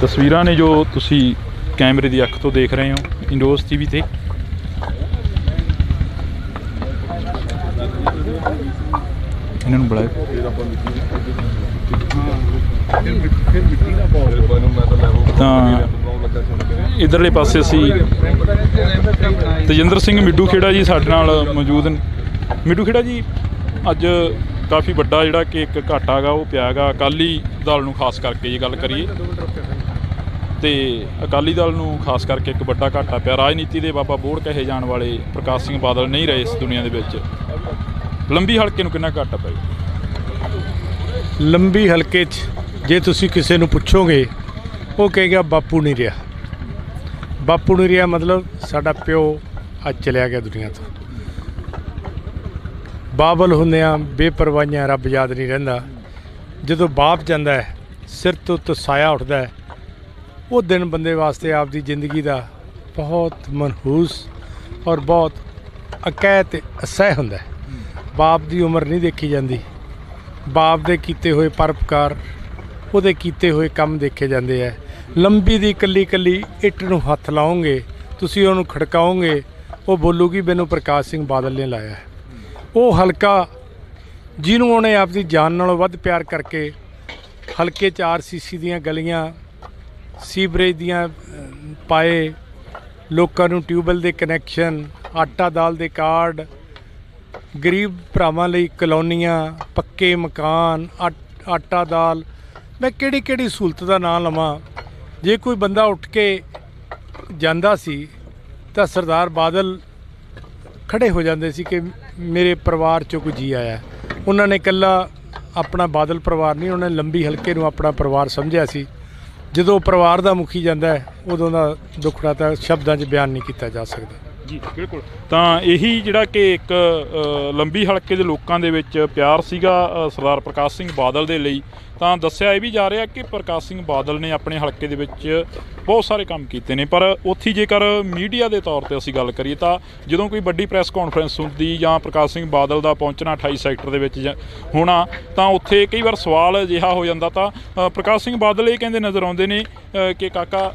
ਤਸਵੀਰਾਂ ਨੇ ਜੋ ਤੁਸੀਂ ਕੈਮਰੇ ਦੀ ਅੱਖ ਤੋਂ ਦੇਖ ਰਹੇ ਹੋ ਇੰਡੋਜ਼ TV ਤੇ। ਇਹਨਾਂ ਨੂੰ ਬੁਲਾਇਆ ਤਾਂ ਇੱਧਰਲੇ ਪਾਸੇ ਅਸੀਂ ਤੇਜਿੰਦਰ ਸਿੰਘ ਮਿੱਡੂ ਖੇੜਾ ਜੀ ਸਾਡੇ ਨਾਲ ਮੌਜੂਦ ਨੇ। ਮਿੱਡੂ ਖੇੜਾ ਜੀ, ਅੱਜ ਕਾਫੀ ਵੱਡਾ ਜਿਹੜਾ ਕਿ ਇੱਕ ਘਾਟਾ ਗਾ ਉਹ ਪਿਆ ਗਾ ਅਕਾਲੀ ਦਲ ਨੂੰ, ਖਾਸ ਕਰਕੇ ਜੇ ਗੱਲ ਕਰੀਏ ਤੇ ਅਕਾਲੀ ਦਲ ਨੂੰ ਖਾਸ ਕਰਕੇ ਇੱਕ ਵੱਡਾ ਘਾਟਾ ਪਿਆ। ਰਾਜਨੀਤੀ ਦੇ ਬਾਬਾ ਬੋੜ ਕਹੇ ਜਾਣ ਵਾਲੇ ਪ੍ਰਕਾਸ਼ ਸਿੰਘ ਬਾਦਲ ਨਹੀਂ ਰਹੇ ਇਸ ਦੁਨੀਆ ਦੇ ਵਿੱਚ। ਲੰਬੀ ਹਲਕੇ ਨੂੰ ਕਿੰਨਾ ਘਾਟਾ ਪਿਆ? ਲੰਬੀ ਹਲਕੇ 'ਚ ਜੇ ਤੁਸੀਂ ਕਿਸੇ ਨੂੰ ਪੁੱਛੋਗੇ ਉਹ ਕਹੇਗਾ ਬਾਪੂ ਨਹੀਂ ਰਿਹਾ। ਬਾਪੂ ਨਹੀਂ ਰਿਹਾ ਮਤਲਬ ਸਾਡਾ ਪਿਓ ਅੱਜ ਚਲਿਆ ਗਿਆ ਦੁਨੀਆ ਤੋਂ। ਬਾਬਲ ਹੁੰਦਿਆਂ ਬੇਪਰਵਾਹੀਆਂ ਰੱਬ ਯਾਦ ਨਹੀਂ ਰਹਿੰਦਾ। ਜਦੋਂ ਬਾਪ ਜਾਂਦਾ ਹੈ ਸਿਰ ਤੋਂ ਉੱਤੇ ਸਾਇਆ ਉੱਠਦਾ ਹੈ, ਉਹ ਦਿਨ ਬੰਦੇ ਵਾਸਤੇ ਆਪਦੀ ਜ਼ਿੰਦਗੀ ਦਾ ਬਹੁਤ ਮਨਹੂਸ ਔਰ ਬਹੁਤ ਅਕੈਤ ਤੇ ਅਸਹਿ ਹੁੰਦਾ ਹੈ। ਬਾਪ ਦੀ ਉਮਰ ਨਹੀਂ ਦੇਖੀ ਜਾਂਦੀ, ਬਾਪ ਦੇ ਕੀਤੇ ਹੋਏ ਪਰਉਪਕਾਰ, ਉਹਦੇ ਕੀਤੇ ਹੋਏ ਕੰਮ ਦੇਖੇ ਜਾਂਦੇ ਹੈ। ਲੰਬੀ ਦੀ ਇਕੱਲੀ ਇਕੱਲੀ ਇੱਟ ਨੂੰ ਹੱਥ ਲਾਓਗੇ, ਤੁਸੀਂ ਉਹਨੂੰ ਖੜਕਾਓਗੇ, ਉਹ ਬੋਲੂਗੀ ਮੈਨੂੰ ਪ੍ਰਕਾਸ਼ ਸਿੰਘ ਬਾਦਲ ਨੇ ਲਾਇਆ ਹੈ। ਉਹ ਹਲਕਾ ਜਿਹਨੂੰ ਉਹਨੇ ਆਪਦੀ ਜਾਨ ਨਾਲੋਂ ਵੱਧ ਪਿਆਰ ਕਰਕੇ ਹਲਕੇ 'ਚ RCC ਦੀਆਂ ਗਲੀਆਂ, ਸੀਵਰੇਜ ਦੀਆਂ ਪਾਏ, ਲੋਕਾਂ ਨੂੰ ਟਿਊਬਵੈੱਲ ਦੇ ਕਨੈਕਸ਼ਨ, ਆਟਾ ਦਾਲ ਦੇ ਕਾਰਡ, ਗਰੀਬ ਭਰਾਵਾਂ ਲਈ ਕਲੋਨੀਆਂ, ਪੱਕੇ ਮਕਾਨ, ਆਟਾ ਦਾਲ, ਮੈਂ ਕਿਹੜੀ ਕਿਹੜੀ ਸਹੂਲਤ ਦਾ ਨਾਂ ਲਵਾਂ। ਜੇ ਕੋਈ ਬੰਦਾ ਉੱਠ ਕੇ ਜਾਂਦਾ ਸੀ ਤਾਂ ਸਰਦਾਰ ਬਾਦਲ ਖੜੇ ਹੋ ਜਾਂਦੇ ਸੀ ਕਿ ਮੇਰੇ ਪਰਿਵਾਰ 'ਚੋਂ ਕੋਈ ਜੀ ਆਇਆ। ਉਹਨਾਂ ਨੇ ਇਕੱਲਾ ਆਪਣਾ ਬਾਦਲ ਪਰਿਵਾਰ ਨਹੀਂ, ਉਹਨਾਂ ਨੇ ਲੰਬੀ ਹਲਕੇ ਨੂੰ ਆਪਣਾ ਪਰਿਵਾਰ ਸਮਝਿਆ ਸੀ। ਜਦੋਂ ਪਰਿਵਾਰ ਦਾ ਮੁਖੀ ਜਾਂਦਾ ਹੈ ਉਦੋਂ ਦਾ ਦੁੱਖੜਾ ਤਾਂ ਸ਼ਬਦਾਂ 'ਚ ਬਿਆਨ ਨਹੀਂ ਕੀਤਾ ਜਾ ਸਕਦਾ। ਜੀ ਬਿਲਕੁਲ। ਤਾਂ ਇਹੀ ਜਿਹੜਾ ਕਿ ਇੱਕ ਲੰਬੀ ਹਲਕੇ ਦੇ ਲੋਕਾਂ ਦੇ ਵਿੱਚ ਪਿਆਰ ਸੀਗਾ ਸਰਦਾਰ ਪ੍ਰਕਾਸ਼ ਸਿੰਘ ਬਾਦਲ ਦੇ ਲਈ। ਤਾਂ ਦੱਸਿਆ ਇਹ ਵੀ ਜਾ ਰਿਹਾ ਕਿ ਪ੍ਰਕਾਸ਼ ਸਿੰਘ ਬਾਦਲ ਨੇ ਆਪਣੇ ਹਲਕੇ ਦੇ ਵਿੱਚ ਬਹੁਤ ਸਾਰੇ ਕੰਮ ਕੀਤੇ ਨੇ, ਪਰ ਉੱਥੇ ਜੇਕਰ ਮੀਡੀਆ ਦੇ ਤੌਰ 'ਤੇ ਅਸੀਂ ਗੱਲ ਕਰੀਏ ਤਾਂ ਜਦੋਂ ਕੋਈ ਵੱਡੀ ਪ੍ਰੈਸ ਕਾਨਫਰੰਸ ਹੁੰਦੀ ਜਾਂ ਪ੍ਰਕਾਸ਼ ਸਿੰਘ ਬਾਦਲ ਦਾ ਪਹੁੰਚਣਾ 28 ਸੈਕਟਰ ਦੇ ਵਿੱਚ ਹੋਣਾ, ਤਾਂ ਉੱਥੇ ਕਈ ਵਾਰ ਸਵਾਲ ਅਜਿਹਾ ਹੋ ਜਾਂਦਾ। ਤਾਂ ਪ੍ਰਕਾਸ਼ ਸਿੰਘ ਬਾਦਲ ਇਹ ਕਹਿੰਦੇ ਨਜ਼ਰ ਆਉਂਦੇ ਨੇ ਕਿ ਕਾਕਾ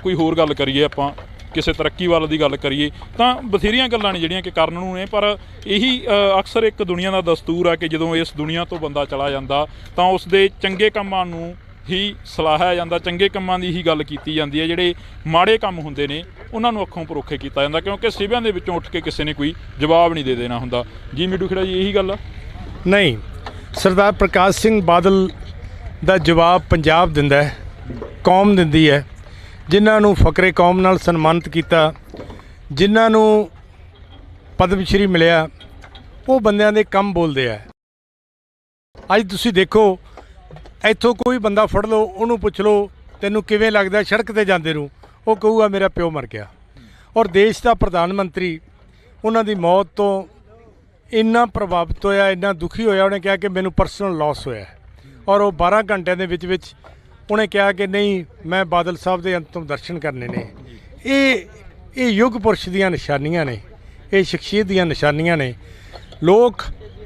ਕੋਈ ਹੋਰ ਗੱਲ ਕਰੀਏ, ਆਪਾਂ ਕਿਸੇ ਤਰੱਕੀ ਵੱਲ ਦੀ ਗੱਲ ਕਰੀਏ। ਤਾਂ ਬਥੇਰੀਆਂ ਗੱਲਾਂ ਨੇ ਜਿਹੜੀਆਂ ਕਿ ਕਰਨ ਨੂੰ ਨੇ, ਪਰ ਇਹੀ ਅਕਸਰ ਇੱਕ ਦੁਨੀਆ ਦਾ ਦਸਤੂਰ ਆ ਕਿ ਜਦੋਂ ਇਸ ਦੁਨੀਆ ਤੋਂ ਬੰਦਾ ਚਲਾ ਜਾਂਦਾ ਤਾਂ ਉਸ ਦੇ ਚੰਗੇ ਕੰਮਾਂ ਨੂੰ ਹੀ ਸਲਾਹਿਆ ਜਾਂਦਾ, ਚੰਗੇ ਕੰਮਾਂ ਦੀ ਹੀ ਗੱਲ ਕੀਤੀ ਜਾਂਦੀ ਹੈ। ਜਿਹੜੇ ਮਾੜੇ ਕੰਮ ਹੁੰਦੇ ਨੇ ਉਹਨਾਂ ਨੂੰ ਅੱਖੋਂ ਪਰੋਖੇ ਕੀਤਾ ਜਾਂਦਾ, ਕਿਉਂਕਿ ਸਿਵਿਆਂ ਦੇ ਵਿੱਚੋਂ ਉੱਠ ਕੇ ਕਿਸੇ ਨੇ ਕੋਈ ਜਵਾਬ ਨਹੀਂ ਦੇ ਦੇਣਾ ਹੁੰਦਾ। ਜੀ ਮਿੱਠੂ ਖੇੜਾ ਜੀ, ਇਹੀ ਗੱਲ ਆ? ਨਹੀਂ, ਸਰਦਾਰ ਪ੍ਰਕਾਸ਼ ਸਿੰਘ ਬਾਦਲ ਦਾ ਜਵਾਬ ਪੰਜਾਬ ਦਿੰਦਾ ਹੈ, ਕੌਮ ਦਿੰਦੀ ਹੈ। ਜਿਨ੍ਹਾਂ ਨੂੰ ਫਕਰੇ ਕੌਮ ਨਾਲ ਸਨਮਾਨਿਤ ਕੀਤਾ, ਜਿਨ੍ਹਾਂ ਨੂੰ ਪਦਮ ਸ਼੍ਰੀ ਮਿਲਿਆ, ਉਹ ਬੰਦਿਆਂ ਦੇ ਕੰਮ ਬੋਲਦੇ ਆ। ਅੱਜ ਤੁਸੀਂ ਦੇਖੋ, ਇੱਥੋਂ ਕੋਈ ਬੰਦਾ ਫੜ ਲਓ, ਉਹਨੂੰ ਪੁੱਛ ਲਓ ਤੈਨੂੰ ਕਿਵੇਂ ਲੱਗਦਾ ਸੜਕ 'ਤੇ ਜਾਂਦੇ ਨੂੰ, ਉਹ ਕਹੂਗਾ ਮੇਰਾ ਪਿਓ ਮਰ ਗਿਆ। ਔਰ ਦੇਸ਼ ਦਾ ਪ੍ਰਧਾਨ ਮੰਤਰੀ ਉਹਨਾਂ ਦੀ ਮੌਤ ਤੋਂ ਇੰਨਾ ਪ੍ਰਭਾਵਿਤ ਹੋਇਆ, ਇੰਨਾ ਦੁਖੀ ਹੋਇਆ, ਉਹਨੇ ਕਿਹਾ ਕਿ ਮੈਨੂੰ ਪਰਸਨਲ ਲਾਸ ਹੋਇਆ। ਔਰ ਉਹ 12 ਘੰਟਿਆਂ ਦੇ ਵਿੱਚ ਉਹਨੇ ਕਿਹਾ ਕਿ ਨਹੀਂ, ਮੈਂ ਬਾਦਲ ਸਾਹਿਬ ਦੇ ਅੰਤਿਮ ਦਰਸ਼ਨ ਕਰਨੇ ਨੇ। ਇਹ ਯੁੱਗ ਪੁਰਸ਼ ਦੀਆਂ ਨਿਸ਼ਾਨੀਆਂ ਨੇ, ਇਹ ਸ਼ਖਸੀਅਤ ਦੀਆਂ ਨਿਸ਼ਾਨੀਆਂ ਨੇ। ਲੋਕ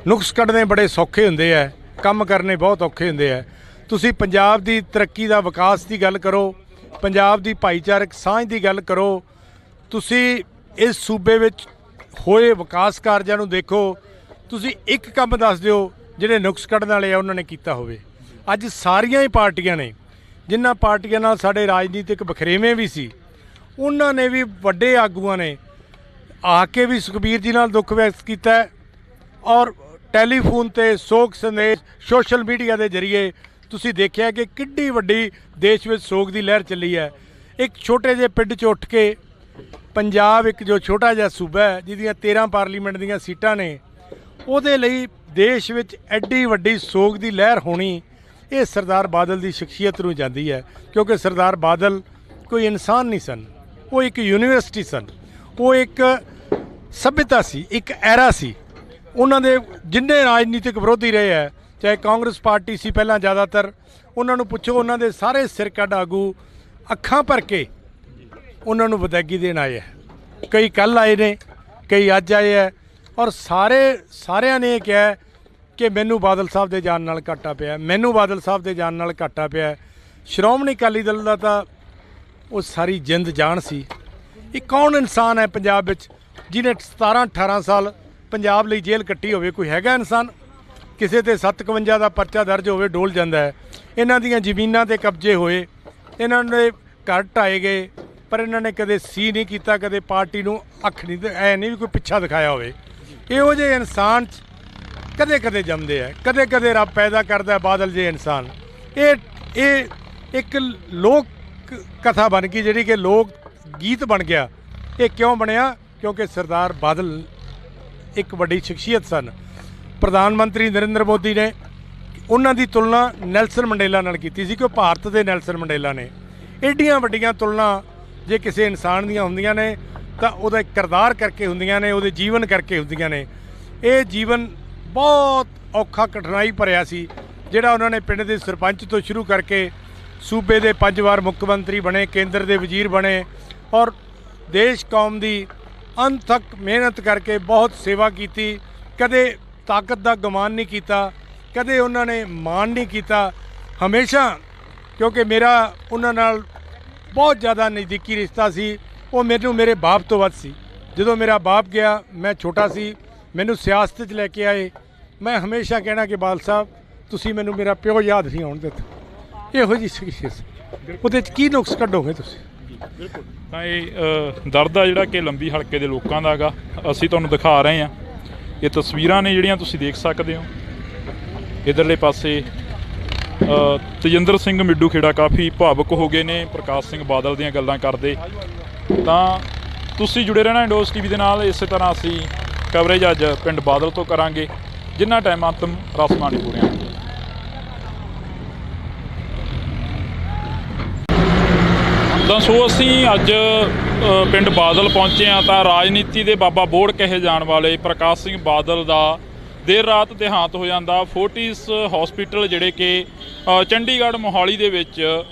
ਨੁਕਸ ਕੱਢਣੇ ਬੜੇ ਸੌਖੇ ਹੁੰਦੇ ਆ, ਕੰਮ ਕਰਨੇ ਬਹੁਤ ਔਖੇ ਹੁੰਦੇ ਆ। ਤੁਸੀਂ ਪੰਜਾਬ ਦੀ ਤਰੱਕੀ ਦਾ, ਵਿਕਾਸ ਦੀ ਗੱਲ ਕਰੋ, ਪੰਜਾਬ ਦੀ ਭਾਈਚਾਰਕ ਸਾਂਝ ਦੀ ਗੱਲ ਕਰੋ, ਤੁਸੀਂ ਇਸ ਸੂਬੇ ਵਿੱਚ ਹੋਏ ਵਿਕਾਸ ਕਾਰਜਾਂ ਨੂੰ ਦੇਖੋ, ਤੁਸੀਂ ਇੱਕ ਕੰਮ ਦੱਸ ਦਿਓ ਜਿਹੜੇ ਨੁਕਸ ਕੱਢਣ ਵਾਲੇ ਆ ਉਹਨਾਂ ਨੇ ਕੀਤਾ ਹੋਵੇ। ਅੱਜ ਸਾਰੀਆਂ ਹੀ ਪਾਰਟੀਆਂ ਨੇ, ਜਿਨ੍ਹਾਂ ਪਾਰਟੀਆਂ ਨਾਲ ਸਾਡੇ ਰਾਜਨੀਤਿਕ ਵਖਰੇਵੇਂ ਵੀ ਸੀ, ਉਹਨਾਂ ਨੇ ਵੀ, ਵੱਡੇ ਆਗੂਆਂ ਨੇ ਆ ਕੇ ਵੀ ਸੁਖਬੀਰ ਜੀ ਨਾਲ ਦੁੱਖ ਵਿਅਕਤ ਕੀਤਾ ਔਰ ਟੈਲੀਫੋਨ ਤੇ ਸੋਗ ਸੰਦੇਸ਼, ਸੋਸ਼ਲ ਮੀਡੀਆ ਦੇ ਜ਼ਰੀਏ ਤੁਸੀਂ ਦੇਖਿਆ ਕਿ ਕਿੱਡੀ ਵੱਡੀ ਦੇਸ਼ ਵਿੱਚ ਸੋਗ ਦੀ ਲਹਿਰ ਚੱਲੀ ਹੈ। ਇੱਕ ਛੋਟੇ ਜਿਹੇ ਪਿੰਡ 'ਚ ਉੱਠ ਕੇ ਪੰਜਾਬ, ਇੱਕ ਜੋ ਛੋਟਾ ਜਿਹਾ ਸੂਬਾ ਹੈ ਜਿਹਦੀਆਂ 13 ਪਾਰਲੀਮੈਂਟ ਦੀਆਂ ਸੀਟਾਂ ਨੇ, ਉਹਦੇ ਲਈ ਦੇਸ਼ ਵਿੱਚ ਐਡੀ ਵੱਡੀ ਸੋਗ ਦੀ ਲਹਿਰ ਹੋਣੀ, ਇਹ ਸਰਦਾਰ ਬਾਦਲ ਦੀ ਸ਼ਖਸੀਅਤ ਨੂੰ ਜਾਂਦੀ ਹੈ। ਕਿਉਂਕਿ ਸਰਦਾਰ ਬਾਦਲ ਕੋਈ ਇਨਸਾਨ ਨਹੀਂ ਸਨ, ਉਹ ਇੱਕ ਯੂਨੀਵਰਸਿਟੀ ਸਨ, ਉਹ ਇੱਕ ਸਭਿਅਤਾ ਸੀ, ਇੱਕ ਐਰਾ ਸੀ। ਉਹਨਾਂ ਦੇ ਜਿੰਨੇ ਰਾਜਨੀਤਿਕ ਵਿਰੋਧੀ ਰਹੇ ਹੈ, ਚਾਹੇ ਕਾਂਗਰਸ ਪਾਰਟੀ ਸੀ ਪਹਿਲਾਂ ਜ਼ਿਆਦਾਤਰ, ਉਹਨਾਂ ਨੂੰ ਪੁੱਛੋ, ਉਹਨਾਂ ਦੇ ਸਾਰੇ ਸਿਰ ਕੱਢ ਆਗੂ ਅੱਖਾਂ ਭਰ ਕੇ ਉਹਨਾਂ ਨੂੰ ਵਿਦਾਇਗੀ ਦੇਣ ਆਏ ਹੈ। ਕਈ ਕੱਲ੍ਹ ਆਏ ਨੇ, ਕਈ ਅੱਜ ਆਏ ਹੈ, ਔਰ ਸਾਰਿਆਂ ਨੇ ਇਹ ਕਿਹਾ ਕਿ ਮੈਨੂੰ ਬਾਦਲ ਸਾਹਿਬ ਦੇ ਜਾਣ ਨਾਲ ਘਾਟਾ ਪਿਆ, ਮੈਨੂੰ ਬਾਦਲ ਸਾਹਿਬ ਦੇ ਜਾਣ ਨਾਲ ਘਾਟਾ ਪਿਆ। ਸ਼੍ਰੋਮਣੀ ਅਕਾਲੀ ਦਲ ਦਾ ਤਾਂ ਉਹ ਸਾਰੀ ਜਿੰਦ ਜਾਨ ਸੀ। ਇਹ ਕੌਣ ਇਨਸਾਨ ਹੈ ਪੰਜਾਬ ਵਿੱਚ ਜਿਹਨੇ 17-18 ਸਾਲ ਪੰਜਾਬ ਲਈ ਜੇਲ੍ਹ ਕੱਟੀ ਹੋਵੇ? ਕੋਈ ਹੈਗਾ ਇਨਸਾਨ? ਕਿਸੇ ਤੇ 57 ਦਾ ਪਰਚਾ ਦਰਜ ਹੋਵੇ ਡੋਲ ਜਾਂਦਾ ਹੈ। ਇਹਨਾਂ ਦੀਆਂ ਜ਼ਮੀਨਾਂ ਤੇ ਕਬਜ਼ੇ ਹੋਏ, ਇਹਨਾਂ ਦੇ ਘਰ ਢਾਏ ਗਏ, ਪਰ ਇਹਨਾਂ ਨੇ ਕਦੇ ਸੀ ਨਹੀਂ ਕੀਤਾ, ਕਦੇ ਪਾਰਟੀ ਨੂੰ ਅੱਖ ਨਹੀਂ, ਐ ਨਹੀਂ ਵੀ ਕੋਈ ਪਿੱਛਾ ਦਿਖਾਇਆ ਹੋਵੇ। ਇਹੋ ਜਿਹੇ ਇਨਸਾਨ ਕਦੇ ਕਦੇ ਜੰਮਦੇ ਆ, ਕਦੇ ਕਦੇ ਰੱਬ ਪੈਦਾ ਕਰਦਾ ਬਾਦਲ ਜਿਹੇ ਇਨਸਾਨ। ਇਹ ਇੱਕ ਲੋਕ ਕਥਾ ਬਣ ਗਈ, ਜਿਹੜੀ ਕਿ ਲੋਕ ਗੀਤ ਬਣ ਗਿਆ। ਇਹ ਕਿਉਂ ਬਣਿਆ? ਕਿਉਂਕਿ ਸਰਦਾਰ ਬਾਦਲ ਇੱਕ ਵੱਡੀ ਸ਼ਖਸੀਅਤ ਸਨ। ਪ੍ਰਧਾਨ ਮੰਤਰੀ ਨਰਿੰਦਰ ਮੋਦੀ ਨੇ ਉਹਨਾਂ ਦੀ ਤੁਲਨਾ ਨੈਲਸਨ ਮੰਡੇਲਾ ਨਾਲ ਕੀਤੀ ਸੀ ਕਿ ਉਹ ਭਾਰਤ ਦੇ ਨੈਲਸਨ ਮੰਡੇਲਾ ਨੇ। ਏਡੀਆਂ ਵੱਡੀਆਂ ਤੁਲਨਾ ਜੇ ਕਿਸੇ ਇਨਸਾਨ ਦੀਆਂ ਹੁੰਦੀਆਂ ਨੇ ਤਾਂ ਉਹਦਾ ਕਿਰਦਾਰ ਕਰਕੇ ਹੁੰਦੀਆਂ ਨੇ, ਉਹਦੇ ਜੀਵਨ ਕਰਕੇ ਹੁੰਦੀਆਂ ਨੇ। ਇਹ ਜੀਵਨ ਬਹੁਤ ਔਖਾ ਕਠਿਨਾਈ ਭਰਿਆ ਸੀ ਜਿਹੜਾ ਉਹਨਾਂ ਨੇ ਪਿੰਡ ਦੇ ਸਰਪੰਚ ਤੋਂ ਸ਼ੁਰੂ ਕਰਕੇ ਸੂਬੇ ਦੇ 5 ਵਾਰ ਮੁੱਖ ਮੰਤਰੀ ਬਣੇ, ਕੇਂਦਰ ਦੇ ਵਜ਼ੀਰ ਬਣੇ ਔਰ ਦੇਸ਼ ਕੌਮ ਦੀ ਅਣਥੱਕ ਮਿਹਨਤ ਕਰਕੇ ਬਹੁਤ ਸੇਵਾ ਕੀਤੀ। ਕਦੇ ਤਾਕਤ ਦਾ ਗੁਮਾਨ ਨਹੀਂ ਕੀਤਾ, ਕਦੇ ਉਹਨਾਂ ਨੇ ਮਾਣ ਨਹੀਂ ਕੀਤਾ। ਹਮੇਸ਼ਾ, ਕਿਉਂਕਿ ਮੇਰਾ ਉਹਨਾਂ ਨਾਲ ਬਹੁਤ ਜ਼ਿਆਦਾ ਨਜ਼ਦੀਕੀ ਰਿਸ਼ਤਾ ਸੀ, ਉਹ ਮੈਨੂੰ ਮੇਰੇ ਬਾਪ ਤੋਂ ਵੱਧ ਸੀ। ਜਦੋਂ ਮੇਰਾ ਬਾਪ ਗਿਆ ਮੈਂ ਛੋਟਾ ਸੀ, ਮੈਨੂੰ ਸਿਆਸਤ 'ਚ ਲੈ ਕੇ ਆਏ। ਮੈਂ ਹਮੇਸ਼ਾ ਕਹਿਣਾ ਕਿ ਬਾਦਲ ਸਾਹਿਬ ਤੁਸੀਂ ਮੈਨੂੰ ਮੇਰਾ ਪਿਓ ਯਾਦ ਨਹੀਂ ਆਉਣ ਦਿੱਤਾ। ਇਹੋ ਜਿਹੀ ਸੀ। ਉਹਦੇ 'ਚ ਕੀ ਨੁਕਸ ਕੱਢੋਗੇ ਤੁਸੀਂ? ਬਿਲਕੁਲ। ਤਾਂ ਇਹ ਦਰਦ ਆ ਜਿਹੜਾ ਕਿ ਲੰਬੀ ਹਲਕੇ ਦੇ ਲੋਕਾਂ ਦਾ ਹੈਗਾ, ਅਸੀਂ ਤੁਹਾਨੂੰ ਦਿਖਾ ਰਹੇ ਹਾਂ। ਇਹ ਤਸਵੀਰਾਂ ਨੇ ਜਿਹੜੀਆਂ ਤੁਸੀਂ ਦੇਖ ਸਕਦੇ ਹੋ। ਇੱਧਰਲੇ ਪਾਸੇ ਤੇਜਿੰਦਰ ਸਿੰਘ ਮਿੱਡੂ ਖੇੜਾ ਕਾਫੀ ਭਾਵੁਕ ਹੋ ਗਏ ਨੇ ਪ੍ਰਕਾਸ਼ ਸਿੰਘ ਬਾਦਲ ਦੀਆਂ ਗੱਲਾਂ ਕਰਦੇ। ਤਾਂ ਤੁਸੀਂ ਜੁੜੇ ਰਹਿਣਾ ਇੰਡੋਜ਼ ਟੀਵੀ ਦੇ ਨਾਲ। ਇਸੇ ਤਰ੍ਹਾਂ ਅਸੀਂ ਕਵਰੇਜ ਅੱਜ ਪਿੰਡ ਬਾਦਲ ਤੋਂ ਕਰਾਂਗੇ ਜਿੰਨਾ ਟਾਈਮ ਅੰਤਮ ਰਸਮਾਂ ਨਹੀਂ ਪੂਰੀਆਂ ਹੁੰਦੀਆਂ। ਤਾਂ ਸੋ ਅਸੀਂ ਅੱਜ ਪਿੰਡ ਬਾਦਲ ਪਹੁੰਚੇ ਹਾਂ ਤਾਂ ਰਾਜਨੀਤੀ ਦੇ ਬਾਬਾ ਬੋੜ ਕਹੇ ਜਾਣ ਵਾਲੇ ਪ੍ਰਕਾਸ਼ ਸਿੰਘ ਬਾਦਲ ਦਾ ਦੇਰ ਰਾਤ ਦੇਹਾਂਤ ਹੋ ਜਾਂਦਾ। ਫੋਰਟਿਸ ਹਸਪੀਟਲ ਜਿਹੜੇ ਕਿ ਚੰਡੀਗੜ੍ਹ ਮੋਹਾਲੀ ਦੇ ਵਿੱਚ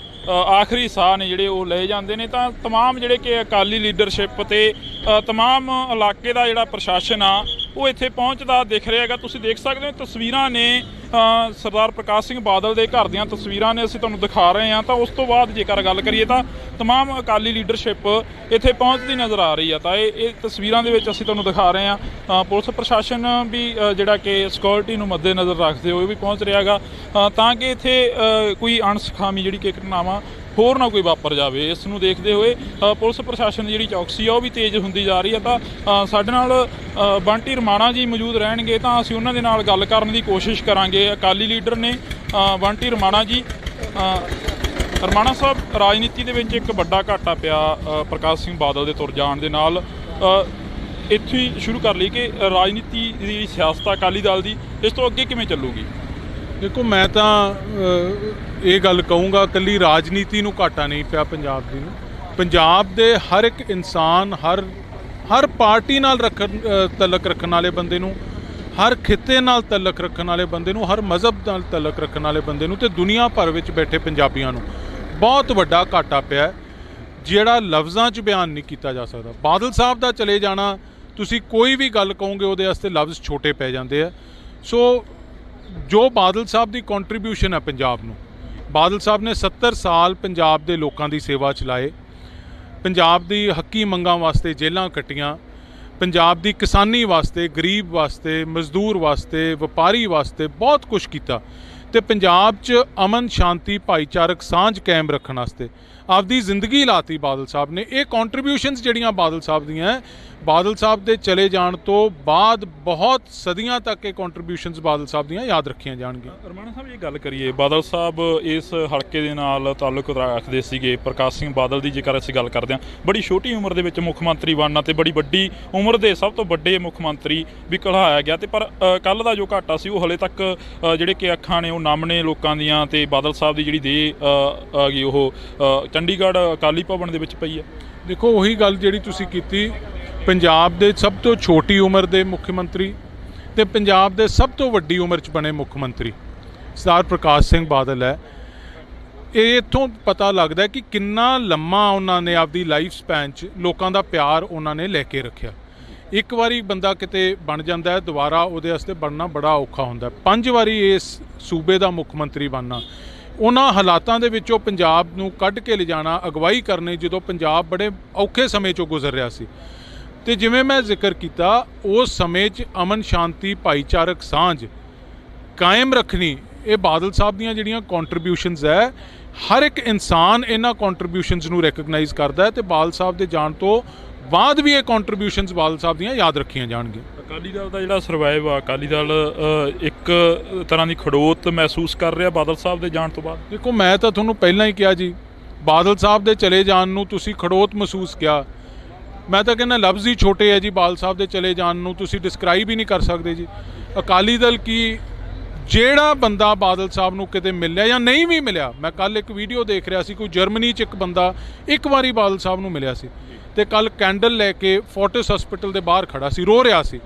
ਆਖਰੀ ਸਾਹ ਨੇ ਜਿਹੜੇ ਉਹ ਲਏ ਜਾਂਦੇ ਨੇ। ਤਾਂ ਤਮਾਮ ਜਿਹੜੇ ਕਿ ਅਕਾਲੀ ਲੀਡਰਸ਼ਿਪ ਅਤੇ ਤਮਾਮ ਇਲਾਕੇ ਦਾ ਜਿਹੜਾ ਪ੍ਰਸ਼ਾਸਨ ਆ ਉਹ ਇੱਥੇ ਪਹੁੰਚਦਾ ਦਿਖ ਰਿਹਾ ਹੈਗਾ। ਤੁਸੀਂ ਦੇਖ ਸਕਦੇ ਹੋ ਤਸਵੀਰਾਂ ਨੇ ਸਰਦਾਰ ਪ੍ਰਕਾਸ਼ ਸਿੰਘ ਬਾਦਲ ਦੇ ਘਰ ਦੀਆਂ ਤਸਵੀਰਾਂ ਨੇ, ਅਸੀਂ ਤੁਹਾਨੂੰ ਦਿਖਾ ਰਹੇ ਹਾਂ। ਤਾਂ ਉਸ ਤੋਂ ਬਾਅਦ ਜੇਕਰ ਗੱਲ ਕਰੀਏ ਤਾਂ ਤਮਾਮ ਅਕਾਲੀ ਲੀਡਰਸ਼ਿਪ ਇੱਥੇ ਪਹੁੰਚਦੀ ਨਜ਼ਰ ਆ ਰਹੀ ਆ। ਤਾਂ ਇਹ ਤਸਵੀਰਾਂ ਦੇ ਵਿੱਚ ਅਸੀਂ ਤੁਹਾਨੂੰ ਦਿਖਾ ਰਹੇ ਹਾਂ। ਪੁਲਿਸ ਪ੍ਰਸ਼ਾਸਨ ਵੀ ਜਿਹੜਾ ਕਿ ਸਿਕਿਉਰਿਟੀ ਨੂੰ ਮੱਦੇ ਨਜ਼ਰ ਰੱਖਦੇ ਹੋਏ ਵੀ ਪਹੁੰਚ ਰਿਹਾ ਹੈਗਾ ਤਾਂ ਕਿ ਇੱਥੇ ਕੋਈ ਅਣਸੁਖਾਵੀ ਜਿਹੜੀ ਕਿ ਘਟਨਾਵਾਂ ਹੋਰ ਨਾ ਕੋਈ ਵਾਪਰ ਜਾਵੇ। ਇਸ ਨੂੰ ਦੇਖਦੇ ਹੋਏ ਪੁਲਿਸ ਪ੍ਰਸ਼ਾਸਨ ਦੀ ਜਿਹੜੀ ਚੌਕਸੀ ਆ ਉਹ ਵੀ ਤੇਜ਼ ਹੁੰਦੀ ਜਾ ਰਹੀ ਹੈ। ਤਾਂ ਸਾਡੇ ਨਾਲ ਬੰਟੀ ਰਮਾਣਾ ਜੀ ਮੌਜੂਦ ਰਹਿਣਗੇ, ਤਾਂ ਅਸੀਂ ਉਹਨਾਂ ਦੇ ਨਾਲ ਗੱਲ ਕਰਨ ਦੀ ਕੋਸ਼ਿਸ਼ ਕਰਾਂਗੇ। ਅਕਾਲੀ ਲੀਡਰ ਨੇ ਬੰਟੀ ਰਮਾਣਾ ਜੀ। ਰਮਾਣਾ ਸਾਹਿਬ, ਰਾਜਨੀਤੀ ਦੇ ਵਿੱਚ ਇੱਕ ਵੱਡਾ ਘਾਟਾ ਪਿਆ ਪ੍ਰਕਾਸ਼ ਸਿੰਘ ਬਾਦਲ ਦੇ ਤੁਰ ਜਾਣ ਦੇ ਨਾਲ। ਇੱਥੇ ਹੀ ਸ਼ੁਰੂ ਕਰ ਲਈ ਕਿ ਰਾਜਨੀਤੀ ਦੀ ਸਿਆਸਤ ਅਕਾਲੀ ਦਲ ਦੀ ਇਸ ਤੋਂ ਅੱਗੇ ਕਿਵੇਂ ਚੱਲੂਗੀ? ਦੇਖੋ, ਮੈਂ ਤਾਂ ਇਹ ਗੱਲ ਕਹੂੰਗਾ ਇਕੱਲੀ ਰਾਜਨੀਤੀ ਨੂੰ ਘਾਟਾ ਨਹੀਂ ਪਿਆ ਪੰਜਾਬ ਦੀ ਨੂੰ। ਪੰਜਾਬ ਦੇ ਹਰ ਇੱਕ ਇਨਸਾਨ, ਹਰ ਪਾਰਟੀ ਨਾਲ ਤਲਕ ਰੱਖਣ ਵਾਲੇ ਬੰਦੇ ਨੂੰ, ਹਰ ਖਿੱਤੇ ਨਾਲ ਤਲਕ ਰੱਖਣ ਵਾਲੇ ਬੰਦੇ ਨੂੰ, ਹਰ ਮਜ਼ਹਬ ਨਾਲ ਤਲਕ ਰੱਖਣ ਵਾਲੇ ਬੰਦੇ ਨੂੰ ਤੇ ਦੁਨੀਆ ਭਰ ਵਿੱਚ ਬੈਠੇ ਪੰਜਾਬੀਆਂ ਨੂੰ ਬਹੁਤ ਵੱਡਾ ਘਾਟਾ ਪਿਆ ਜਿਹੜਾ ਲਫ਼ਜ਼ਾਂ 'ਚ ਬਿਆਨ ਨਹੀਂ ਕੀਤਾ ਜਾ ਸਕਦਾ। ਬਾਦਲ ਸਾਹਿਬ ਦਾ ਚਲੇ ਜਾਣਾ, ਤੁਸੀਂ ਕੋਈ ਵੀ ਗੱਲ ਕਹੋਗੇ ਉਹਦੇ ਵਾਸਤੇ ਲਫ਼ਜ਼ ਛੋਟੇ ਪੈ ਜਾਂਦੇ ਆ। ਸੋ ਜੋ ਬਾਦਲ ਸਾਹਿਬ ਦੀ ਕੰਟਰੀਬਿਊਸ਼ਨ ਹੈ ਪੰਜਾਬ ਨੂੰ, ਬਾਦਲ ਸਾਹਿਬ ਨੇ 70 ਸਾਲ ਪੰਜਾਬ ਦੇ ਲੋਕਾਂ ਦੀ ਸੇਵਾ ਚਲਾਏ, ਪੰਜਾਬ ਦੀ ਹੱਕੀ ਮੰਗਾਂ ਵਾਸਤੇ ਜੇਲ੍ਹਾਂ ਕੱਟੀਆਂ, ਪੰਜਾਬ ਦੀ ਕਿਸਾਨੀ ਵਾਸਤੇ, ਗਰੀਬ ਵਾਸਤੇ, ਮਜ਼ਦੂਰ ਵਾਸਤੇ, ਵਪਾਰੀ ਵਾਸਤੇ ਬਹੁਤ ਕੁਝ ਕੀਤਾ ਤੇ ਪੰਜਾਬ 'ਚ ਅਮਨ ਸ਼ਾਂਤੀ ਭਾਈਚਾਰਕ ਸਾਂਝ ਕਾਇਮ ਰੱਖਣ ਵਾਸਤੇ ਆਪਦੀ ਜ਼ਿੰਦਗੀ ਲਾਤੀ ਬਾਦਲ ਸਾਹਿਬ ਨੇ। ਇਹ ਕੰਟਰੀਬਿਊਸ਼ਨਸ ਜਿਹੜੀਆਂ ਬਾਦਲ ਸਾਹਿਬ ਦੀਆਂ, ਬਾਦਲ ਸਾਹਿਬ ਦੇ ਚਲੇ ਜਾਣ ਤੋਂ ਬਾਅਦ ਬਹੁਤ ਸਦੀਆਂ ਤੱਕ ਇਹ ਕੰਟਰੀਬਿਊਸ਼ਨਸ ਬਾਦਲ ਸਾਹਿਬ ਦੀਆਂ ਯਾਦ ਰੱਖੀਆਂ ਜਾਣਗੀਆਂ। ਰਮਾਣਾ ਸਾਹਿਬ, ਇਹ ਗੱਲ ਕਰੀਏ, ਬਾਦਲ ਸਾਹਿਬ ਇਸ ਹਲਕੇ ਦੇ ਨਾਲ ਤਾਲੁਕ ਰੱਖਦੇ ਸੀਗੇ। ਪ੍ਰਕਾਸ਼ ਸਿੰਘ ਬਾਦਲ ਦੀ ਜੇਕਰ ਅਸੀਂ ਗੱਲ ਕਰਦੇ ਹਾਂ, ਬੜੀ ਛੋਟੀ ਉਮਰ ਦੇ ਵਿੱਚ ਮੁੱਖ ਮੰਤਰੀ ਬਣਨਾ ਤੇ ਬੜੀ ਵੱਡੀ ਉਮਰ ਦੇ ਸਭ ਤੋਂ ਵੱਡੇ ਮੁੱਖ ਮੰਤਰੀ ਵੀ ਕਹਾਇਆ ਗਿਆ। ਤੇ ਪਰ ਕੱਲ੍ਹ ਦਾ ਜੋ ਘਾਟਾ ਸੀ ਉਹ ਹਲੇ ਤੱਕ ਜਿਹੜੇ ਕਿ ਅੱਖਾਂ ਨੇ ਉਹ ਨਮ ਨੇ ਲੋਕਾਂ ਦੀਆਂ। ਤੇ ਬਾਦਲ ਸਾਹਿਬ ਦੀ ਜਿਹੜੀ ਦੇਹ ਆ ਗਈ ਉਹ ਚੰਡੀਗੜ੍ਹ ਅਕਾਲੀ ਭਵਨ ਦੇ ਵਿੱਚ ਪਈ ਹੈ। ਦੇਖੋ, ਉਹੀ ਗੱਲ ਜਿਹੜੀ ਤੁਸੀਂ ਕੀਤੀ, ਪੰਜਾਬ ਦੇ ਸਭ ਤੋਂ ਛੋਟੀ ਉਮਰ ਦੇ ਮੁੱਖ ਮੰਤਰੀ ਤੇ ਪੰਜਾਬ ਦੇ ਸਭ ਤੋਂ ਵੱਡੀ ਉਮਰ 'ਚ ਬਣੇ ਮੁੱਖ ਮੰਤਰੀ ਸਰਦਾਰ ਪ੍ਰਕਾਸ਼ ਸਿੰਘ ਬਾਦਲ ਹੈ। ਇਹ ਇੱਥੋਂ ਪਤਾ ਲੱਗਦਾ ਕਿ ਕਿੰਨਾ ਲੰਮਾ ਉਹਨਾਂ ਨੇ ਆਪਦੀ ਲਾਈਫ ਸਪੈਨ 'ਚ ਲੋਕਾਂ ਦਾ ਪਿਆਰ ਉਹਨਾਂ ਨੇ ਲੈ ਕੇ ਰੱਖਿਆ। ਇੱਕ ਵਾਰੀ ਬੰਦਾ ਕਿਤੇ ਬਣ ਜਾਂਦਾ ਹੈ, ਦੁਬਾਰਾ ਉਹਦੇ ਵਾਸਤੇ ਬਣਨਾ ਬੜਾ ਔਖਾ ਹੁੰਦਾ। 5 ਵਾਰੀ ਇਸ ਸੂਬੇ ਦਾ ਮੁੱਖ ਮੰਤਰੀ ਬਣਨਾ, ਉਹਨਾਂ ਹਾਲਾਤਾਂ ਦੇ ਵਿੱਚੋਂ ਪੰਜਾਬ ਨੂੰ ਕੱਢ ਕੇ ਲਿਜਾਣਾ, ਅਗਵਾਈ ਕਰਨੀ ਜਦੋਂ ਪੰਜਾਬ ਬੜੇ ਔਖੇ ਸਮੇਂ 'ਚੋਂ ਗੁਜ਼ਰ ਰਿਹਾ ਸੀ। ਤੇ ਜਿਵੇਂ ਮੈਂ ਜ਼ਿਕਰ ਕੀਤਾ, ਉਸ ਸਮੇਂ 'ਚ ਅਮਨ ਸ਼ਾਂਤੀ ਭਾਈਚਾਰਕ ਸਾਂਝ ਕਾਇਮ ਰੱਖਣੀ, ਇਹ ਬਾਦਲ ਸਾਹਿਬ ਦੀਆਂ ਜਿਹੜੀਆਂ ਕੰਟਰੀਬਿਊਸ਼ਨਸ ਹੈ, ਹਰ ਇੱਕ ਇਨਸਾਨ ਇਹਨਾਂ ਕੰਟਰੀਬਿਊਸ਼ਨਸ ਨੂੰ ਰੈਕਗਨਾਈਜ਼ ਕਰਦਾ ਹੈ ਤੇ ਬਾਦਲ ਸਾਹਿਬ ਦੇ ਜਾਣ ਤੋਂ ਬਾਅਦ ਵੀ ਇਹ ਕੰਟਰੀਬਿਊਸ਼ਨਸ ਬਾਦਲ ਸਾਹਿਬ ਦੀਆਂ ਯਾਦ ਰੱਖੀਆਂ ਜਾਣਗੀਆਂ। ਅਕਾਲੀ ਦਲ ਦਾ ਜਿਹੜਾ ਸਰਵਾਈਵ ਆ, ਅਕਾਲੀ ਦਲ ਇੱਕ ਤਰ੍ਹਾਂ ਦੀ ਖੜੋਤ ਮਹਿਸੂਸ ਕਰ ਰਿਹਾ ਬਾਦਲ ਸਾਹਿਬ ਦੇ ਜਾਣ ਤੋਂ ਬਾਅਦ। ਦੇਖੋ, ਮੈਂ ਤਾਂ ਤੁਹਾਨੂੰ ਪਹਿਲਾਂ ਹੀ ਕਿਹਾ ਜੀ, ਬਾਦਲ ਸਾਹਿਬ ਦੇ ਚਲੇ ਜਾਣ ਨੂੰ ਤੁਸੀਂ ਖੜੋਤ ਮਹਿਸੂਸ ਕਿਹਾ, ਮੈਂ ਤਾਂ ਕਹਿੰਦਾ ਲਫ਼ਜ਼ ਹੀ ਛੋਟੇ ਹੈ ਜੀ। ਬਾਦਲ ਸਾਹਿਬ ਦੇ ਚਲੇ ਜਾਣ ਨੂੰ ਤੁਸੀਂ ਡਿਸਕ੍ਰਾਈਬ ਹੀ ਨਹੀਂ ਕਰ ਸਕਦੇ ਜੀ। ਅਕਾਲੀ ਦਲ ਕੀ ਜਿਹੜਾ ਬੰਦਾ ਬਾਦਲ ਸਾਹਿਬ ਨੂੰ ਕਿਤੇ ਮਿਲਿਆ ਜਾਂ ਨਹੀਂ ਵੀ ਮਿਲਿਆ, ਮੈਂ ਕੱਲ ਇੱਕ ਵੀਡੀਓ ਦੇਖ ਰਿਹਾ ਸੀ, ਕੋਈ ਜਰਮਨੀ 'ਚ ਇੱਕ ਬੰਦਾ ਇੱਕ ਵਾਰੀ ਬਾਦਲ ਸਾਹਿਬ ਨੂੰ ਮਿਲਿਆ ਸੀ ਤੇ ਕੱਲ ਕੈਂਡਲ ਲੈ ਕੇ ਫੋਰਟਿਸ ਹਸਪੀਟਲ ਦੇ ਬਾਹਰ ਖੜਾ ਸੀ, ਰੋ ਰਿਹਾ ਸੀ।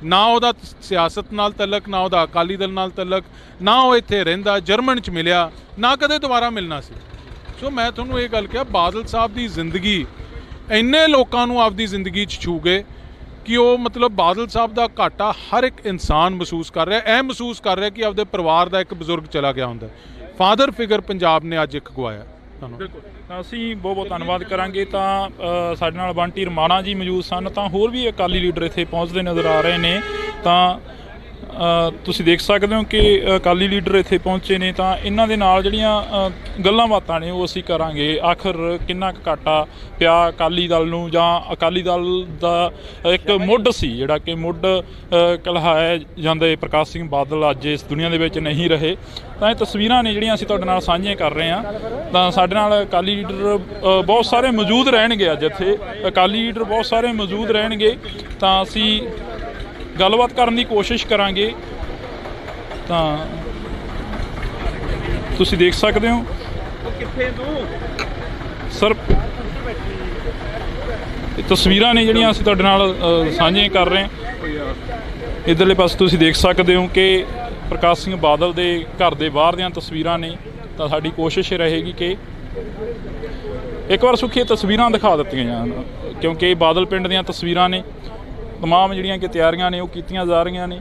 ਨਾ ਉਹਦਾ ਸਿਆਸਤ ਨਾਲ ਤਲਕ, ਨਾ ਉਹਦਾ ਅਕਾਲੀ ਦਲ ਨਾਲ ਤਲਕ, ਨਾ ਉਹ ਇੱਥੇ ਰਹਿੰਦਾ, ਜਰਮਨ 'ਚ ਮਿਲਿਆ, ਨਾ ਕਦੇ ਦੁਬਾਰਾ ਮਿਲਣਾ ਸੀ। ਸੋ ਮੈਂ ਤੁਹਾਨੂੰ ਇਹ ਗੱਲ ਕਿਹਾ, ਬਾਦਲ ਸਾਹਿਬ ਦੀ ਜ਼ਿੰਦਗੀ ਇੰਨੇ ਲੋਕਾਂ ਨੂੰ ਆਪਦੀ ਜ਼ਿੰਦਗੀ 'ਚ ਛੂ ਗਏ ਕਿ ਉਹ ਮਤਲਬ ਬਾਦਲ ਸਾਹਿਬ ਦਾ ਘਾਟਾ ਹਰ ਇੱਕ ਇਨਸਾਨ ਮਹਿਸੂਸ ਕਰ ਰਿਹਾ, ਇਹ ਮਹਿਸੂਸ ਕਰ ਰਿਹਾ ਕਿ ਆਪਦੇ ਪਰਿਵਾਰ ਦਾ ਇੱਕ ਬਜ਼ੁਰਗ ਚਲਾ ਗਿਆ ਹੁੰਦਾ। ਫਾਦਰ ਫਿਗਰ ਪੰਜਾਬ ਨੇ ਅੱਜ ਇੱਕ ਗਵਾਇਆ। ਬਿਲਕੁਲ, ਤਾਂ ਅਸੀਂ ਬਹੁਤ ਬਹੁਤ ਧੰਨਵਾਦ ਕਰਾਂਗੇ। ਤਾਂ ਸਾਡੇ ਨਾਲ ਬੰਟੀ ਰਮਾਣਾ ਜੀ ਮੌਜੂਦ ਸਨ, ਤਾਂ ਹੋਰ ਵੀ ਅਕਾਲੀ ਲੀਡਰ ਇੱਥੇ ਪਹੁੰਚਦੇ ਨਜ਼ਰ ਆ ਰਹੇ ਨੇ। ਤਾਂ ਤੁਸੀਂ ਦੇਖ ਸਕਦੇ ਹੋ ਕਿ ਅਕਾਲੀ ਲੀਡਰ ਇੱਥੇ ਪਹੁੰਚੇ ਨੇ, ਤਾਂ ਇਹਨਾਂ ਦੇ ਨਾਲ ਜਿਹੜੀਆਂ ਗੱਲਾਂ ਬਾਤਾਂ ਨੇ ਉਹ ਅਸੀਂ ਕਰਾਂਗੇ। ਆਖਰ ਕਿੰਨਾ ਕੁ ਘਾਟਾ ਪਿਆ ਅਕਾਲੀ ਦਲ ਨੂੰ, ਜਾਂ ਅਕਾਲੀ ਦਲ ਦਾ ਇੱਕ ਮੁੱਢ ਸੀ ਜਿਹੜਾ ਕਿ ਮੁੱਢ ਕਲਹਾਇਆ ਜਾਂਦੇ ਪ੍ਰਕਾਸ਼ ਸਿੰਘ ਬਾਦਲ ਅੱਜ ਇਸ ਦੁਨੀਆ ਦੇ ਵਿੱਚ ਨਹੀਂ ਰਹੇ। ਤਾਂ ਇਹ ਤਸਵੀਰਾਂ ਨੇ ਜਿਹੜੀਆਂ ਅਸੀਂ ਤੁਹਾਡੇ ਨਾਲ ਸਾਂਝੀਆਂ ਕਰ ਰਹੇ ਹਾਂ। ਤਾਂ ਸਾਡੇ ਨਾਲ ਅਕਾਲੀ ਲੀਡਰ ਬਹੁਤ ਸਾਰੇ ਮੌਜੂਦ ਰਹਿਣਗੇ ਅੱਜ ਇੱਥੇ, ਅਕਾਲੀ ਲੀਡਰ ਬਹੁਤ ਸਾਰੇ ਮੌਜੂਦ ਰਹਿਣਗੇ, ਤਾਂ ਅਸੀਂ ਗੱਲਬਾਤ ਕਰਨ ਦੀ ਕੋਸ਼ਿਸ਼ ਕਰਾਂਗੇ। ਤਾਂ ਤੁਸੀਂ ਦੇਖ ਸਕਦੇ ਹੋ ਸਰ, ਇਹ ਤਸਵੀਰਾਂ ਨੇ ਜਿਹੜੀਆਂ ਅਸੀਂ ਤੁਹਾਡੇ ਨਾਲ ਸਾਂਝੀਆਂ ਕਰ ਰਹੇ ਹਾਂ। ਇੱਧਰਲੇ ਪਾਸੇ ਤੁਸੀਂ ਦੇਖ ਸਕਦੇ ਹੋ ਕਿ ਪ੍ਰਕਾਸ਼ ਸਿੰਘ ਬਾਦਲ ਦੇ ਘਰ ਦੇ ਬਾਹਰ ਦੀਆਂ ਤਸਵੀਰਾਂ ਨੇ। ਤਾਂ ਸਾਡੀ ਕੋਸ਼ਿਸ਼ ਰਹੇਗੀ ਕਿ ਇੱਕ ਵਾਰ ਸੁਖੀ ਤਸਵੀਰਾਂ ਦਿਖਾ ਦਿੱਤੀਆਂ ਜਾਣ, ਕਿਉਂਕਿ ਬਾਦਲ ਪਿੰਡ ਦੀਆਂ ਤਸਵੀਰਾਂ ਨੇ। ਤਮਾਮ ਜਿਹੜੀਆਂ ਕਿ ਤਿਆਰੀਆਂ ਨੇ ਉਹ ਕੀਤੀਆਂ ਜਾ ਰਹੀਆਂ ਨੇ।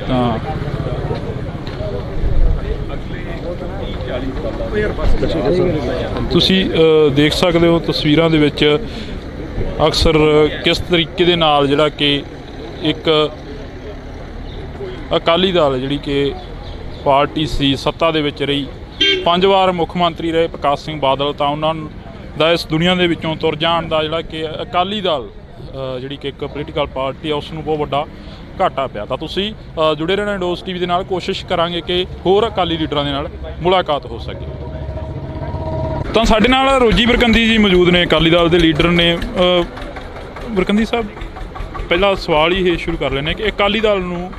ਤਾਂ ਤੁਸੀਂ ਦੇਖ ਸਕਦੇ ਹੋ ਤਸਵੀਰਾਂ ਦੇ ਵਿੱਚ ਅਕਸਰ ਕਿਸ ਤਰੀਕੇ ਦੇ ਨਾਲ ਜਿਹੜਾ ਕਿ ਇੱਕ ਅਕਾਲੀ ਦਲ ਜਿਹੜੀ ਕਿ ਪਾਰਟੀ ਸੀ, ਸੱਤਾ ਦੇ ਵਿੱਚ ਰਹੀ, 5 ਵਾਰ ਮੁੱਖ ਮੰਤਰੀ ਰਹੇ ਪ੍ਰਕਾਸ਼ ਸਿੰਘ ਬਾਦਲ, ਤਾਂ ਉਹਨਾਂ ਦਾ ਇਸ ਦੁਨੀਆ ਦੇ ਵਿੱਚੋਂ ਤੁਰ ਜਾਣ ਦਾ ਜਿਹੜਾ ਕਿ ਅਕਾਲੀ ਦਲ ਜਿਹੜੀ ਕਿ ਇੱਕ ਪੋਲੀਟੀਕਲ ਪਾਰਟੀ ਆ ਉਸ ਨੂੰ ਬਹੁਤ ਵੱਡਾ ਘਾਟਾ ਪਿਆ। ਤਾਂ ਤੁਸੀਂ ਜੁੜੇ ਰਹਿਣਾ ਇੰਡੋਸ ਟੀਵੀ ਦੇ ਨਾਲ। ਕੋਸ਼ਿਸ਼ ਕਰਾਂਗੇ ਕਿ ਹੋਰ ਅਕਾਲੀ ਲੀਡਰਾਂ ਦੇ ਨਾਲ ਮੁਲਾਕਾਤ ਹੋ ਸਕੇ। ਤਾਂ ਸਾਡੇ ਨਾਲ ਰੋਜੀ ਬਰਕੰਦੀ ਜੀ ਮੌਜੂਦ ਨੇ, ਅਕਾਲੀ ਦਲ ਦੇ ਲੀਡਰ ਨੇ। ਬਰਕੰਦੀ ਸਾਹਿਬ, ਪਹਿਲਾ ਸਵਾਲ ਹੀ ਇਹ ਸ਼ੁਰੂ ਕਰ ਲੈਂਦੇ ਕਿ ਅਕਾਲੀ ਦਲ ਨੂੰ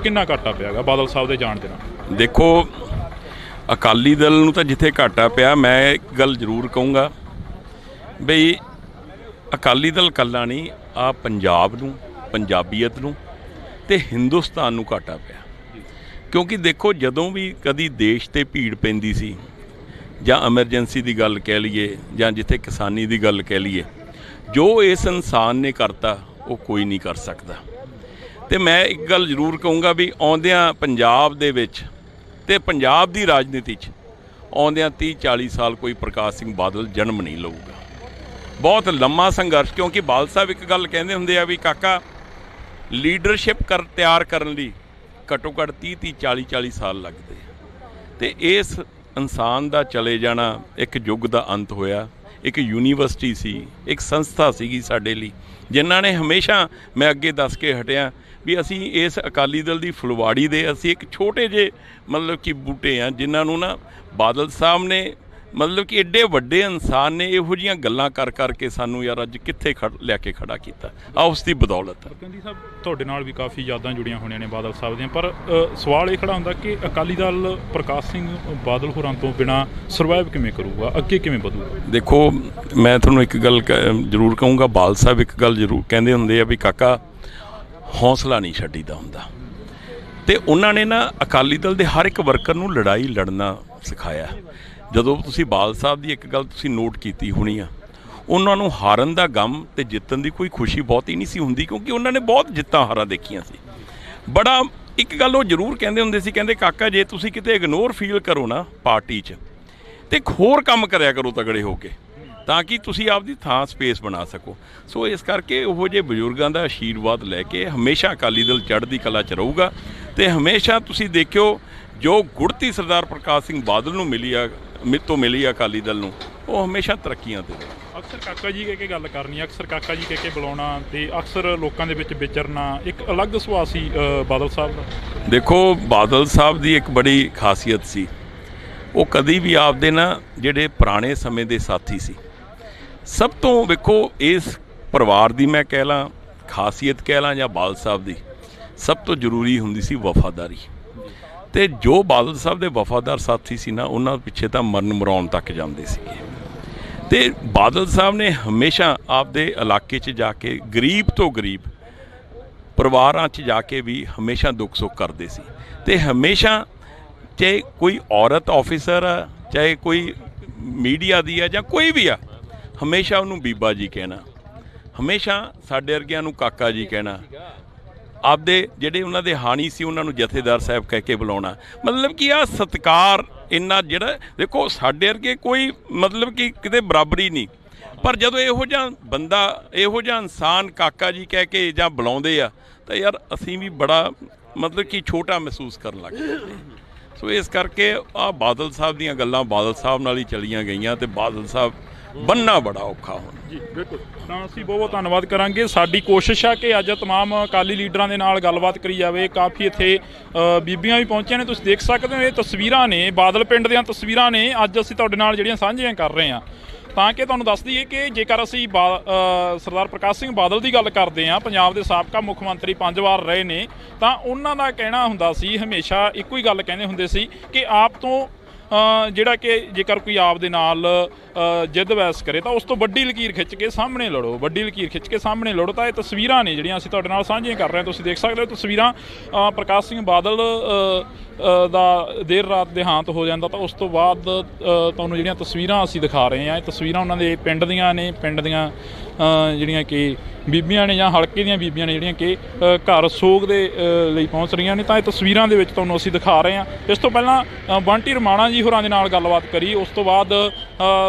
ਕਿੰਨਾ ਘਾਟਾ ਪਿਆ ਗਾ ਬਾਦਲ ਸਾਹਿਬ ਦੇ ਜਾਣ ਦੇ ਨਾਲ? ਦੇਖੋ, ਅਕਾਲੀ ਦਲ ਨੂੰ ਤਾਂ ਜਿੱਥੇ ਘਾਟਾ ਪਿਆ, ਮੈਂ ਇੱਕ ਗੱਲ ਜ਼ਰੂਰ ਕਹੂੰਗਾ ਬਈ ਅਕਾਲੀ ਦਲ ਇਕੱਲਾ ਨਹੀਂ, ਆ ਪੰਜਾਬ ਨੂੰ, ਪੰਜਾਬੀਅਤ ਨੂੰ ਤੇ ਹਿੰਦੁਸਤਾਨ ਨੂੰ ਘਾਟਾ ਪਿਆ। ਕਿਉਂਕਿ ਦੇਖੋ, ਜਦੋਂ ਵੀ ਕਦੀ ਦੇਸ਼ ਤੇ ਭੀੜ ਪੈਂਦੀ ਸੀ, ਜਾਂ ਐਮਰਜੈਂਸੀ ਦੀ ਗੱਲ ਕਹਿ ਲਈਏ, ਜਾਂ ਜਿੱਥੇ ਕਿਸਾਨੀ ਦੀ ਗੱਲ ਕਹਿ ਲਈਏ, ਜੋ ਇਸ ਇਨਸਾਨ ਨੇ ਕਰਤਾ ਉਹ ਕੋਈ ਨਹੀਂ ਕਰ ਸਕਦਾ। ਤੇ ਮੈਂ ਇੱਕ ਗੱਲ ਜ਼ਰੂਰ ਕਹੂੰਗਾ ਵੀ ਆਉਂਦਿਆਂ ਪੰਜਾਬ ਦੇ ਵਿੱਚ ਤੇ ਪੰਜਾਬ ਦੀ ਰਾਜਨੀਤੀ 'ਚ ਆਉਂਦਿਆਂ 30-40 ਸਾਲ ਕੋਈ ਪ੍ਰਕਾਸ਼ ਸਿੰਘ ਬਾਦਲ ਜਨਮ ਨਹੀਂ ਲਊਗਾ। ਬਹੁਤ ਲੰਮਾ ਸੰਘਰਸ਼, ਕਿਉਂਕਿ ਬਾਦਲ ਸਾਹਿਬ ਇੱਕ ਗੱਲ ਕਹਿੰਦੇ ਹੁੰਦੇ ਆ ਵੀ ਕਾਕਾ, ਲੀਡਰਸ਼ਿਪ ਤਿਆਰ ਕਰਨ ਲਈ ਘੱਟੋ ਘੱਟ 30-40 ਸਾਲ ਲੱਗਦੇ। ਤੇ ਇਸ ਇਨਸਾਨ ਦਾ ਚਲੇ ਜਾਣਾ ਇੱਕ ਯੁੱਗ ਦਾ ਅੰਤ ਹੋਇਆ। ਇੱਕ ਯੂਨੀਵਰਸਿਟੀ ਸੀ, ਇੱਕ ਸੰਸਥਾ ਸੀਗੀ ਸਾਡੇ ਲਈ, ਜਿਨ੍ਹਾਂ ਨੇ ਹਮੇਸ਼ਾ, ਮੈਂ ਅੱਗੇ ਦੱਸ ਕੇ ਹਟਿਆ ਵੀ ਅਸੀਂ ਇਸ ਅਕਾਲੀ ਦਲ ਦੀ ਫੁਲਵਾੜੀ ਦੇ ਅਸੀਂ ਇੱਕ ਛੋਟੇ ਜਿਹੇ ਮਤਲਬ ਕਿ ਬੂਟੇ ਆ, ਜਿਨ੍ਹਾਂ ਨੂੰ ਨਾ ਬਾਦਲ ਸਾਹਿਬ ਨੇ ਮਤਲਬ ਕਿ ਐਡੇ ਵੱਡੇ ਇਨਸਾਨ ਨੇ ਇਹੋ ਜਿਹੀਆਂ ਗੱਲਾਂ ਕਰ ਕਰਕੇ ਸਾਨੂੰ ਯਾਰ ਅੱਜ ਕਿੱਥੇ ਲੈ ਕੇ ਖੜਾ ਕੀਤਾ। ਆ ਉਸ ਦੀ ਬਦੌਲਤ ਹੈ। ਬਰਕੰਦੀ ਸਾਹਿਬ, ਤੁਹਾਡੇ ਨਾਲ ਵੀ ਕਾਫੀ ਯਾਦਾਂ ਜੁੜੀਆਂ ਹੋਣੀਆਂ ਨੇ ਬਾਦਲ ਸਾਹਿਬ ਦੀਆਂ, ਪਰ ਸਵਾਲ ਇਹ ਖੜਾ ਹੁੰਦਾ ਕਿ ਅਕਾਲੀ ਦਲ ਪ੍ਰਕਾਸ਼ ਸਿੰਘ ਬਾਦਲ ਹੋਰਾਂ ਤੋਂ ਬਿਨਾਂ ਸਰਵਾਈਵ ਕਿਵੇਂ ਕਰੂਗਾ, ਅੱਗੇ ਕਿਵੇਂ ਵਧੂਗਾ? ਦੇਖੋ, ਮੈਂ ਤੁਹਾਨੂੰ ਇੱਕ ਗੱਲ ਜ਼ਰੂਰ ਕਹੂੰਗਾ, ਬਾਦਲ ਸਾਹਿਬ ਇੱਕ ਗੱਲ ਜ਼ਰੂਰ ਕਹਿੰਦੇ ਹੁੰਦੇ ਆ ਵੀ ਕਾਕਾ, ਹੌਸਲਾ ਨਹੀਂ ਛੱਡੀਦਾ ਹੁੰਦਾ। ਤੇ ਉਹਨਾਂ ਨੇ ਨਾ ਅਕਾਲੀ ਦਲ ਦੇ ਹਰ ਇੱਕ ਵਰਕਰ ਨੂੰ ਲੜਾਈ ਲੜਨਾ ਸਿਖਾਇਆ। ਜਦੋਂ ਤੁਸੀਂ ਬਾਦਲ ਸਾਹਿਬ ਦੀ ਇੱਕ ਗੱਲ ਤੁਸੀਂ ਨੋਟ ਕੀਤੀ ਹੋਣੀ ਆ, ਉਹਨਾਂ ਨੂੰ ਹਾਰਨ ਦਾ ਗਮ ਤੇ ਜਿੱਤਣ ਦੀ ਕੋਈ ਖੁਸ਼ੀ ਬਹੁਤੀ ਨਹੀਂ ਸੀ ਹੁੰਦੀ, ਕਿਉਂਕਿ ਉਹਨਾਂ ਨੇ ਬਹੁਤ ਜਿੱਤਾਂ ਹਾਰਾਂ ਦੇਖੀਆਂ ਸੀ। ਬੜਾ ਇੱਕ ਗੱਲ ਉਹ ਜ਼ਰੂਰ ਕਹਿੰਦੇ ਹੁੰਦੇ ਸੀ, ਕਹਿੰਦੇ ਕਾਕਾ, ਜੇ ਤੁਸੀਂ ਕਿਤੇ ਇਗਨੋਰ ਫੀਲ ਕਰੋ ਨਾ ਪਾਰਟੀ 'ਚ, ਤੇ ਹੋਰ ਕੰਮ ਕਰਿਆ ਕਰੋ ਤਗੜੇ ਹੋ ਕੇ, ਤਾਂ ਕਿ ਤੁਸੀਂ ਆਪਦੀ ਥਾਂ ਸਪੇਸ ਬਣਾ ਸਕੋ। ਸੋ ਇਸ ਕਰਕੇ ਉਹੋ ਜਿਹੇ ਬਜ਼ੁਰਗਾਂ ਦਾ ਆਸ਼ੀਰਵਾਦ ਲੈ ਕੇ ਹਮੇਸ਼ਾ ਅਕਾਲੀ ਦਲ ਚੜ੍ਹਦੀ ਕਲਾ 'ਚ ਰਹੂਗਾ। ਤੇ ਹਮੇਸ਼ਾ ਤੁਸੀਂ ਦੇਖਿਓ, ਜੋ ਗੁੜਤੀ ਸਰਦਾਰ ਪ੍ਰਕਾਸ਼ ਸਿੰਘ ਬਾਦਲ ਨੂੰ ਮਿਲੀ ਆ, ਤੋਂ ਮਿਲੀ ਆ ਅਕਾਲੀ ਦਲ ਨੂੰ, ਉਹ ਹਮੇਸ਼ਾ ਤਰੱਕੀਆਂ 'ਤੇ। ਅਕਸਰ ਕਾਕਾ ਜੀ ਕਹਿ ਕੇ ਗੱਲ ਕਰਨੀ, ਅਕਸਰ ਕਾਕਾ ਜੀ ਕਹਿ ਕੇ ਬੁਲਾਉਣਾ, ਤੇ ਅਕਸਰ ਲੋਕਾਂ ਦੇ ਵਿੱਚ ਵਿਚਰਨਾ, ਇੱਕ ਅਲੱਗ ਸੁਭਾਅ ਸੀ ਬਾਦਲ ਸਾਹਿਬ ਦਾ। ਦੇਖੋ, ਬਾਦਲ ਸਾਹਿਬ ਦੀ ਇੱਕ ਬੜੀ ਖਾਸੀਅਤ ਸੀ, ਉਹ ਕਦੀ ਵੀ ਆਪਦੇ ਨਾ ਜਿਹੜੇ ਪੁਰਾਣੇ ਸਮੇਂ ਦੇ ਸਾਥੀ ਸੀ, ਸਭ ਤੋਂ ਵੇਖੋ ਇਸ ਪਰਿਵਾਰ ਦੀ ਮੈਂ ਕਹਿ ਲਾਂ ਖਾਸੀਅਤ ਕਹਿ ਲਾਂ ਜਾਂ ਬਾਦਲ ਸਾਹਿਬ ਦੀ, ਸਭ ਤੋਂ ਜ਼ਰੂਰੀ ਹੁੰਦੀ ਸੀ ਵਫਾਦਾਰੀ। ਤੇ ਜੋ ਬਾਦਲ ਸਾਹਿਬ ਦੇ ਵਫਾਦਾਰ ਸਾਥੀ ਸੀ ਨਾ, ਉਹਨਾਂ ਪਿੱਛੇ ਤਾਂ ਮਰਨ ਮਰਾਉਣ ਤੱਕ ਜਾਂਦੇ ਸੀਗੇ। ਤੇ ਬਾਦਲ ਸਾਹਿਬ ਨੇ ਹਮੇਸ਼ਾ ਆਪਦੇ ਇਲਾਕੇ 'ਚ ਜਾ ਕੇ ਗਰੀਬ ਤੋਂ ਗਰੀਬ ਪਰਿਵਾਰਾਂ 'ਚ ਜਾ ਕੇ ਵੀ ਹਮੇਸ਼ਾ ਦੁੱਖ ਸੁੱਖ ਕਰਦੇ ਸੀ। ਤੇ ਹਮੇਸ਼ਾ ਚਾਹੇ ਕੋਈ ਔਰਤ ਆਫਿਸਰ ਆ, ਚਾਹੇ ਕੋਈ ਮੀਡੀਆ ਦੀ ਆ ਜਾਂ ਕੋਈ ਵੀ ਆ, ਹਮੇਸ਼ਾ ਉਹਨੂੰ ਬੀਬਾ ਜੀ ਕਹਿਣਾ, ਹਮੇਸ਼ਾ ਸਾਡੇ ਵਰਗਿਆਂ ਨੂੰ ਕਾਕਾ ਜੀ ਕਹਿਣਾ, ਆਪਦੇ ਜਿਹੜੇ ਉਹਨਾਂ ਦੇ ਹਾਣੀ ਸੀ ਉਹਨਾਂ ਨੂੰ ਜਥੇਦਾਰ ਸਾਹਿਬ ਕਹਿ ਕੇ ਬੁਲਾਉਣਾ। ਮਤਲਬ ਕਿ ਆਹ ਸਤਿਕਾਰ ਇੰਨਾ, ਜਿਹੜਾ ਦੇਖੋ ਸਾਡੇ ਵਰਗੇ ਕੋਈ ਮਤਲਬ ਕਿ ਕਿਤੇ ਬਰਾਬਰੀ ਨਹੀਂ, ਪਰ ਜਦੋਂ ਇਹੋ ਜਿਹਾ ਬੰਦਾ, ਇਹੋ ਜਿਹਾ ਇਨਸਾਨ ਕਾਕਾ ਜੀ ਕਹਿ ਕੇ ਜਾਂ ਬੁਲਾਉਂਦੇ ਆ ਤਾਂ ਯਾਰ ਅਸੀਂ ਵੀ ਬੜਾ ਮਤਲਬ ਕਿ ਛੋਟਾ ਮਹਿਸੂਸ ਕਰਨ ਲੱਗ ਜਾਂਦੇ। ਸੋ ਇਸ ਕਰਕੇ ਆਹ ਬਾਦਲ ਸਾਹਿਬ ਦੀਆਂ ਗੱਲਾਂ ਬਾਦਲ ਸਾਹਿਬ ਨਾਲ ਹੀ ਚਲੀਆਂ ਗਈਆਂ ਤੇ ਬਾਦਲ ਸਾਹਿਬ ਬੰਨਣਾ ਬੜਾ ਔਖਾ ਹੁਣ। ਜੀ ਬਿਲਕੁਲ, ਤਾਂ ਅਸੀਂ ਬਹੁਤ ਬਹੁਤ ਧੰਨਵਾਦ ਕਰਾਂਗੇ। ਸਾਡੀ ਕੋਸ਼ਿਸ਼ ਆ ਕਿ ਅੱਜ ਤਮਾਮ ਅਕਾਲੀ ਲੀਡਰਾਂ ਦੇ ਨਾਲ ਗੱਲਬਾਤ ਕਰੀ ਜਾਵੇ। ਕਾਫੀ ਇੱਥੇ ਬੀਬੀਆਂ ਵੀ ਪਹੁੰਚੀਆਂ ਨੇ, ਤੁਸੀਂ ਦੇਖ ਸਕਦੇ ਹੋ ਇਹ ਤਸਵੀਰਾਂ ਨੇ, ਬਾਦਲ ਪਿੰਡ ਦੀਆਂ ਤਸਵੀਰਾਂ ਨੇ ਅੱਜ ਅਸੀਂ ਤੁਹਾਡੇ ਨਾਲ ਜਿਹੜੀਆਂ ਸਾਂਝੀਆਂ ਕਰ ਰਹੇ ਹਾਂ, ਤਾਂ ਕਿ ਤੁਹਾਨੂੰ ਦੱਸ ਦਈਏ ਕਿ ਜੇਕਰ ਅਸੀਂ ਸਰਦਾਰ ਪ੍ਰਕਾਸ਼ ਸਿੰਘ ਬਾਦਲ ਦੀ ਗੱਲ ਕਰਦੇ ਹਾਂ, ਪੰਜਾਬ ਦੇ ਸਾਬਕਾ ਮੁੱਖ ਮੰਤਰੀ 5 ਵਾਰ ਰਹੇ ਨੇ, ਤਾਂ ਉਹਨਾਂ ਦਾ ਕਹਿਣਾ ਹੁੰਦਾ ਸੀ, ਹਮੇਸ਼ਾ ਇੱਕੋ ਹੀ ਗੱਲ ਕਹਿੰਦੇ ਹੁੰਦੇ ਸੀ ਕਿ ਆਪ ਤੋਂ ਜਿਹੜਾ ਕਿ ਜੇਕਰ ਕੋਈ ਆਪ ਦੇ ਨਾਲ ਜਿੱਦ ਬਹਿਸ ਕਰੇ ਤਾਂ ਉਸ ਤੋਂ ਵੱਡੀ ਲਕੀਰ ਖਿੱਚ ਕੇ ਸਾਹਮਣੇ ਲੜੋ, ਵੱਡੀ ਲਕੀਰ ਖਿੱਚ ਕੇ ਸਾਹਮਣੇ ਲੜੋ। ਤਾਂ ਇਹ ਤਸਵੀਰਾਂ ਨੇ ਜਿਹੜੀਆਂ ਅਸੀਂ ਤੁਹਾਡੇ ਨਾਲ ਸਾਂਝੀਆਂ ਕਰ ਰਹੇ ਹਾਂ, ਤੁਸੀਂ ਦੇਖ ਸਕਦੇ ਹੋ ਤਸਵੀਰਾਂ। ਪ੍ਰਕਾਸ਼ ਸਿੰਘ ਬਾਦਲ ਦਾ ਦੇਰ ਰਾਤ ਦੇਹਾਂਤ ਹੋ ਜਾਂਦਾ ਤਾਂ ਉਸ ਤੋਂ ਬਾਅਦ ਤੁਹਾਨੂੰ ਜਿਹੜੀਆਂ ਤਸਵੀਰਾਂ ਅਸੀਂ ਦਿਖਾ ਰਹੇ ਹਾਂ, ਇਹ ਤਸਵੀਰਾਂ ਉਹਨਾਂ ਦੇ ਪਿੰਡ ਦੀਆਂ ਨੇ, ਪਿੰਡ ਦੀਆਂ ਜਿਹੜੀਆਂ ਕਿ ਬੀਬੀਆਂ ਨੇ ਜਾਂ ਹਲਕੇ ਦੀਆਂ ਬੀਬੀਆਂ ਨੇ ਜਿਹੜੀਆਂ ਕਿ ਘਰ ਸੋਗ ਦੇ ਲਈ ਪਹੁੰਚ ਰਹੀਆਂ ਨੇ, ਤਾਂ ਇਹ ਤਸਵੀਰਾਂ ਦੇ ਵਿੱਚ ਤੁਹਾਨੂੰ ਅਸੀਂ ਦਿਖਾ ਰਹੇ ਹਾਂ। ਇਸ ਤੋਂ ਪਹਿਲਾਂ ਬੰਟੀ ਰਮਾਣਾ ਜੀ ਹੋਰਾਂ ਦੇ ਨਾਲ ਗੱਲਬਾਤ ਕਰੀ, ਉਸ ਤੋਂ ਬਾਅਦ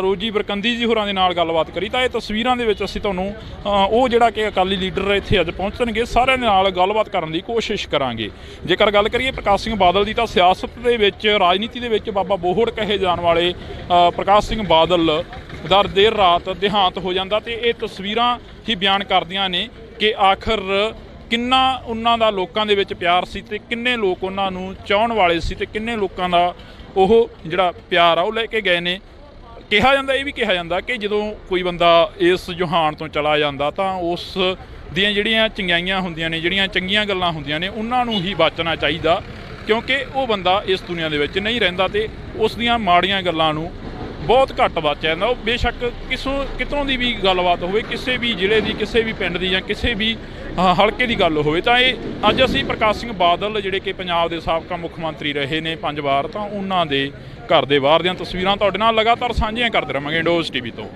ਰੋਜੀ ਬਰਕੰਦੀ ਜੀ ਹੋਰਾਂ ਦੇ ਨਾਲ ਗੱਲਬਾਤ ਕਰੀ, ਤਾਂ ਇਹ ਤਸਵੀਰਾਂ ਦੇ ਵਿੱਚ ਅਸੀਂ ਤੁਹਾਨੂੰ ਉਹ ਜਿਹੜਾ ਕਿ ਅਕਾਲੀ ਲੀਡਰ ਇੱਥੇ ਅੱਜ ਪਹੁੰਚਣਗੇ ਸਾਰਿਆਂ ਦੇ ਨਾਲ ਗੱਲਬਾਤ ਕਰਨ ਦੀ ਕੋਸ਼ਿਸ਼ ਕਰਾਂਗੇ। ਜੇਕਰ ਗੱਲ ਕਰੀਏ ਪ੍ਰਕਾਸ਼ ਸਿੰਘ ਬਾਦਲ ਦੀ, ਤਾਂ ਸਿਆਸਤ ਦੇ ਵਿੱਚ, ਰਾਜਨੀਤੀ ਦੇ ਵਿੱਚ ਬਾਬਾ ਬੋਹੜ ਕਹੇ ਜਾਣ ਵਾਲੇ ਪ੍ਰਕਾਸ਼ ਸਿੰਘ ਬਾਦਲ ਦਾ ਦੇਰ ਰਾਤ ਦੇਹਾਂਤ ਹੋ ਜਾਂਦਾ ਤੇ ਇਹ ਤਸਵੀਰਾਂ ਹੀ ਬਿਆਨ ਕਰਦੀਆਂ ਨੇ ਕਿ ਆਖਰ ਕਿੰਨਾ ਉਹਨਾਂ ਦਾ ਲੋਕਾਂ ਦੇ ਵਿੱਚ ਪਿਆਰ ਸੀ ਤੇ ਕਿੰਨੇ ਲੋਕ ਉਹਨਾਂ ਨੂੰ ਚਾਹਣ ਵਾਲੇ ਸੀ ਤੇ ਕਿੰਨੇ ਲੋਕਾਂ ਦਾ ਉਹ ਜਿਹੜਾ ਪਿਆਰ ਆ ਉਹ ਲੈ ਕੇ ਗਏ ਨੇ। ਕਿਹਾ ਜਾਂਦਾ, ਇਹ ਵੀ ਕਿਹਾ ਜਾਂਦਾ ਕਿ ਜਦੋਂ ਕੋਈ ਬੰਦਾ ਇਸ ਜਹਾਨ ਤੋਂ ਚਲਾ ਜਾਂਦਾ ਤਾਂ ਉਸ ਦੀਆਂ ਜਿਹੜੀਆਂ ਚੰਗਿਆਈਆਂ ਹੁੰਦੀਆਂ ਨੇ, ਜਿਹੜੀਆਂ ਚੰਗੀਆਂ ਗੱਲਾਂ ਹੁੰਦੀਆਂ ਨੇ, ਉਹਨਾਂ ਨੂੰ ਹੀ ਬਚਣਾ ਚਾਹੀਦਾ, ਕਿਉਂਕਿ ਉਹ ਬੰਦਾ ਇਸ ਦੁਨੀਆ ਦੇ ਵਿੱਚ ਨਹੀਂ ਰਹਿੰਦਾ ਤੇ ਉਸ ਦੀਆਂ ਮਾੜੀਆਂ ਗੱਲਾਂ ਨੂੰ ਬਹੁਤ ਘੱਟ ਬਚਿਆ ਜਾਂਦਾ। ਉਹ ਬੇਸ਼ੱਕ ਕਿਤੋਂ ਦੀ ਵੀ ਗੱਲਬਾਤ ਹੋਵੇ, ਕਿਸੇ ਵੀ ਜ਼ਿਲ੍ਹੇ ਦੀ, ਕਿਸੇ ਵੀ ਪਿੰਡ ਦੀ ਜਾਂ ਕਿਸੇ ਵੀ ਹਲਕੇ ਦੀ ਗੱਲ ਹੋਵੇ, ਤਾਂ ਇਹ ਅੱਜ ਅਸੀਂ ਪ੍ਰਕਾਸ਼ ਸਿੰਘ ਬਾਦਲ ਜਿਹੜੇ ਕਿ ਪੰਜਾਬ ਦੇ ਸਾਬਕਾ ਮੁੱਖ ਮੰਤਰੀ ਰਹੇ ਨੇ 5 ਵਾਰ, ਤਾਂ ਉਹਨਾਂ ਦੇ ਘਰ ਦੇ ਬਾਹਰ ਦੀਆਂ ਤਸਵੀਰਾਂ ਤੁਹਾਡੇ ਨਾਲ ਲਗਾਤਾਰ ਸਾਂਝੀਆਂ ਕਰਦੇ ਰਹਾਂਗੇ ਇੰਡੋਜ਼ ਟੀਵੀ ਤੋਂ।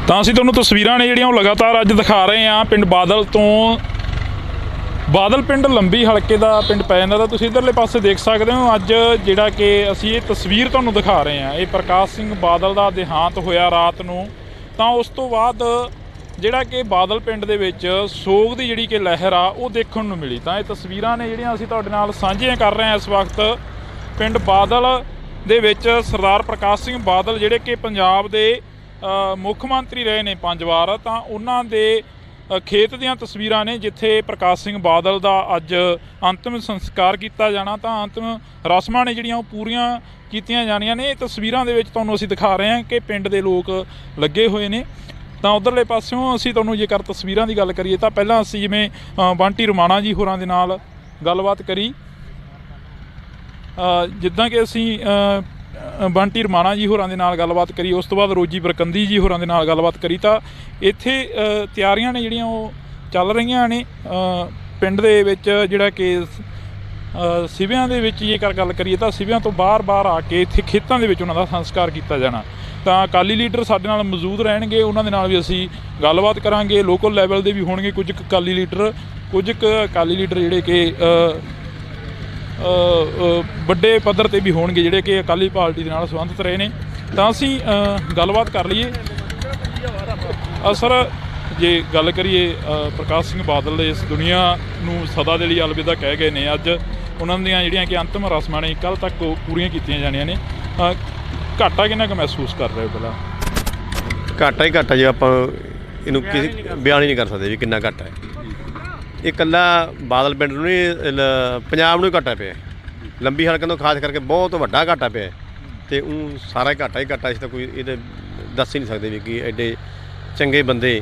ਤਾਂ ਅਸੀਂ ਤੁਹਾਨੂੰ ਤਸਵੀਰਾਂ ਨੇ ਜਿਹੜੀਆਂ ਉਹ ਲਗਾਤਾਰ ਅੱਜ ਦਿਖਾ ਰਹੇ ਹਾਂ ਪਿੰਡ ਬਾਦਲ ਤੋਂ। ਬਾਦਲ ਪਿੰਡ ਲੰਬੀ ਹਲਕੇ ਦਾ ਪਿੰਡ ਪੈ ਜਾਂਦਾ, ਤਾਂ ਤੁਸੀਂ ਇੱਧਰਲੇ ਪਾਸੇ ਦੇਖ ਸਕਦੇ ਹੋ ਅੱਜ ਜਿਹੜਾ ਕਿ ਅਸੀਂ ਇਹ ਤਸਵੀਰ ਤੁਹਾਨੂੰ ਦਿਖਾ ਰਹੇ ਹਾਂ, ਇਹ ਪ੍ਰਕਾਸ਼ ਸਿੰਘ ਬਾਦਲ ਦਾ ਦੇਹਾਂਤ ਹੋਇਆ ਰਾਤ ਨੂੰ। ਤਾਂ ਉਸ ਤੋਂ ਬਾਅਦ ਜਿਹੜਾ ਕਿ ਬਾਦਲ ਪਿੰਡ ਦੇ ਵਿੱਚ ਸੋਗ ਦੀ ਜਿਹੜੀ ਕਿ ਲਹਿਰ ਆ ਉਹ ਦੇਖਣ ਨੂੰ ਮਿਲੀ। ਤਾਂ ਇਹ ਤਸਵੀਰਾਂ ਨੇ ਜਿਹੜੀਆਂ ਅਸੀਂ ਤੁਹਾਡੇ ਨਾਲ ਸਾਂਝੀਆਂ ਕਰ ਰਹੇ ਹਾਂ ਇਸ ਵਕਤ ਪਿੰਡ ਬਾਦਲ ਦੇ ਵਿੱਚ। ਸਰਦਾਰ ਪ੍ਰਕਾਸ਼ ਸਿੰਘ ਬਾਦਲ ਜਿਹੜੇ ਕਿ ਪੰਜਾਬ ਦੇ ਮੁੱਖ ਮੰਤਰੀ ਰਹੇ ਨੇ 5 ਵਾਰ, ਤਾਂ ਉਹਨਾਂ ਦੇ ਖੇਤ ਦੀਆਂ ਤਸਵੀਰਾਂ ਨੇ ਜਿੱਥੇ ਪ੍ਰਕਾਸ਼ ਸਿੰਘ ਬਾਦਲ ਦਾ ਅੱਜ ਅੰਤਿਮ ਸੰਸਕਾਰ ਕੀਤਾ ਜਾਣਾ, ਤਾਂ ਅੰਤਿਮ ਰਸਮਾਂ ਨੇ ਜਿਹੜੀਆਂ ਉਹ ਪੂਰੀਆਂ ਕੀਤੀਆਂ ਜਾਣੀਆਂ ਨੇ। ਇਹ ਤਸਵੀਰਾਂ ਦੇ ਵਿੱਚ ਤੁਹਾਨੂੰ ਅਸੀਂ ਦਿਖਾ ਰਹੇ ਹਾਂ ਕਿ ਪਿੰਡ ਦੇ ਲੋਕ ਲੱਗੇ ਹੋਏ ਨੇ। ਤਾਂ ਉੱਧਰਲੇ ਪਾਸਿਓਂ ਅਸੀਂ ਤੁਹਾਨੂੰ ਜੇਕਰ ਤਸਵੀਰਾਂ ਦੀ ਗੱਲ ਕਰੀਏ ਤਾਂ ਪਹਿਲਾਂ ਅਸੀਂ ਜਿਵੇਂ ਬੰਟੀ ਰਮਾਣਾ ਜੀ ਹੋਰਾਂ ਦੇ ਨਾਲ ਗੱਲਬਾਤ ਕਰੀ, ਜਿੱਦਾਂ ਕਿ ਅਸੀਂ ਬੰਟੀ ਰਮਾਣਾ ਜੀ ਹੋਰਾਂ ਦੇ ਨਾਲ ਗੱਲਬਾਤ ਕਰੀ, ਉਸ ਤੋਂ ਬਾਅਦ ਰੋਜੀ ਬਰਕੰਦੀ ਜੀ ਹੋਰਾਂ ਦੇ ਨਾਲ ਗੱਲਬਾਤ ਕਰੀ, ਤਾਂ ਇੱਥੇ ਤਿਆਰੀਆਂ ਨੇ ਜਿਹੜੀਆਂ ਉਹ ਚੱਲ ਰਹੀਆਂ ਨੇ ਪਿੰਡ ਦੇ ਵਿੱਚ। ਜਿਹੜਾ ਕਿ ਸਿਵਿਆਂ ਦੇ ਵਿੱਚ ਜੇਕਰ ਗੱਲ ਕਰੀਏ ਤਾਂ ਸਿਵਿਆਂ ਤੋਂ ਬਾਹਰ ਆ ਕੇ ਇੱਥੇ ਖੇਤਾਂ ਦੇ ਵਿੱਚ ਉਹਨਾਂ ਦਾ ਸੰਸਕਾਰ ਕੀਤਾ ਜਾਣਾ। ਤਾਂ ਅਕਾਲੀ ਲੀਡਰ ਸਾਡੇ ਨਾਲ ਮੌਜੂਦ ਰਹਿਣਗੇ, ਉਹਨਾਂ ਦੇ ਨਾਲ ਵੀ ਅਸੀਂ ਗੱਲਬਾਤ ਕਰਾਂਗੇ। ਲੋਕਲ ਲੈਵਲ ਦੇ ਵੀ ਹੋਣਗੇ ਕੁਝ ਕੁ ਅਕਾਲੀ ਲੀਡਰ ਜਿਹੜੇ ਕਿ ਵੱਡੇ ਪੱਧਰ 'ਤੇ ਵੀ ਹੋਣਗੇ ਜਿਹੜੇ ਕਿ ਅਕਾਲੀ ਪਾਰਟੀ ਦੇ ਨਾਲ ਸੰਬੰਧਿਤ ਰਹੇ ਨੇ। ਤਾਂ ਅਸੀਂ ਗੱਲਬਾਤ ਕਰ ਲਈਏ। ਸਰ, ਜੇ ਗੱਲ ਕਰੀਏ ਪ੍ਰਕਾਸ਼ ਸਿੰਘ ਬਾਦਲ ਦੇ ਇਸ ਦੁਨੀਆ ਨੂੰ ਸਦਾ ਦੇ ਲਈ ਅਲਵਿਦਾ ਕਹਿ ਗਏ ਨੇ, ਅੱਜ ਉਹਨਾਂ ਦੀਆਂ ਜਿਹੜੀਆਂ ਕਿ ਅੰਤਿਮ ਰਸਮਾਂ ਨੇ ਕੱਲ੍ਹ ਤੱਕ ਪੂਰੀਆਂ ਕੀਤੀਆਂ ਜਾਣੀਆਂ ਨੇ, ਘਾਟਾ ਕਿੰਨਾ ਕੁ ਮਹਿਸੂਸ ਕਰ ਰਹੇ ਹੋ? ਪਹਿਲਾਂ ਘਾਟਾ ਹੀ ਘਾਟਾ, ਜੇ ਆਪਾਂ ਇਹਨੂੰ ਕਿਸੇ ਬਿਆਨ ਹੀ ਨਹੀਂ ਕਰ ਸਕਦੇ ਵੀ ਕਿੰਨਾ ਘਾਟਾ ਹੈ। ਇਹ ਇਕੱਲਾ ਬਾਦਲ ਪਿੰਡ ਨੂੰ ਨਹੀਂ, ਪੰਜਾਬ ਨੂੰ ਹੀ ਘਾਟਾ ਪਿਆ। ਲੰਬੀ ਹਲਕੇ ਤੋਂ ਖਾਸ ਕਰਕੇ ਬਹੁਤ ਵੱਡਾ ਘਾਟਾ ਪਿਆ ਅਤੇ ਉਹ ਸਾਰਾ ਘਾਟਾ ਹੀ ਘਾਟਾ। ਅਸੀਂ ਤਾਂ ਕੋਈ ਇਹਦੇ ਦੱਸ ਹੀ ਨਹੀਂ ਸਕਦੇ ਵੀ ਕਿ ਐਡੇ ਚੰਗੇ ਬੰਦੇ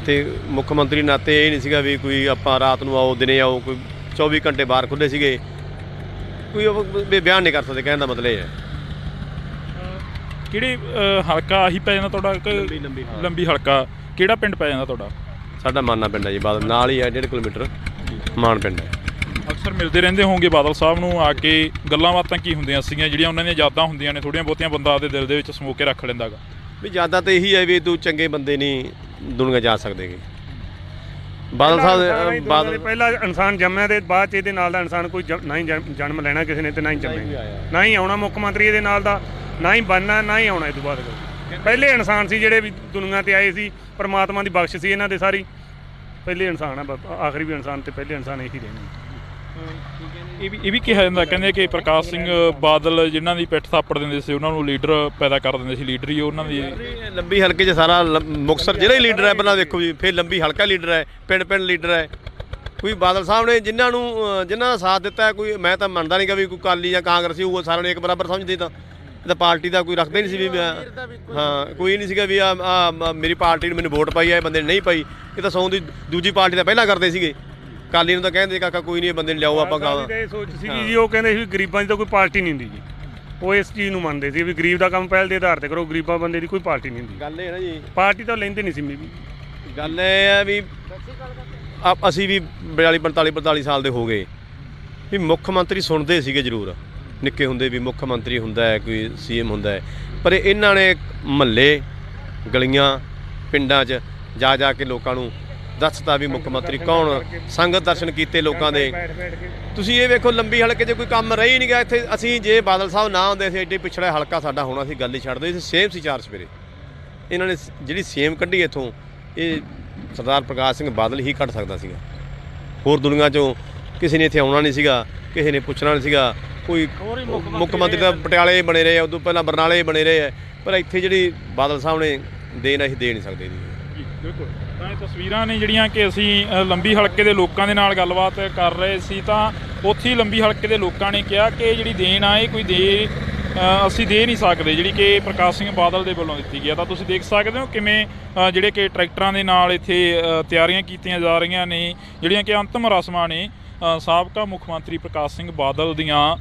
ਇੱਥੇ ਮੁੱਖ ਮੰਤਰੀ ਨਾਤੇ ਇਹ ਨਹੀਂ ਸੀਗਾ ਵੀ ਕੋਈ ਆਪਾਂ ਰਾਤ ਨੂੰ ਆਓ ਦਿਨੇ ਆਓ, ਕੋਈ 24 ਘੰਟੇ ਬਾਹਰ ਖੁੱਲ੍ਹੇ ਸੀਗੇ, ਕੋਈ ਬਿਆਨ ਨਹੀਂ ਕਰ ਸਕਦੇ। ਕਹਿਣ ਦਾ ਮਤਲਬ ਇਹ ਹੈ। ਕਿਹੜੇ ਹਲਕਾ ਆਹੀ ਪੈ ਜਾਂਦਾ ਤੁਹਾਡਾ ਕਿ ਲੰਬੀ ਹਲਕਾ ਕਿਹੜਾ ਪਿੰਡ ਪੈ ਜਾਂਦਾ ਤੁਹਾਡਾ? ਸਾਡਾ ਮਾਨਾ ਪਿੰਡ ਹੈ ਜੀ, ਬਾਦਲ ਨਾਲ ਹੀ ਹੈ, 1.5 ਕਿਲੋਮੀਟਰ ਮਾਨ ਪਿੰਡ ਹੈ। ਅਕਸਰ ਮਿਲਦੇ ਰਹਿੰਦੇ ਹੋਣਗੇ ਬਾਦਲ ਸਾਹਿਬ ਨੂੰ ਆ ਕੇ, ਗੱਲਾਂ ਬਾਤਾਂ ਕੀ ਹੁੰਦੀਆਂ ਸੀਗੀਆਂ ਜਿਹੜੀਆਂ ਉਹਨਾਂ ਦੀਆਂ ਯਾਦਾਂ ਹੁੰਦੀਆਂ ਨੇ ਥੋੜ੍ਹੀਆਂ ਬਹੁਤੀਆਂ ਬੰਦਾ ਆਪਦੇ ਦਿਲ ਦੇ ਵਿੱਚ ਸਮੋ ਕੇ ਰੱਖ ਲੈਂਦਾ ਗਾ? ਵੀ ਜ਼ਿਆਦਾ ਤਾਂ ਇਹੀ ਹੈ ਵੀ ਤੂੰ ਚੰਗੇ ਬੰਦੇ ਨਹੀਂ ਦੁਨੀਆ ਜਾ ਸਕਦੇਗੇ। ਬਾਦਲ ਸਾਹਿਬ ਬਾਦਲ ਪਹਿਲਾ ਇਨਸਾਨ ਜੰਮਿਆ ਤੇ ਬਾਅਦ 'ਚ ਇਹਦੇ ਨਾਲ ਦਾ ਇਨਸਾਨ ਕੋਈ ਨਾ ਹੀ ਜਨਮ ਲੈਣਾ ਕਿਸੇ ਨੇ ਤੇ ਨਾ ਹੀ ਜੰਮਿਆ, ਨਾ ਹੀ ਆਉਣਾ ਮੁੱਖ ਮੰਤਰੀ ਇਹਦੇ ਨਾਲ ਦਾ, ਨਾ ਹੀ ਬਣਨਾ, ਨਾ ਹੀ ਆਉਣਾ ਇਹ ਤੋਂ ਬਾਅਦ। ਪਹਿਲੇ ਇਨਸਾਨ ਸੀ ਜਿਹੜੇ ਵੀ ਦੁਨੀਆ ਤੇ ਆਏ ਸੀ, ਪਰਮਾਤਮਾ ਦੀ ਬਖਸ਼ ਸੀ ਇਹਨਾਂ ਦੇ ਸਾਰੀ। ਪਹਿਲੇ ਇਨਸਾਨ ਆ, ਆਖਰੀ ਵੀ ਇਨਸਾਨ ਤੇ ਪਹਿਲੇ ਇਨਸਾਨ ਇਹੀ ਰਹਿਣੇ। ਇਹ ਵੀ ਕਿਹਾ ਜਾਂਦਾ, ਕਹਿੰਦੇ ਕਿ ਪ੍ਰਕਾਸ਼ ਸਿੰਘ ਬਾਦਲ ਜਿਨ੍ਹਾਂ ਦੀ ਪਿੱਠ ਥਾਪੜ ਦਿੰਦੇ ਸੀ ਉਹਨਾਂ ਨੂੰ ਲੀਡਰ ਪੈਦਾ ਕਰ ਦਿੰਦੇ ਸੀ, ਲੀਡਰ ਹੀ ਉਹਨਾਂ ਦੀ। ਲੰਬੀ ਹਲਕੇ 'ਚ ਸਾਰਾ ਮੁਕਤਸਰ ਜਿਹੜਾ ਹੀ ਲੀਡਰ ਹੈ ਪਹਿਲਾਂ ਦੇਖੋ ਜੀ, ਫਿਰ ਲੰਬੀ ਹਲਕਾ ਲੀਡਰ ਹੈ, ਪਿੰਡ ਪਿੰਡ ਲੀਡਰ ਹੈ। ਕੋਈ ਬਾਦਲ ਸਾਹਿਬ ਨੇ ਜਿਨ੍ਹਾਂ ਦਾ ਸਾਥ ਦਿੱਤਾ, ਕੋਈ ਮੈਂ ਤਾਂ ਮੰਨਦਾ ਨਹੀਂ ਕਿ ਵੀ ਕੋਈ ਅਕਾਲੀ ਜਾਂ ਕਾਂਗਰਸੀ ਉਹ ਸਾਰਿਆਂ ਨੂੰ ਇੱਕ ਬਰਾਬਰ ਸਮਝਦੇ। ਤਾਂ ਇਹ ਤਾਂ ਪਾਰਟੀ ਦਾ ਕੋਈ ਰੱਖਦਾ ਹੀ ਨਹੀਂ ਸੀ ਵੀ ਹਾਂ, ਕੋਈ ਨਹੀਂ ਸੀਗਾ ਵੀ ਆ ਮੇਰੀ ਪਾਰਟੀ ਨੂੰ ਮੈਨੂੰ ਵੋਟ ਪਾਈ ਹੈ, ਬੰਦੇ ਨੇ ਨਹੀਂ ਪਾਈ। ਇਹ ਤਾਂ ਸੌਂ ਦੀ ਦੂਜੀ ਪਾਰਟੀ ਦਾ ਪਹਿਲਾਂ ਕਰਦੇ ਸੀਗੇ। ਅਕਾਲੀ ਨੂੰ ਤਾਂ ਕਹਿੰਦੇ ਕਾਕਾ ਕੋਈ ਨਹੀਂ, ਬੰਦੇ ਨੂੰ ਲਿਆਓ ਆਪਾਂ ਗਾਵਾਂ। ਇਹ ਸੋਚ ਸੀਗੀ ਜੀ, ਉਹ ਕਹਿੰਦੇ ਸੀ ਗਰੀਬਾਂ 'ਚ ਤਾਂ ਕੋਈ ਪਾਰਟੀ ਨਹੀਂ ਹੁੰਦੀ ਜੀ। ਉਹ ਇਸ ਚੀਜ਼ ਨੂੰ ਮੰਨਦੇ ਸੀ ਵੀ ਗਰੀਬ ਦਾ ਕੰਮ ਪਹਿਲ ਦੇ ਆਧਾਰ ਤੇ ਕਰੋ, ਗਰੀਬਾਂ ਬੰਦੇ ਦੀ ਕੋਈ ਪਾਰਟੀ ਨਹੀਂ ਹੁੰਦੀ। ਗੱਲ ਇਹ ਨਾ ਜੀ, ਪਾਰਟੀ ਤਾਂ ਲੈਂਦੇ ਨਹੀਂ ਸੀ ਵੀ। ਗੱਲ ਇਹ ਹੈ ਵੀ ਅਸੀਂ ਵੀ 42-45 ਸਾਲ ਦੇ ਹੋ ਗਏ ਵੀ ਮੁੱਖ ਮੰਤਰੀ ਸੁਣਦੇ ਸੀਗੇ ਜ਼ਰੂਰ, ਨਿੱਕੇ ਹੁੰਦੇ ਵੀ ਮੁੱਖ ਮੰਤਰੀ ਹੁੰਦਾ ਹੈ, ਕੋਈ CM ਹੁੰਦਾ ਹੈ, ਪਰ ਇਹਨਾਂ ਨੇ ਮਹੱਲੇ ਗਲੀਆਂ ਪਿੰਡਾਂ 'ਚ ਜਾ ਕੇ ਲੋਕਾਂ ਨੂੰ ਦੱਸਤਾ ਵੀ ਮੁੱਖ ਮੰਤਰੀ ਕੌਣ, ਸੰਗਤ ਦਰਸ਼ਨ ਕੀਤੇ ਲੋਕਾਂ ਦੇ। ਤੁਸੀਂ ਇਹ ਵੇਖੋ ਲੰਬੀ ਹਲਕੇ 'ਚ ਕੋਈ ਕੰਮ ਰਹਿ ਹੀ ਨਹੀਂ ਗਿਆ ਇੱਥੇ। ਅਸੀਂ ਜੇ ਬਾਦਲ ਸਾਹਿਬ ਨਾ ਹੁੰਦੇ ਸੀ, ਐਡੇ ਪਿਛੜਾ ਹਲਕਾ ਸਾਡਾ ਹੋਣਾ ਸੀ, ਗੱਲ ਹੀ ਛੱਡ ਦਿਓ। ਸੇਮ ਸੀ 4 ਸਵੇਰੇ ਇਹਨਾਂ ਨੇ ਜਿਹੜੀ ਸੇਮ ਕੱਢੀ ਇੱਥੋਂ, ਇਹ ਸਰਦਾਰ ਪ੍ਰਕਾਸ਼ ਸਿੰਘ ਬਾਦਲ ਹੀ ਕੱਢ ਸਕਦਾ ਸੀਗਾ। ਹੋਰ ਦੁਨੀਆ 'ਚੋਂ ਕਿਸੇ ਨੇ ਇੱਥੇ ਆਉਣਾ ਨਹੀਂ ਸੀਗਾ, ਕਿਸੇ ਨੇ ਪੁੱਛਣਾ ਨਹੀਂ ਸੀਗਾ। ਕੋਈ ਮੁੱਖ ਮੰਤਰੀ ਤਾਂ ਪਟਿਆਲੇ ਬਣੇ ਰਹੇ ਆ, ਉਦੋਂ ਪਹਿਲਾਂ ਬਰਨਾਲੇ ਬਣੇ ਰਹੇ ਆ, ਪਰ ਇੱਥੇ ਜਿਹੜੀ ਬਾਦਲ ਸਾਹਿਬ ਨੇ ਦੇਣ ਅਸੀਂ ਦੇ ਨਹੀਂ ਸਕਦੇ ਜੀ। ਬਿਲਕੁਲ। ਤਾਂ ਇਹ ਤਸਵੀਰਾਂ ਨੇ ਜਿਹੜੀਆਂ ਕਿ ਅਸੀਂ ਲੰਬੀ ਹਲਕੇ ਦੇ ਲੋਕਾਂ ਦੇ ਨਾਲ ਗੱਲਬਾਤ ਕਰ ਰਹੇ ਸੀ, ਤਾਂ ਉੱਥੇ ਹੀ ਲੰਬੀ ਹਲਕੇ ਦੇ ਲੋਕਾਂ ਨੇ ਕਿਹਾ ਕਿ ਜਿਹੜੀ ਦੇਣ ਆ ਇਹ ਕੋਈ ਅਸੀਂ ਦੇ ਨਹੀਂ ਸਕਦੇ, ਜਿਹੜੀ ਕਿ ਪ੍ਰਕਾਸ਼ ਸਿੰਘ ਬਾਦਲ ਦੇ ਵੱਲੋਂ ਦਿੱਤੀ ਗਈ ਆ। ਤਾਂ ਤੁਸੀਂ ਦੇਖ ਸਕਦੇ ਹੋ ਕਿਵੇਂ ਜਿਹੜੇ ਕਿ ਟਰੈਕਟਰਾਂ ਦੇ ਨਾਲ ਇੱਥੇ ਤਿਆਰੀਆਂ ਕੀਤੀਆਂ ਜਾ ਰਹੀਆਂ ਨੇ, ਜਿਹੜੀਆਂ ਕਿ ਅੰਤਿਮ ਰਸਮਾਂ ਨੇ ਸਾਬਕਾ ਮੁੱਖ ਮੰਤਰੀ ਪ੍ਰਕਾਸ਼ ਸਿੰਘ ਬਾਦਲ ਦੀਆਂ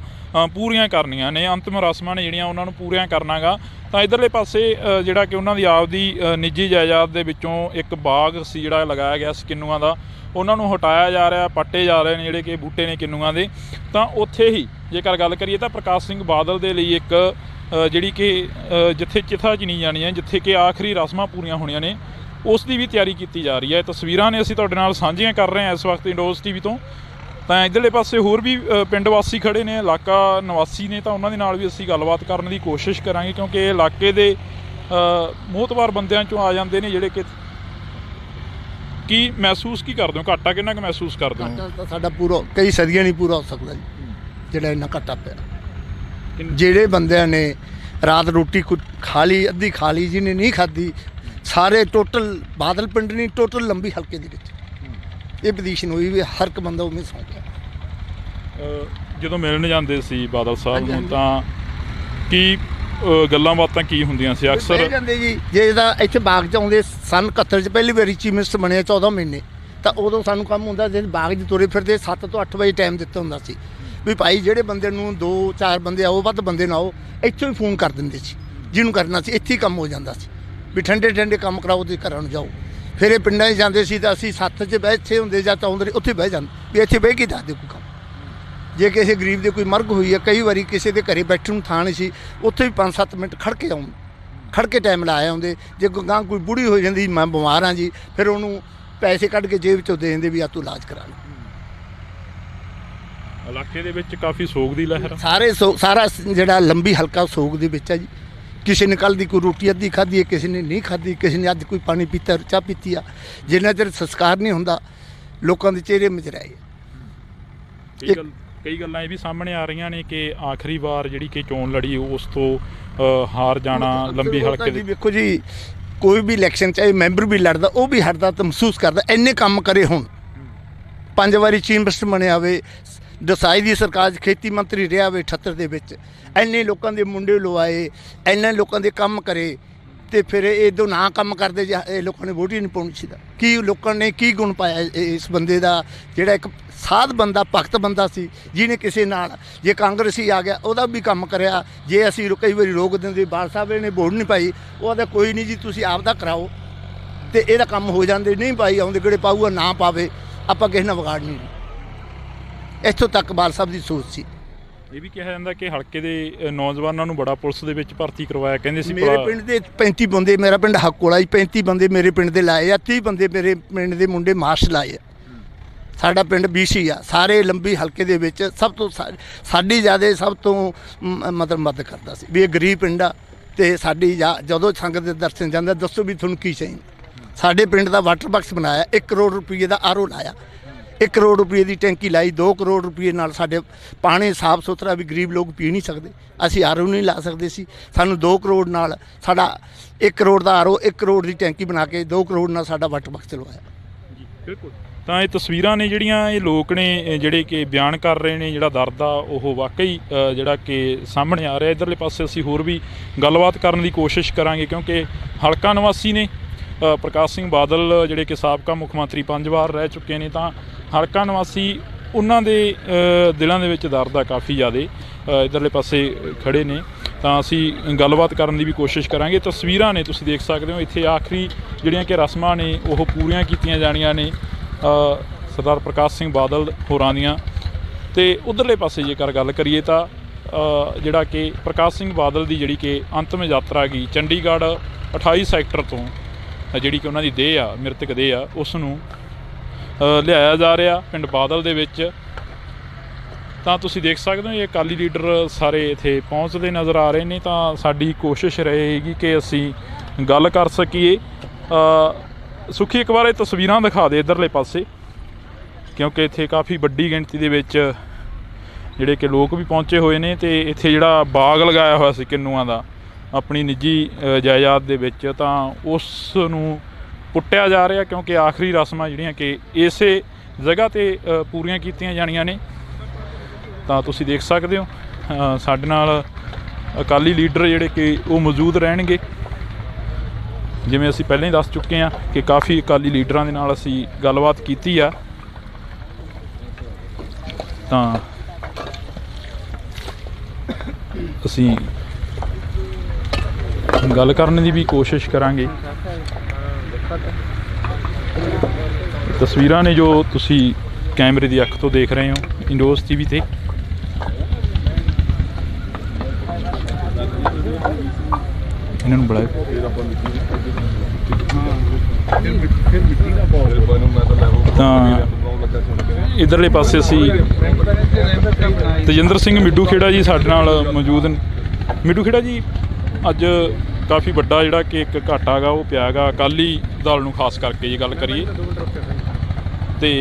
ਪੂਰੀਆਂ ਕਰਨੀਆਂ ਨੇ। ਅੰਤਿਮ ਰਸਮਾਂ ਨੇ ਜਿਹੜੀਆਂ ਉਹਨਾਂ ਨੂੰ ਪੂਰੀਆਂ ਕਰਨਾ ਗਾ। ਤਾਂ ਇੱਧਰਲੇ ਪਾਸੇ ਜਿਹੜਾ ਕਿ ਉਹਨਾਂ ਦੀ ਆਪਦੀ ਨਿੱਜੀ ਜਾਇਦਾਦ ਦੇ ਵਿੱਚੋਂ ਇੱਕ ਬਾਗ ਸੀ ਜਿਹੜਾ ਲਗਾਇਆ ਗਿਆ ਸੀ ਕਿੰਨੂਆਂ ਦਾ, ਉਹਨਾਂ ਨੂੰ ਹਟਾਇਆ ਜਾ ਰਿਹਾ, ਪੱਟੇ ਜਾ ਰਹੇ ਨੇ ਜਿਹੜੇ ਕਿ ਬੂਟੇ ਨੇ ਕਿੰਨੂਆਂ ਦੇ। ਤਾਂ ਉੱਥੇ ਹੀ ਜੇਕਰ ਗੱਲ ਕਰੀਏ ਤਾਂ ਪ੍ਰਕਾਸ਼ ਸਿੰਘ ਬਾਦਲ ਦੇ ਲਈ ਇੱਕ ਜਿਹੜੀ ਕਿ ਜਿੱਥੇ ਚਿਥਾ ਚਿਣੀ ਜਾਣੀ ਹੈ, ਜਿੱਥੇ ਕਿ ਆਖਰੀ ਰਸਮਾਂ ਪੂਰੀਆਂ ਹੋਣੀਆਂ ਨੇ, ਉਸ ਦੀ ਵੀ ਤਿਆਰੀ ਕੀਤੀ ਜਾ ਰਹੀ ਹੈ। ਤਸਵੀਰਾਂ ਨੇ ਅਸੀਂ ਤੁਹਾਡੇ ਨਾਲ ਸਾਂਝੀਆਂ ਕਰ ਰਹੇ ਹਾਂ ਇਸ ਵਕਤ ਇੰਡੋਜ਼ TV ਤੋਂ। ਤਾਂ ਇੱਧਰਲੇ ਪਾਸੇ ਹੋਰ ਵੀ ਪਿੰਡ ਵਾਸੀ ਖੜ੍ਹੇ ਨੇ, ਇਲਾਕਾ ਨਿਵਾਸੀ ਨੇ, ਤਾਂ ਉਹਨਾਂ ਦੇ ਨਾਲ ਵੀ ਅਸੀਂ ਗੱਲਬਾਤ ਕਰਨ ਦੀ ਕੋਸ਼ਿਸ਼ ਕਰਾਂਗੇ, ਕਿਉਂਕਿ ਇਹ ਇਲਾਕੇ ਦੇ ਮੋਹਤਬਾਰ ਬੰਦਿਆਂ 'ਚੋਂ ਆ ਜਾਂਦੇ ਨੇ ਜਿਹੜੇ ਕਿ ਕੀ ਮਹਿਸੂਸ ਕੀ ਕਰਦੇ ਹੋ, ਘਾਟਾ ਕਿੰਨਾ ਕੁ ਮਹਿਸੂਸ ਕਰਦੇ ਹੋ? ਘਾਟਾ ਤਾਂ ਸਾਡਾ ਪੂਰਾ ਕਈ ਸਦੀਆਂ ਨਹੀਂ ਪੂਰਾ ਹੋ ਸਕਦਾ ਜੀ, ਜਿਹੜਾ ਇੰਨਾ ਘਾਟਾ ਪਿਆ। ਜਿਹੜੇ ਬੰਦਿਆਂ ਨੇ ਰਾਤ ਰੋਟੀ ਖਾ ਲਈ, ਅੱਧੀ ਖਾ ਲਈ, ਜਿਹਨੇ ਨਹੀਂ ਖਾਧੀ, ਸਾਰੇ ਟੋਟਲ ਬਾਦਲ ਪਿੰਡ ਨਹੀਂ, ਟੋਟਲ ਲੰਬੀ ਹਲਕੇ ਦੇ ਵਿੱਚ ਇਹ ਪੋਜੀਸ਼ਨ ਹੋਈ ਵੀ ਹਰ ਇੱਕ ਬੰਦਾ ਉਵੇਂ ਸੌਂ ਗਿਆ। ਜਦੋਂ ਮਿਲਣ ਜਾਂਦੇ ਸੀ ਬਾਦਲ ਸਾਹਿਬ ਨੂੰ ਤਾਂ ਕੀ ਗੱਲਾਂ ਬਾਤਾਂ ਕੀ ਹੁੰਦੀਆਂ ਸੀ ਅਕਸਰ? ਜਾਂਦੇ ਜੀ ਜੇ ਇਹਦਾ ਇੱਥੇ ਬਾਗ 'ਚ ਆਉਂਦੇ ਸਨ 71 'ਚ ਪਹਿਲੀ ਵਾਰੀ ਚੀਫ ਮਿਨਿਸਟਰ ਬਣਿਆ 14 ਮਹੀਨੇ, ਤਾਂ ਉਦੋਂ ਸਾਨੂੰ ਕੰਮ ਹੁੰਦਾ ਜੇ ਬਾਗ 'ਚ ਤੁਰੇ ਫਿਰਦੇ 7 ਤੋਂ 8 ਵਜੇ ਟਾਈਮ ਦਿੱਤਾ ਹੁੰਦਾ ਸੀ ਵੀ ਭਾਈ ਜਿਹੜੇ ਬੰਦੇ ਨੂੰ 2-4 ਬੰਦੇ ਆਓ, ਵੱਧ ਬੰਦੇ ਨਾ ਆਓ, ਇੱਥੋਂ ਹੀ ਫੋਨ ਕਰ ਦਿੰਦੇ ਸੀ ਜਿਹਨੂੰ ਕਰਨਾ ਸੀ, ਇੱਥੇ ਹੀ ਕੰਮ ਹੋ ਜਾਂਦਾ ਸੀ ਵੀ ਠੰਡੇ ਕੰਮ ਕਰਾਓ ਤੇ ਘਰਾਂ ਨੂੰ ਜਾਓ। ਫਿਰ ਇਹ ਪਿੰਡਾਂ 'ਚ ਜਾਂਦੇ ਸੀ ਤਾਂ ਅਸੀਂ 7 'ਚ ਇੱਥੇ ਹੁੰਦੇ ਜਾਂ ਤਾਂ ਆਉਂਦੇ ਉੱਥੇ ਬਹਿ ਜਾਂਦੇ ਵੀ ਇੱਥੇ ਬਹਿ ਕੇ ਦੱਸ ਦਿਓ ਕੋਈ ਕੰਮ। ਜੇ ਕਿਸੇ ਗਰੀਬ ਦੇ ਕੋਈ ਮਰਗ ਹੋਈ ਹੈ, ਕਈ ਵਾਰੀ ਕਿਸੇ ਦੇ ਘਰੇ ਬੈਠਣ ਨੂੰ ਥਾਂ ਨਹੀਂ ਸੀ, ਉੱਥੇ ਵੀ 5-7 ਮਿੰਟ ਖੜ੍ਹ ਕੇ ਟਾਈਮ ਲਾਇਆ ਆਉਂਦੇ। ਜੇ ਗਾਂ ਕੋਈ ਬੁੜੀ ਹੋ ਜਾਂਦੀ ਮੈਂ ਬਿਮਾਰ ਹਾਂ ਜੀ, ਫਿਰ ਉਹਨੂੰ ਪੈਸੇ ਕੱਢ ਕੇ ਜੇਬ 'ਚੋਂ ਦੇ ਦਿੰਦੇ ਵੀ ਆ ਤੂੰ ਇਲਾਜ ਕਰਾ ਲੈ। ਇਲਾਕੇ ਦੇ ਵਿੱਚ ਕਾਫੀ ਸੋਗ ਦੀ ਲਹਿਰ, ਸਾਰਾ ਜਿਹੜਾ ਲੰਬੀ ਹਲਕਾ ਸੋਗ ਦੇ ਵਿੱਚ ਹੈ ਜੀ। ਕਿਸੇ ਨੇ ਕੱਲ੍ਹ ਦੀ ਕੋਈ ਰੋਟੀ ਅੱਧੀ ਖਾਧੀ ਹੈ, ਕਿਸੇ ਨੇ ਨਹੀਂ ਖਾਧੀ, ਕਿਸੇ ਨੇ ਅੱਜ ਕੋਈ ਪਾਣੀ ਪੀਤਾ, ਚਾਹ ਪੀਤੀ ਆ। ਜਿੰਨਾ ਚਿਰ ਸੰਸਕਾਰ ਨਹੀਂ ਹੁੰਦਾ ਲੋਕਾਂ ਦੇ ਚਿਹਰੇ ਮੁਰਝਾਏ। ਕਈ ਗੱਲਾਂ ਇਹ ਵੀ ਸਾਹਮਣੇ ਆ ਰਹੀਆਂ ਨੇ ਕਿ ਆਖਰੀ ਵਾਰ ਜਿਹੜੀ ਕਿ ਚੋਣ ਲੜੀ ਉਸ ਤੋਂ ਹਾਰ ਜਾਣਾ ਲੰਬੀ ਹਲਕੇ ਦੀ। ਵੇਖੋ ਜੀ, ਕੋਈ ਵੀ ਇਲੈਕਸ਼ਨ ਚਾਹੇ ਮੈਂਬਰ ਵੀ ਲੜਦਾ, ਉਹ ਵੀ ਹਟਦਾ ਤਾਂ ਮਹਿਸੂਸ ਕਰਦਾ ਇੰਨੇ ਕੰਮ ਕਰੇ। ਹੁਣ 5 ਵਾਰੀ ਚੀਫ ਮਿਨਿਸਟਰ ਬਣਿਆ ਹੋਵੇ, ਦਸਾਈ ਦੀ ਸਰਕਾਰ 'ਚ ਖੇਤੀ ਮੰਤਰੀ ਰਿਹਾ ਹੋਵੇ 78 ਦੇ ਵਿੱਚ, ਇੰਨੇ ਲੋਕਾਂ ਦੇ ਮੁੰਡੇ ਲਵਾਏ, ਇੰਨੇ ਲੋਕਾਂ ਦੇ ਕੰਮ ਕਰੇ, ਤੇ ਫਿਰ ਇਹ ਨਾ ਕੰਮ ਕਰਦੇ ਜੇ ਇਹ ਲੋਕਾਂ ਨੇ ਵੋਟ ਹੀ ਨਹੀਂ ਪਾਉਣੀ ਸੀ। ਕੀ ਲੋਕਾਂ ਨੇ ਕੀ ਗੁਣ ਪਾਇਆ ਇਸ ਬੰਦੇ ਦਾ, ਜਿਹੜਾ ਇੱਕ ਸਾਧ ਬੰਦਾ, ਭਗਤ ਬੰਦਾ ਸੀ, ਜਿਹਨੇ ਕਿਸੇ ਨਾਲ, ਜੇ ਕਾਂਗਰਸੀ ਆ ਗਿਆ ਉਹਦਾ ਵੀ ਕੰਮ ਕਰਿਆ। ਜੇ ਅਸੀਂ ਕਈ ਵਾਰੀ ਰੋਕ ਦਿੰਦੇ, ਬਾਲ ਸਾਹਿਬ ਨੇ ਵੋਟ ਨਹੀਂ ਪਾਈ, ਉਹਦਾ ਕੋਈ ਨਹੀਂ ਜੀ ਤੁਸੀਂ ਆਪ ਦਾ ਕਰਾਓ ਤੇ ਇਹਦਾ ਕੰਮ ਹੋ ਜਾਂਦੇ। ਨਹੀਂ ਪਾਈ ਆਉਂਦੇ ਕਿਹੜੇ ਪਾਊਗਾ, ਨਾ ਪਾਵੇ, ਆਪਾਂ ਕਿਸੇ ਨਾਲ ਵਿਗਾੜਨੀ ਨਹੀਂ। ਇੱਥੋਂ ਤੱਕ ਬਾਲ ਸਾਹਿਬ ਦੀ ਸੋਚ ਸੀ। ਇਹ ਵੀ ਕਿਹਾ ਜਾਂਦਾ ਕਿ ਹਲਕੇ ਦੇ ਨੌਜਵਾਨਾਂ ਨੂੰ ਬੜਾ ਪੁਲਿਸ ਦੇ ਵਿੱਚ ਭਰਤੀ ਕਰਵਾਇਆ, ਕਹਿੰਦੇ ਸੀ ਮੇਰੇ ਪਿੰਡ ਦੇ 35 ਬੰਦੇ, ਮੇਰਾ ਪਿੰਡ ਹੱਕੋਲਾ ਜੀ, 35 ਬੰਦੇ ਮੇਰੇ ਪਿੰਡ ਦੇ ਲਾਏ ਆ, 30 ਬੰਦੇ ਮੇਰੇ ਪਿੰਡ ਦੇ ਮੁੰਡੇ ਮਾਰਸ਼ ਲਾਏ ਆ। ਸਾਡਾ ਪਿੰਡ BC ਆ, ਸਾਰੇ ਲੰਬੀ ਹਲਕੇ ਦੇ ਵਿੱਚ ਸਭ ਤੋਂ ਸਾਡੀ ਜ਼ਿਆਦਾ ਸਭ ਤੋਂ ਮਤਲਬ ਮਦਦ ਕਰਦਾ ਸੀ ਵੀ ਇਹ ਗਰੀਬ ਪਿੰਡ ਆ। ਤੇ ਸਾਡੀ ਜਦੋਂ ਸੰਗਤ ਦੇ ਦਰਸ਼ਨ ਜਾਂਦਾ, ਦੱਸੋ ਵੀ ਤੁਹਾਨੂੰ ਕੀ ਚਾਹੀਦਾ। ਸਾਡੇ ਪਿੰਡ ਦਾ ਵਾਟਰ ਬਾਕਸ ਬਣਾਇਆ, 1 ਕਰੋੜ ਰੁਪਏ ਦਾ RO ਲਾਇਆ, 1 ਕਰੋੜ ਰੁਪਏ ਦੀ ਟੈਂਕੀ ਲਾਈ, 2 ਕਰੋੜ ਰੁਪਏ ਨਾਲ ਸਾਡੇ ਪਾਣੀ ਸਾਫ ਸੁਥਰਾ ਵੀ ਗਰੀਬ ਲੋਕ ਪੀ ਨਹੀਂ ਸਕਦੇ, ਅਸੀਂ RO ਨਹੀਂ ਲਾ ਸਕਦੇ ਸੀ। ਸਾਨੂੰ 2 ਕਰੋੜ ਨਾਲ ਸਾਡਾ 1 ਕਰੋੜ ਦਾ RO, 1 ਕਰੋੜ ਦੀ ਟੈਂਕੀ ਬਣਾ ਕੇ 2 ਕਰੋੜ ਨਾਲ ਸਾਡਾ ਵਾਟਰ ਬਾਕਸ ਚਲਵਾਇਆ। ਬਿਲਕੁਲ। ਤਾਂ ਇਹ ਤਸਵੀਰਾਂ ਨੇ ਜਿਹੜੀਆਂ ਇਹ ਲੋਕ ਨੇ ਜਿਹੜੇ ਕਿ ਬਿਆਨ ਕਰ ਰਹੇ ਨੇ, ਜਿਹੜਾ ਦਰਦ ਆ ਉਹ ਵਾਕਈ ਜਿਹੜਾ ਕਿ ਸਾਹਮਣੇ ਆ ਰਿਹਾ। ਇੱਧਰਲੇ ਪਾਸੇ ਅਸੀਂ ਹੋਰ ਵੀ ਗੱਲਬਾਤ ਕਰਨ ਦੀ ਕੋਸ਼ਿਸ਼ ਕਰਾਂਗੇ, ਕਿਉਂਕਿ ਹਲਕਾ ਨਿਵਾਸੀ ਨੇ ਪ੍ਰਕਾਸ਼ ਸਿੰਘ ਬਾਦਲ, ਜਿਹੜੇ ਕਿ ਸਾਬਕਾ ਮੁੱਖ ਮੰਤਰੀ 5 ਵਾਰ ਰਹਿ ਚੁੱਕੇ ਨੇ, ਤਾਂ ਹਲਕਾ ਨਿਵਾਸੀ ਉਹਨਾਂ ਦੇ ਦਿਲਾਂ ਦੇ ਵਿੱਚ ਦਰਦ ਆ ਕਾਫੀ ਜ਼ਿਆਦਾ। ਇੱਧਰਲੇ ਪਾਸੇ ਖੜੇ ਨੇ, ਤਾਂ ਅਸੀਂ ਗੱਲਬਾਤ ਕਰਨ ਦੀ ਵੀ ਕੋਸ਼ਿਸ਼ ਕਰਾਂਗੇ। ਤਸਵੀਰਾਂ ਨੇ ਤੁਸੀਂ ਦੇਖ ਸਕਦੇ ਹੋ, ਇੱਥੇ ਆਖਰੀ ਜਿਹੜੀਆਂ ਕਿ ਰਸਮਾਂ ਨੇ ਉਹ ਪੂਰੀਆਂ ਕੀਤੀਆਂ ਜਾਣੀਆਂ ਨੇ ਸਰਦਾਰ ਪ੍ਰਕਾਸ਼ ਸਿੰਘ ਬਾਦਲ ਹੋਰਾਂ ਦੀਆਂ। ਤੇ ਉਧਰਲੇ ਪਾਸੇ ਜੇਕਰ ਗੱਲ ਕਰੀਏ ਤਾਂ ਜਿਹੜਾ ਕਿ ਪ੍ਰਕਾਸ਼ ਸਿੰਘ ਬਾਦਲ ਦੀ ਜਿਹੜੀ ਕਿ ਅੰਤਮ ਯਾਤਰਾ ਗਈ ਚੰਡੀਗੜ੍ਹ 28 ਸੈਕਟਰ ਤੋਂ, ਜਿਹੜੀ ਕਿ ਉਹਨਾਂ ਦੀ ਦੇਹ ਆ, ਮ੍ਰਿਤਕ ਦੇਹ ਆ, ਉਸ ਨੂੰ ਲਿਆਇਆ ਜਾ ਰਿਹਾ ਪਿੰਡ ਬਾਦਲ ਦੇ ਵਿੱਚ। ਤਾਂ ਤੁਸੀਂ ਦੇਖ ਸਕਦੇ ਹੋ ਇਹ ਅਕਾਲੀ ਲੀਡਰ ਸਾਰੇ ਇੱਥੇ ਪਹੁੰਚਦੇ ਨਜ਼ਰ ਆ ਰਹੇ ਨੇ। ਤਾਂ ਸਾਡੀ ਕੋਸ਼ਿਸ਼ ਰਹੇਗੀ ਕਿ ਅਸੀਂ ਗੱਲ ਕਰ ਸਕੀਏ। ਸੁਖੀ ਇੱਕ ਵਾਰ ਇਹ ਤਸਵੀਰਾਂ ਦਿਖਾ ਦੇ ਇੱਧਰਲੇ ਪਾਸੇ, ਕਿਉਂਕਿ ਇੱਥੇ ਕਾਫੀ ਵੱਡੀ ਗਿਣਤੀ ਦੇ ਵਿੱਚ ਜਿਹੜੇ ਕਿ ਲੋਕ ਵੀ ਪਹੁੰਚੇ ਹੋਏ ਨੇ। ਤੇ ਇੱਥੇ ਜਿਹੜਾ ਬਾਗ ਲਗਾਇਆ ਹੋਇਆ ਸੀ ਕਿੰਨੂਆਂ ਦਾ ਆਪਣੀ ਨਿੱਜੀ ਜਾਇਦਾਦ ਦੇ ਵਿੱਚ, ਤਾਂ ਉਸ ਨੂੰ ਪੁੱਟਿਆ ਜਾ ਰਿਹਾ, ਕਿਉਂਕਿ ਆਖਰੀ ਰਸਮਾਂ ਜਿਹੜੀਆਂ ਕਿ ਇਸੇ ਜਗ੍ਹਾ 'ਤੇ ਪੂਰੀਆਂ ਕੀਤੀਆਂ ਜਾਣੀਆਂ ਨੇ। ਤਾਂ ਤੁਸੀਂ ਦੇਖ ਸਕਦੇ ਹੋ ਸਾਡੇ ਨਾਲ ਅਕਾਲੀ ਲੀਡਰ ਜਿਹੜੇ ਕਿ ਉਹ ਮੌਜੂਦ ਰਹਿਣਗੇ। ਜਿਵੇਂ ਅਸੀਂ ਪਹਿਲਾਂ ਹੀ ਦੱਸ ਚੁੱਕੇ ਹਾਂ ਕਿ ਕਾਫੀ ਅਕਾਲੀ ਲੀਡਰਾਂ ਦੇ ਨਾਲ ਅਸੀਂ ਗੱਲਬਾਤ ਕੀਤੀ ਆ। ਤਾਂ ਅਸੀਂ ਗੱਲ ਕਰਨ ਦੀ ਵੀ ਕੋਸ਼ਿਸ਼ ਕਰਾਂਗੇ। ਤਸਵੀਰਾਂ ਨੇ ਜੋ ਤੁਸੀਂ ਕੈਮਰੇ ਦੀ ਅੱਖ ਤੋਂ ਦੇਖ ਰਹੇ ਹੋ ਇੰਡੋਜ਼ TV ਤੇ। ਇਹਨਾਂ ਨੂੰ ਬੁਲਾਓ। ਤਾਂ ਇੱਧਰਲੇ ਪਾਸੇ ਅਸੀਂ ਤੇਜਿੰਦਰ ਸਿੰਘ ਮਿੱਡੂ ਖੇੜਾ ਜੀ ਸਾਡੇ ਨਾਲ ਮੌਜੂਦ ਨੇ। ਮਿੱਡੂ ਖੇੜਾ ਜੀ, ਅੱਜ ਕਾਫੀ ਵੱਡਾ ਜਿਹੜਾ ਕਿ ਇੱਕ ਘਾਟਾ ਗਾ ਉਹ ਪਿਆ ਗਾ ਅਕਾਲੀ ਦਲ ਨੂੰ, ਖਾਸ ਕਰਕੇ ਜੇ ਗੱਲ ਕਰੀਏ ਤੇ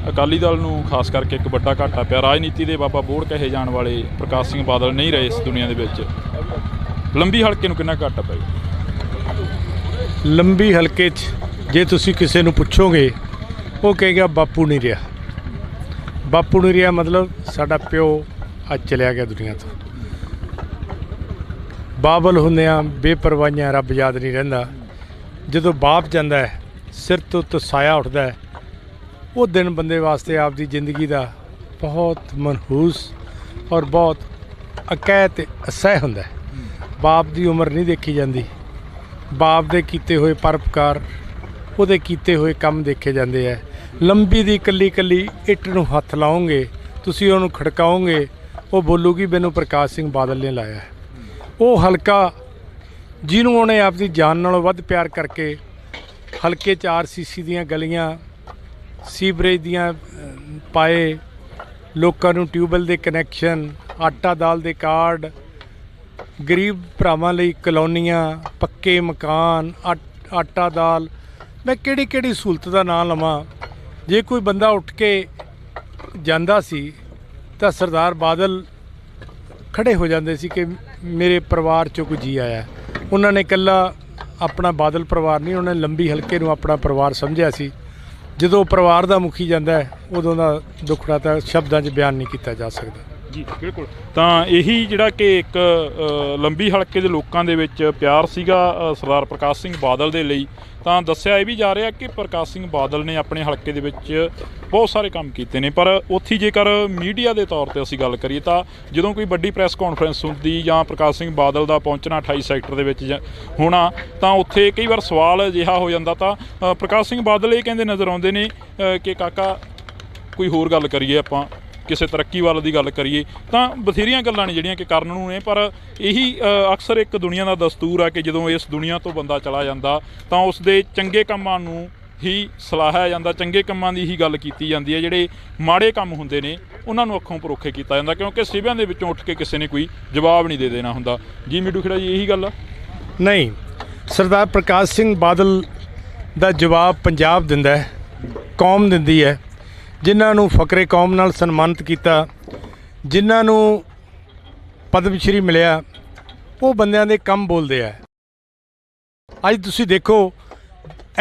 ਅਕਾਲੀ ਦਲ ਨੂੰ ਖਾਸ ਕਰਕੇ ਇੱਕ ਵੱਡਾ ਘਾਟਾ ਪਿਆ। ਰਾਜਨੀਤੀ ਦੇ ਬਾਬਾ ਬੋੜ ਕਹੇ ਜਾਣ ਵਾਲੇ ਪ੍ਰਕਾਸ਼ ਸਿੰਘ ਬਾਦਲ ਨਹੀਂ ਰਹੇ ਇਸ ਦੁਨੀਆ ਦੇ ਵਿੱਚ। ਲੰਬੀ ਹਲਕੇ ਨੂੰ ਕਿੰਨਾ ਘਾਟਾ ਪੈ ਗਿਆ? ਲੰਬੀ ਹਲਕੇ 'ਚ ਜੇ ਤੁਸੀਂ ਕਿਸੇ ਨੂੰ ਪੁੱਛੋਗੇ ਉਹ ਕਹੇਗਾ ਬਾਪੂ ਨਹੀਂ ਰਿਹਾ। ਬਾਪੂ ਨਹੀਂ ਰਿਹਾ ਮਤਲਬ ਸਾਡਾ ਪਿਓ ਅੱਜ ਚਲਿਆ ਗਿਆ ਦੁਨੀਆ ਤੋਂ। ਬਾਬਲ ਹੁੰਦਿਆਂ ਬੇਪਰਵਾਹੀਆਂ ਰੱਬ ਯਾਦ ਨਹੀਂ ਰਹਿੰਦਾ। ਜਦੋਂ ਬਾਪ ਜਾਂਦਾ ਹੈ ਸਿਰ ਤੋਂ ਸਾਇਆ ਉੱਠਦਾ ਹੈ, ਉਹ ਦਿਨ ਬੰਦੇ ਵਾਸਤੇ ਆਪਦੀ ਜ਼ਿੰਦਗੀ ਦਾ ਬਹੁਤ ਮਨਹੂਸ ਔਰ ਬਹੁਤ ਅਕੈਤ ਤੇ ਅਸਹਿ ਹੁੰਦਾ ਹੈ। ਬਾਪ ਦੀ ਉਮਰ ਨਹੀਂ ਦੇਖੀ ਜਾਂਦੀ, ਬਾਪ ਦੇ ਕੀਤੇ ਹੋਏ ਪਰਉਪਕਾਰ, ਉਹਦੇ ਕੀਤੇ ਹੋਏ ਕੰਮ ਦੇਖੇ ਜਾਂਦੇ ਹੈ। ਲੰਬੀ ਦੀ ਇਕੱਲੀ ਇਕੱਲੀ ਇੱਟ ਨੂੰ ਹੱਥ ਲਾਓਗੇ, ਤੁਸੀਂ ਉਹਨੂੰ ਖੜਕਾਓਗੇ, ਉਹ ਬੋਲੂਗੀ ਮੈਨੂੰ ਪ੍ਰਕਾਸ਼ ਸਿੰਘ ਬਾਦਲ ਨੇ ਲਾਇਆ ਹੈ। ਉਹ ਹਲਕਾ ਜਿਹਨੂੰ ਉਹਨੇ ਆਪਦੀ ਜਾਨ ਨਾਲੋਂ ਵੱਧ ਪਿਆਰ ਕਰਕੇ ਹਲਕੇ 'ਚ RCC ਦੀਆਂ ਗਲੀਆਂ, ਸੀਵਰੇਜ ਦੀਆਂ ਪਾਏ, ਲੋਕਾਂ ਨੂੰ ਟਿਊਬਵੈੱਲ ਦੇ ਕਨੈਕਸ਼ਨ, ਆਟਾ ਦਾਲ ਦੇ ਕਾਰਡ, ਗਰੀਬ ਭਰਾਵਾਂ ਲਈ ਕਲੋਨੀਆਂ, ਪੱਕੇ ਮਕਾਨ, ਆਟਾ ਦਾਲ, ਮੈਂ ਕਿਹੜੀ ਕਿਹੜੀ ਸਹੂਲਤ ਦਾ ਨਾਂ ਲਵਾਂ। ਜੇ ਕੋਈ ਬੰਦਾ ਉੱਠ ਕੇ ਜਾਂਦਾ ਸੀ ਤਾਂ ਸਰਦਾਰ ਬਾਦਲ ਖੜੇ ਹੋ ਜਾਂਦੇ ਸੀ ਕਿ ਮੇਰੇ ਪਰਿਵਾਰ 'ਚੋਂ ਕੋਈ ਜੀ ਆਇਆ। ਉਹਨਾਂ ਨੇ ਇਕੱਲਾ ਆਪਣਾ ਬਾਦਲ ਪਰਿਵਾਰ ਨਹੀਂ, ਉਹਨਾਂ ਨੇ ਲੰਬੀ ਹਲਕੇ ਨੂੰ ਆਪਣਾ ਪਰਿਵਾਰ ਸਮਝਿਆ ਸੀ। ਜਦੋਂ ਪਰਿਵਾਰ ਦਾ ਮੁਖੀ ਜਾਂਦਾ ਹੈ ਉਦੋਂ ਦਾ ਦੁੱਖੜਾ ਤਾਂ ਸ਼ਬਦਾਂ 'ਚ ਬਿਆਨ ਨਹੀਂ ਕੀਤਾ ਜਾ ਸਕਦਾ। ਜੀ ਬਿਲਕੁਲ। ਤਾਂ ਇਹੀ ਜਿਹੜਾ ਕਿ ਇੱਕ ਲੰਬੀ ਹਲਕੇ ਦੇ ਲੋਕਾਂ ਦੇ ਵਿੱਚ ਪਿਆਰ ਸੀਗਾ ਸਰਦਾਰ ਪ੍ਰਕਾਸ਼ ਸਿੰਘ ਬਾਦਲ ਦੇ ਲਈ। ਤਾਂ ਦੱਸਿਆ ਇਹ ਵੀ ਜਾ ਰਿਹਾ ਕਿ ਪ੍ਰਕਾਸ਼ ਸਿੰਘ ਬਾਦਲ ਨੇ ਆਪਣੇ ਹਲਕੇ ਦੇ ਵਿੱਚ ਬਹੁਤ ਸਾਰੇ ਕੰਮ ਕੀਤੇ ਨੇ, ਪਰ ਉੱਥੇ ਜੇਕਰ ਮੀਡੀਆ ਦੇ ਤੌਰ 'ਤੇ ਅਸੀਂ ਗੱਲ ਕਰੀਏ ਤਾਂ ਜਦੋਂ ਕੋਈ ਵੱਡੀ ਪ੍ਰੈਸ ਕਾਨਫਰੰਸ ਹੁੰਦੀ ਜਾਂ ਪ੍ਰਕਾਸ਼ ਸਿੰਘ ਬਾਦਲ ਦਾ ਪਹੁੰਚਣਾ 28 ਸੈਕਟਰ ਦੇ ਵਿੱਚ ਹੋਣਾ, ਤਾਂ ਉੱਥੇ ਕਈ ਵਾਰ ਸਵਾਲ ਅਜਿਹਾ ਹੋ ਜਾਂਦਾ। ਤਾਂ ਪ੍ਰਕਾਸ਼ ਸਿੰਘ ਬਾਦਲ ਇਹ ਕਹਿੰਦੇ ਨਜ਼ਰ ਆਉਂਦੇ ਨੇ ਕਿ ਕਾਕਾ ਕੋਈ ਹੋਰ ਗੱਲ ਕਰੀਏ, ਆਪਾਂ ਕਿਸੇ ਤਰੱਕੀ ਵੱਲ ਦੀ ਗੱਲ ਕਰੀਏ, ਤਾਂ ਬਥੇਰੀਆਂ ਗੱਲਾਂ ਨੇ ਜਿਹੜੀਆਂ ਕਿ ਕਰਨ ਨੂੰ ਨੇ। ਪਰ ਇਹੀ ਅਕਸਰ ਇੱਕ ਦੁਨੀਆ ਦਾ ਦਸਤੂਰ ਆ ਕਿ ਜਦੋਂ ਇਸ ਦੁਨੀਆ ਤੋਂ ਬੰਦਾ ਚਲਾ ਜਾਂਦਾ ਤਾਂ ਉਸ ਦੇ ਚੰਗੇ ਕੰਮਾਂ ਨੂੰ ਹੀ ਸਲਾਹਿਆ ਜਾਂਦਾ, ਚੰਗੇ ਕੰਮਾਂ ਦੀ ਹੀ ਗੱਲ ਕੀਤੀ ਜਾਂਦੀ ਹੈ। ਜਿਹੜੇ ਮਾੜੇ ਕੰਮ ਹੁੰਦੇ ਨੇ ਉਹਨਾਂ ਨੂੰ ਅੱਖੋਂ ਪਰੋਖੇ ਕੀਤਾ ਜਾਂਦਾ, ਕਿਉਂਕਿ ਸਿਵਿਆਂ ਦੇ ਵਿੱਚੋਂ ਉੱਠ ਕੇ ਕਿਸੇ ਨੇ ਕੋਈ ਜਵਾਬ ਨਹੀਂ ਦੇ ਦੇਣਾ ਹੁੰਦਾ। ਜੀ ਮਿੱਡੂ ਖੇੜਾ ਜੀ, ਇਹੀ ਗੱਲ ਆ? ਨਹੀਂ, ਸਰਦਾਰ ਪ੍ਰਕਾਸ਼ ਸਿੰਘ ਬਾਦਲ ਦਾ ਜਵਾਬ ਪੰਜਾਬ ਦਿੰਦਾ ਹੈ, ਕੌਮ ਦਿੰਦੀ ਹੈ। ਜਿਨ੍ਹਾਂ ਨੂੰ ਫਕਰੇ ਕੌਮ ਨਾਲ ਸਨਮਾਨਿਤ ਕੀਤਾ, ਜਿਨ੍ਹਾਂ ਨੂੰ ਪਦਮ ਸ਼੍ਰੀ ਮਿਲਿਆ, ਉਹ ਬੰਦਿਆਂ ਦੇ ਕੰਮ ਬੋਲਦੇ ਆ। ਅੱਜ ਤੁਸੀਂ ਦੇਖੋ,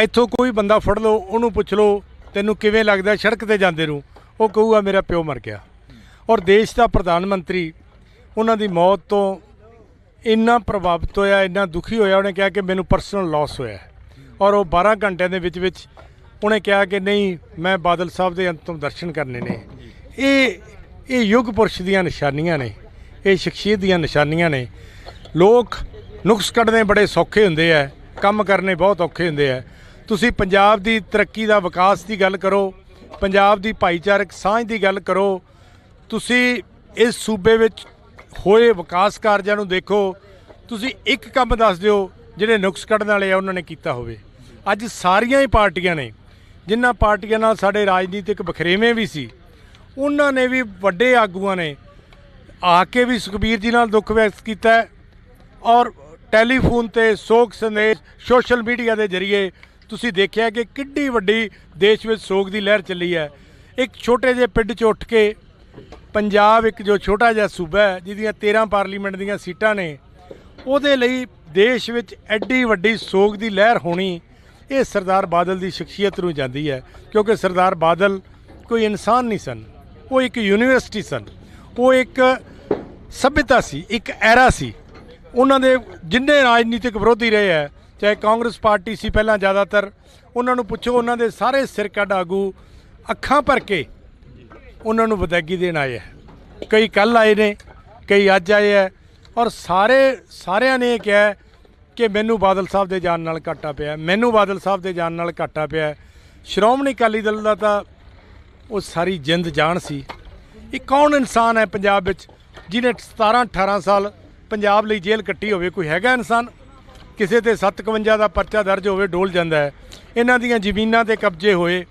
ਇੱਥੋਂ ਕੋਈ ਬੰਦਾ ਫੜ ਲਓ, ਉਹਨੂੰ ਪੁੱਛ ਲਓ ਤੈਨੂੰ ਕਿਵੇਂ ਲੱਗਦਾ ਸੜਕ ਤੇ ਜਾਂਦੇ ਨੂੰ, ਉਹ ਕਹੂਗਾ ਮੇਰਾ ਪਿਓ ਮਰ ਗਿਆ। ਔਰ ਦੇਸ਼ ਦਾ ਪ੍ਰਧਾਨ ਮੰਤਰੀ ਉਹਨਾਂ ਦੀ ਮੌਤ ਤੋਂ ਇੰਨਾ ਪ੍ਰਭਾਵਿਤ ਹੋਇਆ, ਇੰਨਾ ਦੁਖੀ ਹੋਇਆ, ਉਹਨੇ ਕਿਹਾ ਕਿ ਮੈਨੂੰ ਪਰਸਨਲ ਲਾਸ ਹੋਇਆ। ਔਰ ਉਹ 12 ਘੰਟਿਆਂ ਦੇ ਵਿੱਚ ਉਹਨੇ ਕਿਹਾ ਕਿ ਨਹੀਂ, ਮੈਂ ਬਾਦਲ ਸਾਹਿਬ ਦੇ ਅੰਤਮ ਦਰਸ਼ਨ ਕਰਨੇ ਨੇ। ਇਹ ਯੁੱਗ ਪੁਰਸ਼ ਦੀਆਂ ਨਿਸ਼ਾਨੀਆਂ ਨੇ, ਇਹ ਸ਼ਖਸੀਅਤ ਦੀਆਂ ਨਿਸ਼ਾਨੀਆਂ ਨੇ। ਲੋਕ ਨੁਕਸ ਕੱਢਣੇ ਬੜੇ ਸੌਖੇ ਹੁੰਦੇ ਆ, ਕੰਮ ਕਰਨੇ ਬਹੁਤ ਔਖੇ ਹੁੰਦੇ ਆ। ਤੁਸੀਂ ਪੰਜਾਬ ਦੀ ਤਰੱਕੀ ਦਾ, ਵਿਕਾਸ ਦੀ ਗੱਲ ਕਰੋ, ਪੰਜਾਬ ਦੀ ਭਾਈਚਾਰਕ ਸਾਂਝ ਦੀ ਗੱਲ ਕਰੋ, ਤੁਸੀਂ ਇਸ ਸੂਬੇ ਵਿੱਚ ਹੋਏ ਵਿਕਾਸ ਕਾਰਜਾਂ ਨੂੰ ਦੇਖੋ, ਤੁਸੀਂ ਇੱਕ ਕੰਮ ਦੱਸ ਦਿਓ ਜਿਹੜੇ ਨੁਕਸ ਕੱਢਣ ਵਾਲੇ ਆ ਉਹਨਾਂ ਨੇ ਕੀਤਾ ਹੋਵੇ। ਅੱਜ ਸਾਰੀਆਂ ਹੀ ਪਾਰਟੀਆਂ ਨੇ, ਜਿਨ੍ਹਾਂ ਪਾਰਟੀਆਂ ਨਾਲ ਸਾਡੇ ਰਾਜਨੀਤਿਕ ਵਖਰੇਵੇਂ ਵੀ ਸੀ, ਉਹਨਾਂ ਨੇ ਵੀ, ਵੱਡੇ ਆਗੂਆਂ ਨੇ ਆ ਕੇ ਵੀ ਸੁਖਬੀਰ ਜੀ ਨਾਲ ਦੁੱਖ ਵਿਅਕਤ ਕੀਤਾ ਹੈ। ਔਰ ਟੈਲੀਫੋਨ ਤੇ ਸੋਗ ਸੰਦੇਸ਼, ਸੋਸ਼ਲ ਮੀਡੀਆ ਦੇ ਜ਼ਰੀਏ ਤੁਸੀਂ ਦੇਖਿਆ ਕਿ ਕਿੱਡੀ ਵੱਡੀ ਦੇਸ਼ ਵਿੱਚ ਸੋਗ ਦੀ ਲਹਿਰ ਚੱਲੀ ਹੈ। ਇੱਕ ਛੋਟੇ ਜਿਹੇ ਪਿੰਡ 'ਚ ਉੱਠ ਕੇ ਪੰਜਾਬ, ਇੱਕ ਜੋ ਛੋਟਾ ਜਿਹਾ ਸੂਬਾ ਹੈ ਜਿਹਦੀਆਂ 13 ਪਾਰਲੀਮੈਂਟ ਦੀਆਂ ਸੀਟਾਂ ਨੇ, ਉਹਦੇ ਲਈ ਦੇਸ਼ ਵਿੱਚ ਐਡੀ ਵੱਡੀ ਸੋਗ ਦੀ ਲਹਿਰ ਹੋਣੀ, ਇਹ ਸਰਦਾਰ ਬਾਦਲ ਦੀ ਸ਼ਖਸੀਅਤ ਨੂੰ ਜਾਂਦੀ ਹੈ। ਕਿਉਂਕਿ ਸਰਦਾਰ ਬਾਦਲ ਕੋਈ ਇਨਸਾਨ ਨਹੀਂ ਸਨ, ਉਹ ਇੱਕ ਯੂਨੀਵਰਸਿਟੀ ਸਨ, ਉਹ ਇੱਕ ਸਭਿਅਤਾ ਸੀ, ਇੱਕ ਐਰਾ ਸੀ। ਉਹਨਾਂ ਦੇ ਜਿੰਨੇ ਰਾਜਨੀਤਿਕ ਵਿਰੋਧੀ ਰਹੇ ਹੈ, ਚਾਹੇ ਕਾਂਗਰਸ ਪਾਰਟੀ ਸੀ ਪਹਿਲਾਂ ਜ਼ਿਆਦਾਤਰ, ਉਹਨਾਂ ਨੂੰ ਪੁੱਛੋ, ਉਹਨਾਂ ਦੇ ਸਾਰੇ ਸਿਰ ਕੱਢ ਆਗੂ ਅੱਖਾਂ ਭਰ ਕੇ ਉਹਨਾਂ ਨੂੰ ਵਿਦਾਇਗੀ ਦੇਣ ਆਏ ਹੈ। ਕਈ ਕੱਲ੍ਹ ਆਏ ਨੇ, ਕਈ ਅੱਜ ਆਏ ਹੈ। ਔਰ ਸਾਰਿਆਂ ਨੇ ਇਹ ਕਿਹਾ ਕਿ ਮੈਨੂੰ ਬਾਦਲ ਸਾਹਿਬ ਦੇ ਜਾਣ ਨਾਲ ਘਾਟਾ ਪਿਆ, ਮੈਨੂੰ ਬਾਦਲ ਸਾਹਿਬ ਦੇ ਜਾਣ ਨਾਲ ਘਾਟਾ ਪਿਆ। ਸ਼੍ਰੋਮਣੀ ਅਕਾਲੀ ਦਲ ਦਾ ਤਾਂ ਉਹ ਸਾਰੀ ਜਿੰਦ ਜਾਨ ਸੀ। ਇਹ ਕੌਣ ਇਨਸਾਨ ਹੈ ਪੰਜਾਬ ਵਿੱਚ ਜਿਹਨੇ 17-18 ਸਾਲ ਪੰਜਾਬ ਲਈ ਜੇਲ੍ਹ ਕੱਟੀ ਹੋਵੇ? ਕੋਈ ਹੈਗਾ ਇਨਸਾਨ? ਕਿਸੇ ਤੇ 57 ਦਾ ਪਰਚਾ ਦਰਜ ਹੋਵੇ ਡੋਲ ਜਾਂਦਾ ਹੈ। ਇਹਨਾਂ ਦੀਆਂ ਜ਼ਮੀਨਾਂ ਤੇ ਕਬਜ਼ੇ ਹੋਏ,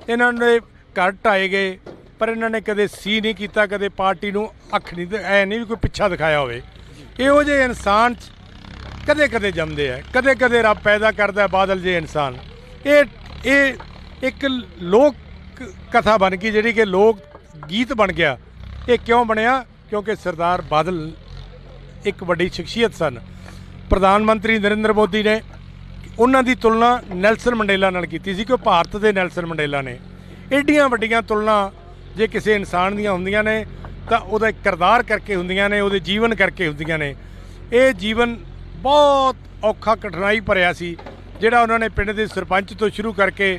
ਇਹਨਾਂ ਦੇ ਘਰ ਢਾਏ ਗਏ, ਪਰ ਇਹਨਾਂ ਨੇ ਕਦੇ ਸੀ ਨਹੀਂ ਕੀਤਾ, ਕਦੇ ਪਾਰਟੀ ਨੂੰ ਅੱਖ ਨਹੀਂ, ਐ ਨਹੀਂ ਵੀ ਕੋਈ ਪਿੱਛਾ ਦਿਖਾਇਆ ਹੋਵੇ। ਇਹੋ ਜਿਹੇ ਇਨਸਾਨ ਕਦੇ ਕਦੇ ਜੰਮਦੇ ਹੈ, ਕਦੇ ਕਦੇ ਰੱਬ ਪੈਦਾ ਕਰਦਾ ਬਾਦਲ ਜਿਹੇ ਇਨਸਾਨ। ਇਹ ਇੱਕ ਲੋਕ ਕਥਾ ਬਣ ਗਈ, ਜਿਹੜੀ ਕਿ ਲੋਕ ਗੀਤ ਬਣ ਗਿਆ। ਇਹ ਕਿਉਂ ਬਣਿਆ? ਕਿਉਂਕਿ ਸਰਦਾਰ ਬਾਦਲ ਇੱਕ ਵੱਡੀ ਸ਼ਖਸੀਅਤ ਸਨ। ਪ੍ਰਧਾਨ ਮੰਤਰੀ ਨਰਿੰਦਰ ਮੋਦੀ ਨੇ ਉਹਨਾਂ ਦੀ ਤੁਲਨਾ ਨੈਲਸਨ ਮੰਡੇਲਾ ਨਾਲ ਕੀਤੀ ਸੀ ਕਿ ਉਹ ਭਾਰਤ ਦੇ ਨੈਲਸਨ ਮੰਡੇਲਾ ਨੇ। ਏਡੀਆਂ ਵੱਡੀਆਂ ਤੁਲਨਾ ਜੇ ਕਿਸੇ ਇਨਸਾਨ ਦੀਆਂ ਹੁੰਦੀਆਂ ਨੇ ਤਾਂ ਉਹਦਾ ਕਿਰਦਾਰ ਕਰਕੇ ਹੁੰਦੀਆਂ ਨੇ, ਉਹਦੇ ਜੀਵਨ ਕਰਕੇ ਹੁੰਦੀਆਂ ਨੇ। ਇਹ ਜੀਵਨ ਬਹੁਤ ਔਖਾ, ਕਠਿਨਾਈ ਭਰਿਆ ਸੀ, ਜਿਹੜਾ ਉਹਨਾਂ ਨੇ ਪਿੰਡ ਦੇ ਸਰਪੰਚ ਤੋਂ ਸ਼ੁਰੂ ਕਰਕੇ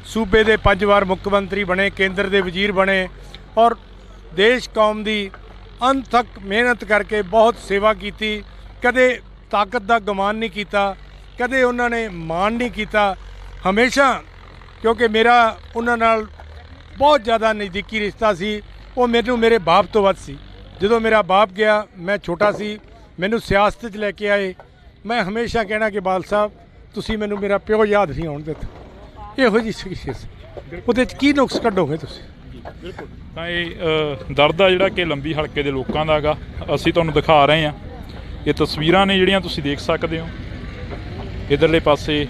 ਸੂਬੇ ਦੇ 5 ਵਾਰ ਮੁੱਖ ਮੰਤਰੀ ਬਣੇ, ਕੇਂਦਰ ਦੇ ਵਜ਼ੀਰ ਬਣੇ, ਔਰ ਦੇਸ਼ ਕੌਮ ਦੀ ਅੰਤ ਮਿਹਨਤ ਕਰਕੇ ਬਹੁਤ ਸੇਵਾ ਕੀਤੀ। ਕਦੇ ਤਾਕਤ ਦਾ ਗੁਮਾਨ ਨਹੀਂ ਕੀਤਾ, ਕਦੇ ਉਹਨਾਂ ਨੇ ਮਾਣ ਨਹੀਂ ਕੀਤਾ। ਹਮੇਸ਼ਾ, ਕਿਉਂਕਿ ਮੇਰਾ ਉਹਨਾਂ ਨਾਲ ਬਹੁਤ ਜ਼ਿਆਦਾ ਨਜ਼ਦੀਕੀ ਰਿਸ਼ਤਾ ਸੀ, ਉਹ ਮੈਨੂੰ ਮੇਰੇ ਬਾਪ ਤੋਂ ਵੱਧ ਸੀ। ਜਦੋਂ ਮੇਰਾ ਬਾਪ ਗਿਆ, ਮੈਂ ਛੋਟਾ ਸੀ, ਮੈਨੂੰ ਸਿਆਸਤ 'ਚ ਲੈ ਕੇ ਆਏ। ਮੈਂ ਹਮੇਸ਼ਾ ਕਹਿਣਾ ਕਿ ਬਾਦਲ ਸਾਹਿਬ, ਤੁਸੀਂ ਮੈਨੂੰ ਮੇਰਾ ਪਿਓ ਯਾਦ ਨਹੀਂ ਆਉਣ ਦਿੱਤਾ। ਇਹੋ ਜਿਹੀ ਸ਼ਖਸੀਅਤ, ਉਹਦੇ 'ਚ ਕੀ ਨੁਕਸ ਕੱਢੋਗੇ ਤੁਸੀਂ? ਬਿਲਕੁਲ। ਤਾਂ ਇਹ ਦਰਦ ਆ ਜਿਹੜਾ ਕਿ ਲੰਬੀ ਹਲਕੇ ਦੇ ਲੋਕਾਂ ਦਾ ਹੈਗਾ, ਅਸੀਂ ਤੁਹਾਨੂੰ ਦਿਖਾ ਰਹੇ ਹਾਂ। ਇਹ ਤਸਵੀਰਾਂ ਨੇ ਜਿਹੜੀਆਂ ਤੁਸੀਂ ਦੇਖ ਸਕਦੇ ਹੋ। ਇੱਧਰਲੇ ਪਾਸੇ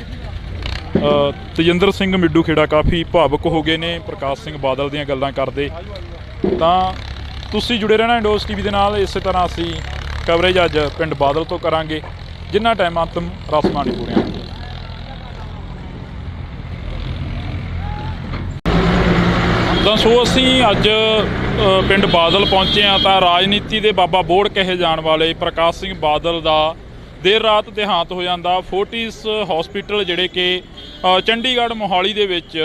ਤੇਜਿੰਦਰ ਸਿੰਘ ਮਿੱਡੂ ਖੇੜਾ ਕਾਫੀ ਭਾਵੁਕ ਹੋ ਗਏ ਨੇ ਪ੍ਰਕਾਸ਼ ਸਿੰਘ ਬਾਦਲ ਦੀਆਂ ਗੱਲਾਂ ਕਰਦੇ। ਤਾਂ ਤੁਸੀਂ ਜੁੜੇ ਰਹਿਣਾ ਇੰਡੋਸ ਟੀਵੀ ਦੇ ਨਾਲ। ਇਸੇ ਤਰ੍ਹਾਂ ਅਸੀਂ ਕਵਰੇਜ ਅੱਜ ਪਿੰਡ ਬਾਦਲ ਤੋਂ ਕਰਾਂਗੇ, ਜਿੰਨਾ ਟਾਈਮ ਅੰਤਮ ਰਸਮਾਂ ਨਹੀਂ ਪੂਰੀਆਂ ਹੁੰਦੀਆਂ। ਤਾਂ ਸੋ ਅਸੀਂ ਅੱਜ ਪਿੰਡ ਬਾਦਲ ਪਹੁੰਚੇ ਆ ਤਾਂ ਰਾਜਨੀਤੀ ਦੇ ਬਾਬਾ ਬੋੜ ਕਹੇ ਜਾਣ ਵਾਲੇ ਪ੍ਰਕਾਸ਼ ਸਿੰਘ ਬਾਦਲ ਦਾ ਦੇਰ ਰਾਤ ਦੇਹਾਂਤ ਹੋ ਜਾਂਦਾ। ਫੋਰਟਿਸ ਹਸਪੀਟਲ ਜਿਹੜੇ ਕਿ ਚੰਡੀਗੜ੍ਹ ਮੋਹਾਲੀ ਦੇ ਵਿੱਚ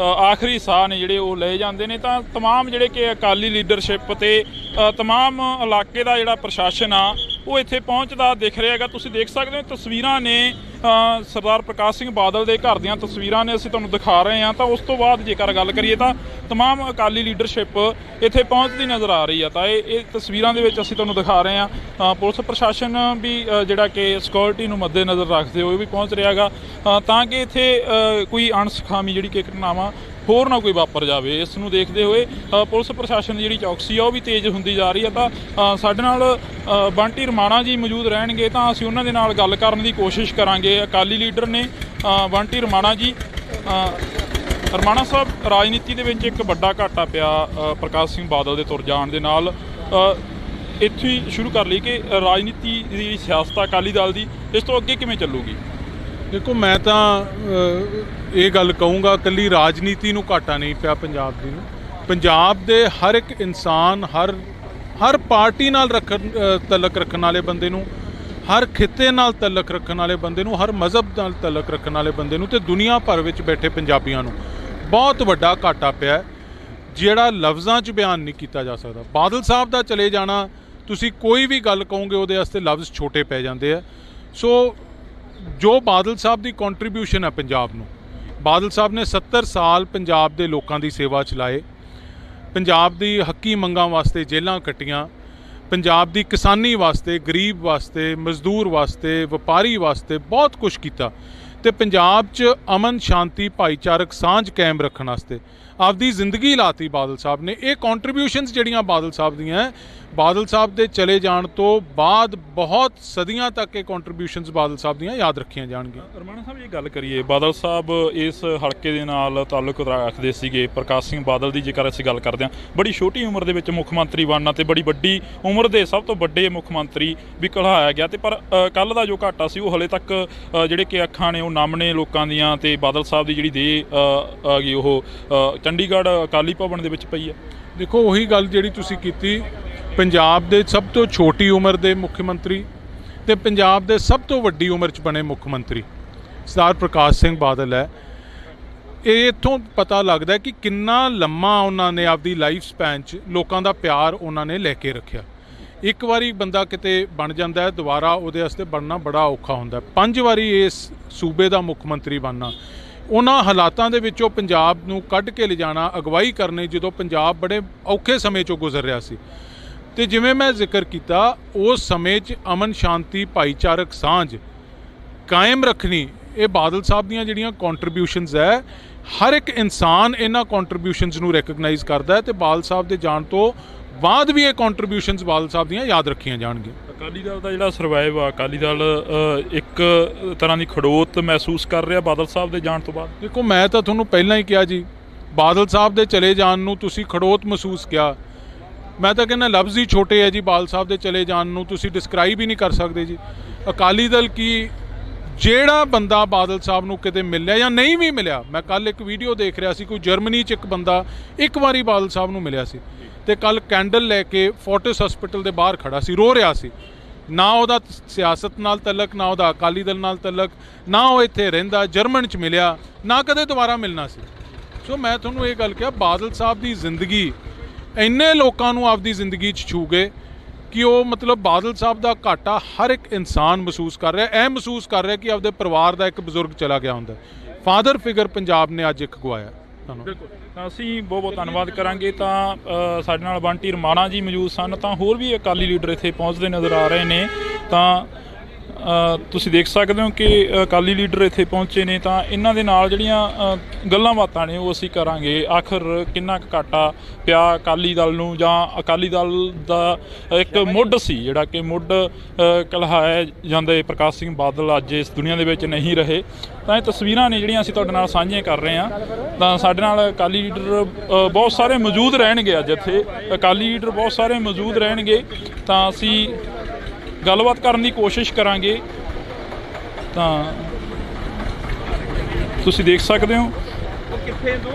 ਆਖਰੀ ਸਾਹ ਨੇ ਜਿਹੜੇ ਉਹ ਲਏ ਜਾਂਦੇ ਨੇ। ਤਾਂ तमाम ਜਿਹੜੇ ਕਿ ਅਕਾਲੀ ਲੀਡਰਸ਼ਿਪ ਤੇ तमाम ਇਲਾਕੇ ਦਾ ਜਿਹੜਾ ਪ੍ਰਸ਼ਾਸਨ ਆ ਉਹ ਇੱਥੇ ਪਹੁੰਚਦਾ ਦਿਖ ਰਿਹਾ ਹੈਗਾ। ਤੁਸੀਂ ਦੇਖ ਸਕਦੇ ਹੋ ਤਸਵੀਰਾਂ ਨੇ ਸਰਦਾਰ ਪ੍ਰਕਾਸ਼ ਸਿੰਘ ਬਾਦਲ ਦੇ ਘਰ ਦੀਆਂ ਤਸਵੀਰਾਂ ਨੇ ਅਸੀਂ ਤੁਹਾਨੂੰ ਦਿਖਾ ਰਹੇ ਹਾਂ। ਤਾਂ ਉਸ ਤੋਂ ਬਾਅਦ ਜੇਕਰ ਗੱਲ ਕਰੀਏ ਤਾਂ तमाम ਅਕਾਲੀ ਲੀਡਰਸ਼ਿਪ ਇੱਥੇ ਪਹੁੰਚਦੀ ਨਜ਼ਰ ਆ ਰਹੀ ਆ। ਤਾਂ ਇਹ ਤਸਵੀਰਾਂ ਦੇ ਵਿੱਚ ਅਸੀਂ ਤੁਹਾਨੂੰ ਦਿਖਾ ਰਹੇ ਹਾਂ। ਪੁਲਿਸ ਪ੍ਰਸ਼ਾਸਨ ਵੀ ਜਿਹੜਾ ਕਿ ਸਿਕਿਉਰਿਟੀ ਨੂੰ ਮੱਦੇਨਜ਼ਰ ਰੱਖਦੇ ਹੋਏ ਵੀ ਪਹੁੰਚ ਰਿਹਾ ਹੈਗਾ ਤਾਂ ਕਿ ਇੱਥੇ ਕੋਈ ਅਣਸੁਖਾਵੀ ਜਿਹੜੀ ਕਿ ਘਟਨਾਵਾਂ ਹੋਰ ਨਾ ਕੋਈ ਵਾਪਰ ਜਾਵੇ। ਇਸ ਨੂੰ ਦੇਖਦੇ ਹੋਏ ਪੁਲਿਸ ਪ੍ਰਸ਼ਾਸਨ ਦੀ ਜਿਹੜੀ ਚੌਕਸੀ ਆ ਉਹ ਵੀ ਤੇਜ਼ ਹੁੰਦੀ ਜਾ ਰਹੀ ਹੈ। ਤਾਂ ਸਾਡੇ ਨਾਲ ਬੰਟੀ ਰਮਾਣਾ ਜੀ ਮੌਜੂਦ ਰਹਿਣਗੇ ਤਾਂ ਅਸੀਂ ਉਹਨਾਂ ਦੇ ਨਾਲ ਗੱਲ ਕਰਨ ਦੀ ਕੋਸ਼ਿਸ਼ ਕਰਾਂਗੇ। ਅਕਾਲੀ ਲੀਡਰ ਨੇ ਬੰਟੀ ਰਮਾਣਾ ਜੀ। ਰਮਾਣਾ ਸਾਹਿਬ, ਰਾਜਨੀਤੀ ਦੇ ਵਿੱਚ ਇੱਕ ਵੱਡਾ ਘਾਟਾ ਪਿਆ ਪ੍ਰਕਾਸ਼ ਸਿੰਘ ਬਾਦਲ ਦੇ ਤੁਰ ਜਾਣ ਦੇ ਨਾਲ। ਇੱਥੇ ਹੀ ਸ਼ੁਰੂ ਕਰ ਲਈ ਕਿ ਰਾਜਨੀਤੀ ਦੀ ਸਿਆਸਤ ਅਕਾਲੀ ਦਲ ਦੀ ਇਸ ਤੋਂ ਅੱਗੇ ਕਿਵੇਂ ਚੱਲੂਗੀ? ਦੇਖੋ, ਮੈਂ ਤਾਂ ਇਹ ਗੱਲ ਕਹੂੰਗਾ ਇਕੱਲੀ ਰਾਜਨੀਤੀ ਨੂੰ ਘਾਟਾ ਨਹੀਂ ਪਿਆ ਪੰਜਾਬ ਦੀ ਨੂੰ। ਪੰਜਾਬ ਦੇ ਹਰ ਇੱਕ ਇਨਸਾਨ, ਹਰ ਪਾਰਟੀ ਨਾਲ ਤਲਕ ਰੱਖਣ ਵਾਲੇ ਬੰਦੇ ਨੂੰ, ਹਰ ਖਿੱਤੇ ਨਾਲ ਤਲਕ ਰੱਖਣ ਵਾਲੇ ਬੰਦੇ ਨੂੰ, ਹਰ ਮਜ਼ਹਬ ਨਾਲ ਤਲਕ ਰੱਖਣ ਵਾਲੇ ਬੰਦੇ ਨੂੰ ਤੇ ਦੁਨੀਆ ਭਰ ਵਿੱਚ ਬੈਠੇ ਪੰਜਾਬੀਆਂ ਨੂੰ ਬਹੁਤ ਵੱਡਾ ਘਾਟਾ ਪਿਆ ਜਿਹੜਾ ਲਫ਼ਜ਼ਾਂ 'ਚ ਬਿਆਨ ਨਹੀਂ ਕੀਤਾ ਜਾ ਸਕਦਾ। ਬਾਦਲ ਸਾਹਿਬ ਦਾ ਚਲੇ ਜਾਣਾ, ਤੁਸੀਂ ਕੋਈ ਵੀ ਗੱਲ ਕਹੋਗੇ ਉਹਦੇ ਵਾਸਤੇ ਲਫ਼ਜ਼ ਛੋਟੇ ਪੈ ਜਾਂਦੇ ਆ। ਸੋ ਜੋ ਬਾਦਲ ਸਾਹਿਬ ਦੀ ਕੰਟਰੀਬਿਊਸ਼ਨ ਹੈ ਪੰਜਾਬ ਨੂੰ, ਬਾਦਲ ਸਾਹਿਬ ਨੇ 70 ਸਾਲ ਪੰਜਾਬ ਦੇ ਲੋਕਾਂ ਦੀ ਸੇਵਾ ਚਲਾਏ, ਪੰਜਾਬ ਦੀ ਹੱਕੀ ਮੰਗਾਂ ਵਾਸਤੇ ਜੇਲ੍ਹਾਂ ਕੱਟੀਆਂ, ਪੰਜਾਬ ਦੀ ਕਿਸਾਨੀ ਵਾਸਤੇ, ਗਰੀਬ ਵਾਸਤੇ, ਮਜ਼ਦੂਰ ਵਾਸਤੇ, ਵਪਾਰੀ ਵਾਸਤੇ ਬਹੁਤ ਕੁਝ ਕੀਤਾ ਤੇ ਪੰਜਾਬ 'ਚ ਅਮਨ ਸ਼ਾਂਤੀ ਭਾਈਚਾਰਕ ਸਾਂਝ ਕਾਇਮ ਰੱਖਣ ਵਾਸਤੇ ਆਪਦੀ ਜ਼ਿੰਦਗੀ ਲਾਤੀ ਬਾਦਲ ਸਾਹਿਬ ਨੇ। ਇਹ ਕੰਟਰੀਬਿਊਸ਼ਨਸ ਜਿਹੜੀਆਂ ਬਾਦਲ ਸਾਹਿਬ ਦੀਆਂ, ਬਾਦਲ ਸਾਹਿਬ ਦੇ ਚਲੇ ਜਾਣ ਤੋਂ ਬਾਅਦ ਬਹੁਤ ਸਦੀਆਂ ਤੱਕ ਇਹ ਕੰਟਰੀਬਿਊਸ਼ਨਸ ਬਾਦਲ ਸਾਹਿਬ ਦੀਆਂ ਯਾਦ ਰੱਖੀਆਂ ਜਾਣਗੀਆਂ। ਰਮਾਣਾ ਸਾਹਿਬ, ਇਹ ਗੱਲ ਕਰੀਏ, ਬਾਦਲ ਸਾਹਿਬ ਇਸ ਹਲਕੇ ਦੇ ਨਾਲ ਤਾਲੁਕ ਰੱਖਦੇ ਸੀਗੇ। ਪ੍ਰਕਾਸ਼ ਸਿੰਘ ਬਾਦਲ ਦੀ ਜੇਕਰ ਅਸੀਂ ਗੱਲ ਕਰਦੇ ਹਾਂ, ਬੜੀ ਛੋਟੀ ਉਮਰ ਦੇ ਵਿੱਚ ਮੁੱਖ ਮੰਤਰੀ ਬਣਨਾ ਤੇ ਬੜੀ ਵੱਡੀ ਉਮਰ ਦੇ ਸਭ ਤੋਂ ਵੱਡੇ ਮੁੱਖ ਮੰਤਰੀ ਵੀ ਕਹਾਇਆ ਗਿਆ। ਤੇ ਪਰ ਕੱਲ੍ਹ ਦਾ ਜੋ ਘਾਟਾ ਸੀ ਉਹ ਹਲੇ ਤੱਕ ਜਿਹੜੇ ਕਿ ਅੱਖਾਂ ਨੇ ਉਹ ਨਮ ਨੇ ਲੋਕਾਂ ਦੀਆਂ। ਤੇ ਬਾਦਲ ਸਾਹਿਬ ਦੀ ਜਿਹੜੀ ਦੇਹ ਆ ਗਈ ਉਹ ਚੰਡੀਗੜ੍ਹ ਅਕਾਲੀ ਭਵਨ ਦੇ ਵਿੱਚ ਪਈ ਹੈ। ਦੇਖੋ, ਉਹੀ ਗੱਲ ਜਿਹੜੀ ਤੁਸੀਂ ਕੀਤੀ, ਪੰਜਾਬ ਦੇ ਸਭ ਤੋਂ ਛੋਟੀ ਉਮਰ ਦੇ ਮੁੱਖ ਮੰਤਰੀ ਤੇ ਪੰਜਾਬ ਦੇ ਸਭ ਤੋਂ ਵੱਡੀ ਉਮਰ 'ਚ ਬਣੇ ਮੁੱਖ ਮੰਤਰੀ ਸਰਦਾਰ ਪ੍ਰਕਾਸ਼ ਸਿੰਘ ਬਾਦਲ ਹੈ। ਇਹ ਇੱਥੋਂ ਪਤਾ ਲੱਗਦਾ ਕਿ ਕਿੰਨਾ ਲੰਮਾ ਉਹਨਾਂ ਨੇ ਆਪਦੀ ਲਾਈਫ ਸਪੈਨ 'ਚ ਲੋਕਾਂ ਦਾ ਪਿਆਰ ਉਹਨਾਂ ਨੇ ਲੈ ਕੇ ਰੱਖਿਆ। ਇੱਕ ਵਾਰੀ ਬੰਦਾ ਕਿਤੇ ਬਣ ਜਾਂਦਾ ਹੈ, ਦੁਬਾਰਾ ਉਹਦੇ ਵਾਸਤੇ ਬਣਨਾ ਬੜਾ ਔਖਾ ਹੁੰਦਾ। 5 ਵਾਰੀ ਇਸ ਸੂਬੇ ਦਾ ਮੁੱਖ ਮੰਤਰੀ ਬਣਨਾ, ਉਹਨਾਂ ਹਾਲਾਤਾਂ ਦੇ ਵਿੱਚੋਂ ਪੰਜਾਬ ਨੂੰ ਕੱਢ ਕੇ ਲਿਜਾਣਾ, ਅਗਵਾਈ ਕਰਨੀ ਜਦੋਂ ਪੰਜਾਬ ਬੜੇ ਔਖੇ ਸਮੇਂ 'ਚੋਂ ਗੁਜ਼ਰ ਰਿਹਾ ਸੀ। ਤੇ ਜਿਵੇਂ ਮੈਂ ਜ਼ਿਕਰ ਕੀਤਾ, ਉਸ ਸਮੇਂ 'ਚ ਅਮਨ ਸ਼ਾਂਤੀ ਭਾਈਚਾਰਕ ਸਾਂਝ ਕਾਇਮ ਰੱਖਣੀ, ਇਹ ਬਾਦਲ ਸਾਹਿਬ ਦੀਆਂ ਜਿਹੜੀਆਂ ਕੰਟਰੀਬਿਊਸ਼ਨਸ ਹੈ, ਹਰ ਇੱਕ ਇਨਸਾਨ ਇਹਨਾਂ ਕੰਟਰੀਬਿਊਸ਼ਨਸ ਨੂੰ ਰੈਕਗਨਾਈਜ਼ ਕਰਦਾ ਹੈ ਤੇ ਬਾਦਲ ਸਾਹਿਬ ਦੇ ਜਾਣ ਤੋਂ ਬਾਅਦ ਵੀ ਇਹ ਕੰਟਰੀਬਿਊਸ਼ਨਸ ਬਾਦਲ ਸਾਹਿਬ ਦੀਆਂ ਯਾਦ ਰੱਖੀਆਂ ਜਾਣਗੀਆਂ। ਅਕਾਲੀ ਦਲ ਦਾ ਜਿਹੜਾ ਸਰਵਾਈਵ ਆ, ਅਕਾਲੀ ਦਲ ਇੱਕ ਤਰ੍ਹਾਂ ਦੀ ਖੜੋਤ ਮਹਿਸੂਸ ਕਰ ਰਿਹਾ ਬਾਦਲ ਸਾਹਿਬ ਦੇ ਜਾਣ ਤੋਂ ਬਾਅਦ। ਦੇਖੋ, ਮੈਂ ਤਾਂ ਤੁਹਾਨੂੰ ਪਹਿਲਾਂ ਹੀ ਕਿਹਾ ਜੀ, ਬਾਦਲ ਸਾਹਿਬ ਦੇ ਚਲੇ ਜਾਣ ਨੂੰ ਤੁਸੀਂ ਖੜੋਤ ਮਹਿਸੂਸ ਕਿਹਾ। ਮੈਂ ਤਾਂ ਕਹਿੰਦਾ ਲਫ਼ਜ਼ ਹੀ ਛੋਟੇ ਹੈ ਜੀ। ਬਾਦਲ ਸਾਹਿਬ ਦੇ ਚਲੇ ਜਾਣ ਨੂੰ ਤੁਸੀਂ ਡਿਸਕ੍ਰਾਈਬ ਹੀ ਨਹੀਂ ਕਰ ਸਕਦੇ ਜੀ। ਅਕਾਲੀ ਦਲ ਕੀ, ਜਿਹੜਾ ਬੰਦਾ ਬਾਦਲ ਸਾਹਿਬ ਨੂੰ ਕਿਤੇ ਮਿਲਿਆ ਜਾਂ ਨਹੀਂ ਵੀ ਮਿਲਿਆ, ਮੈਂ ਕੱਲ੍ਹ ਇੱਕ ਵੀਡੀਓ ਦੇਖ ਰਿਹਾ ਸੀ, ਕੋਈ ਜਰਮਨੀ 'ਚ ਇੱਕ ਬੰਦਾ ਇੱਕ ਵਾਰੀ ਬਾਦਲ ਸਾਹਿਬ ਨੂੰ ਮਿਲਿਆ ਸੀ ਤੇ ਕੱਲ੍ਹ ਕੈਂਡਲ ਲੈ ਕੇ ਫੋਰਟਿਸ ਹਸਪੀਟਲ ਦੇ ਬਾਹਰ ਖੜਾ ਸੀ, ਰੋ ਰਿਹਾ ਸੀ। ਨਾ ਉਹਦਾ ਸਿਆਸਤ ਨਾਲ ਤਲਕ, ਨਾ ਉਹਦਾ ਅਕਾਲੀ ਦਲ ਨਾਲ ਤਲਕ, ਨਾ ਉਹ ਇੱਥੇ ਰਹਿੰਦਾ, ਜਰਮਨ 'ਚ ਮਿਲਿਆ, ਨਾ ਕਦੇ ਦੁਬਾਰਾ ਮਿਲਣਾ ਸੀ। ਸੋ ਮੈਂ ਤੁਹਾਨੂੰ ਇਹ ਗੱਲ ਕਿਹਾ, ਬਾਦਲ ਸਾਹਿਬ ਦੀ ਜ਼ਿੰਦਗੀ ਇੰਨੇ ਲੋਕਾਂ ਨੂੰ ਆਪਦੀ ਜ਼ਿੰਦਗੀ 'ਚ ਛੂ ਗਏ ਕਿ ਉਹ ਮਤਲਬ ਬਾਦਲ ਸਾਹਿਬ ਦਾ ਘਾਟਾ ਹਰ ਇੱਕ ਇਨਸਾਨ ਮਹਿਸੂਸ ਕਰ ਰਿਹਾ। ਇਹ ਮਹਿਸੂਸ ਕਰ ਰਿਹਾ ਕਿ ਆਪਦੇ ਪਰਿਵਾਰ ਦਾ ਇੱਕ ਬਜ਼ੁਰਗ ਚਲਾ ਗਿਆ ਹੁੰਦਾ। ਫਾਦਰ ਫਿਗਰ ਪੰਜਾਬ ਨੇ ਅੱਜ ਇੱਕ ਗਵਾਇਆ। ਬਿਲਕੁਲ, ਤਾਂ ਅਸੀਂ ਬਹੁਤ ਬਹੁਤ ਧੰਨਵਾਦ ਕਰਾਂਗੇ। ਤਾਂ ਸਾਡੇ ਨਾਲ ਬੰਟੀ ਰਮਾਣਾ ਜੀ ਮੌਜੂਦ ਸਨ। ਤਾਂ ਹੋਰ ਵੀ ਅਕਾਲੀ ਲੀਡਰ ਇੱਥੇ ਪਹੁੰਚਦੇ ਨਜ਼ਰ ਆ ਰਹੇ ਨੇ। ਤਾਂ ਤੁਸੀਂ ਦੇਖ ਸਕਦੇ ਹੋ ਕਿ ਅਕਾਲੀ ਲੀਡਰ ਇੱਥੇ ਪਹੁੰਚੇ ਨੇ। ਤਾਂ ਇਹਨਾਂ ਦੇ ਨਾਲ ਜਿਹੜੀਆਂ ਗੱਲਾਂ ਬਾਤਾਂ ਨੇ ਉਹ ਅਸੀਂ ਕਰਾਂਗੇ। ਆਖਰ ਕਿੰਨਾ ਕੁ ਘਾਟਾ ਪਿਆ ਅਕਾਲੀ ਦਲ ਨੂੰ, ਜਾਂ ਅਕਾਲੀ ਦਲ ਦਾ ਇੱਕ ਮੁੱਢ ਸੀ ਜਿਹੜਾ ਕਿ ਮੁੱਢ ਕਲਹਾਇਆ ਜਾਂਦੇ ਪ੍ਰਕਾਸ਼ ਸਿੰਘ ਬਾਦਲ ਅੱਜ ਇਸ ਦੁਨੀਆ ਦੇ ਵਿੱਚ ਨਹੀਂ ਰਹੇ। ਤਾਂ ਇਹ ਤਸਵੀਰਾਂ ਨੇ ਜਿਹੜੀਆਂ ਅਸੀਂ ਤੁਹਾਡੇ ਨਾਲ ਸਾਂਝੀਆਂ ਕਰ ਰਹੇ ਹਾਂ। ਤਾਂ ਸਾਡੇ ਨਾਲ ਅਕਾਲੀ ਲੀਡਰ ਬਹੁਤ ਸਾਰੇ ਮੌਜੂਦ ਰਹਿਣਗੇ ਅੱਜ ਇੱਥੇ, ਅਕਾਲੀ ਲੀਡਰ ਬਹੁਤ ਸਾਰੇ ਮੌਜੂਦ ਰਹਿਣਗੇ। ਤਾਂ ਅਸੀਂ ਗੱਲਬਾਤ ਕਰਨ ਦੀ ਕੋਸ਼ਿਸ਼ ਕਰਾਂਗੇ। ਤਾਂ ਤੁਸੀਂ ਦੇਖ ਸਕਦੇ ਹੋ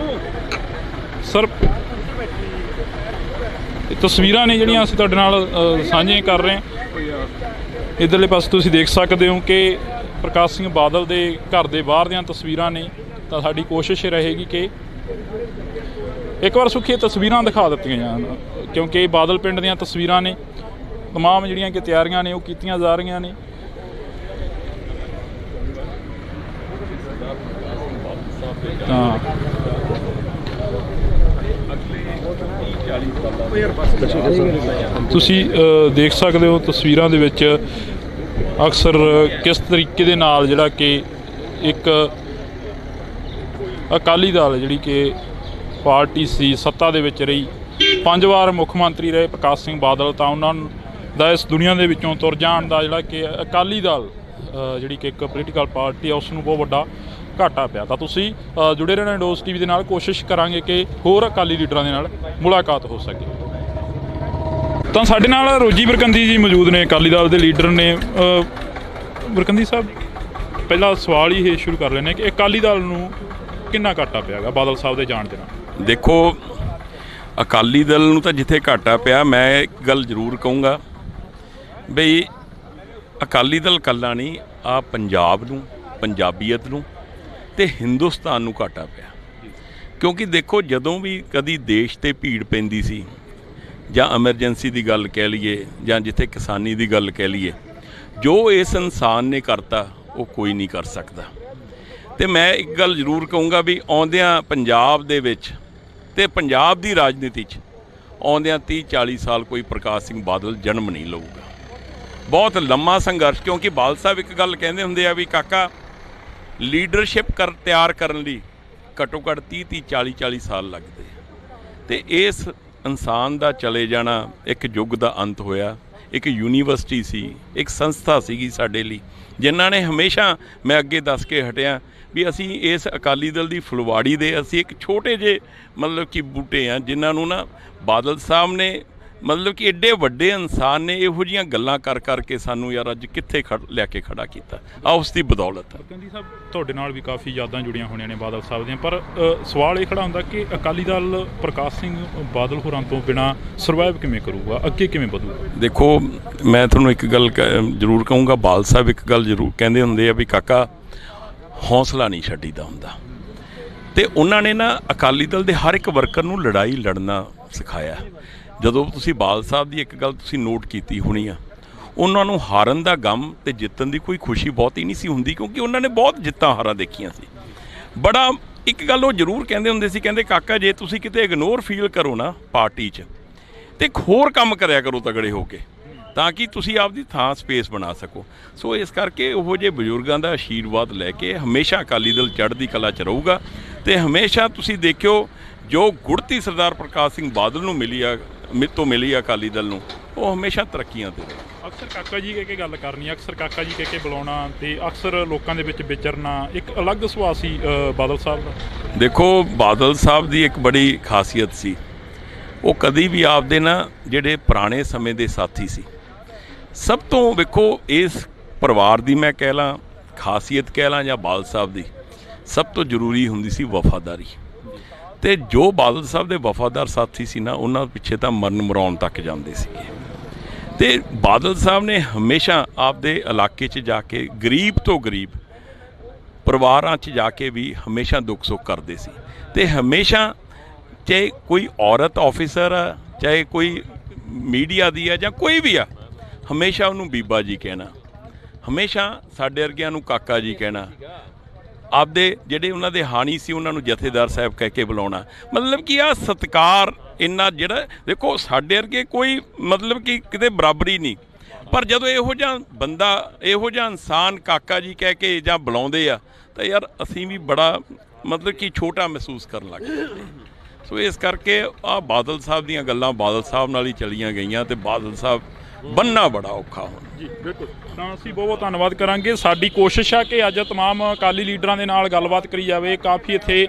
ਸਰ, ਇਹ ਤਸਵੀਰਾਂ ਨੇ ਜਿਹੜੀਆਂ ਅਸੀਂ ਤੁਹਾਡੇ ਨਾਲ ਸਾਂਝੀਆਂ ਕਰ ਰਹੇ ਹਾਂ। ਇੱਧਰਲੇ ਪਾਸੇ ਤੁਸੀਂ ਦੇਖ ਸਕਦੇ ਹੋ ਕਿ ਪ੍ਰਕਾਸ਼ ਸਿੰਘ ਬਾਦਲ ਦੇ ਘਰ ਦੇ ਬਾਹਰ ਦੀਆਂ ਤਸਵੀਰਾਂ ਨੇ। ਤਾਂ ਸਾਡੀ ਕੋਸ਼ਿਸ਼ ਰਹੇਗੀ ਕਿ ਇੱਕ ਵਾਰ ਸੁਖੀ ਤਸਵੀਰਾਂ ਦਿਖਾ ਦਿੱਤੀਆਂ ਜਾਣ, ਕਿਉਂਕਿ ਇਹ ਬਾਦਲ ਪਿੰਡ ਦੀਆਂ ਤਸਵੀਰਾਂ ਨੇ। ਤਮਾਮ ਜਿਹੜੀਆਂ ਕਿ ਤਿਆਰੀਆਂ ਨੇ ਉਹ ਕੀਤੀਆਂ ਜਾ ਰਹੀਆਂ ਨੇ। ਤਾਂ ਤੁਸੀਂ ਦੇਖ ਸਕਦੇ ਹੋ ਤਸਵੀਰਾਂ ਦੇ ਵਿੱਚ ਅਕਸਰ ਕਿਸ ਤਰੀਕੇ ਦੇ ਨਾਲ ਜਿਹੜਾ ਕਿ ਇੱਕ ਅਕਾਲੀ ਦਲ ਜਿਹੜੀ ਕਿ ਪਾਰਟੀ ਸੀ, ਸੱਤਾ ਦੇ ਵਿੱਚ ਰਹੀ, 5 ਵਾਰ ਮੁੱਖ ਮੰਤਰੀ ਰਹੇ ਪ੍ਰਕਾਸ਼ ਸਿੰਘ ਬਾਦਲ, ਤਾਂ ਉਹਨਾਂ ਦਾ ਇਸ ਦੁਨੀਆ ਦੇ ਵਿੱਚੋਂ ਤੁਰ ਜਾਣ ਦਾ ਜਿਹੜਾ ਕਿ ਅਕਾਲੀ ਦਲ ਜਿਹੜੀ ਕਿ ਇੱਕ ਪੋਲੀਟੀਕਲ ਪਾਰਟੀ ਆ ਉਸ ਨੂੰ ਬਹੁਤ ਵੱਡਾ ਘਾਟਾ ਪਿਆ। ਤਾਂ ਤੁਸੀਂ ਜੁੜੇ ਰਹਿਣਾ ਇੰਡੋਜ਼ ਟੀਵੀ ਦੇ ਨਾਲ। ਕੋਸ਼ਿਸ਼ ਕਰਾਂਗੇ ਕਿ ਹੋਰ ਅਕਾਲੀ ਲੀਡਰਾਂ ਦੇ ਨਾਲ ਮੁਲਾਕਾਤ ਹੋ ਸਕੇ। ਤਾਂ ਸਾਡੇ ਨਾਲ ਰੋਜੀ ਬਰਕੰਦੀ ਜੀ ਮੌਜੂਦ ਨੇ, ਅਕਾਲੀ ਦਲ ਦੇ ਲੀਡਰ ਨੇ। ਬਰਕੰਦੀ ਸਾਹਿਬ, ਪਹਿਲਾ ਸਵਾਲ ਹੀ ਇਹ ਸ਼ੁਰੂ ਕਰ ਲੈਂਦੇ ਕਿ ਅਕਾਲੀ ਦਲ ਨੂੰ ਕਿੰਨਾ ਘਾਟਾ ਪਿਆ ਗਾ ਬਾਦਲ ਸਾਹਿਬ ਦੇ ਜਾਣ ਦੇ ਨਾਲ? ਦੇਖੋ, ਅਕਾਲੀ ਦਲ ਨੂੰ ਤਾਂ ਜਿੱਥੇ ਘਾਟਾ ਪਿਆ, ਮੈਂ ਇੱਕ ਗੱਲ ਜ਼ਰੂਰ ਕਹੂੰਗਾ ਬਈ ਅਕਾਲੀ ਦਲ ਇਕੱਲਾ ਨਹੀਂ, ਆ ਪੰਜਾਬ ਨੂੰ, ਪੰਜਾਬੀਅਤ ਨੂੰ ਤੇ ਹਿੰਦੁਸਤਾਨ ਨੂੰ ਘਾਟਾ ਪਿਆ। ਕਿਉਂਕਿ ਦੇਖੋ, ਜਦੋਂ ਵੀ ਕਦੀ ਦੇਸ਼ ਤੇ ਭੀੜ ਪੈਂਦੀ ਸੀ ਜਾਂ ਐਮਰਜੈਂਸੀ ਦੀ ਗੱਲ ਕਹਿ ਲਈਏ ਜਾਂ ਜਿੱਥੇ ਕਿਸਾਨੀ ਦੀ ਗੱਲ ਕਹਿ ਲਈਏ, ਜੋ ਇਸ ਇਨਸਾਨ ਨੇ ਕਰਤਾ ਉਹ ਕੋਈ ਨਹੀਂ ਕਰ ਸਕਦਾ। ਤੇ ਮੈਂ ਇੱਕ ਗੱਲ ਜ਼ਰੂਰ ਕਹੂੰਗਾ ਵੀ ਆਉਂਦਿਆਂ ਪੰਜਾਬ ਦੇ ਵਿੱਚ ਤੇ ਪੰਜਾਬ ਦੀ ਰਾਜਨੀਤੀ 'ਚ ਆਉਂਦਿਆਂ 30-40 ਸਾਲ ਕੋਈ ਪ੍ਰਕਾਸ਼ ਸਿੰਘ ਬਾਦਲ ਜਨਮ ਨਹੀਂ ਲਊਗਾ। ਬਹੁਤ ਲੰਮਾ ਸੰਘਰਸ਼, ਕਿਉਂਕਿ ਬਾਦਲ ਸਾਹਿਬ ਇੱਕ ਗੱਲ ਕਹਿੰਦੇ ਹੁੰਦੇ ਆ ਵੀ ਕਾਕਾ, ਲੀਡਰਸ਼ਿਪ ਤਿਆਰ ਕਰਨ ਲਈ ਘੱਟੋ ਘੱਟ 30-40 ਸਾਲ ਲੱਗਦੇ। ਤੇ ਇਸ ਇਨਸਾਨ ਦਾ ਚਲੇ ਜਾਣਾ ਇੱਕ ਯੁੱਗ ਦਾ ਅੰਤ ਹੋਇਆ। ਇੱਕ ਯੂਨੀਵਰਸਿਟੀ ਸੀ, ਇੱਕ ਸੰਸਥਾ ਸੀਗੀ ਸਾਡੇ ਲਈ, ਜਿਨ੍ਹਾਂ ਨੇ ਹਮੇਸ਼ਾ, ਮੈਂ ਅੱਗੇ ਦੱਸ ਕੇ ਹਟਿਆ ਵੀ ਅਸੀਂ ਇਸ ਅਕਾਲੀ ਦਲ ਦੀ ਫੁਲਵਾੜੀ ਦੇ ਅਸੀਂ ਇੱਕ ਛੋਟੇ ਜਿਹੇ ਮਤਲਬ ਕਿ ਬੂਟੇ ਆ, ਜਿਨ੍ਹਾਂ ਨੂੰ ਨਾ ਬਾਦਲ ਸਾਹਿਬ ਨੇ ਮਤਲਬ ਕਿ ਐਡੇ ਵੱਡੇ ਇਨਸਾਨ ਨੇ ਇਹੋ ਜਿਹੀਆਂ ਗੱਲਾਂ ਕਰ ਕਰਕੇ ਸਾਨੂੰ ਯਾਰ ਅੱਜ ਕਿੱਥੇ ਲੈ ਕੇ ਖੜਾ ਕੀਤਾ, ਆ ਉਸ ਦੀ ਬਦੌਲਤ ਹੈ। ਬਰਕੰਦੀ ਸਾਹਿਬ, ਤੁਹਾਡੇ ਨਾਲ ਵੀ ਕਾਫੀ ਯਾਦਾਂ ਜੁੜੀਆਂ ਹੋਣੀਆਂ ਨੇ ਬਾਦਲ ਸਾਹਿਬ ਦੀਆਂ, ਪਰ ਸਵਾਲ ਇਹ ਖੜਾ ਹੁੰਦਾ ਕਿ ਅਕਾਲੀ ਦਲ ਪ੍ਰਕਾਸ਼ ਸਿੰਘ ਬਾਦਲ ਹੋਰਾਂ ਤੋਂ ਬਿਨਾਂ ਸਰਵਾਈਵ ਕਿਵੇਂ ਕਰੂਗਾ, ਅੱਗੇ ਕਿਵੇਂ ਵਧੂਗਾ? ਦੇਖੋ, ਮੈਂ ਤੁਹਾਨੂੰ ਇੱਕ ਗੱਲ ਜ਼ਰੂਰ ਕਹੂੰਗਾ, ਬਾਦਲ ਸਾਹਿਬ ਇੱਕ ਗੱਲ ਜ਼ਰੂਰ ਕਹਿੰਦੇ ਹੁੰਦੇ ਆ ਵੀ ਕਾਕਾ, ਹੌਸਲਾ ਨਹੀਂ ਛੱਡੀਦਾ ਹੁੰਦਾ। ਤੇ ਉਹਨਾਂ ਨੇ ਨਾ ਅਕਾਲੀ ਦਲ ਦੇ ਹਰ ਇੱਕ ਵਰਕਰ ਨੂੰ ਲੜਾਈ ਲੜਨਾ ਸਿਖਾਇਆ। ਜਦੋਂ ਤੁਸੀਂ ਬਾਦਲ ਸਾਹਿਬ ਦੀ ਇੱਕ ਗੱਲ ਤੁਸੀਂ ਨੋਟ ਕੀਤੀ ਹੋਣੀ ਆ, ਉਹਨਾਂ ਨੂੰ ਹਾਰਨ ਦਾ ਗਮ ਤੇ ਜਿੱਤਣ ਦੀ ਕੋਈ ਖੁਸ਼ੀ ਬਹੁਤੀ ਨਹੀਂ ਸੀ ਹੁੰਦੀ, ਕਿਉਂਕਿ ਉਹਨਾਂ ਨੇ ਬਹੁਤ ਜਿੱਤਾਂ ਹਾਰਾਂ ਦੇਖੀਆਂ ਸੀ। ਬੜਾ ਇੱਕ ਗੱਲ ਉਹ ਜ਼ਰੂਰ ਕਹਿੰਦੇ ਹੁੰਦੇ ਸੀ, ਕਹਿੰਦੇ ਕਾਕਾ, ਜੇ ਤੁਸੀਂ ਕਿਤੇ ਇਗਨੋਰ ਫੀਲ ਕਰੋ ਨਾ ਪਾਰਟੀ 'ਚ, ਤੇ ਹੋਰ ਕੰਮ ਕਰਿਆ ਕਰੋ ਤਗੜੇ ਹੋ ਕੇ, ਤਾਂ ਕਿ ਤੁਸੀਂ ਆਪਦੀ ਥਾਂ ਸਪੇਸ ਬਣਾ ਸਕੋ। ਸੋ ਇਸ ਕਰਕੇ ਉਹੋ ਜਿਹੇ ਬਜ਼ੁਰਗਾਂ ਦਾ ਆਸ਼ੀਰਵਾਦ ਲੈ ਕੇ ਹਮੇਸ਼ਾ ਅਕਾਲੀ ਦਲ ਚੜ੍ਹਦੀ ਕਲਾ 'ਚ ਰਹੂਗਾ। ਤੇ ਹਮੇਸ਼ਾ ਤੁਸੀਂ ਦੇਖਿਓ, ਜੋ ਗੁੜਤੀ ਸਰਦਾਰ ਪ੍ਰਕਾਸ਼ ਸਿੰਘ ਬਾਦਲ ਨੂੰ ਮਿਲੀ ਆ, ਤੋਂ ਮਿਲੀ ਆ ਅਕਾਲੀ ਦਲ ਨੂੰ, ਉਹ ਹਮੇਸ਼ਾ ਤਰੱਕੀਆਂ 'ਤੇ ਰਹੇ। ਅਕਸਰ ਕਾਕਾ ਜੀ ਕਹਿ ਕੇ ਗੱਲ ਕਰਨੀ, ਅਕਸਰ ਕਾਕਾ ਜੀ ਕਹਿ ਕੇ ਬੁਲਾਉਣਾ ਤੇ ਅਕਸਰ ਲੋਕਾਂ ਦੇ ਵਿੱਚ ਵਿਚਰਨਾ, ਇੱਕ ਅਲੱਗ ਸੁਭਾਅ ਸੀ ਬਾਦਲ ਸਾਹਿਬ ਦਾ। ਦੇਖੋ, ਬਾਦਲ ਸਾਹਿਬ ਦੀ ਇੱਕ ਬੜੀ ਖਾਸੀਅਤ ਸੀ, ਉਹ ਕਦੀ ਵੀ ਆਪਦੇ ਨਾ ਜਿਹੜੇ ਪੁਰਾਣੇ ਸਮੇਂ ਦੇ ਸਾਥੀ ਸੀ, ਸਭ ਤੋਂ ਵੇਖੋ ਇਸ ਪਰਿਵਾਰ ਦੀ ਮੈਂ ਕਹਿ ਲਾਂ ਖਾਸੀਅਤ ਕਹਿ ਲਾਂ ਜਾਂ ਬਾਦਲ ਸਾਹਿਬ ਦੀ, ਸਭ ਤੋਂ ਜ਼ਰੂਰੀ ਹੁੰਦੀ ਸੀ ਵਫਾਦਾਰੀ। ਤੇ ਜੋ ਬਾਦਲ ਸਾਹਿਬ ਦੇ ਵਫਾਦਾਰ ਸਾਥੀ ਸੀ ਨਾ, ਉਹਨਾਂ ਪਿੱਛੇ ਤਾਂ ਮਰਨ ਮਰਾਉਣ ਤੱਕ ਜਾਂਦੇ ਸੀਗੇ। ਤੇ ਬਾਦਲ ਸਾਹਿਬ ਨੇ ਹਮੇਸ਼ਾ ਆਪਦੇ ਇਲਾਕੇ 'ਚ ਜਾ ਕੇ ਗਰੀਬ ਤੋਂ ਗਰੀਬ ਪਰਿਵਾਰਾਂ 'ਚ ਜਾ ਕੇ ਵੀ ਹਮੇਸ਼ਾ ਦੁੱਖ ਸੁੱਖ ਕਰਦੇ ਸੀ। ਤੇ ਹਮੇਸ਼ਾ, ਚਾਹੇ ਕੋਈ ਔਰਤ ਆਫਿਸਰ ਆ, ਚਾਹੇ ਕੋਈ ਮੀਡੀਆ ਦੀ ਆ ਜਾਂ ਕੋਈ ਵੀ ਆ, ਹਮੇਸ਼ਾ ਉਹਨੂੰ ਬੀਬਾ ਜੀ ਕਹਿਣਾ, ਹਮੇਸ਼ਾ ਸਾਡੇ ਵਰਗਿਆਂ ਨੂੰ ਕਾਕਾ ਜੀ ਕਹਿਣਾ, ਆਪਦੇ ਜਿਹੜੇ ਉਹਨਾਂ ਦੇ ਹਾਣੀ ਸੀ ਉਹਨਾਂ ਨੂੰ ਜਥੇਦਾਰ ਸਾਹਿਬ ਕਹਿ ਕੇ ਬੁਲਾਉਣਾ। ਮਤਲਬ ਕਿ ਆਹ ਸਤਿਕਾਰ ਇੰਨਾ, ਜਿਹੜਾ ਦੇਖੋ ਸਾਡੇ ਵਰਗੇ ਕੋਈ ਮਤਲਬ ਕਿ ਕਿਤੇ ਬਰਾਬਰੀ ਨਹੀਂ, ਪਰ ਜਦੋਂ ਇਹੋ ਜਿਹਾ ਬੰਦਾ, ਇਹੋ ਜਿਹਾ ਇਨਸਾਨ ਕਾਕਾ ਜੀ ਕਹਿ ਕੇ ਜਾਂ ਬੁਲਾਉਂਦੇ ਆ, ਤਾਂ ਯਾਰ ਅਸੀਂ ਵੀ ਬੜਾ ਮਤਲਬ ਕਿ ਛੋਟਾ ਮਹਿਸੂਸ ਕਰਨ ਲੱਗ ਜਾਂਦੇ। ਸੋ ਇਸ ਕਰਕੇ ਆਹ ਬਾਦਲ ਸਾਹਿਬ ਦੀਆਂ ਗੱਲਾਂ ਬਾਦਲ ਸਾਹਿਬ ਨਾਲ ਹੀ ਚਲੀਆਂ ਗਈਆਂ, ਤੇ ਬਾਦਲ ਸਾਹਿਬ ਬੰਨ੍ਹਣਾ ਬੜਾ ਔਖਾ ਹੁਣ। ਜੀ ਬਿਲਕੁਲ। ਤਾਂ ਅਸੀਂ ਬਹੁਤ ਬਹੁਤ ਧੰਨਵਾਦ ਕਰਾਂਗੇ। ਸਾਡੀ ਕੋਸ਼ਿਸ਼ ਆ ਕਿ ਅੱਜ ਤਮਾਮ ਅਕਾਲੀ ਲੀਡਰਾਂ ਦੇ ਨਾਲ ਗੱਲਬਾਤ ਕਰੀ ਜਾਵੇ। ਕਾਫੀ ਇੱਥੇ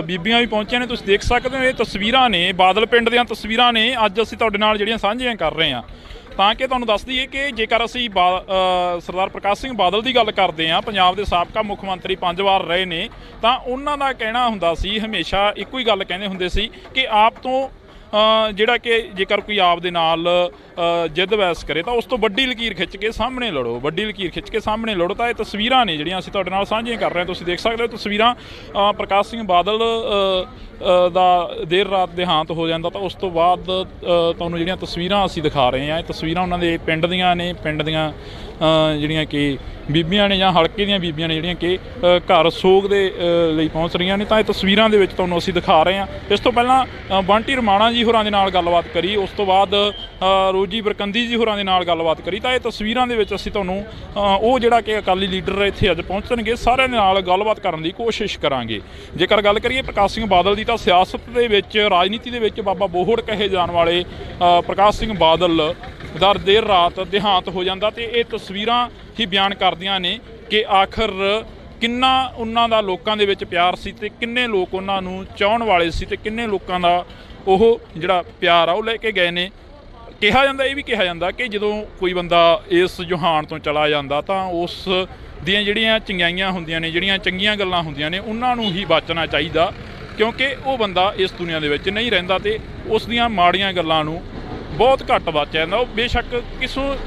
ਬੀਬੀਆਂ ਵੀ ਪਹੁੰਚੀਆਂ ਨੇ, ਤੁਸੀਂ ਦੇਖ ਸਕਦੇ ਹੋ, ਇਹ ਤਸਵੀਰਾਂ ਨੇ ਬਾਦਲ ਪਿੰਡ ਦੀਆਂ ਤਸਵੀਰਾਂ ਨੇ, ਅੱਜ ਅਸੀਂ ਤੁਹਾਡੇ ਨਾਲ ਜਿਹੜੀਆਂ ਸਾਂਝੀਆਂ ਕਰ ਰਹੇ ਹਾਂ, ਤਾਂ ਕਿ ਤੁਹਾਨੂੰ ਦੱਸ ਦਈਏ ਕਿ ਜੇਕਰ ਅਸੀਂ ਸਰਦਾਰ ਪ੍ਰਕਾਸ਼ ਸਿੰਘ ਬਾਦਲ ਦੀ ਗੱਲ ਕਰਦੇ ਹਾਂ, ਪੰਜਾਬ ਦੇ ਸਾਬਕਾ ਮੁੱਖ ਮੰਤਰੀ 5 ਵਾਰ ਰਹੇ ਨੇ, ਤਾਂ ਉਹਨਾਂ ਦਾ ਕਹਿਣਾ ਹੁੰਦਾ ਸੀ, ਹਮੇਸ਼ਾ ਇੱਕੋ ਹੀ ਗੱਲ ਕਹਿੰਦੇ ਹੁੰਦੇ ਸੀ ਕਿ ਆਪ ਤੋਂ ਜਿਹੜਾ ਕਿ ਜੇਕਰ ਕੋਈ ਆਪ ਦੇ ਨਾਲ ਜਿੱਦ ਵੈਸ ਕਰੇ ਤਾਂ ਉਸ ਤੋਂ ਵੱਡੀ ਲਕੀਰ ਖਿੱਚ ਕੇ ਸਾਹਮਣੇ ਲੜੋ, ਵੱਡੀ ਲਕੀਰ ਖਿੱਚ ਕੇ ਸਾਹਮਣੇ ਲੜੋ। ਤਾਂ ਇਹ ਤਸਵੀਰਾਂ ਨੇ ਜਿਹੜੀਆਂ ਅਸੀਂ ਤੁਹਾਡੇ ਨਾਲ ਸਾਂਝੀਆਂ ਕਰ ਰਹੇ ਹਾਂ। ਤੁਸੀਂ ਦੇਖ ਸਕਦੇ ਹੋ ਤਸਵੀਰਾਂ ਪ੍ਰਕਾਸ਼ ਸਿੰਘ ਬਾਦਲ ਦਾ ਦੇਰ ਰਾਤ ਦੇਹਾਂਤ ਹੋ ਜਾਂਦਾ ਤਾਂ ਉਸ ਤੋਂ ਬਾਅਦ ਤੁਹਾਨੂੰ ਜਿਹੜੀਆਂ ਤਸਵੀਰਾਂ ਅਸੀਂ ਦਿਖਾ ਰਹੇ ਹਾਂ, ਇਹ ਤਸਵੀਰਾਂ ਉਹਨਾਂ ਦੇ ਪਿੰਡ ਦੀਆਂ ਨੇ। ਪਿੰਡ ਦੀਆਂ ਜਿਹੜੀਆਂ ਕਿ ਬੀਬੀਆਂ ਨੇ ਜਾਂ ਹਲਕੇ ਦੀਆਂ ਬੀਬੀਆਂ ਨੇ ਜਿਹੜੀਆਂ ਕਿ ਘਰ ਸੋਗ ਦੇ ਲਈ ਪਹੁੰਚ ਰਹੀਆਂ ਨੇ, ਤਾਂ ਇਹ ਤਸਵੀਰਾਂ ਦੇ ਵਿੱਚ ਤੁਹਾਨੂੰ ਅਸੀਂ ਦਿਖਾ ਰਹੇ ਹਾਂ। ਇਸ ਤੋਂ ਪਹਿਲਾਂ ਬੰਟੀ ਰਮਾਣਾ ਜੀ ਹੋਰਾਂ ਦੇ ਨਾਲ ਗੱਲਬਾਤ ਕਰੀ, ਉਸ ਤੋਂ ਬਾਅਦ ਰੋਜੀ ਬਰਕੰਦੀ ਜੀ ਹੋਰਾਂ ਦੇ ਨਾਲ ਗੱਲਬਾਤ ਕਰੀ। ਤਾਂ ਇਹ ਤਸਵੀਰਾਂ ਦੇ ਵਿੱਚ ਅਸੀਂ ਤੁਹਾਨੂੰ ਉਹ ਜਿਹੜਾ ਕਿ ਅਕਾਲੀ ਲੀਡਰ ਇੱਥੇ ਅੱਜ ਪਹੁੰਚਣਗੇ ਸਾਰਿਆਂ ਦੇ ਨਾਲ ਗੱਲਬਾਤ ਕਰਨ ਦੀ ਕੋਸ਼ਿਸ਼ ਕਰਾਂਗੇ। ਜੇਕਰ ਗੱਲ ਕਰੀਏ ਪ੍ਰਕਾਸ਼ ਸਿੰਘ ਬਾਦਲ ਦੀ ਤਾਂ ਸਿਆਸਤ ਦੇ ਵਿੱਚ, ਰਾਜਨੀਤੀ ਦੇ ਵਿੱਚ ਬਾਬਾ ਬੋਹੜ ਕਹੇ ਜਾਣ ਵਾਲੇ ਪ੍ਰਕਾਸ਼ ਸਿੰਘ ਬਾਦਲ ਦਾ ਦੇਰ ਰਾਤ ਦੇਹਾਂਤ ਹੋ ਜਾਂਦਾ ਤੇ ਇਹ ਤਸਵੀਰਾਂ ਹੀ ਬਿਆਨ ਕਰਦੀਆਂ ਨੇ ਕਿ ਆਖਰ ਕਿੰਨਾ ਉਹਨਾਂ ਦਾ ਲੋਕਾਂ ਦੇ ਵਿੱਚ ਪਿਆਰ ਸੀ ਤੇ ਕਿੰਨੇ ਲੋਕ ਉਹਨਾਂ ਨੂੰ ਚਾਹਣ ਵਾਲੇ ਸੀ ਤੇ ਕਿੰਨੇ ਲੋਕਾਂ ਦਾ ਉਹ ਜਿਹੜਾ ਪਿਆਰ ਆ ਉਹ ਲੈ ਕੇ ਗਏ ਨੇ। ਕਿਹਾ ਜਾਂਦਾ, ਇਹ ਵੀ ਕਿਹਾ ਜਾਂਦਾ ਕਿ ਜਦੋਂ ਕੋਈ ਬੰਦਾ ਇਸ ਜਹਾਨ ਤੋਂ ਚਲਾ ਜਾਂਦਾ ਤਾਂ ਉਸ ਦੀਆਂ ਜਿਹੜੀਆਂ ਚੰਗਿਆਈਆਂ ਹੁੰਦੀਆਂ ਨੇ, ਜਿਹੜੀਆਂ ਚੰਗੀਆਂ ਗੱਲਾਂ ਹੁੰਦੀਆਂ ਨੇ, ਉਹਨਾਂ ਨੂੰ ਹੀ ਬਚਣਾ ਚਾਹੀਦਾ ਕਿਉਂਕਿ ਉਹ ਬੰਦਾ ਇਸ ਦੁਨੀਆ ਦੇ ਵਿੱਚ ਨਹੀਂ ਰਹਿੰਦਾ ਤੇ ਉਸ ਦੀਆਂ ਮਾੜੀਆਂ ਗੱਲਾਂ ਨੂੰ ਬਹੁਤ ਘੱਟ ਬਚਿਆ ਜਾਂਦਾ। ਉਹ ਬੇਸ਼ੱਕ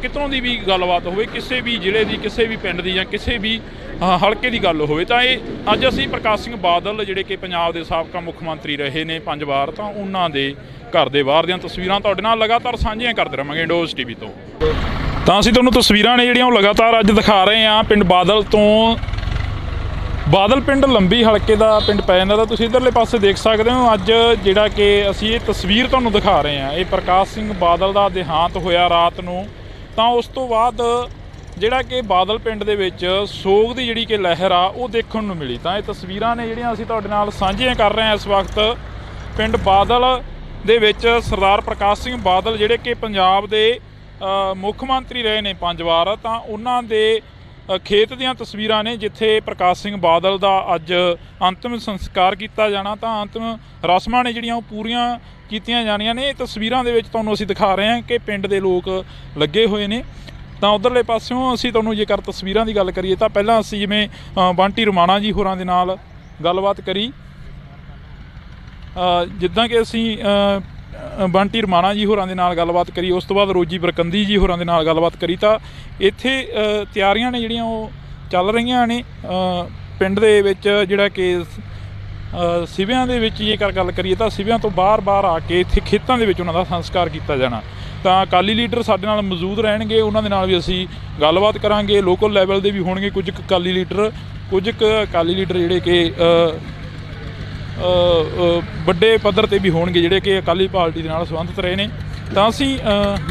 ਕਿਤੋਂ ਦੀ ਵੀ ਗੱਲਬਾਤ ਹੋਵੇ, ਕਿਸੇ ਵੀ ਜ਼ਿਲ੍ਹੇ ਦੀ, ਕਿਸੇ ਵੀ ਪਿੰਡ ਦੀ ਜਾਂ ਕਿਸੇ ਵੀ ਹਲਕੇ ਦੀ ਗੱਲ ਹੋਵੇ। ਤਾਂ ਇਹ ਅੱਜ ਅਸੀਂ ਪ੍ਰਕਾਸ਼ ਸਿੰਘ ਬਾਦਲ ਜਿਹੜੇ ਕਿ ਪੰਜਾਬ ਦੇ ਸਾਬਕਾ ਮੁੱਖ ਮੰਤਰੀ ਰਹੇ ਨੇ 5 ਵਾਰ, ਤਾਂ ਉਹਨਾਂ ਦੇ ਘਰ ਦੇ ਬਾਹਰ ਦੀਆਂ ਤਸਵੀਰਾਂ ਤੁਹਾਡੇ ਨਾਲ ਲਗਾਤਾਰ ਸਾਂਝੀਆਂ ਕਰਦੇ ਰਹਾਂਗੇ ਇੰਡੋਜ਼ ਟੀਵੀ ਤੋਂ। ਤਾਂ ਅਸੀਂ ਤੁਹਾਨੂੰ ਤਸਵੀਰਾਂ ਨੇ ਜਿਹੜੀਆਂ ਉਹ ਲਗਾਤਾਰ ਅੱਜ ਦਿਖਾ ਰਹੇ ਹਾਂ ਪਿੰਡ ਬਾਦਲ ਤੋਂ। ਬਾਦਲ ਪਿੰਡ ਲੰਬੀ ਹਲਕੇ ਦਾ ਪਿੰਡ ਪੈ ਜਾਂਦਾ ਤਾਂ ਤੁਸੀਂ ਇੱਧਰਲੇ ਪਾਸੇ ਦੇਖ ਸਕਦੇ ਹੋ। ਅੱਜ ਜਿਹੜਾ ਕਿ ਅਸੀਂ ਇਹ ਤਸਵੀਰ ਤੁਹਾਨੂੰ ਦਿਖਾ ਰਹੇ ਹਾਂ, ਇਹ ਪ੍ਰਕਾਸ਼ ਸਿੰਘ ਬਾਦਲ ਦਾ ਦੇਹਾਂਤ ਹੋਇਆ ਰਾਤ ਨੂੰ। ਤਾਂ ਉਸ ਤੋਂ ਬਾਅਦ ਜਿਹੜਾ ਕਿ ਬਾਦਲ ਪਿੰਡ ਦੇ ਵਿੱਚ ਸੋਗ ਦੀ ਜਿਹੜੀ ਕਿ ਲਹਿਰ ਆ ਉਹ ਦੇਖਣ ਨੂੰ ਮਿਲੀ। ਤਾਂ ਇਹ ਤਸਵੀਰਾਂ ਨੇ ਜਿਹੜੀਆਂ ਅਸੀਂ ਤੁਹਾਡੇ ਨਾਲ ਸਾਂਝੀਆਂ ਕਰ ਰਹੇ ਹਾਂ ਇਸ ਵਕਤ ਪਿੰਡ ਬਾਦਲ ਦੇ ਵਿੱਚ। ਸਰਦਾਰ ਪ੍ਰਕਾਸ਼ ਸਿੰਘ ਬਾਦਲ ਜਿਹੜੇ ਕਿ ਪੰਜਾਬ ਦੇ ਮੁੱਖ ਮੰਤਰੀ ਰਹੇ ਨੇ 5 ਵਾਰ, ਤਾਂ ਉਹਨਾਂ ਦੇ ਖੇਤ ਦੀਆਂ ਤਸਵੀਰਾਂ ਨੇ ਜਿੱਥੇ ਪ੍ਰਕਾਸ਼ ਸਿੰਘ ਬਾਦਲ ਦਾ ਅੱਜ ਅੰਤਿਮ ਸੰਸਕਾਰ ਕੀਤਾ ਜਾਣਾ। ਤਾਂ ਅੰਤਿਮ ਰਸਮਾਂ ਨੇ ਜਿਹੜੀਆਂ ਉਹ ਪੂਰੀਆਂ ਕੀਤੀਆਂ ਜਾਣੀਆਂ ਨੇ। ਇਹ ਤਸਵੀਰਾਂ ਦੇ ਵਿੱਚ ਤੁਹਾਨੂੰ ਅਸੀਂ ਦਿਖਾ ਰਹੇ ਹਾਂ ਕਿ ਪਿੰਡ ਦੇ ਲੋਕ ਲੱਗੇ ਹੋਏ ਨੇ। ਤਾਂ ਉੱਧਰਲੇ ਪਾਸਿਓਂ ਅਸੀਂ ਤੁਹਾਨੂੰ ਜੇਕਰ ਤਸਵੀਰਾਂ ਦੀ ਗੱਲ ਕਰੀਏ ਤਾਂ ਪਹਿਲਾਂ ਅਸੀਂ ਜਿਵੇਂ ਬੰਟੀ ਰਮਾਣਾ ਜੀ ਹੋਰਾਂ ਦੇ ਨਾਲ ਗੱਲਬਾਤ ਕਰੀ, ਜਿੱਦਾਂ ਕਿ ਅਸੀਂ ਬੰਟੀ ਰਮਾਣਾ ਜੀ ਹੋਰਾਂ ਦੇ ਨਾਲ ਗੱਲਬਾਤ ਕਰੀ, ਉਸ ਤੋਂ ਬਾਅਦ ਰੋਜੀ ਬਰਕੰਦੀ ਜੀ ਹੋਰਾਂ ਦੇ ਨਾਲ ਗੱਲਬਾਤ ਕਰੀ। ਤਾਂ ਇੱਥੇ ਤਿਆਰੀਆਂ ਨੇ ਜਿਹੜੀਆਂ ਉਹ ਚੱਲ ਰਹੀਆਂ ਨੇ ਪਿੰਡ ਦੇ ਵਿੱਚ। ਜਿਹੜਾ ਕਿ ਸਿਵਿਆਂ ਦੇ ਵਿੱਚ ਜੇਕਰ ਗੱਲ ਕਰੀਏ ਤਾਂ ਸਿਵਿਆਂ ਤੋਂ ਬਾਹਰ ਆ ਕੇ ਇੱਥੇ ਖੇਤਾਂ ਦੇ ਵਿੱਚ ਉਹਨਾਂ ਦਾ ਸੰਸਕਾਰ ਕੀਤਾ ਜਾਣਾ। ਤਾਂ ਅਕਾਲੀ ਲੀਡਰ ਸਾਡੇ ਨਾਲ ਮੌਜੂਦ ਰਹਿਣਗੇ, ਉਹਨਾਂ ਦੇ ਨਾਲ ਵੀ ਅਸੀਂ ਗੱਲਬਾਤ ਕਰਾਂਗੇ। ਲੋਕਲ ਲੈਵਲ ਦੇ ਵੀ ਹੋਣਗੇ ਕੁਝ ਕੁ ਅਕਾਲੀ ਲੀਡਰ ਜਿਹੜੇ ਕਿ ਵੱਡੇ ਪੱਧਰ ਤੇ ਵੀ ਹੋਣਗੇ ਜਿਹੜੇ ਕਿ ਅਕਾਲੀ ਪਾਰਟੀ ਦੇ ਨਾਲ ਸੰਬੰਧਿਤ ਰਹੇ ਨੇ। ਤਾਂ ਅਸੀਂ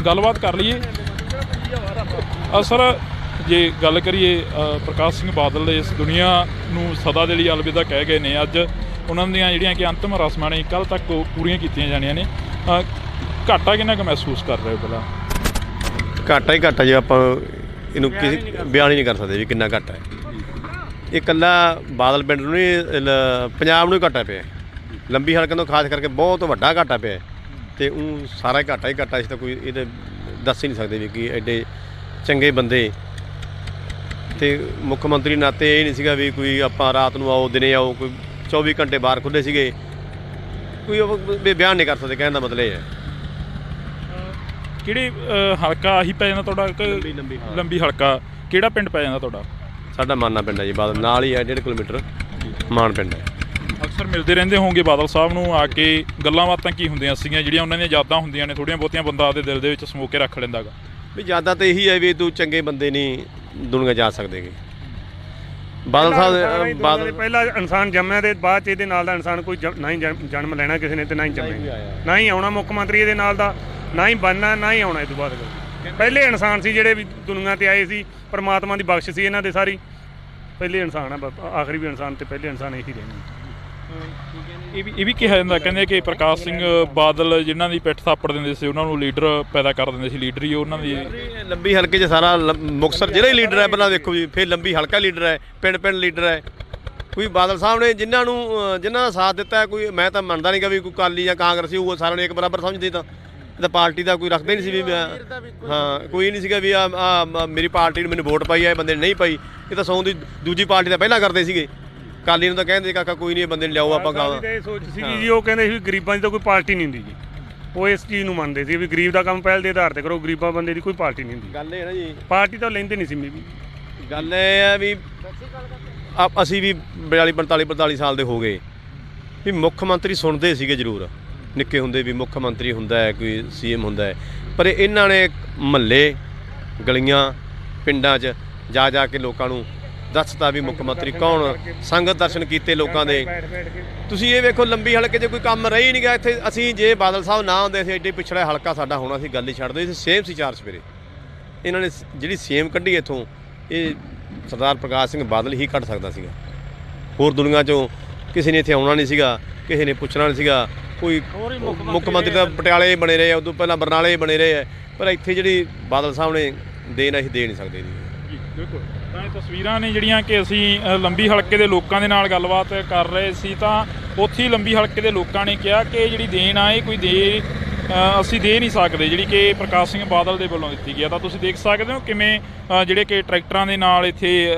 ਗੱਲਬਾਤ ਕਰ ਲਈਏ। ਸਰ, ਜੇ ਗੱਲ ਕਰੀਏ ਪ੍ਰਕਾਸ਼ ਸਿੰਘ ਬਾਦਲ ਦੇ ਇਸ ਦੁਨੀਆ ਨੂੰ ਸਦਾ ਦੇ ਲਈ ਅਲਵਿਦਾ ਕਹਿ ਗਏ ਨੇ। ਅੱਜ ਉਹਨਾਂ ਦੀਆਂ ਜਿਹੜੀਆਂ ਕਿ ਅੰਤਿਮ ਰਸਮਾਂ ਨੇ ਕੱਲ੍ਹ ਤੱਕ ਪੂਰੀਆਂ ਕੀਤੀਆਂ ਜਾਣੀਆਂ ਨੇ। ਘਾਟਾ ਕਿੰਨਾ ਕੁ ਮਹਿਸੂਸ ਕਰ ਰਹੇ ਹੋ? ਪਹਿਲਾਂ ਘਾਟਾ ਹੀ ਘਾਟਾ ਜੇ ਆਪਾਂ ਇਹਨੂੰ ਕਿਸੇ ਬਿਆਨ ਹੀ ਨਹੀਂ ਕਰ ਸਕਦੇ ਵੀ ਕਿੰਨਾ ਘਾਟਾ ਹੈ। ਇਹ ਇਕੱਲਾ ਬਾਦਲ ਪਿੰਡ ਨੂੰ ਨਹੀਂ, ਪੰਜਾਬ ਨੂੰ ਹੀ ਘਾਟਾ ਪਿਆ। ਲੰਬੀ ਹਲਕੇ ਤੋਂ ਖਾਸ ਕਰਕੇ ਬਹੁਤ ਵੱਡਾ ਘਾਟਾ ਪਿਆ ਅਤੇ ਉਹ ਸਾਰਾ ਘਾਟਾ ਹੀ ਘਾਟਾ। ਅਸੀਂ ਤਾਂ ਕੋਈ ਇਹਦੇ ਦੱਸ ਹੀ ਨਹੀਂ ਸਕਦੇ ਵੀ ਕਿ ਐਡੇ ਚੰਗੇ ਬੰਦੇ ਅਤੇ ਮੁੱਖ ਮੰਤਰੀ ਨਾਤੇ ਇਹ ਨਹੀਂ ਸੀਗਾ ਵੀ ਕੋਈ ਆਪਾਂ ਰਾਤ ਨੂੰ ਆਓ ਦਿਨੇ ਆਓ, ਕੋਈ 24 ਘੰਟੇ ਬਾਹਰ ਖੁੱਲ੍ਹੇ ਸੀਗੇ। ਕੋਈ ਬਿਆਨ ਨਹੀਂ ਕਰ ਸਕਦੇ, ਕਹਿਣ ਦਾ ਮਤਲਬ ਇਹ ਹੈ। ਕਿਹੜੇ ਹਲਕਾ ਆਹੀ ਪੈ ਜਾਂਦਾ ਤੁਹਾਡਾ? ਲੰਬੀ ਹਲਕਾ ਕਿਹੜਾ ਪਿੰਡ ਪੈ ਜਾਂਦਾ ਤੁਹਾਡਾ? ਸਾਡਾ ਮਾਨਾ ਪਿੰਡ ਹੈ ਜੀ, ਬਾਦਲ ਨਾਲ ਹੀ ਹੈ, 1.5 ਕਿਲੋਮੀਟਰ ਮਾਨ ਪਿੰਡ ਹੈ। ਅਕਸਰ ਮਿਲਦੇ ਰਹਿੰਦੇ ਹੋਣਗੇ ਬਾਦਲ ਸਾਹਿਬ ਨੂੰ ਆ ਕੇ, ਗੱਲਾਂ ਬਾਤਾਂ ਕੀ ਹੁੰਦੀਆਂ ਸੀਗੀਆਂ ਜਿਹੜੀਆਂ ਉਹਨਾਂ ਦੀਆਂ ਯਾਦਾਂ ਹੁੰਦੀਆਂ ਨੇ ਥੋੜ੍ਹੀਆਂ ਬਹੁਤੀਆਂ ਬੰਦਾ ਆਪਦੇ ਦਿਲ ਦੇ ਵਿੱਚ ਸਮੋ ਕੇ ਰੱਖ ਲੈਂਦਾ ਗਾ? ਵੀ ਯਾਦਾਂ ਤਾਂ ਇਹੀ ਹੈ ਵੀ ਤੂੰ ਚੰਗੇ ਬੰਦੇ ਨਹੀਂ ਦੁਨੀਆ ਜਾ ਸਕਦੇਗੇ। ਬਾਦਲ ਸਾਹਿਬ ਬਾਦਲ ਪਹਿਲਾ ਇਨਸਾਨ ਜੰਮਿਆ ਤੇ ਬਾਅਦ 'ਚ ਇਹਦੇ ਨਾਲ ਦਾ ਇਨਸਾਨ ਕੋਈ ਨਾ ਹੀ ਜਨਮ ਲੈਣਾ ਕਿਸੇ ਨੇ ਤੇ ਨਾ ਹੀ ਜੰਮਿਆ, ਨਾ ਹੀ ਆਉਣਾ ਮੁੱਖ ਮੰਤਰੀ ਇਹਦੇ ਨਾਲ ਦਾ, ਨਾ ਹੀ ਬਣਨਾ, ਨਾ ਹੀ ਆਉਣਾ ਇਹ ਤੋਂ ਬਾਅਦ। ਪਹਿਲੇ ਇਨਸਾਨ ਸੀ ਜਿਹੜੇ ਵੀ ਦੁਨੀਆ ਤੇ ਆਏ ਸੀ, ਪਰਮਾਤਮਾ ਦੀ ਬਖਸ਼ ਸੀ ਇਹਨਾਂ ਦੇ ਸਾਰੀ। ਪਹਿਲੇ ਇਨਸਾਨ ਆ, ਆਖਰੀ ਵੀ ਇਨਸਾਨ ਤੇ ਪਹਿਲੇ ਇਨਸਾਨ ਇਹੀ ਰਹਿਣੇ। ਇਹ ਵੀ ਕਿਹਾ ਜਾਂਦਾ, ਕਹਿੰਦੇ ਕਿ ਪ੍ਰਕਾਸ਼ ਸਿੰਘ ਬਾਦਲ ਜਿਨ੍ਹਾਂ ਦੀ ਪਿੱਠ ਥਾਪੜ ਦਿੰਦੇ ਸੀ ਉਹਨਾਂ ਨੂੰ ਲੀਡਰ ਪੈਦਾ ਕਰ ਦਿੰਦੇ ਸੀ। ਲੀਡਰ ਹੀ ਉਹਨਾਂ ਦੀ ਲੰਬੀ ਹਲਕੇ 'ਚ ਸਾਰਾ ਮੁਕਤਸਰ ਜਿਹੜਾ ਹੀ ਲੀਡਰ ਹੈ ਪਹਿਲਾਂ ਦੇਖੋ ਜੀ, ਫਿਰ ਲੰਬੀ ਹਲਕਾ ਲੀਡਰ ਹੈ, ਪਿੰਡ ਲੀਡਰ ਹੈ। ਕੋਈ ਬਾਦਲ ਸਾਹਿਬ ਨੇ ਜਿਨ੍ਹਾਂ ਦਾ ਸਾਥ ਦਿੱਤਾ, ਕੋਈ ਮੈਂ ਤਾਂ ਮੰਨਦਾ ਨਹੀਂ ਕਿ ਵੀ ਕੋਈ ਅਕਾਲੀ ਜਾਂ ਕਾਂਗਰਸੀ ਉਹ ਸਾਰਿਆਂ ਨੂੰ ਇੱਕ ਬਰਾਬਰ ਸਮਝਦੇ। ਤਾਂ ਇਹ ਤਾਂ ਪਾਰਟੀ ਦਾ ਕੋਈ ਰੱਖਦਾ ਹੀ ਨਹੀਂ ਸੀ ਵੀ ਹਾਂ, ਕੋਈ ਨਹੀਂ ਸੀਗਾ ਵੀ ਆ ਮੇਰੀ ਪਾਰਟੀ ਨੂੰ ਮੈਨੂੰ ਵੋਟ ਪਾਈ ਹੈ, ਬੰਦੇ ਨੇ ਨਹੀਂ ਪਾਈ। ਇਹ ਤਾਂ ਸੌਂ ਦੀ ਦੂਜੀ ਪਾਰਟੀ ਦਾ ਪਹਿਲਾਂ ਕਰਦੇ ਸੀਗੇ। ਅਕਾਲੀ ਨੂੰ ਤਾਂ ਕਹਿੰਦੇ ਕਾਕਾ ਕੋਈ ਨਹੀਂ, ਇਹ ਬੰਦੇ ਨੂੰ ਲਿਆਓ ਆਪਾਂ ਗਾਵਾਂ। ਇਹ ਸੋਚ ਸੀਗੀ ਜੀ, ਉਹ ਕਹਿੰਦੇ ਸੀ ਗਰੀਬਾਂ ਦੀ ਤਾਂ ਕੋਈ ਪਾਰਟੀ ਨਹੀਂ ਹੁੰਦੀ ਜੀ। ਉਹ ਇਸ ਚੀਜ਼ ਨੂੰ ਮੰਨਦੇ ਸੀ ਵੀ ਗਰੀਬ ਦਾ ਕੰਮ ਪਹਿਲ ਦੇ ਆਧਾਰ ਤੇ ਕਰੋ, ਗਰੀਬਾਂ ਬੰਦੇ ਦੀ ਕੋਈ ਪਾਰਟੀ ਨਹੀਂ ਹੁੰਦੀ। ਗੱਲ ਇਹ ਨਾ ਜੀ, ਪਾਰਟੀ ਤਾਂ ਲੈਂਦੇ ਨਹੀਂ ਸੀ ਵੀ। ਗੱਲ ਇਹ ਆ ਵੀ ਅਸੀਂ ਵੀ 42 ਸਾਲ ਦੇ ਹੋ ਗਏ ਵੀ ਮੁੱਖ ਮੰਤਰੀ ਸੁਣਦੇ ਸੀਗੇ ਜ਼ਰੂਰ, ਨਿੱਕੇ ਹੁੰਦੇ ਵੀ ਮੁੱਖ ਮੰਤਰੀ ਹੁੰਦਾ ਹੈ, ਕੋਈ ਸੀਐਮ ਹੁੰਦਾ ਹੈ, ਪਰ ਇਹਨਾਂ ਨੇ ਮਹੱਲੇ ਗਲੀਆਂ ਪਿੰਡਾਂ 'ਚ ਜਾ ਕੇ ਲੋਕਾਂ ਨੂੰ ਦੱਸਤਾ ਵੀ ਮੁੱਖ ਮੰਤਰੀ ਕੌਣ, ਸੰਗਤ ਦਰਸ਼ਨ ਕੀਤੇ ਲੋਕਾਂ ਦੇ। ਤੁਸੀਂ ਇਹ ਵੇਖੋ ਲੰਬੀ ਹਲਕੇ 'ਚ ਕੋਈ ਕੰਮ ਰਹਿ ਹੀ ਨਹੀਂ ਗਿਆ ਇੱਥੇ। ਅਸੀਂ ਜੇ ਬਾਦਲ ਸਾਹਿਬ ਨਾ ਹੁੰਦੇ ਸੀ ਐਡੇ ਪਿਛੜਾ ਹਲਕਾ ਸਾਡਾ ਹੋਣਾ ਸੀ, ਗੱਲ ਹੀ ਛੱਡ ਦਿਓ। ਸੇਮ ਸੀ 4 ਸਵੇਰੇ ਇਹਨਾਂ ਨੇ ਜਿਹੜੀ ਸੇਮ ਕੱਢੀ ਇੱਥੋਂ, ਇਹ ਸਰਦਾਰ ਪ੍ਰਕਾਸ਼ ਸਿੰਘ ਬਾਦਲ ਹੀ ਕੱਢ ਸਕਦਾ ਸੀਗਾ। ਹੋਰ ਦੁਨੀਆ 'ਚੋਂ ਕਿਸੇ ਨੇ ਇੱਥੇ ਆਉਣਾ ਨਹੀਂ ਸੀਗਾ, ਕਿਸੇ ਨੇ ਪੁੱਛਣਾ ਨਹੀਂ ਸੀਗਾ। ਕੋਈ ਮੁੱਖ ਮੰਤਰੀ ਤਾਂ ਪਟਿਆਲੇ ਬਣੇ ਰਹੇ ਆ, ਉਦੋਂ ਪਹਿਲਾਂ ਬਰਨਾਲੇ ਬਣੇ ਰਹੇ ਆ, ਪਰ ਇੱਥੇ ਜਿਹੜੀ ਬਾਦਲ ਸਾਹਿਬ ਨੇ ਦੇਣ ਅਸੀਂ ਦੇ ਨਹੀਂ ਸਕਦੇ ਜੀ। ਬਿਲਕੁਲ। ਤਾਂ ਇਹ ਤਸਵੀਰਾਂ ਨੇ ਜਿਹੜੀਆਂ ਕਿ ਅਸੀਂ ਲੰਬੀ ਹਲਕੇ ਦੇ ਲੋਕਾਂ ਦੇ ਨਾਲ ਗੱਲਬਾਤ ਕਰ ਰਹੇ ਸੀ, ਤਾਂ ਉੱਥੇ ਹੀ ਲੰਬੀ ਹਲਕੇ ਦੇ ਲੋਕਾਂ ਨੇ ਕਿਹਾ ਕਿ ਜਿਹੜੀ ਦੇਣ ਆ ਇਹ ਕੋਈ ਅਸੀਂ ਦੇ ਨਹੀਂ ਸਕਦੇ, ਜਿਹੜੀ ਕਿ ਪ੍ਰਕਾਸ਼ ਸਿੰਘ ਬਾਦਲ ਦੇ ਵੱਲੋਂ ਦਿੱਤੀ ਗਈ ਆ। ਤਾਂ ਤੁਸੀਂ ਦੇਖ ਸਕਦੇ ਹੋ ਕਿਵੇਂ ਜਿਹੜੇ ਕਿ ਟਰੈਕਟਰਾਂ ਦੇ ਨਾਲ ਇੱਥੇ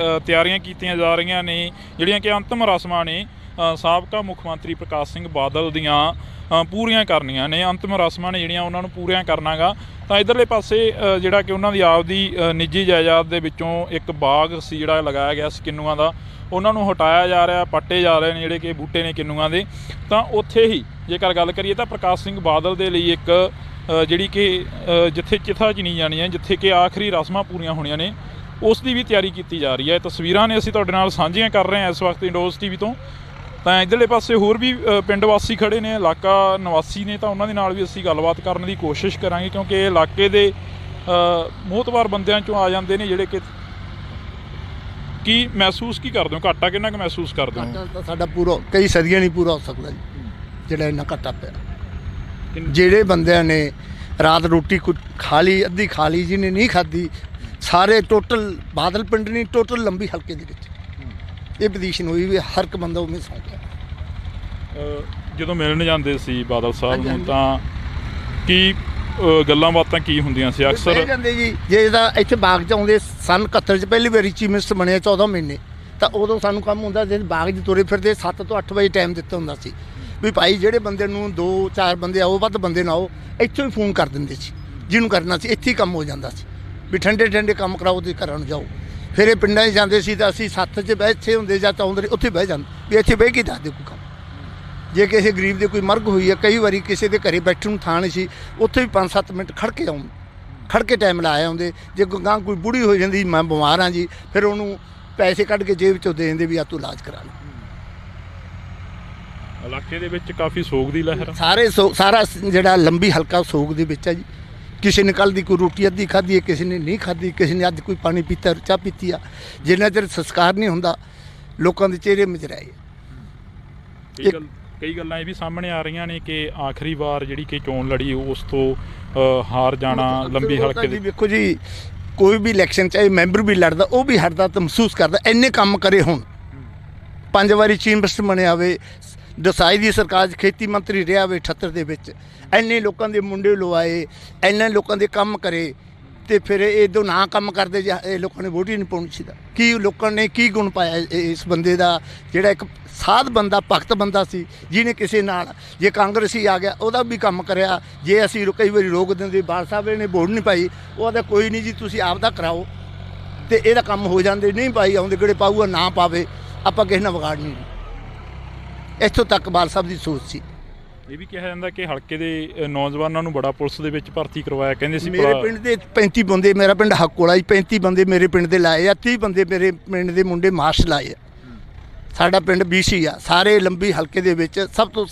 ਤਿਆਰੀਆਂ ਕੀਤੀਆਂ ਜਾ ਰਹੀਆਂ ਨੇ, ਜਿਹੜੀਆਂ ਕਿ ਅੰਤਿਮ ਰਸਮਾਂ ਨੇ ਸਾਬਕਾ ਮੁੱਖ ਮੰਤਰੀ ਪ੍ਰਕਾਸ਼ ਸਿੰਘ ਬਾਦਲ ਦੀਆਂ ਪੂਰੀਆਂ ਕਰਨੀਆਂ ਨੇ। ਅੰਤਿਮ ਰਸਮਾਂ ਨੇ ਜਿਹੜੀਆਂ ਉਹਨਾਂ ਨੂੰ ਪੂਰੀਆਂ ਕਰਨਾ ਗਾ। ਤਾਂ ਇੱਧਰਲੇ ਪਾਸੇ ਜਿਹੜਾ ਕਿ ਉਹਨਾਂ ਦੀ ਆਪਦੀ ਨਿੱਜੀ ਜਾਇਦਾਦ ਦੇ ਵਿੱਚੋਂ ਇੱਕ ਬਾਗ ਸੀ ਜਿਹੜਾ ਲਗਾਇਆ ਗਿਆ ਸੀ ਕਿੰਨੂਆਂ ਦਾ, ਉਹਨਾਂ ਨੂੰ ਹਟਾਇਆ ਜਾ ਰਿਹਾ, ਪੱਟੇ ਜਾ ਰਹੇ ਨੇ ਜਿਹੜੇ ਕਿ ਬੂਟੇ ਨੇ ਕਿੰਨੂਆਂ ਦੇ। ਤਾਂ ਉੱਥੇ ਹੀ ਜੇਕਰ ਗੱਲ ਕਰੀਏ ਤਾਂ ਪ੍ਰਕਾਸ਼ ਸਿੰਘ ਬਾਦਲ ਦੇ ਲਈ ਇੱਕ ਜਿਹੜੀ ਕਿ ਜਿੱਥੇ ਚਿਥਾ ਚਿਣੀ ਜਾਣੀ ਹੈ, ਜਿੱਥੇ ਕਿ ਆਖਰੀ ਰਸਮਾਂ ਪੂਰੀਆਂ ਹੋਣੀਆਂ ਨੇ, ਉਸ ਦੀ ਵੀ ਤਿਆਰੀ ਕੀਤੀ ਜਾ ਰਹੀ ਹੈ। ਤਸਵੀਰਾਂ ਨੇ ਅਸੀਂ ਤੁਹਾਡੇ ਨਾਲ ਸਾਂਝੀਆਂ ਕਰ ਰਹੇ ਹਾਂ ਇਸ ਵਕਤ ਇੰਡੋਜ਼ ਟੀਵੀ ਤੋਂ। ਤਾਂ ਇੱਧਰਲੇ ਪਾਸੇ ਹੋਰ ਵੀ ਪਿੰਡ ਵਾਸੀ ਖੜੇ ਨੇ, ਇਲਾਕਾ ਨਿਵਾਸੀ ਨੇ, ਤਾਂ ਉਹਨਾਂ ਦੇ ਨਾਲ ਵੀ ਅਸੀਂ ਗੱਲਬਾਤ ਕਰਨ ਦੀ ਕੋਸ਼ਿਸ਼ ਕਰਾਂਗੇ, ਕਿਉਂਕਿ ਇਹ ਇਲਾਕੇ ਦੇ ਮੋਹਤਵਾਰ ਬੰਦਿਆਂ 'ਚੋਂ ਆ ਜਾਂਦੇ ਨੇ ਜਿਹੜੇ ਕਿ ਕੀ ਮਹਿਸੂਸ ਕੀ ਕਰਦੇ ਹੋ, ਘਾਟਾ ਕਿੰਨਾ ਕੁ ਮਹਿਸੂਸ ਕਰਦੇ ਹੋ? ਘਾਟਾ ਤਾਂ ਸਾਡਾ ਪੂਰਾ ਕਈ ਸਦੀਆਂ ਨਹੀਂ ਪੂਰਾ ਹੋ ਸਕਦਾ ਜੀ, ਜਿਹੜਾ ਇੰਨਾ ਘਾਟਾ ਪਿਆ। ਜਿਹੜੇ ਬੰਦਿਆਂ ਨੇ ਰਾਤ ਰੋਟੀ ਖਾ ਲਈ, ਅੱਧੀ ਖਾ ਲਈ, ਜਿਹਨੇ ਨਹੀਂ ਖਾਧੀ, ਸਾਰੇ ਟੋਟਲ ਬਾਦਲ ਪਿੰਡ ਨਹੀਂ, ਟੋਟਲ ਲੰਬੀ ਹਲਕੇ ਦੇ ਵਿੱਚ ਇਹ ਪੋਜੀਸ਼ਨ ਹੋਈ ਵੀ ਹਰ ਇੱਕ ਬੰਦਾ ਉਵੇਂ ਸੌਂ ਗਿਆ। ਜਦੋਂ ਮਿਲਣ ਜਾਂਦੇ ਸੀ ਬਾਦਲ ਸਾਹਿਬ ਨੂੰ ਤਾਂ ਕੀ ਗੱਲਾਂ ਬਾਤਾਂ ਕੀ ਹੁੰਦੀਆਂ ਸੀ ਅਕਸਰ? ਜਾਂਦੇ ਜੀ ਜੇ ਤਾਂ ਇੱਥੇ ਬਾਗ 'ਚ ਆਉਂਦੇ ਸਨ 71 'ਚ ਪਹਿਲੀ ਵਾਰੀ ਚੀਫ ਮਿਨਿਸਟਰ ਬਣਿਆ 14 ਮਹੀਨੇ, ਤਾਂ ਉਦੋਂ ਸਾਨੂੰ ਕੰਮ ਹੁੰਦਾ ਜੇ ਬਾਗ 'ਚ ਤੁਰੇ ਫਿਰਦੇ 7 ਤੋਂ 8 ਵਜੇ ਟਾਈਮ ਦਿੱਤਾ ਹੁੰਦਾ ਸੀ ਵੀ ਭਾਈ ਜਿਹੜੇ ਬੰਦੇ ਨੂੰ 2-4 ਬੰਦੇ ਆਓ, ਵੱਧ ਬੰਦੇ ਨਾ ਆਓ, ਇੱਥੋਂ ਹੀ ਫੋਨ ਕਰ ਦਿੰਦੇ ਸੀ ਜਿਹਨੂੰ ਕਰਨਾ ਸੀ, ਇੱਥੇ ਹੀ ਕੰਮ ਹੋ ਜਾਂਦਾ ਸੀ ਵੀ ਠੰਡੇ ਕੰਮ ਕਰਾਓ ਤੇ ਘਰਾਂ ਨੂੰ ਜਾਓ। ਫਿਰ ਇਹ ਪਿੰਡਾਂ 'ਚ ਜਾਂਦੇ ਸੀ ਤਾਂ ਅਸੀਂ 7 'ਚ ਬੈਠੇ ਹੁੰਦੇ ਜਾਂ ਤਾਂ ਆਉਂਦੇ ਉੱਥੇ ਬਹਿ ਜਾਂਦੇ ਵੀ ਇੱਥੇ ਬਹਿ ਕੇ ਦੱਸ ਦਿਓ ਕੋਈ ਕੰਮ। ਜੇ ਕਿਸੇ ਗਰੀਬ ਦੇ ਕੋਈ ਮਰਗ ਹੋਈ ਹੈ, ਕਈ ਵਾਰੀ ਕਿਸੇ ਦੇ ਘਰੇ ਬੈਠਣ ਨੂੰ ਥਾਂ ਨਹੀਂ ਸੀ, ਉੱਥੇ ਵੀ 5-7 ਮਿੰਟ ਖੜ ਕੇ ਟਾਈਮ ਲਾਇਆ ਆਉਂਦੇ। ਜੇ ਗਾਂ ਕੋਈ ਬੁੜੀ ਹੋ ਜਾਂਦੀ, ਮੈਂ ਬਿਮਾਰ ਹਾਂ ਜੀ, ਫਿਰ ਉਹਨੂੰ ਪੈਸੇ ਕੱਢ ਕੇ ਜੇਬ 'ਚੋਂ ਦੇ ਦਿੰਦੇ ਵੀ ਆ ਤੂੰ ਇਲਾਜ ਕਰਾ ਲੈ। ਇਲਾਕੇ ਦੇ ਵਿੱਚ ਕਾਫੀ ਸੋਗ ਦੀ ਲਹਿਰ, ਸਾਰਾ ਜਿਹੜਾ ਲੰਬੀ ਹਲਕਾ ਸੋਗ ਦੇ ਵਿੱਚ ਹੈ ਜੀ। ਕਿਸੇ ਨੇ ਕੱਲ੍ਹ ਦੀ ਕੋਈ ਰੋਟੀ ਅੱਧੀ ਖਾਧੀ ਹੈ, ਕਿਸੇ ਨੇ ਨਹੀਂ ਖਾਧੀ, ਕਿਸੇ ਨੇ ਅੱਜ ਕੋਈ ਪਾਣੀ ਪੀਤਾ, ਚਾਹ ਪੀਤੀ ਆ। ਜਿੰਨਾ ਚਿਰ ਸੰਸਕਾਰ ਨਹੀਂ ਹੁੰਦਾ ਲੋਕਾਂ ਦੇ ਚਿਹਰੇ ਮੁਰਝਾਏ। ਕਈ ਗੱਲਾਂ ਇਹ ਵੀ ਸਾਹਮਣੇ ਆ ਰਹੀਆਂ ਨੇ ਕਿ ਆਖਰੀ ਵਾਰ ਜਿਹੜੀ ਕਿ ਚੋਣ ਲੜੀ ਉਸ ਤੋਂ ਹਾਰ ਜਾਣਾ ਲੰਬੀ ਹਲਕੇ ਦੇ। ਵੇਖੋ ਜੀ, ਕੋਈ ਵੀ ਇਲੈਕਸ਼ਨ ਚਾਹੇ ਮੈਂਬਰ ਵੀ ਲੜਦਾ, ਉਹ ਵੀ ਹਟਦਾ ਤਾਂ ਮਹਿਸੂਸ ਕਰਦਾ ਇੰਨੇ ਕੰਮ ਕਰੇ। ਹੁਣ 5 ਵਾਰੀ ਚੀਫ ਮਿਨਿਸਟਰ ਬਣਿਆ ਹੋਵੇ, ਦਸਾਈ ਦੀ ਸਰਕਾਰ 'ਚ ਖੇਤੀ ਮੰਤਰੀ ਰਿਹਾ ਹੋਵੇ 78 ਦੇ ਵਿੱਚ, ਇੰਨੇ ਲੋਕਾਂ ਦੇ ਮੁੰਡੇ ਲਵਾਏ, ਇੰਨੇ ਲੋਕਾਂ ਦੇ ਕੰਮ ਕਰੇ, ਤੇ ਫਿਰ ਇਹ ਦੋ ਨਾ ਕੰਮ ਕਰਦੇ ਜੇ ਇਹ ਲੋਕਾਂ ਨੇ ਵੋਟ ਹੀ ਨਹੀਂ ਪਾਉਣੀ ਸੀ। ਕੀ ਲੋਕਾਂ ਨੇ ਕੀ ਗੁਣ ਪਾਇਆ ਇਸ ਬੰਦੇ ਦਾ, ਜਿਹੜਾ ਇੱਕ ਸਾਧ ਬੰਦਾ, ਭਗਤ ਬੰਦਾ ਸੀ, ਜਿਹਨੇ ਕਿਸੇ ਨਾਲ ਜੇ ਕਾਂਗਰਸੀ ਆ ਗਿਆ ਉਹਦਾ ਵੀ ਕੰਮ ਕਰਿਆ। ਜੇ ਅਸੀਂ ਕਈ ਵਾਰੀ ਰੋਕ ਦਿੰਦੇ, ਬਾਲ ਸਾਹਿਬ ਨੇ ਵੋਟ ਨਹੀਂ ਪਾਈ, ਉਹਦਾ ਕੋਈ ਨਹੀਂ ਜੀ ਤੁਸੀਂ ਆਪ ਦਾ ਕਰਾਓ ਤੇ ਇਹਦਾ ਕੰਮ ਹੋ ਜਾਂਦੇ। ਨਹੀਂ ਪਾਈ ਆਉਂਦੇ ਕਿਹੜੇ ਪਾਊਗਾ, ਨਾ ਪਾਵੇ, ਆਪਾਂ ਕਿਸੇ ਨਾਲ ਵਿਗਾੜ ਨਹੀਂ। ਇੱਥੋਂ ਤੱਕ ਬਾਲ ਸਾਹਿਬ ਦੀ ਸੋਚ ਸੀ। ਇਹ ਵੀ ਕਿਹਾ ਜਾਂਦਾ ਕਿ ਹਲਕੇ ਦੇ ਨੌਜਵਾਨਾਂ ਨੂੰ ਬੜਾ ਪੁਲਿਸ ਦੇ ਵਿੱਚ ਭਰਤੀ ਕਰਵਾਇਆ, ਕਹਿੰਦੇ ਸੀ ਮੇਰੇ ਪਿੰਡ ਦੇ 35 ਬੰਦੇ, ਮੇਰਾ ਪਿੰਡ ਹੱਕੋਲਾ ਜੀ, 35 ਬੰਦੇ ਮੇਰੇ ਪਿੰਡ ਦੇ ਲਾਏ ਆ, 30 ਬੰਦੇ ਮੇਰੇ ਪਿੰਡ ਦੇ ਮੁੰਡੇ ਮਾਰਸ਼ ਲਾਏ ਆ। ਸਾਡਾ ਪਿੰਡ BC ਆ, ਸਾਰੇ ਲੰਬੀ ਹਲਕੇ ਦੇ ਵਿੱਚ ਸਭ ਤੋਂ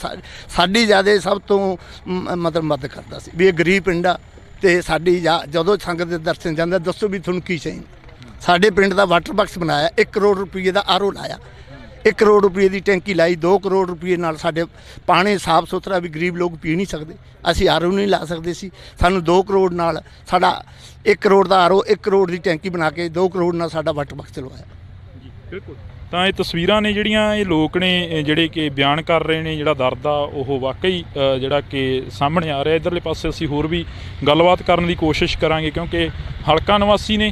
ਸਾਡੀ ਜ਼ਿਆਦਾ ਸਭ ਤੋਂ ਮਤਲਬ ਮਦਦ ਕਰਦਾ ਸੀ ਵੀ ਇਹ ਗਰੀਬ ਪਿੰਡ ਆ। ਤੇ ਸਾਡੀ ਜਦੋਂ ਸੰਗਤ ਦੇ ਦਰਸ਼ਨ ਜਾਂਦਾ, ਦੱਸੋ ਵੀ ਤੁਹਾਨੂੰ ਕੀ ਚਾਹੀਦਾ। ਸਾਡੇ ਪਿੰਡ ਦਾ ਵਾਟਰ ਬਾਕਸ ਬਣਾਇਆ, 1 ਕਰੋੜ ਰੁਪਏ ਦਾ RO ਲਾਇਆ, 1 ਕਰੋੜ ਰੁਪਏ ਦੀ ਟੈਂਕੀ ਲਾਈ, 2 ਕਰੋੜ ਰੁਪਏ ਨਾਲ ਸਾਡੇ ਪਾਣੀ ਸਾਫ ਸੁਥਰਾ ਵੀ ਗਰੀਬ ਲੋਕ ਪੀ ਨਹੀਂ ਸਕਦੇ, ਅਸੀਂ RO ਨਹੀਂ ਲਾ ਸਕਦੇ ਸੀ। ਸਾਨੂੰ 2 ਕਰੋੜ ਨਾਲ ਸਾਡਾ 1 ਕਰੋੜ ਦਾ RO, 1 ਕਰੋੜ ਦੀ ਟੈਂਕੀ ਬਣਾ ਕੇ 2 ਕਰੋੜ ਨਾਲ ਸਾਡਾ ਵਾਟਰ ਬਾਕਸ ਚਲਵਾਇਆ ਜੀ। ਬਿਲਕੁਲ। ਤਾਂ ਇਹ ਤਸਵੀਰਾਂ ਨੇ ਜਿਹੜੀਆਂ ਇਹ ਲੋਕ ਨੇ ਜਿਹੜੇ ਕਿ ਬਿਆਨ ਕਰ ਰਹੇ ਨੇ, ਜਿਹੜਾ ਦਰਦ ਆ ਉਹ ਵਾਕਈ ਜਿਹੜਾ ਕਿ ਸਾਹਮਣੇ ਆ ਰਿਹਾ। ਇੱਧਰਲੇ ਪਾਸੇ ਅਸੀਂ ਹੋਰ ਵੀ ਗੱਲਬਾਤ ਕਰਨ ਦੀ ਕੋਸ਼ਿਸ਼ ਕਰਾਂਗੇ, ਕਿਉਂਕਿ ਹਲਕਾ ਨਿਵਾਸੀ ਨੇ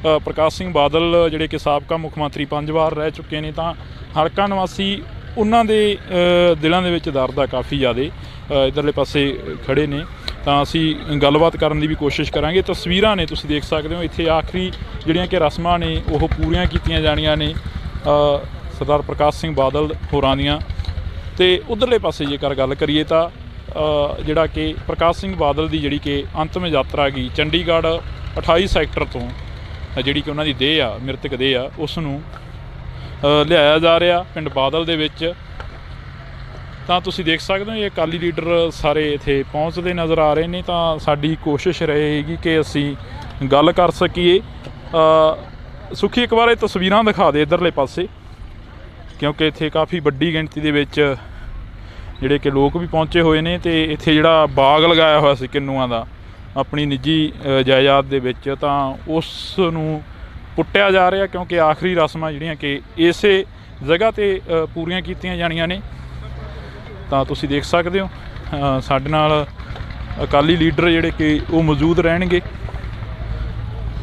ਪ੍ਰਕਾਸ਼ ਸਿੰਘ ਬਾਦਲ ਜਿਹੜੇ ਕਿ ਸਾਬਕਾ ਮੁੱਖ ਮੰਤਰੀ 5 ਵਾਰ ਰਹਿ ਚੁੱਕੇ ਨੇ, ਤਾਂ ਹਲਕਾ ਨਿਵਾਸੀ ਉਹਨਾਂ ਦੇ ਦਿਲਾਂ ਦੇ ਵਿੱਚ ਦਰਦ ਆ ਕਾਫੀ ਜ਼ਿਆਦਾ। ਇੱਧਰਲੇ ਪਾਸੇ ਖੜੇ ਨੇ ਤਾਂ ਅਸੀਂ ਗੱਲਬਾਤ ਕਰਨ ਦੀ ਵੀ ਕੋਸ਼ਿਸ਼ ਕਰਾਂਗੇ। ਤਸਵੀਰਾਂ ਨੇ ਤੁਸੀਂ ਦੇਖ ਸਕਦੇ ਹੋ, ਇੱਥੇ ਆਖਰੀ ਜਿਹੜੀਆਂ ਕਿ ਰਸਮਾਂ ਨੇ ਉਹ ਪੂਰੀਆਂ ਕੀਤੀਆਂ ਜਾਣੀਆਂ ਨੇ ਸਰਦਾਰ ਪ੍ਰਕਾਸ਼ ਸਿੰਘ ਬਾਦਲ ਹੋਰਾਂ ਦੀਆਂ। ਤੇ ਉਧਰਲੇ ਪਾਸੇ ਜੇਕਰ ਗੱਲ ਕਰੀਏ ਤਾਂ ਜਿਹੜਾ ਕਿ ਪ੍ਰਕਾਸ਼ ਸਿੰਘ ਬਾਦਲ ਦੀ ਜਿਹੜੀ ਕਿ ਅੰਤਮ ਯਾਤਰਾ ਗਈ ਚੰਡੀਗੜ੍ਹ 28 ਸੈਕਟਰ ਤੋਂ ਜਿਹੜੀ ਕਿ ਉਹਨਾਂ ਦੀ ਦੇਹ ਆ, ਮ੍ਰਿਤਕ ਦੇਹ ਆ, ਉਸ ਨੂੰ ਲਿਆਇਆ ਜਾ ਰਿਹਾ ਪਿੰਡ ਬਾਦਲ ਦੇ ਵਿੱਚ। ਤਾਂ ਤੁਸੀਂ ਦੇਖ ਸਕਦੇ ਹੋ ਇਹ ਅਕਾਲੀ ਲੀਡਰ ਸਾਰੇ ਇੱਥੇ ਪਹੁੰਚਦੇ ਨਜ਼ਰ ਆ ਰਹੇ ਨੇ। ਤਾਂ ਸਾਡੀ ਕੋਸ਼ਿਸ਼ ਰਹੇਗੀ ਕਿ ਅਸੀਂ ਗੱਲ ਕਰ ਸਕੀਏ। ਸੁਖੀ ਇੱਕ ਵਾਰ ਇਹ ਤਸਵੀਰਾਂ ਦਿਖਾ ਦੇ ਇੱਧਰਲੇ ਪਾਸੇ, ਕਿਉਂਕਿ ਇੱਥੇ ਕਾਫੀ ਵੱਡੀ ਗਿਣਤੀ ਦੇ ਵਿੱਚ ਜਿਹੜੇ ਕਿ ਲੋਕ ਵੀ ਪਹੁੰਚੇ ਹੋਏ ਨੇ। ਅਤੇ ਇੱਥੇ ਜਿਹੜਾ ਬਾਗ ਲਗਾਇਆ ਹੋਇਆ ਸੀ ਕਿੰਨੂਆਂ ਦਾ ਆਪਣੀ ਨਿੱਜੀ ਜਾਇਦਾਦ ਦੇ ਵਿੱਚ, ਤਾਂ ਉਸ ਨੂੰ ਪੁੱਟਿਆ ਜਾ ਰਿਹਾ, ਕਿਉਂਕਿ ਆਖਰੀ ਰਸਮਾਂ ਜਿਹੜੀਆਂ ਕਿ ਇਸੇ ਜਗ੍ਹਾ 'ਤੇ ਪੂਰੀਆਂ ਕੀਤੀਆਂ ਜਾਣੀਆਂ ਨੇ। ਤਾਂ ਤੁਸੀਂ ਦੇਖ ਸਕਦੇ ਹੋ ਸਾਡੇ ਨਾਲ ਅਕਾਲੀ ਲੀਡਰ ਜਿਹੜੇ ਕਿ ਉਹ ਮੌਜੂਦ ਰਹਿਣਗੇ।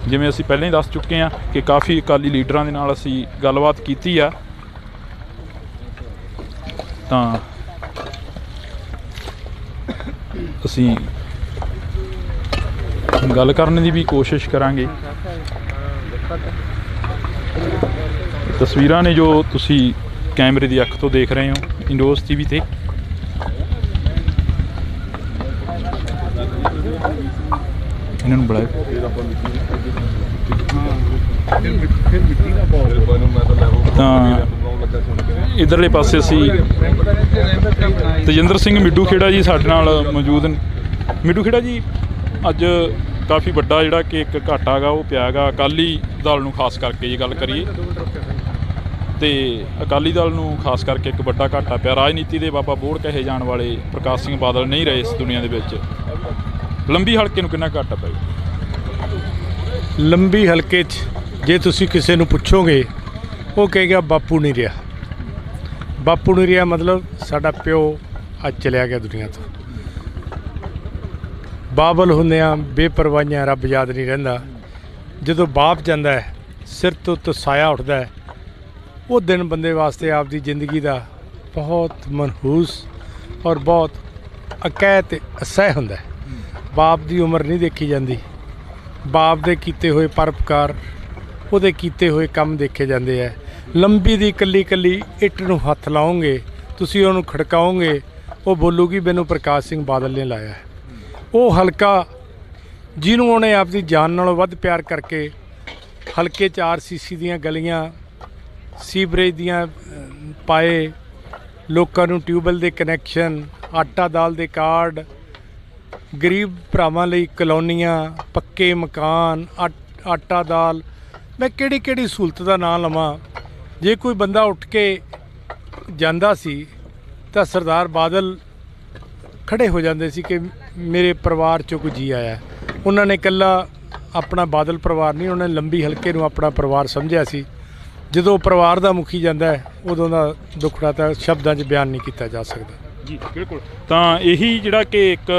ਜਿਵੇਂ ਅਸੀਂ ਪਹਿਲਾਂ ਹੀ ਦੱਸ ਚੁੱਕੇ ਹਾਂ ਕਿ ਕਾਫੀ ਅਕਾਲੀ ਲੀਡਰਾਂ ਦੇ ਨਾਲ ਅਸੀਂ ਗੱਲਬਾਤ ਕੀਤੀ ਆ। ਤਾਂ ਅਸੀਂ ਗੱਲ ਕਰਨ ਦੀ ਵੀ ਕੋਸ਼ਿਸ਼ ਕਰਾਂਗੇ। ਤਸਵੀਰਾਂ ਨੇ ਜੋ ਤੁਸੀਂ ਕੈਮਰੇ ਦੀ ਅੱਖ ਤੋਂ ਦੇਖ ਰਹੇ ਹੋ ਇੰਡੋਜ਼ ਟੀਵੀ ਤੇ। ਇਹਨਾਂ ਨੂੰ ਬੁਲਾਓ। ਤਾਂ ਇੱਧਰਲੇ ਪਾਸੇ ਅਸੀਂ ਤੇਜਿੰਦਰ ਸਿੰਘ ਮਿੱਡੂ ਖੇੜਾ ਜੀ ਸਾਡੇ ਨਾਲ ਮੌਜੂਦ ਨੇ। ਮਿੱਡੂ ਖੇੜਾ ਜੀ, ਅੱਜ ਕਾਫੀ ਵੱਡਾ ਜਿਹੜਾ ਕਿ ਇੱਕ ਘਾਟਾ ਗਾ ਉਹ ਪਿਆ ਗਾ ਅਕਾਲੀ ਦਲ ਨੂੰ, ਖਾਸ ਕਰਕੇ ਜੇ ਗੱਲ ਕਰੀਏ ਤੇ ਅਕਾਲੀ ਦਲ ਨੂੰ ਖਾਸ ਕਰਕੇ ਇੱਕ ਵੱਡਾ ਘਾਟਾ ਪਿਆ। ਰਾਜਨੀਤੀ ਦੇ ਬਾਬਾ ਬੋੜ ਕਹੇ ਜਾਣ ਵਾਲੇ ਪ੍ਰਕਾਸ਼ ਸਿੰਘ ਬਾਦਲ ਨਹੀਂ ਰਹੇ ਇਸ ਦੁਨੀਆ ਦੇ ਵਿੱਚ। ਲੰਬੀ ਹਲਕੇ ਨੂੰ ਕਿੰਨਾ ਘਾਟਾ ਪੈ ਗਿਆ? ਲੰਬੀ ਹਲਕੇ 'ਚ ਜੇ ਤੁਸੀਂ ਕਿਸੇ ਨੂੰ ਪੁੱਛੋਗੇ ਉਹ ਕਹੇਗਾ ਬਾਪੂ ਨਹੀਂ ਰਿਹਾ। ਬਾਪੂ ਨਹੀਂ ਰਿਹਾ ਮਤਲਬ ਸਾਡਾ ਪਿਓ ਅੱਜ ਚਲਿਆ ਗਿਆ ਦੁਨੀਆ ਤੋਂ। ਬਾਬਲ ਹੁੰਦਿਆਂ ਬੇਪਰਵਾਹੀਆਂ ਰੱਬ ਯਾਦ ਨਹੀਂ ਰਹਿੰਦਾ। ਜਦੋਂ ਬਾਪ ਜਾਂਦਾ ਹੈ ਸਿਰ ਤੋਂ ਉੱਤੇ ਸਾਇਆ ਉੱਠਦਾ ਹੈ, ਉਹ ਦਿਨ ਬੰਦੇ ਵਾਸਤੇ ਆਪਦੀ ਜ਼ਿੰਦਗੀ ਦਾ ਬਹੁਤ ਮਨਹੂਸ ਔਰ ਬਹੁਤ ਅਕੈਤ ਅਤੇ ਅਸਹਿ ਹੁੰਦਾ ਹੈ। ਬਾਪ ਦੀ ਉਮਰ ਨਹੀਂ ਦੇਖੀ ਜਾਂਦੀ, ਬਾਪ ਦੇ ਕੀਤੇ ਹੋਏ ਪਰਉਪਕਾਰ, ਉਹਦੇ ਕੀਤੇ ਹੋਏ ਕੰਮ ਦੇਖੇ ਜਾਂਦੇ ਹੈ। ਲੰਬੀ ਦੀ ਇਕੱਲੀ ਇਕੱਲੀ ਇੱਟ ਨੂੰ ਹੱਥ ਲਾਓਗੇ, ਤੁਸੀਂ ਉਹਨੂੰ ਖੜਕਾਓਗੇ, ਉਹ ਬੋਲੂਗੀ ਮੈਨੂੰ ਪ੍ਰਕਾਸ਼ ਸਿੰਘ ਬਾਦਲ ਨੇ ਲਾਇਆ ਹੈ। ਉਹ ਹਲਕਾ ਜਿਹਨੂੰ ਉਹਨੇ ਆਪਦੀ ਜਾਨ ਨਾਲੋਂ ਵੱਧ ਪਿਆਰ ਕਰਕੇ ਹਲਕੇ 'ਚ RCC ਦੀਆਂ ਗਲੀਆਂ, ਸੀਵਰੇਜ ਦੀਆਂ ਪਾਏ, ਲੋਕਾਂ ਨੂੰ ਟਿਊਬਵੈੱਲ ਦੇ ਕਨੈਕਸ਼ਨ, ਆਟਾ ਦਾਲ ਦੇ ਕਾਰਡ, ਗਰੀਬ ਭਰਾਵਾਂ ਲਈ ਕਲੋਨੀਆਂ, ਪੱਕੇ ਮਕਾਨ, ਆਟਾ ਦਾਲ, ਮੈਂ ਕਿਹੜੀ ਕਿਹੜੀ ਸਹੂਲਤ ਦਾ ਨਾਂ ਲਵਾਂ। ਜੇ ਕੋਈ ਬੰਦਾ ਉੱਠ ਕੇ ਜਾਂਦਾ ਸੀ ਤਾਂ ਸਰਦਾਰ ਬਾਦਲ ਖੜੇ ਹੋ ਜਾਂਦੇ ਸੀ ਕਿ ਮੇਰੇ ਪਰਿਵਾਰ 'ਚੋਂ ਕੋਈ ਜੀ ਆਇਆ। ਉਹਨਾਂ ਨੇ ਇਕੱਲਾ ਆਪਣਾ ਬਾਦਲ ਪਰਿਵਾਰ ਨਹੀਂ, ਉਹਨਾਂ ਨੇ ਲੰਬੀ ਹਲਕੇ ਨੂੰ ਆਪਣਾ ਪਰਿਵਾਰ ਸਮਝਿਆ ਸੀ। ਜਦੋਂ ਪਰਿਵਾਰ ਦਾ ਮੁਖੀ ਜਾਂਦਾ ਹੈ ਉਦੋਂ ਦਾ ਦੁੱਖੜਾ ਤਾਂ ਸ਼ਬਦਾਂ 'ਚ ਬਿਆਨ ਨਹੀਂ ਕੀਤਾ ਜਾ ਸਕਦਾ। ਜੀ ਬਿਲਕੁਲ। ਤਾਂ ਇਹੀ ਜਿਹੜਾ ਕਿ ਇੱਕ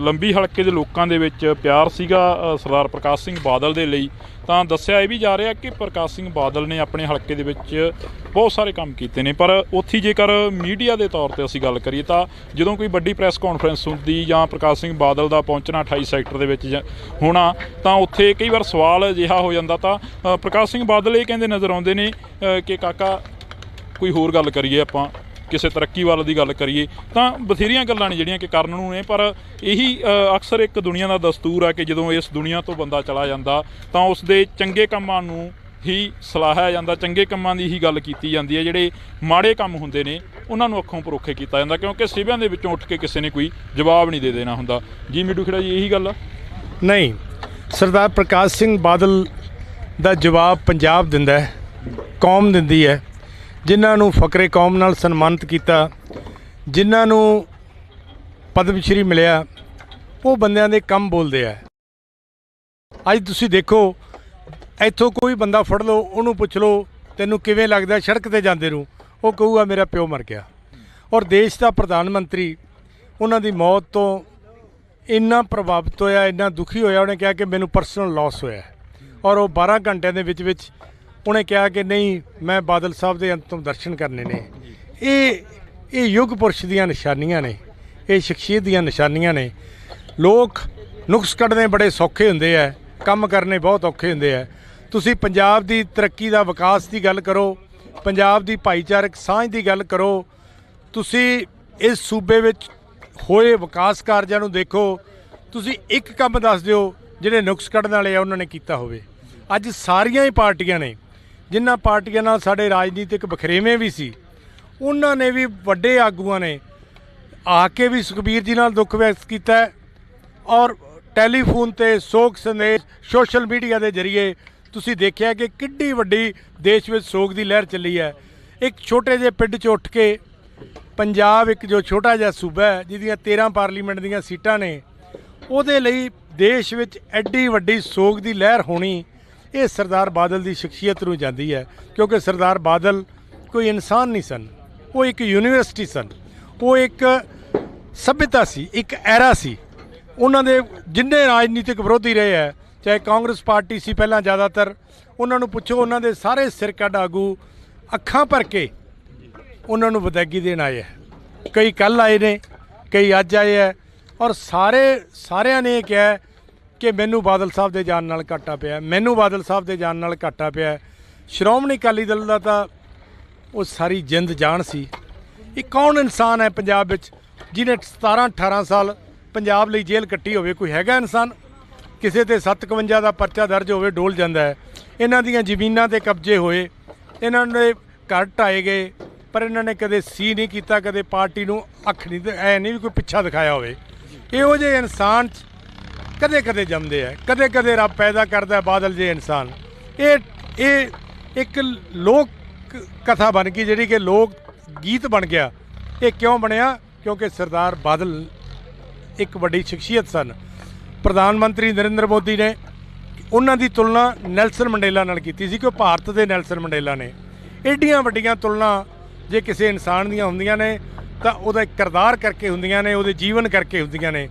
ਲੰਬੀ ਹਲਕੇ ਦੇ ਲੋਕਾਂ ਦੇ ਵਿੱਚ ਪਿਆਰ ਸੀਗਾ ਸਰਦਾਰ ਪ੍ਰਕਾਸ਼ ਸਿੰਘ ਬਾਦਲ ਦੇ ਲਈ। ਤਾਂ ਦੱਸਿਆ ਇਹ ਵੀ ਜਾ ਰਿਹਾ ਕਿ ਪ੍ਰਕਾਸ਼ ਸਿੰਘ ਬਾਦਲ ਨੇ ਆਪਣੇ ਹਲਕੇ ਦੇ ਵਿੱਚ ਬਹੁਤ ਸਾਰੇ ਕੰਮ ਕੀਤੇ ਨੇ। ਪਰ ਉੱਥੇ ਜੇਕਰ ਮੀਡੀਆ ਦੇ ਤੌਰ 'ਤੇ ਅਸੀਂ ਗੱਲ ਕਰੀਏ ਤਾਂ ਜਦੋਂ ਕੋਈ ਵੱਡੀ ਪ੍ਰੈਸ ਕਾਨਫਰੰਸ ਹੁੰਦੀ ਜਾਂ ਪ੍ਰਕਾਸ਼ ਸਿੰਘ ਬਾਦਲ ਦਾ ਪਹੁੰਚਣਾ 28 ਸੈਕਟਰ ਦੇ ਵਿੱਚ ਹੋਣਾ, ਤਾਂ ਉੱਥੇ ਕਈ ਵਾਰ ਸਵਾਲ ਅਜਿਹਾ ਹੋ ਜਾਂਦਾ। ਤਾਂ ਪ੍ਰਕਾਸ਼ ਸਿੰਘ ਬਾਦਲ ਇਹ ਕਹਿੰਦੇ ਨਜ਼ਰ ਆਉਂਦੇ ਨੇ ਕਿ ਕਾਕਾ ਕੋਈ ਹੋਰ ਗੱਲ ਕਰੀਏ, ਆਪਾਂ ਕਿਸੇ ਤਰੱਕੀ ਵੱਲ ਦੀ ਗੱਲ ਕਰੀਏ, ਤਾਂ ਬਥੇਰੀਆਂ ਗੱਲਾਂ ਨੇ ਜਿਹੜੀਆਂ ਕਿ ਕਰਨ ਨੂੰ ਨੇ। ਪਰ ਇਹੀ ਅਕਸਰ ਇੱਕ ਦੁਨੀਆ ਦਾ ਦਸਤੂਰ ਆ ਕਿ ਜਦੋਂ ਇਸ ਦੁਨੀਆ ਤੋਂ ਬੰਦਾ ਚਲਾ ਜਾਂਦਾ ਤਾਂ ਉਸ ਦੇ ਚੰਗੇ ਕੰਮਾਂ ਨੂੰ ਹੀ ਸਲਾਹਿਆ ਜਾਂਦਾ, ਚੰਗੇ ਕੰਮਾਂ ਦੀ ਹੀ ਗੱਲ ਕੀਤੀ ਜਾਂਦੀ ਹੈ। ਜਿਹੜੇ ਮਾੜੇ ਕੰਮ ਹੁੰਦੇ ਨੇ ਉਹਨਾਂ ਨੂੰ ਅੱਖੋਂ ਪਰੋਖੇ ਕੀਤਾ ਜਾਂਦਾ, ਕਿਉਂਕਿ ਸਿਵਿਆਂ ਦੇ ਵਿੱਚੋਂ ਉੱਠ ਕੇ ਕਿਸੇ ਨੇ ਕੋਈ ਜਵਾਬ ਨਹੀਂ ਦੇ ਦੇਣਾ ਹੁੰਦਾ। ਜੀ ਮਿੱਡੂ ਖੇੜਾ ਜੀ, ਇਹੀ ਗੱਲ ਆ? ਨਹੀਂ, ਸਰਦਾਰ ਪ੍ਰਕਾਸ਼ ਸਿੰਘ ਬਾਦਲ ਦਾ ਜਵਾਬ ਪੰਜਾਬ ਦਿੰਦਾ ਹੈ, ਕੌਮ ਦਿੰਦੀ ਹੈ। ਜਿਨ੍ਹਾਂ ਨੂੰ ਫਕਰੇ ਕੌਮ ਨਾਲ ਸਨਮਾਨਿਤ ਕੀਤਾ, ਜਿਨ੍ਹਾਂ ਨੂੰ ਪਦਮ ਸ਼੍ਰੀ ਮਿਲਿਆ, ਉਹ ਬੰਦਿਆਂ ਦੇ ਕੰਮ ਬੋਲਦੇ ਆ। ਅੱਜ ਤੁਸੀਂ ਦੇਖੋ, ਇੱਥੋਂ ਕੋਈ ਬੰਦਾ ਫੜ ਲਓ, ਉਹਨੂੰ ਪੁੱਛ ਲਓ ਤੈਨੂੰ ਕਿਵੇਂ ਲੱਗਦਾ ਸੜਕ 'ਤੇ ਜਾਂਦੇ ਨੂੰ, ਉਹ ਕਹੂਗਾ ਮੇਰਾ ਪਿਓ ਮਰ ਗਿਆ। ਔਰ ਦੇਸ਼ ਦਾ ਪ੍ਰਧਾਨ ਮੰਤਰੀ ਉਹਨਾਂ ਦੀ ਮੌਤ ਤੋਂ ਇੰਨਾ ਪ੍ਰਭਾਵਿਤ ਹੋਇਆ, ਇੰਨਾ ਦੁਖੀ ਹੋਇਆ, ਉਹਨੇ ਕਿਹਾ ਕਿ ਮੈਨੂੰ ਪਰਸਨਲ ਲਾਸ ਹੋਇਆ। ਔਰ ਉਹ 12 ਘੰਟਿਆਂ ਦੇ ਵਿੱਚ ਉਹਨੇ ਕਿਹਾ ਕਿ ਨਹੀਂ, ਮੈਂ ਬਾਦਲ ਸਾਹਿਬ ਦੇ ਅੰਤਿਮ ਦਰਸ਼ਨ ਕਰਨੇ ਨੇ। ਇਹ ਯੁੱਗ ਪੁਰਸ਼ ਦੀਆਂ ਨਿਸ਼ਾਨੀਆਂ ਨੇ, ਇਹ ਸ਼ਖਸੀਅਤ ਦੀਆਂ ਨਿਸ਼ਾਨੀਆਂ ਨੇ। ਲੋਕ ਨੁਕਸ ਕੱਢਣੇ ਬੜੇ ਸੌਖੇ ਹੁੰਦੇ ਆ, ਕੰਮ ਕਰਨੇ ਬਹੁਤ ਔਖੇ ਹੁੰਦੇ ਆ। ਤੁਸੀਂ ਪੰਜਾਬ ਦੀ ਤਰੱਕੀ ਦਾ, ਵਿਕਾਸ ਦੀ ਗੱਲ ਕਰੋ, ਪੰਜਾਬ ਦੀ ਭਾਈਚਾਰਕ ਸਾਂਝ ਦੀ ਗੱਲ ਕਰੋ, ਤੁਸੀਂ ਇਸ ਸੂਬੇ ਵਿੱਚ ਹੋਏ ਵਿਕਾਸ ਕਾਰਜਾਂ ਨੂੰ ਦੇਖੋ, ਤੁਸੀਂ ਇੱਕ ਕੰਮ ਦੱਸ ਦਿਓ ਜਿਹੜੇ ਨੁਕਸ ਕੱਢਣ ਵਾਲੇ ਆ ਉਹਨਾਂ ਨੇ ਕੀਤਾ ਹੋਵੇ। ਅੱਜ ਸਾਰੀਆਂ ਹੀ ਪਾਰਟੀਆਂ ਨੇ, ਜਿਨ੍ਹਾਂ ਪਾਰਟੀਆਂ ਨਾਲ ਸਾਡੇ ਰਾਜਨੀਤਿਕ ਵਖਰੇਵੇਂ ਵੀ ਸੀ, ਉਹਨਾਂ ਨੇ ਵੀ, ਵੱਡੇ ਆਗੂਆਂ ਨੇ ਆ ਕੇ ਵੀ ਸੁਖਬੀਰ ਜੀ ਨਾਲ ਦੁੱਖ ਵਿਅਕਤ ਕੀਤਾ ਹੈ ਔਰ ਟੈਲੀਫੋਨ ਤੇ ਸੋਗ ਸੰਦੇਸ਼, ਸੋਸ਼ਲ ਮੀਡੀਆ ਦੇ ਜ਼ਰੀਏ ਤੁਸੀਂ ਦੇਖਿਆ ਕਿ ਕਿੱਡੀ ਵੱਡੀ ਦੇਸ਼ ਵਿੱਚ ਸੋਗ ਦੀ ਲਹਿਰ ਚੱਲੀ ਹੈ। ਇੱਕ ਛੋਟੇ ਜਿਹੇ ਪਿੰਡ 'ਚ ਉੱਠ ਕੇ ਪੰਜਾਬ, ਇੱਕ ਜੋ ਛੋਟਾ ਜਿਹਾ ਸੂਬਾ ਹੈ ਜਿਹਦੀਆਂ 13 ਪਾਰਲੀਮੈਂਟ ਦੀਆਂ ਸੀਟਾਂ ਨੇ, ਉਹਦੇ ਲਈ ਦੇਸ਼ ਵਿੱਚ ਐਡੀ ਵੱਡੀ ਸੋਗ ਦੀ ਲਹਿਰ ਹੋਣੀ, ਇਹ ਸਰਦਾਰ ਬਾਦਲ ਦੀ ਸ਼ਖਸੀਅਤ ਨੂੰ ਜਾਂਦੀ ਹੈ। ਕਿਉਂਕਿ ਸਰਦਾਰ ਬਾਦਲ ਕੋਈ ਇਨਸਾਨ ਨਹੀਂ ਸਨ, ਉਹ ਇੱਕ ਯੂਨੀਵਰਸਿਟੀ ਸਨ, ਉਹ ਇੱਕ ਸਭਿਅਤਾ ਸੀ, ਇੱਕ ਐਰਾ ਸੀ। ਉਹਨਾਂ ਦੇ ਜਿੰਨੇ ਰਾਜਨੀਤਿਕ ਵਿਰੋਧੀ ਰਹੇ ਹੈ, ਚਾਹੇ ਕਾਂਗਰਸ ਪਾਰਟੀ ਸੀ ਪਹਿਲਾਂ ਜ਼ਿਆਦਾਤਰ, ਉਹਨਾਂ ਨੂੰ ਪੁੱਛੋ, ਉਹਨਾਂ ਦੇ ਸਾਰੇ ਸਿਰਕੱਢ ਆਗੂ ਅੱਖਾਂ ਭਰ ਕੇ ਉਹਨਾਂ ਨੂੰ ਵਿਦਾਇਗੀ ਦੇਣ ਆਏ ਹੈ। ਕਈ ਕੱਲ੍ਹ ਆਏ ਨੇ, ਕਈ ਅੱਜ ਆਏ ਹੈ ਔਰ ਸਾਰਿਆਂ ਨੇ ਇਹ ਕਿਹਾ ਕਿ ਮੈਨੂੰ ਬਾਦਲ ਸਾਹਿਬ ਦੇ ਜਾਣ ਨਾਲ ਘਾਟਾ ਪਿਆ, ਮੈਨੂੰ ਬਾਦਲ ਸਾਹਿਬ ਦੇ ਜਾਣ ਨਾਲ ਘਾਟਾ ਪਿਆ। ਸ਼੍ਰੋਮਣੀ ਅਕਾਲੀ ਦਲ ਦਾ ਤਾਂ ਉਹ ਸਾਰੀ ਜਿੰਦ ਜਾਨ ਸੀ। ਇਹ ਕੌਣ ਇਨਸਾਨ ਹੈ ਪੰਜਾਬ ਵਿੱਚ ਜਿਹਨੇ 17-18 ਸਾਲ ਪੰਜਾਬ ਲਈ ਜੇਲ੍ਹ ਕੱਟੀ ਹੋਵੇ? ਕੋਈ ਹੈਗਾ ਇਨਸਾਨ? ਕਿਸੇ ਤੇ 57 ਦਾ ਪਰਚਾ ਦਰਜ ਹੋਵੇ ਡੋਲ ਜਾਂਦਾ ਹੈ। ਇਹਨਾਂ ਦੀਆਂ ਜ਼ਮੀਨਾਂ ਤੇ ਕਬਜ਼ੇ ਹੋਏ, ਇਹਨਾਂ ਦੇ ਘਰ ਢਾਏ ਗਏ, ਪਰ ਇਹਨਾਂ ਨੇ ਕਦੇ ਸੀ ਨਹੀਂ ਕੀਤਾ, ਕਦੇ ਪਾਰਟੀ ਨੂੰ ਅੱਖ ਨਹੀਂ, ਐ ਨਹੀਂ ਵੀ ਕੋਈ ਪਿੱਛਾ ਦਿਖਾਇਆ ਹੋਵੇ। ਇਹੋ ਜਿਹੇ ਇਨਸਾਨ ਕਦੇ ਕਦੇ ਜੰਮਦੇ ਆ, ਕਦੇ ਕਦੇ ਰੱਬ ਪੈਦਾ ਕਰਦਾ ਬਾਦਲ ਜਿਹੇ ਇਨਸਾਨ। ਇਹ ਇੱਕ ਲੋਕ ਕਥਾ ਬਣ ਗਈ, ਜਿਹੜੀ ਕਿ ਲੋਕ ਗੀਤ ਬਣ ਗਿਆ। ਇਹ ਕਿਉਂ ਬਣਿਆ? ਕਿਉਂਕਿ ਸਰਦਾਰ ਬਾਦਲ ਇੱਕ ਵੱਡੀ ਸ਼ਖਸੀਅਤ ਸਨ। ਪ੍ਰਧਾਨ ਮੰਤਰੀ ਨਰਿੰਦਰ ਮੋਦੀ ਨੇ ਉਹਨਾਂ ਦੀ ਤੁਲਨਾ ਨੈਲਸਨ ਮੰਡੇਲਾ ਨਾਲ ਕੀਤੀ ਸੀ ਕਿ ਉਹ ਭਾਰਤ ਦੇ ਨੈਲਸਨ ਮੰਡੇਲਾ ਨੇ। ਏਡੀਆਂ ਵੱਡੀਆਂ ਤੁਲਨਾ ਜੇ ਕਿਸੇ ਇਨਸਾਨ ਦੀਆਂ ਹੁੰਦੀਆਂ ਨੇ ਤਾਂ ਉਹਦਾ ਇੱਕ ਕਿਰਦਾਰ ਕਰਕੇ ਹੁੰਦੀਆਂ ਨੇ, ਉਹਦੇ ਜੀਵਨ ਕਰਕੇ ਹੁੰਦੀਆਂ ਨੇ।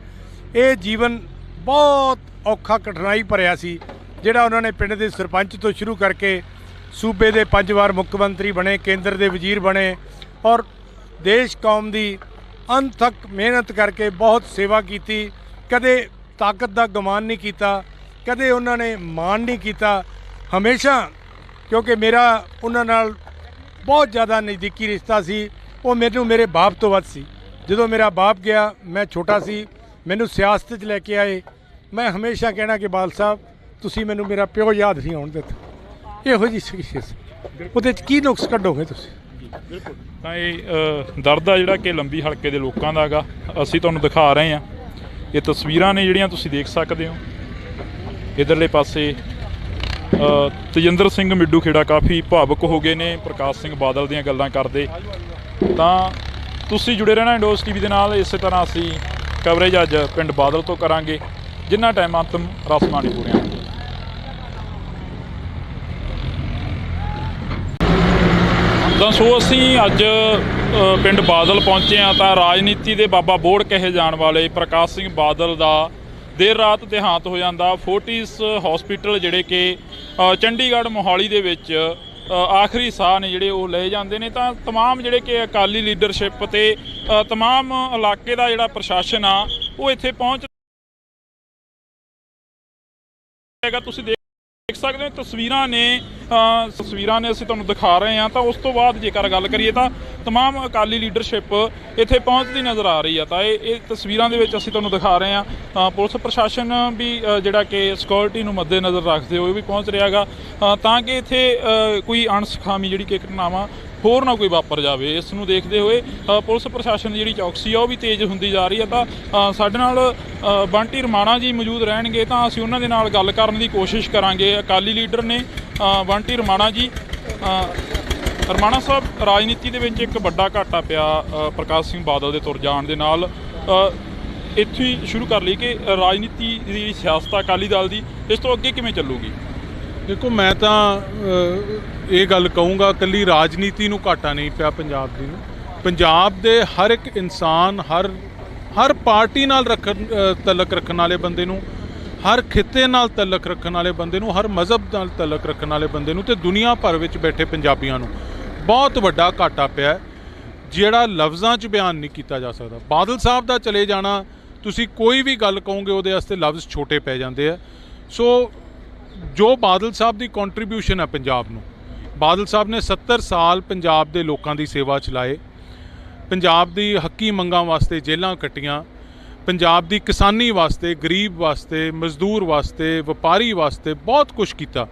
ਇਹ ਜੀਵਨ ਬਹੁਤ ਔਖਾ, ਕਠਿਨਾਈ ਭਰਿਆ ਸੀ, ਜਿਹੜਾ ਉਹਨਾਂ ਨੇ ਪਿੰਡ ਦੇ ਸਰਪੰਚ ਤੋਂ ਸ਼ੁਰੂ ਕਰਕੇ ਸੂਬੇ ਦੇ 5 ਵਾਰ ਮੁੱਖ ਮੰਤਰੀ ਬਣੇ, ਕੇਂਦਰ ਦੇ ਵਜ਼ੀਰ ਬਣੇ ਔਰ ਦੇਸ਼ ਕੌਮ ਦੀ ਅਣਥੱਕ ਮਿਹਨਤ ਕਰਕੇ ਬਹੁਤ ਸੇਵਾ ਕੀਤੀ। ਕਦੇ ਤਾਕਤ ਦਾ ਗੁਮਾਨ ਨਹੀਂ ਕੀਤਾ, ਕਦੇ ਉਹਨਾਂ ਨੇ ਮਾਣ ਨਹੀਂ ਕੀਤਾ। ਹਮੇਸ਼ਾ, ਕਿਉਂਕਿ ਮੇਰਾ ਉਹਨਾਂ ਨਾਲ ਬਹੁਤ ਜ਼ਿਆਦਾ ਨਜ਼ਦੀਕੀ ਰਿਸ਼ਤਾ ਸੀ, ਉਹ ਮੈਨੂੰ ਮੇਰੇ ਬਾਪ ਤੋਂ ਵੱਧ ਸੀ। ਜਦੋਂ ਮੇਰਾ ਬਾਪ ਗਿਆ, ਮੈਂ ਛੋਟਾ ਸੀ, ਮੈਨੂੰ ਸਿਆਸਤ 'ਚ ਲੈ ਕੇ ਆਏ। ਮੈਂ ਹਮੇਸ਼ਾ ਕਹਿਣਾ ਕਿ ਬਾਦਲ ਸਾਹਿਬ, ਤੁਸੀਂ ਮੈਨੂੰ ਮੇਰਾ ਪਿਓ ਯਾਦ ਨਹੀਂ ਆਉਣ ਦਿੱਤਾ। ਇਹੋ ਜਿਹੀ ਸ਼ਖਸੀਅਤ, ਉਹਦੇ 'ਚ ਕੀ ਨੁਕਸ ਕੱਢੋਗੇ ਤੁਸੀਂ? ਬਿਲਕੁਲ। ਤਾਂ ਇਹ ਦਰਦ ਆ ਜਿਹੜਾ ਕਿ ਲੰਬੀ ਹਲਕੇ ਦੇ ਲੋਕਾਂ ਦਾ ਹੈਗਾ, ਅਸੀਂ ਤੁਹਾਨੂੰ ਦਿਖਾ ਰਹੇ ਹਾਂ। ਇਹ ਤਸਵੀਰਾਂ ਨੇ ਜਿਹੜੀਆਂ ਤੁਸੀਂ ਦੇਖ ਸਕਦੇ ਹੋ। ਇੱਧਰਲੇ ਪਾਸੇ ਤੇਜਿੰਦਰ ਸਿੰਘ ਮਿੱਡੂ ਖੇੜਾ ਕਾਫੀ ਭਾਵੁਕ ਹੋ ਗਏ ਨੇ ਪ੍ਰਕਾਸ਼ ਸਿੰਘ ਬਾਦਲ ਦੀਆਂ ਗੱਲਾਂ ਕਰਦੇ। ਤਾਂ ਤੁਸੀਂ ਜੁੜੇ ਰਹਿਣਾ ਇੰਡੋਸ TV ਦੇ ਨਾਲ। ਇਸੇ ਤਰ੍ਹਾਂ ਅਸੀਂ ਕਵਰੇਜ ਅੱਜ ਪਿੰਡ ਬਾਦਲ ਤੋਂ ਕਰਾਂਗੇ, ਜਿੰਨਾ ਟਾਈਮ ਅੰਤਮ ਰਸਮਾਂ ਨਹੀਂ ਪੂਰੀਆਂ ਹੁੰਦੀਆਂ। ਤਾਂ ਸੋ ਅਸੀਂ ਅੱਜ ਪਿੰਡ ਬਾਦਲ ਪਹੁੰਚੇ ਹਾਂ। ਤਾਂ ਰਾਜਨੀਤੀ ਦੇ ਬਾਬਾ ਬੋੜ ਕਹੇ ਜਾਣ ਵਾਲੇ ਪ੍ਰਕਾਸ਼ ਸਿੰਘ ਬਾਦਲ ਦਾ ਦੇਰ ਰਾਤ ਦੇਹਾਂਤ ਹੋ ਜਾਂਦਾ। ਫੋਰਟਿਸ ਹਸਪੀਟਲ ਜਿਹੜੇ ਕਿ ਚੰਡੀਗੜ੍ਹ ਮੋਹਾਲੀ ਦੇ ਵਿੱਚ ਆਖਰੀ ਸਾਹ ਨੇ ਜਿਹੜੇ ਉਹ ਲਏ ਜਾਂਦੇ ਨੇ। ਤਾਂ ਤਮਾਮ ਜਿਹੜੇ ਕਿ ਅਕਾਲੀ ਲੀਡਰਸ਼ਿਪ ਤੇ ਤਮਾਮ ਇਲਾਕੇ ਦਾ ਜਿਹੜਾ ਪ੍ਰਸ਼ਾਸਨ ਆ ਉਹ ਇੱਥੇ ਪਹੁੰਚ ਹੈਗਾ। ਤੁਸੀਂ ਦੇਖ ਸਕਦੇ ਹੋ ਤਸਵੀਰਾਂ ਨੇ ਅਸੀਂ ਤੁਹਾਨੂੰ ਦਿਖਾ ਰਹੇ ਹਾਂ। ਤਾਂ ਉਸ ਤੋਂ ਬਾਅਦ ਜੇਕਰ ਗੱਲ ਕਰੀਏ ਤਾਂ ਤਮਾਮ ਅਕਾਲੀ ਲੀਡਰਸ਼ਿਪ ਇੱਥੇ ਪਹੁੰਚਦੀ ਨਜ਼ਰ ਆ ਰਹੀ ਆ। ਤਾਂ ਇਹ ਤਸਵੀਰਾਂ ਦੇ ਵਿੱਚ ਅਸੀਂ ਤੁਹਾਨੂੰ ਦਿਖਾ ਰਹੇ ਹਾਂ। ਪੁਲਿਸ ਪ੍ਰਸ਼ਾਸਨ ਵੀ ਜਿਹੜਾ ਕਿ ਸਿਕਿਉਰਿਟੀ ਨੂੰ ਮੱਦੇ ਨਜ਼ਰ ਰੱਖਦੇ ਹੋਏ ਵੀ ਪਹੁੰਚ ਰਿਹਾ ਗਾ, ਤਾਂ ਕਿ ਇੱਥੇ ਕੋਈ ਅਣਸੁਖਾਵੀ ਜਿਹੜੀ ਕਿ ਘਟਨਾਵਾਂ ਹੋਰ ਨਾ ਕੋਈ ਵਾਪਰ ਜਾਵੇ। ਇਸ ਨੂੰ ਦੇਖਦੇ ਹੋਏ ਪੁਲਿਸ ਪ੍ਰਸ਼ਾਸਨ ਦੀ ਜਿਹੜੀ ਚੌਕਸੀ ਆ ਉਹ ਵੀ ਤੇਜ਼ ਹੁੰਦੀ ਜਾ ਰਹੀ ਹੈ। ਤਾਂ ਸਾਡੇ ਨਾਲ ਬੰਟੀ ਰਮਾਣਾ ਜੀ ਮੌਜੂਦ ਰਹਿਣਗੇ, ਤਾਂ ਅਸੀਂ ਉਹਨਾਂ ਦੇ ਨਾਲ ਗੱਲ ਕਰਨ ਦੀ ਕੋਸ਼ਿਸ਼ ਕਰਾਂਗੇ। ਅਕਾਲੀ ਲੀਡਰ ਨੇ ਬੰਟੀ ਰਮਾਣਾ ਜੀ। ਰਮਾਣਾ ਸਾਹਿਬ, ਰਾਜਨੀਤੀ ਦੇ ਵਿੱਚ ਇੱਕ ਵੱਡਾ ਘਾਟਾ ਪਿਆ ਪ੍ਰਕਾਸ਼ ਸਿੰਘ ਬਾਦਲ ਦੇ ਤੁਰ ਜਾਣ ਦੇ ਨਾਲ। ਇੱਥੇ ਹੀ ਸ਼ੁਰੂ ਕਰ ਲਈ ਕਿ ਰਾਜਨੀਤੀ ਦੀ ਸਿਆਸਤ ਅਕਾਲੀ ਦਲ ਦੀ ਇਸ ਤੋਂ ਅੱਗੇ ਕਿਵੇਂ ਚੱਲੂਗੀ? ਦੇਖੋ, ਮੈਂ ਤਾਂ ਇਹ ਗੱਲ ਕਹੂੰਗਾ, ਇਕੱਲੀ ਰਾਜਨੀਤੀ ਨੂੰ ਘਾਟਾ ਨਹੀਂ ਪਿਆ ਪੰਜਾਬ ਦੀ ਨੂੰ। ਪੰਜਾਬ ਦੇ ਹਰ ਇੱਕ ਇਨਸਾਨ, ਹਰ ਪਾਰਟੀ ਨਾਲ ਤਲਕ ਰੱਖਣ ਵਾਲੇ ਬੰਦੇ ਨੂੰ, ਹਰ ਖਿੱਤੇ ਨਾਲ ਤਲਕ ਰੱਖਣ ਵਾਲੇ ਬੰਦੇ ਨੂੰ, ਹਰ ਮਜ਼ਹਬ ਨਾਲ ਤਲਕ ਰੱਖਣ ਵਾਲੇ ਬੰਦੇ ਨੂੰ ਤੇ ਦੁਨੀਆ ਭਰ ਵਿੱਚ ਬੈਠੇ ਪੰਜਾਬੀਆਂ ਨੂੰ ਬਹੁਤ ਵੱਡਾ ਘਾਟਾ ਪਿਆ। ਜਿਹੜਾ ਲਫ਼ਜ਼ਾਂ 'ਚ ਬਿਆਨ ਨਹੀਂ ਕੀਤਾ ਜਾ ਸਕਦਾ। ਬਾਦਲ ਸਾਹਿਬ ਦਾ ਚਲੇ ਜਾਣਾ, ਤੁਸੀਂ ਕੋਈ ਵੀ ਗੱਲ ਕਹੋਗੇ ਉਹਦੇ ਵਾਸਤੇ ਲਫ਼ਜ਼ ਛੋਟੇ ਪੈ ਜਾਂਦੇ ਆ। ਸੋ ਜੋ ਬਾਦਲ ਸਾਹਿਬ ਦੀ ਕੰਟਰੀਬਿਊਸ਼ਨ ਹੈ ਪੰਜਾਬ ਨੂੰ, ਬਾਦਲ ਸਾਹਿਬ ਨੇ 70 ਸਾਲ ਪੰਜਾਬ ਦੇ ਲੋਕਾਂ ਦੀ ਸੇਵਾ ਚਲਾਏ, ਪੰਜਾਬ ਦੀ ਹੱਕੀ ਮੰਗਾਂ ਵਾਸਤੇ ਜੇਲ੍ਹਾਂ ਕੱਟੀਆਂ, ਪੰਜਾਬ ਦੀ ਕਿਸਾਨੀ ਵਾਸਤੇ, ਗਰੀਬ ਵਾਸਤੇ, ਮਜ਼ਦੂਰ ਵਾਸਤੇ, ਵਪਾਰੀ ਵਾਸਤੇ ਬਹੁਤ ਕੁਝ ਕੀਤਾ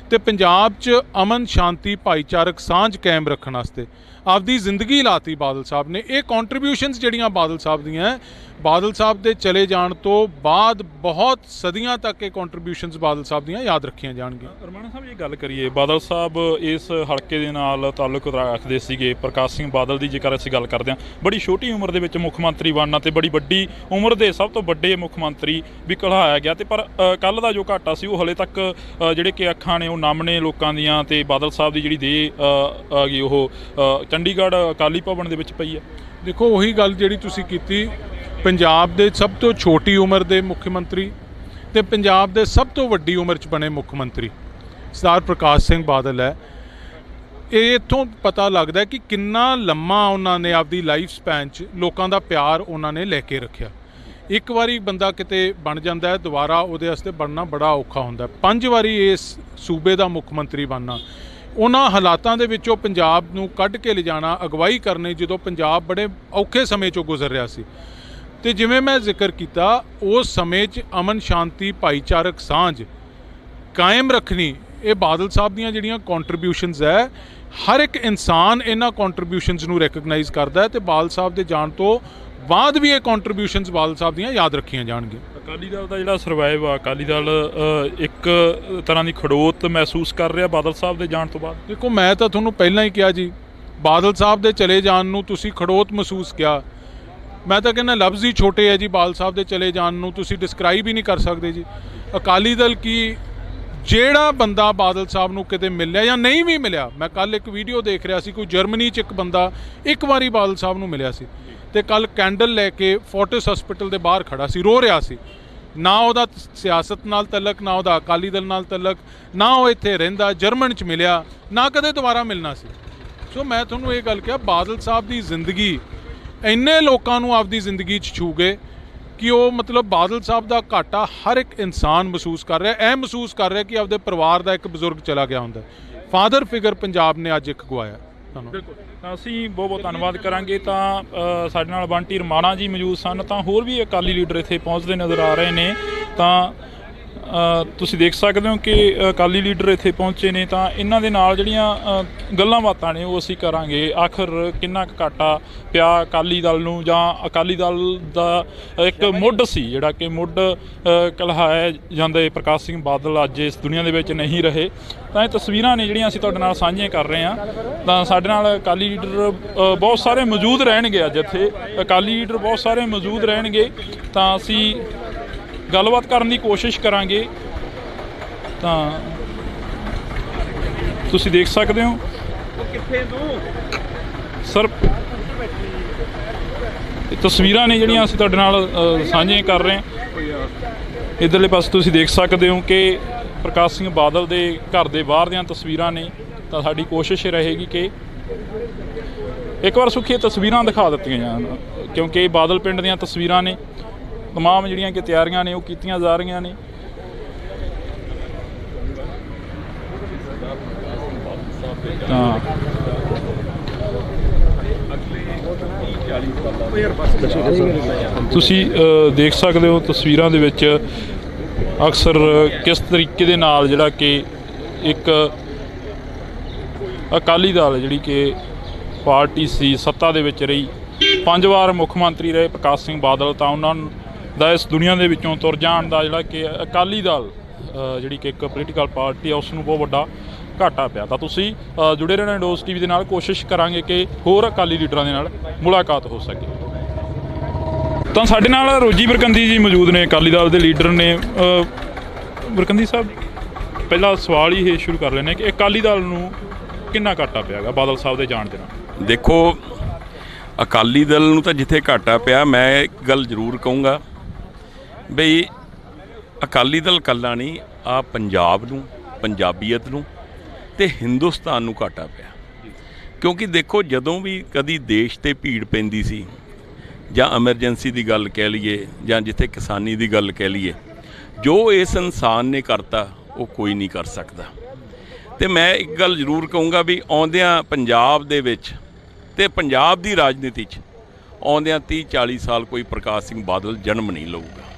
ਤੇ ਪੰਜਾਬ 'ਚ ਅਮਨ ਸ਼ਾਂਤੀ ਭਾਈਚਾਰਕ ਸਾਂਝ ਕਾਇਮ ਰੱਖਣ ਵਾਸਤੇ ਆਪਦੀ ਜ਼ਿੰਦਗੀ ਲਾਤੀ ਬਾਦਲ ਸਾਹਿਬ ਨੇ। ਇਹ ਕੰਟਰੀਬਿਊਸ਼ਨਸ ਜਿਹੜੀਆਂ ਬਾਦਲ ਸਾਹਿਬ ਦੀਆਂ, ਬਾਦਲ ਸਾਹਿਬ ਦੇ ਚਲੇ ਜਾਣ ਤੋਂ ਬਾਅਦ ਬਹੁਤ ਸਦੀਆਂ ਤੱਕ ਇਹ ਕੰਟਰੀਬਿਊਸ਼ਨਸ ਬਾਦਲ ਸਾਹਿਬ ਦੀਆਂ ਯਾਦ ਰੱਖੀਆਂ ਜਾਣਗੀਆਂ। ਰਮਾਣਾ ਸਾਹਿਬ ਇਹ ਗੱਲ ਕਰੀਏ, ਬਾਦਲ ਸਾਹਿਬ ਇਸ ਹਲਕੇ ਦੇ ਨਾਲ ਤਾਲੁਕ ਰੱਖਦੇ ਸੀਗੇ। ਪ੍ਰਕਾਸ਼ ਸਿੰਘ ਬਾਦਲ ਦੀ ਜੇਕਰ ਅਸੀਂ ਗੱਲ ਕਰਦੇ ਹਾਂ, ਬੜੀ ਛੋਟੀ ਉਮਰ ਦੇ ਵਿੱਚ ਮੁੱਖ ਮੰਤਰੀ ਬਣਨਾ ਤੇ ਬੜੀ ਵੱਡੀ ਉਮਰ ਦੇ ਸਭ ਤੋਂ ਵੱਡੇ ਮੁੱਖ ਮੰਤਰੀ ਵੀ ਕਲਹਾਇਆ ਗਿਆ। ਤੇ ਪਰ ਕੱਲ੍ਹ ਦਾ ਜੋ ਘਾਟਾ ਸੀ ਉਹ ਹਲੇ ਤੱਕ ਜਿਹੜੇ ਕਿ ਅੱਖਾਂ ਨੇ ਉਹ ਨਮ ਨੇ ਲੋਕਾਂ ਦੀਆਂ, ਤੇ ਬਾਦਲ ਸਾਹਿਬ ਦੀ ਜਿਹੜੀ ਦੇਹ ਆ ਗਈ ਉਹ ਚੰਡੀਗੜ੍ਹ ਅਕਾਲੀ ਭਵਨ ਦੇ ਵਿੱਚ ਪਈ ਹੈ। ਦੇਖੋ ਉਹੀ ਗੱਲ ਜਿਹੜੀ ਤੁਸੀਂ ਕੀਤੀ, ਪੰਜਾਬ ਦੇ ਸਭ ਤੋਂ ਛੋਟੀ ਉਮਰ ਦੇ ਮੁੱਖ ਮੰਤਰੀ ਤੇ ਪੰਜਾਬ ਦੇ ਸਭ ਤੋਂ ਵੱਡੀ ਉਮਰ 'ਚ ਬਣੇ ਮੁੱਖ ਮੰਤਰੀ ਸਰਦਾਰ ਪ੍ਰਕਾਸ਼ ਸਿੰਘ ਬਾਦਲ ਹੈ। ਇਹ ਇੱਥੋਂ ਪਤਾ ਲੱਗਦਾ ਕਿ ਕਿੰਨਾ ਲੰਮਾ ਉਹਨਾਂ ਨੇ ਆਪਦੀ ਲਾਈਫ ਸਪੈਨ 'ਚ ਲੋਕਾਂ ਦਾ ਪਿਆਰ ਉਹਨਾਂ ਨੇ ਲੈ ਕੇ ਰੱਖਿਆ। ਇੱਕ ਵਾਰੀ ਬੰਦਾ ਕਿਤੇ ਬਣ ਜਾਂਦਾ ਹੈ, ਦੁਬਾਰਾ ਉਹਦੇ ਵਾਸਤੇ ਬਣਨਾ ਬੜਾ ਔਖਾ ਹੁੰਦਾ। 5 ਵਾਰੀ ਇਸ ਸੂਬੇ ਦਾ ਮੁੱਖ ਮੰਤਰੀ ਬਣਨਾ, ਉਹਨਾਂ ਹਾਲਾਤਾਂ ਦੇ ਵਿੱਚੋਂ ਪੰਜਾਬ ਨੂੰ ਕੱਢ ਕੇ ਲਿਜਾਣਾ, ਅਗਵਾਈ ਕਰਨੀ ਜਦੋਂ ਪੰਜਾਬ ਬੜੇ ਔਖੇ ਸਮੇਂ 'ਚੋਂ ਗੁਜ਼ਰ ਰਿਹਾ ਸੀ। ਤੇ ਜਿਵੇਂ ਮੈਂ ਜ਼ਿਕਰ ਕੀਤਾ, ਉਸ ਸਮੇਂ 'ਚ ਅਮਨ ਸ਼ਾਂਤੀ ਭਾਈਚਾਰਕ ਸਾਂਝ ਕਾਇਮ ਰੱਖਣੀ, ਇਹ ਬਾਦਲ ਸਾਹਿਬ ਦੀਆਂ ਜਿਹੜੀਆਂ ਕੰਟਰੀਬਿਊਸ਼ਨਸ ਹੈ, ਹਰ ਇੱਕ ਇਨਸਾਨ ਇਹਨਾਂ ਕੰਟਰੀਬਿਊਸ਼ਨਸ ਨੂੰ ਰੈਕਗਨਾਈਜ਼ ਕਰਦਾ ਹੈ ਤੇ ਬਾਦਲ ਸਾਹਿਬ ਦੇ ਜਾਣ ਤੋਂ ਬਾਅਦ ਵੀ ਇਹ ਕੰਟਰੀਬਿਊਸ਼ਨਸ ਬਾਦਲ ਸਾਹਿਬ ਦੀਆਂ ਯਾਦ ਰੱਖੀਆਂ ਜਾਣਗੀਆਂ। ਅਕਾਲੀ ਦਲ ਦਾ ਜਿਹੜਾ ਸਰਵਾਈਵ ਆ, ਅਕਾਲੀ ਦਲ ਇੱਕ ਤਰ੍ਹਾਂ ਦੀ ਖੜੋਤ ਮਹਿਸੂਸ ਕਰ ਰਿਹਾ ਬਾਦਲ ਸਾਹਿਬ ਦੇ ਜਾਣ ਤੋਂ ਬਾਅਦ। ਦੇਖੋ ਮੈਂ ਤਾਂ ਤੁਹਾਨੂੰ ਪਹਿਲਾਂ ਹੀ ਕਿਹਾ ਜੀ, ਬਾਦਲ ਸਾਹਿਬ ਦੇ ਚਲੇ ਜਾਣ ਨੂੰ ਤੁਸੀਂ ਖੜੋਤ ਮਹਿਸੂਸ ਕਿਹਾ, ਮੈਂ ਤਾਂ ਕਹਿੰਦਾ ਲਫ਼ਜ਼ ਹੀ ਛੋਟੇ ਹੈ ਜੀ। ਬਾਦਲ ਸਾਹਿਬ ਦੇ ਚਲੇ ਜਾਣ ਨੂੰ ਤੁਸੀਂ ਡਿਸਕ੍ਰਾਈਬ ਹੀ ਨਹੀਂ ਕਰ ਸਕਦੇ ਜੀ। ਅਕਾਲੀ ਦਲ ਕੀ, ਜਿਹੜਾ ਬੰਦਾ ਬਾਦਲ ਸਾਹਿਬ ਨੂੰ ਕਿਤੇ ਮਿਲਿਆ ਜਾਂ ਨਹੀਂ ਵੀ ਮਿਲਿਆ, ਮੈਂ ਕੱਲ੍ਹ ਇੱਕ ਵੀਡੀਓ ਦੇਖ ਰਿਹਾ ਸੀ, ਕੋਈ ਜਰਮਨੀ 'ਚ ਇੱਕ ਬੰਦਾ ਇੱਕ ਵਾਰੀ ਬਾਦਲ ਸਾਹਿਬ ਨੂੰ ਮਿਲਿਆ ਸੀ ਤੇ ਕੱਲ੍ਹ ਕੈਂਡਲ ਲੈ ਕੇ ਫੋਰਟਿਸ ਹਸਪੀਟਲ ਦੇ ਬਾਹਰ ਖੜਾ ਸੀ, ਰੋ ਰਿਹਾ ਸੀ। ਨਾ ਉਹਦਾ ਸਿਆਸਤ ਨਾਲ ਤਲਕ, ਨਾ ਉਹਦਾ ਅਕਾਲੀ ਦਲ ਨਾਲ ਤਲਕ, ਨਾ ਉਹ ਇੱਥੇ ਰਹਿੰਦਾ, ਜਰਮਨ 'ਚ ਮਿਲਿਆ, ਨਾ ਕਦੇ ਦੁਬਾਰਾ ਮਿਲਣਾ ਸੀ। ਸੋ ਮੈਂ ਤੁਹਾਨੂੰ ਇਹ ਗੱਲ ਕਿਹਾ, ਬਾਦਲ ਸਾਹਿਬ ਦੀ ਜ਼ਿੰਦਗੀ ਇੰਨੇ ਲੋਕਾਂ ਨੂੰ ਆਪਦੀ ਜ਼ਿੰਦਗੀ 'ਚ ਛੂ ਗਏ ਕਿ ਉਹ ਮਤਲਬ ਬਾਦਲ ਸਾਹਿਬ ਦਾ ਘਾਟਾ ਹਰ ਇੱਕ ਇਨਸਾਨ ਮਹਿਸੂਸ ਕਰ ਰਿਹਾ। ਇਹ ਮਹਿਸੂਸ ਕਰ ਰਿਹਾ ਕਿ ਆਪਦੇ ਪਰਿਵਾਰ ਦਾ ਇੱਕ ਬਜ਼ੁਰਗ ਚਲਾ ਗਿਆ ਹੁੰਦਾ। ਫਾਦਰ ਫਿਗਰ ਪੰਜਾਬ ਨੇ ਅੱਜ ਇੱਕ ਗਵਾਇਆ। ਬਿਲਕੁਲ, ਤਾਂ ਅਸੀਂ ਬਹੁਤ ਬਹੁਤ ਧੰਨਵਾਦ ਕਰਾਂਗੇ। ਤਾਂ ਸਾਡੇ ਨਾਲ ਬੰਟੀ ਰਮਾਣਾ ਜੀ ਮੌਜੂਦ ਸਨ, ਤਾਂ ਹੋਰ ਵੀ ਅਕਾਲੀ ਲੀਡਰ ਇੱਥੇ ਪਹੁੰਚਦੇ ਨਜ਼ਰ ਆ ਰਹੇ ਨੇ। ਤਾਂ ਤੁਸੀਂ ਦੇਖ ਸਕਦੇ ਹੋ ਕਿ ਅਕਾਲੀ ਲੀਡਰ ਇੱਥੇ ਪਹੁੰਚੇ ਨੇ, ਤਾਂ ਇਹਨਾਂ ਦੇ ਨਾਲ ਜਿਹੜੀਆਂ ਗੱਲਾਂ ਬਾਤਾਂ ਨੇ ਉਹ ਅਸੀਂ ਕਰਾਂਗੇ। ਆਖਰ ਕਿੰਨਾ ਕੁ ਘਾਟਾ ਪਿਆ ਅਕਾਲੀ ਦਲ ਨੂੰ, ਜਾਂ ਅਕਾਲੀ ਦਲ ਦਾ ਇੱਕ ਮੁੱਢ ਸੀ ਜਿਹੜਾ ਕਿ ਮੁੱਢ ਕਲਹਾਇਆ ਜਾਂਦੇ ਪ੍ਰਕਾਸ਼ ਸਿੰਘ ਬਾਦਲ ਅੱਜ ਇਸ ਦੁਨੀਆ ਦੇ ਵਿੱਚ ਨਹੀਂ ਰਹੇ। ਤਾਂ ਇਹ ਤਸਵੀਰਾਂ ਨੇ ਜਿਹੜੀਆਂ ਅਸੀਂ ਤੁਹਾਡੇ ਨਾਲ ਸਾਂਝੀਆਂ ਕਰ ਰਹੇ ਹਾਂ। ਤਾਂ ਸਾਡੇ ਨਾਲ ਅਕਾਲੀ ਲੀਡਰ ਬਹੁਤ ਸਾਰੇ ਮੌਜੂਦ ਰਹਿਣਗੇ ਅੱਜ ਇੱਥੇ, ਅਕਾਲੀ ਲੀਡਰ ਬਹੁਤ ਸਾਰੇ ਮੌਜੂਦ ਰਹਿਣਗੇ, ਤਾਂ ਅਸੀਂ ਗੱਲਬਾਤ ਕਰਨ ਦੀ ਕੋਸ਼ਿਸ਼ ਕਰਾਂਗੇ। ਤਾਂ ਤੁਸੀਂ ਦੇਖ ਸਕਦੇ ਹੋ ਸਰ, ਇਹ ਤਸਵੀਰਾਂ ਨੇ ਜਿਹੜੀਆਂ ਅਸੀਂ ਤੁਹਾਡੇ ਨਾਲ ਸਾਂਝੀਆਂ ਕਰ ਰਹੇ ਹਾਂ। ਇੱਧਰਲੇ ਪਾਸੇ ਤੁਸੀਂ ਦੇਖ ਸਕਦੇ ਹੋ ਕਿ ਪ੍ਰਕਾਸ਼ ਸਿੰਘ ਬਾਦਲ ਦੇ ਘਰ ਦੇ ਬਾਹਰ ਦੀਆਂ ਤਸਵੀਰਾਂ ਨੇ। ਤਾਂ ਸਾਡੀ ਕੋਸ਼ਿਸ਼ ਰਹੇਗੀ ਕਿ ਇੱਕ ਵਾਰ ਸੁਖੀ ਤਸਵੀਰਾਂ ਦਿਖਾ ਦਿੱਤੀਆਂ ਜਾਣ, ਕਿਉਂਕਿ ਇਹ ਬਾਦਲ ਪਿੰਡ ਦੀਆਂ ਤਸਵੀਰਾਂ ਨੇ। ਤਮਾਮ ਜਿਹੜੀਆਂ ਕਿ ਤਿਆਰੀਆਂ ਨੇ ਉਹ ਕੀਤੀਆਂ ਜਾ ਰਹੀਆਂ ਨੇ। ਤਾਂ ਤੁਸੀਂ ਦੇਖ ਸਕਦੇ ਹੋ ਤਸਵੀਰਾਂ ਦੇ ਵਿੱਚ ਅਕਸਰ ਕਿਸ ਤਰੀਕੇ ਦੇ ਨਾਲ ਜਿਹੜਾ ਕਿ ਇੱਕ ਅਕਾਲੀ ਦਲ ਜਿਹੜੀ ਕਿ ਪਾਰਟੀ ਸੀ, ਸੱਤਾ ਦੇ ਵਿੱਚ ਰਹੀ, 5 ਵਾਰ ਮੁੱਖ ਮੰਤਰੀ ਰਹੇ ਪ੍ਰਕਾਸ਼ ਸਿੰਘ ਬਾਦਲ, ਤਾਂ ਉਹਨਾਂ ਦਾ ਇਸ ਦੁਨੀਆ ਦੇ ਵਿੱਚੋਂ ਤੁਰ ਜਾਣ ਦਾ ਜਿਹੜਾ ਕਿ ਅਕਾਲੀ ਦਲ ਜਿਹੜੀ ਕਿ ਇੱਕ ਪੋਲੀਟੀਕਲ ਪਾਰਟੀ ਆ ਉਸ ਨੂੰ ਬਹੁਤ ਵੱਡਾ ਘਾਟਾ ਪਿਆ। ਤਾਂ ਤੁਸੀਂ ਜੁੜੇ ਰਹਿਣਾ ਇੰਡੋਜ਼ ਟੀਵੀ ਦੇ ਨਾਲ। ਕੋਸ਼ਿਸ਼ ਕਰਾਂਗੇ ਕਿ ਹੋਰ ਅਕਾਲੀ ਲੀਡਰਾਂ ਦੇ ਨਾਲ ਮੁਲਾਕਾਤ ਹੋ ਸਕੇ। ਤਾਂ ਸਾਡੇ ਨਾਲ ਰੋਜੀ ਬਰਕੰਦੀ ਜੀ ਮੌਜੂਦ ਨੇ, ਅਕਾਲੀ ਦਲ ਦੇ ਲੀਡਰ ਨੇ। ਬਰਕੰਦੀ ਸਾਹਿਬ, ਪਹਿਲਾ ਸਵਾਲ ਹੀ ਇਹ ਸ਼ੁਰੂ ਕਰ ਲੈਂਦੇ ਕਿ ਅਕਾਲੀ ਦਲ ਨੂੰ ਕਿੰਨਾ ਘਾਟਾ ਪਿਆ ਗਾ ਬਾਦਲ ਸਾਹਿਬ ਦੇ ਜਾਣ ਦੇ ਨਾਲ? ਦੇਖੋ, ਅਕਾਲੀ ਦਲ ਨੂੰ ਤਾਂ ਜਿੱਥੇ ਘਾਟਾ ਪਿਆ, ਮੈਂ ਇੱਕ ਗੱਲ ਜ਼ਰੂਰ ਕਹੂੰਗਾ ਬਈ ਅਕਾਲੀ ਦਲ ਇਕੱਲਾ ਨਹੀਂ, ਆ ਪੰਜਾਬ ਨੂੰ, ਪੰਜਾਬੀਅਤ ਨੂੰ ਤੇ ਹਿੰਦੁਸਤਾਨ ਨੂੰ ਘਾਟਾ ਪਿਆ। ਕਿਉਂਕਿ ਦੇਖੋ ਜਦੋਂ ਵੀ ਕਦੀ ਦੇਸ਼ ਤੇ ਭੀੜ ਪੈਂਦੀ ਸੀ ਜਾਂ ਐਮਰਜੈਂਸੀ ਦੀ ਗੱਲ ਕਹਿ ਲਈਏ ਜਾਂ ਜਿੱਥੇ ਕਿਸਾਨੀ ਦੀ ਗੱਲ ਕਹਿ ਲਈਏ, ਜੋ ਇਸ ਇਨਸਾਨ ਨੇ ਕਰਤਾ ਉਹ ਕੋਈ ਨਹੀਂ ਕਰ ਸਕਦਾ। ਤੇ ਮੈਂ ਇੱਕ ਗੱਲ ਜ਼ਰੂਰ ਕਹੂੰਗਾ ਵੀ ਆਉਂਦਿਆਂ ਪੰਜਾਬ ਦੇ ਵਿੱਚ ਤੇ ਪੰਜਾਬ ਦੀ ਰਾਜਨੀਤੀ 'ਚ ਆਉਂਦਿਆਂ 30-40 ਸਾਲ ਕੋਈ ਪ੍ਰਕਾਸ਼ ਸਿੰਘ ਬਾਦਲ ਜਨਮ ਨਹੀਂ ਲਊਗਾ।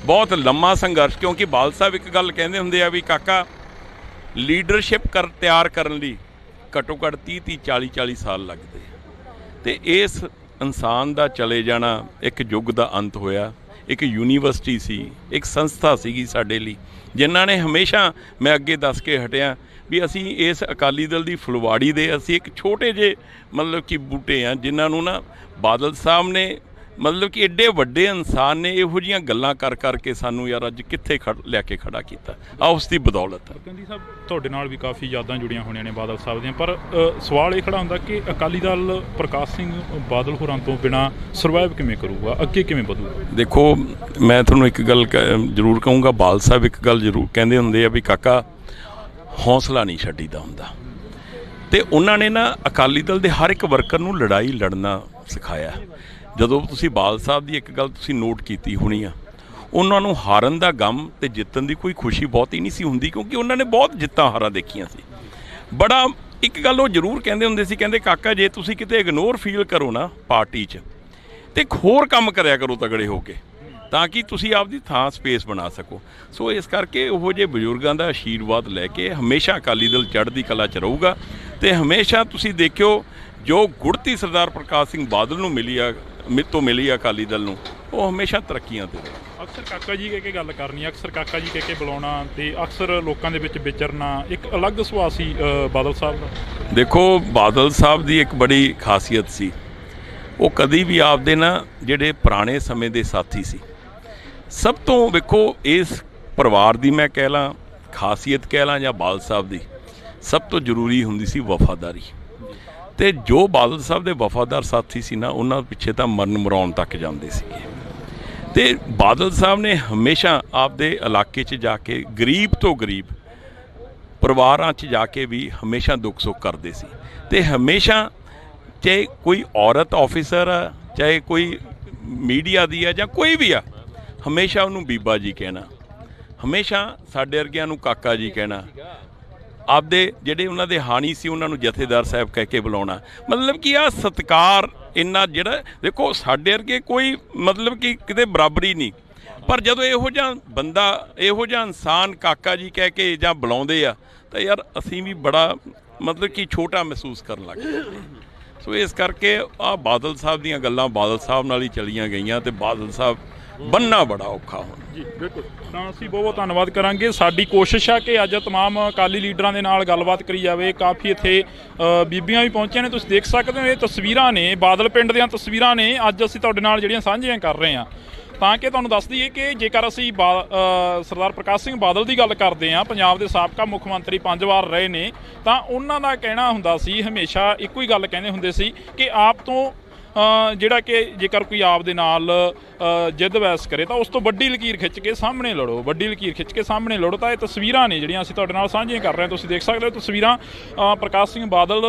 ਬਹੁਤ ਲੰਮਾ ਸੰਘਰਸ਼, ਕਿਉਂਕਿ ਬਾਦਲ ਸਾਹਿਬ ਇੱਕ ਗੱਲ ਕਹਿੰਦੇ ਹੁੰਦੇ ਆ ਵੀ ਕਾਕਾ ਲੀਡਰਸ਼ਿਪ ਤਿਆਰ ਕਰਨ ਲਈ ਘੱਟੋ ਘੱਟ 30-40 ਸਾਲ ਲੱਗਦੇ। ਤੇ ਇਸ ਇਨਸਾਨ ਦਾ ਚਲੇ ਜਾਣਾ ਇੱਕ ਯੁੱਗ ਦਾ ਅੰਤ ਹੋਇਆ। ਇੱਕ ਯੂਨੀਵਰਸਿਟੀ ਸੀ, ਇੱਕ ਸੰਸਥਾ ਸੀਗੀ ਸਾਡੇ ਲਈ, ਜਿਨ੍ਹਾਂ ਨੇ ਹਮੇਸ਼ਾ, ਮੈਂ ਅੱਗੇ ਦੱਸ ਕੇ ਹਟਿਆ ਵੀ ਅਸੀਂ ਇਸ ਅਕਾਲੀ ਦਲ ਦੀ ਫੁਲਵਾੜੀ ਦੇ ਅਸੀਂ ਇੱਕ ਛੋਟੇ ਜਿਹੇ ਮਤਲਬ ਕਿ ਬੂਟੇ ਆ, ਜਿਨ੍ਹਾਂ ਨੂੰ ਨਾ ਬਾਦਲ ਸਾਹਿਬ ਨੇ ਮਤਲਬ ਕਿ ਐਡੇ ਵੱਡੇ ਇਨਸਾਨ ਨੇ ਇਹੋ ਜਿਹੀਆਂ ਗੱਲਾਂ ਕਰ ਕਰਕੇ ਸਾਨੂੰ ਯਾਰ ਅੱਜ ਕਿੱਥੇ ਲੈ ਕੇ ਖੜਾ ਕੀਤਾ, ਆ ਉਸ ਦੀ ਬਦੌਲਤ। ਕੰਦੀ ਸਾਹਿਬ ਤੁਹਾਡੇ ਨਾਲ ਵੀ ਕਾਫੀ ਯਾਦਾਂ ਜੁੜੀਆਂ ਹੋਣੀਆਂ ਨੇ ਬਾਦਲ ਸਾਹਿਬ ਦੀਆਂ, ਪਰ ਸਵਾਲ ਇਹ ਖੜਾ ਹੁੰਦਾ ਕਿ ਅਕਾਲੀ ਦਲ ਪ੍ਰਕਾਸ਼ ਸਿੰਘ ਬਾਦਲ ਹੋਰਾਂ ਤੋਂ ਬਿਨਾਂ ਸਰਵਾਈਵ ਕਿਵੇਂ ਕਰੂਗਾ, ਅੱਗੇ ਕਿਵੇਂ ਵਧੂਗਾ? ਦੇਖੋ ਮੈਂ ਤੁਹਾਨੂੰ ਇੱਕ ਗੱਲ ਜ਼ਰੂਰ ਕਹੂੰਗਾ, ਬਾਦਲ ਸਾਹਿਬ ਇੱਕ ਗੱਲ ਜ਼ਰੂਰ ਕਹਿੰਦੇ ਹੁੰਦੇ ਆ ਵੀ ਕਾਕਾ ਹੌਸਲਾ ਨਹੀਂ ਛੱਡੀਦਾ ਹੁੰਦਾ। ਤੇ ਉਹਨਾਂ ਨੇ ਨਾ ਅਕਾਲੀ ਦਲ ਦੇ ਹਰ ਇੱਕ ਵਰਕਰ ਨੂੰ ਲੜਾਈ ਲੜਨਾ ਸਿਖਾਇਆ। ਜਦੋਂ ਤੁਸੀਂ ਬਾਦਲ ਸਾਹਿਬ ਦੀ ਇੱਕ ਗੱਲ ਤੁਸੀਂ ਨੋਟ ਕੀਤੀ ਹੋਣੀ ਆ, ਉਹਨਾਂ ਨੂੰ ਹਾਰਨ ਦਾ ਗਮ ਤੇ ਜਿੱਤਣ ਦੀ ਕੋਈ ਖੁਸ਼ੀ ਬਹੁਤੀ ਨਹੀਂ ਸੀ ਹੁੰਦੀ, ਕਿਉਂਕਿ ਉਹਨਾਂ ਨੇ ਬਹੁਤ ਜਿੱਤਾਂ ਹਾਰਾਂ ਦੇਖੀਆਂ ਸੀ। ਬੜਾ ਇੱਕ ਗੱਲ ਉਹ ਜ਼ਰੂਰ ਕਹਿੰਦੇ ਹੁੰਦੇ ਸੀ, ਕਹਿੰਦੇ ਕਾਕਾ ਜੇ ਤੁਸੀਂ ਕਿਤੇ ਇਗਨੋਰ ਫੀਲ ਕਰੋ ਨਾ ਪਾਰਟੀ 'ਚ, ਤੇ ਹੋਰ ਕੰਮ ਕਰਿਆ ਕਰੋ ਤਗੜੇ ਹੋ ਕੇ, ਤਾਂ ਕਿ ਤੁਸੀਂ ਆਪਦੀ ਥਾਂ ਸਪੇਸ ਬਣਾ ਸਕੋ। ਸੋ ਇਸ ਕਰਕੇ ਉਹੋ ਜਿਹੇ ਬਜ਼ੁਰਗਾਂ ਦਾ ਆਸ਼ੀਰਵਾਦ ਲੈ ਕੇ ਹਮੇਸ਼ਾ ਅਕਾਲੀ ਦਲ ਚੜ੍ਹਦੀ ਕਲਾ 'ਚ ਰਹੂਗਾ। ਤੇ ਹਮੇਸ਼ਾ ਤੁਸੀਂ ਦੇਖਿਓ ਜੋ ਗੁੜਤੀ ਸਰਦਾਰ ਪ੍ਰਕਾਸ਼ ਸਿੰਘ ਬਾਦਲ ਨੂੰ ਮਿਲੀ ਆ, ਤੋਂ ਮਿਲੀ ਆ ਅਕਾਲੀ ਦਲ ਨੂੰ, ਉਹ ਹਮੇਸ਼ਾ ਤਰੱਕੀਆਂ 'ਤੇ ਰਹੇ। ਅਕਸਰ ਕਾਕਾ ਜੀ ਕਹਿ ਕੇ ਗੱਲ ਕਰਨੀ, ਅਕਸਰ ਕਾਕਾ ਜੀ ਕਹਿ ਕੇ ਬੁਲਾਉਣਾ ਤੇ ਅਕਸਰ ਲੋਕਾਂ ਦੇ ਵਿੱਚ ਵਿਚਰਨਾ ਇੱਕ ਅਲੱਗ ਸੁਭਾਅ ਸੀ ਬਾਦਲ ਸਾਹਿਬ ਦਾ। ਦੇਖੋ ਬਾਦਲ ਸਾਹਿਬ ਦੀ ਇੱਕ ਬੜੀ ਖਾਸੀਅਤ ਸੀ, ਉਹ ਕਦੀ ਵੀ ਆਪਦੇ ਨਾ ਜਿਹੜੇ ਪੁਰਾਣੇ ਸਮੇਂ ਦੇ ਸਾਥੀ ਸੀ, ਸਭ ਤੋਂ ਵੇਖੋ ਇਸ ਪਰਿਵਾਰ ਦੀ ਮੈਂ ਕਹਿ ਲਾਂ ਖਾਸੀਅਤ ਕਹਿ ਲਾਂ ਜਾਂ ਬਾਦਲ ਸਾਹਿਬ ਦੀ ਸਭ ਤੋਂ ਜ਼ਰੂਰੀ ਹੁੰਦੀ ਸੀ ਵਫਾਦਾਰੀ। ਤੇ ਜੋ ਬਾਦਲ ਸਾਹਿਬ ਦੇ ਵਫਾਦਾਰ ਸਾਥੀ ਸੀ ਨਾ, ਉਹਨਾਂ ਪਿੱਛੇ ਤਾਂ ਮਰਨ ਮਰਾਉਣ ਤੱਕ ਜਾਂਦੇ ਸੀਗੇ। ਤੇ ਬਾਦਲ ਸਾਹਿਬ ਨੇ ਹਮੇਸ਼ਾ ਆਪਦੇ ਇਲਾਕੇ 'ਚ ਜਾ ਕੇ ਗਰੀਬ ਤੋਂ ਗਰੀਬ ਪਰਿਵਾਰਾਂ 'ਚ ਜਾ ਕੇ ਵੀ ਹਮੇਸ਼ਾ ਦੁੱਖ ਸੁੱਖ ਕਰਦੇ ਸੀ। ਤੇ ਹਮੇਸ਼ਾ ਚਾਹੇ ਕੋਈ ਔਰਤ ਆਫਿਸਰ ਆ, ਚਾਹੇ ਕੋਈ ਮੀਡੀਆ ਦੀ ਆ ਜਾਂ ਕੋਈ ਵੀ ਆ, ਹਮੇਸ਼ਾ ਉਹਨੂੰ ਬੀਬਾ ਜੀ ਕਹਿਣਾ, ਹਮੇਸ਼ਾ ਸਾਡੇ ਵਰਗਿਆਂ ਨੂੰ ਕਾਕਾ ਜੀ ਕਹਿਣਾ, ਆਪਦੇ ਜਿਹੜੇ ਉਹਨਾਂ ਦੇ ਹਾਣੀ ਸੀ ਉਹਨਾਂ ਨੂੰ ਜਥੇਦਾਰ ਸਾਹਿਬ ਕਹਿ ਕੇ ਬੁਲਾਉਣਾ। ਮਤਲਬ ਕਿ ਆਹ ਸਤਿਕਾਰ ਇੰਨਾ, ਜਿਹੜਾ ਦੇਖੋ ਸਾਡੇ ਵਰਗੇ ਕੋਈ ਮਤਲਬ ਕਿ ਕਿਤੇ ਬਰਾਬਰੀ ਨਹੀਂ, ਪਰ ਜਦੋਂ ਇਹੋ ਜਿਹਾ ਬੰਦਾ, ਇਹੋ ਜਿਹਾ ਇਨਸਾਨ ਕਾਕਾ ਜੀ ਕਹਿ ਕੇ ਜਾਂ ਬੁਲਾਉਂਦੇ ਆ ਤਾਂ ਯਾਰ ਅਸੀਂ ਵੀ ਬੜਾ ਮਤਲਬ ਕਿ ਛੋਟਾ ਮਹਿਸੂਸ ਕਰਨ ਲੱਗ ਜਾਂਦੇ। ਸੋ ਇਸ ਕਰਕੇ ਆਹ ਬਾਦਲ ਸਾਹਿਬ ਦੀਆਂ ਗੱਲਾਂ ਬਾਦਲ ਸਾਹਿਬ ਨਾਲ ਹੀ ਚਲੀਆਂ ਗਈਆਂ ਤੇ ਬਾਦਲ ਸਾਹਿਬ ਬੰਨ੍ਹਣਾ ਬੜਾ ਔਖਾ ਹੁਣ। ਜੀ ਬਿਲਕੁਲ, ਤਾਂ ਅਸੀਂ ਬਹੁਤ ਬਹੁਤ ਧੰਨਵਾਦ ਕਰਾਂਗੇ। ਸਾਡੀ ਕੋਸ਼ਿਸ਼ ਆ ਕਿ ਅੱਜ ਤਮਾਮ ਅਕਾਲੀ ਲੀਡਰਾਂ ਦੇ ਨਾਲ ਗੱਲਬਾਤ ਕਰੀ ਜਾਵੇ। ਕਾਫੀ ਇੱਥੇ ਬੀਬੀਆਂ ਵੀ ਪਹੁੰਚੀਆਂ ਨੇ, ਤੁਸੀਂ ਦੇਖ ਸਕਦੇ ਹੋ ਇਹ ਤਸਵੀਰਾਂ ਨੇ ਬਾਦਲ ਪਿੰਡ ਦੀਆਂ ਤਸਵੀਰਾਂ ਨੇ, ਅੱਜ ਅਸੀਂ ਤੁਹਾਡੇ ਨਾਲ ਜਿਹੜੀਆਂ ਸਾਂਝੀਆਂ ਕਰ ਰਹੇ ਹਾਂ, ਤਾਂ ਕਿ ਤੁਹਾਨੂੰ ਦੱਸ ਦਈਏ ਕਿ ਜੇਕਰ ਅਸੀਂ ਸਰਦਾਰ ਪ੍ਰਕਾਸ਼ ਸਿੰਘ ਬਾਦਲ ਦੀ ਗੱਲ ਕਰਦੇ ਹਾਂ, ਪੰਜਾਬ ਦੇ ਸਾਬਕਾ ਮੁੱਖ ਮੰਤਰੀ 5 ਵਾਰ ਰਹੇ ਨੇ, ਤਾਂ ਉਹਨਾਂ ਦਾ ਕਹਿਣਾ ਹੁੰਦਾ ਸੀ, ਹਮੇਸ਼ਾ ਇੱਕੋ ਹੀ ਗੱਲ ਕਹਿੰਦੇ ਹੁੰਦੇ ਸੀ ਕਿ ਆਪ ਤੋਂ ਜਿਹੜਾ ਕਿ ਜੇਕਰ ਕੋਈ ਆਪ ਦੇ ਨਾਲ ਜਿੱਦ ਬਹਿਸ ਕਰੇ ਤਾਂ ਉਸ ਤੋਂ ਵੱਡੀ ਲਕੀਰ ਖਿੱਚ ਕੇ ਸਾਹਮਣੇ ਲੜੋ, ਵੱਡੀ ਲਕੀਰ ਖਿੱਚ ਕੇ ਸਾਹਮਣੇ ਲੜੋ। ਤਾਂ ਇਹ ਤਸਵੀਰਾਂ ਨੇ ਜਿਹੜੀਆਂ ਅਸੀਂ ਤੁਹਾਡੇ ਨਾਲ ਸਾਂਝੀਆਂ ਕਰ ਰਹੇ ਹਾਂ, ਤੁਸੀਂ ਦੇਖ ਸਕਦੇ ਹੋ ਤਸਵੀਰਾਂ। ਪ੍ਰਕਾਸ਼ ਸਿੰਘ ਬਾਦਲ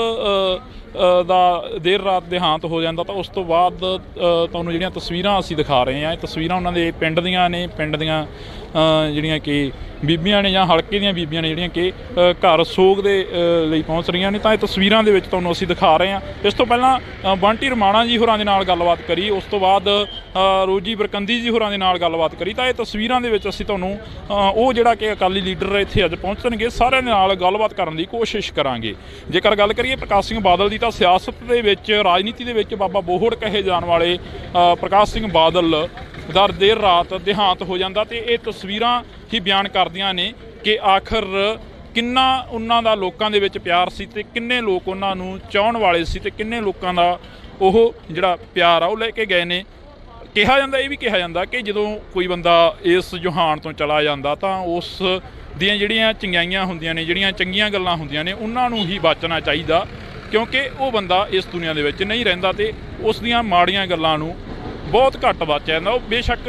ਦਾ ਦੇਰ ਰਾਤ ਦੇਹਾਂਤ ਹੋ ਜਾਂਦਾ ਤਾਂ ਉਸ ਤੋਂ ਬਾਅਦ ਤੁਹਾਨੂੰ ਜਿਹੜੀਆਂ ਤਸਵੀਰਾਂ ਅਸੀਂ ਦਿਖਾ ਰਹੇ ਹਾਂ, ਇਹ ਤਸਵੀਰਾਂ ਉਹਨਾਂ ਦੇ ਪਿੰਡ ਦੀਆਂ ਨੇ, ਪਿੰਡ ਦੀਆਂ ਜਿਹੜੀਆਂ ਕਿ ਬੀਬੀਆਂ ਨੇ ਜਾਂ ਹਲਕੇ ਦੀਆਂ ਬੀਬੀਆਂ ਨੇ ਜਿਹੜੀਆਂ ਕਿ ਘਰ ਸੋਗ ਦੇ ਲਈ ਪਹੁੰਚ ਰਹੀਆਂ ਨੇ, ਤਾਂ ਇਹ ਤਸਵੀਰਾਂ ਦੇ ਵਿੱਚ ਤੁਹਾਨੂੰ ਅਸੀਂ ਦਿਖਾ ਰਹੇ ਹਾਂ। ਇਸ ਤੋਂ ਪਹਿਲਾਂ ਬੰਟੀ ਰਮਾਣਾ ਜੀ ਹੋਰਾਂ ਦੇ ਨਾਲ ਗੱਲਬਾਤ ਕਰੀ, ਉਸ ਤੋਂ ਬਾਅਦ ਰੋਜੀ ਬਰਕੰਦੀ ਜੀ ਹੋਰਾਂ ਦੇ ਨਾਲ ਗੱਲਬਾਤ ਕਰੀ, ਤਾਂ ਇਹ ਤਸਵੀਰਾਂ ਦੇ ਵਿੱਚ ਅਸੀਂ ਤੁਹਾਨੂੰ ਉਹ ਜਿਹੜਾ ਕਿ ਅਕਾਲੀ ਲੀਡਰ ਇੱਥੇ ਅੱਜ ਪਹੁੰਚਣਗੇ ਸਾਰਿਆਂ ਦੇ ਨਾਲ ਗੱਲਬਾਤ ਕਰਨ ਦੀ ਕੋਸ਼ਿਸ਼ ਕਰਾਂਗੇ। ਜੇਕਰ ਗੱਲ ਕਰੀਏ ਪ੍ਰਕਾਸ਼ ਸਿੰਘ ਬਾਦਲ ਦੀ, ਤਾਂ ਸਿਆਸਤ ਦੇ ਵਿੱਚ, ਰਾਜਨੀਤੀ ਦੇ ਵਿੱਚ ਬਾਬਾ ਬੋਹੜ ਕਹੇ ਜਾਣ ਵਾਲੇ ਪ੍ਰਕਾਸ਼ ਸਿੰਘ ਬਾਦਲ ਦਾ ਦੇਰ ਰਾਤ ਦੇਹਾਂਤ ਹੋ ਜਾਂਦਾ, ਤੇ ਇਹ ਤਸਵੀਰਾਂ ਹੀ ਬਿਆਨ ਕਰਦੀਆਂ ਨੇ ਕਿ ਆਖਰ ਕਿੰਨਾ ਉਹਨਾਂ ਦਾ ਲੋਕਾਂ ਦੇ ਵਿੱਚ ਪਿਆਰ ਸੀ ਤੇ ਕਿੰਨੇ ਲੋਕ ਉਹਨਾਂ ਨੂੰ ਚਾਹੁਣ ਵਾਲੇ ਸੀ ਤੇ ਕਿੰਨੇ ਲੋਕਾਂ ਦਾ ਉਹ ਜਿਹੜਾ ਪਿਆਰ ਆ ਉਹ ਲੈ ਕੇ ਗਏ ਨੇ। ਕਿਹਾ ਜਾਂਦਾ, ਇਹ ਵੀ ਕਿਹਾ ਜਾਂਦਾ ਕਿ ਜਦੋਂ ਕੋਈ ਬੰਦਾ ਇਸ ਜਹਾਨ ਤੋਂ ਚਲਾ ਜਾਂਦਾ ਤਾਂ ਉਸ ਦੀਆਂ ਜਿਹੜੀਆਂ ਚੰਗਿਆਈਆਂ ਹੁੰਦੀਆਂ ਨੇ, ਜਿਹੜੀਆਂ ਚੰਗੀਆਂ ਗੱਲਾਂ ਹੁੰਦੀਆਂ ਨੇ, ਉਹਨਾਂ ਨੂੰ ਹੀ ਬਚਣਾ ਚਾਹੀਦਾ, ਕਿਉਂਕਿ ਉਹ ਬੰਦਾ ਇਸ ਦੁਨੀਆ ਦੇ ਵਿੱਚ ਨਹੀਂ ਰਹਿੰਦਾ ਤੇ ਉਸ ਦੀਆਂ ਮਾੜੀਆਂ ਗੱਲਾਂ ਨੂੰ ਬਹੁਤ ਘੱਟ ਬਚਿਆ ਜਾਂਦਾ। ਉਹ ਬੇਸ਼ੱਕ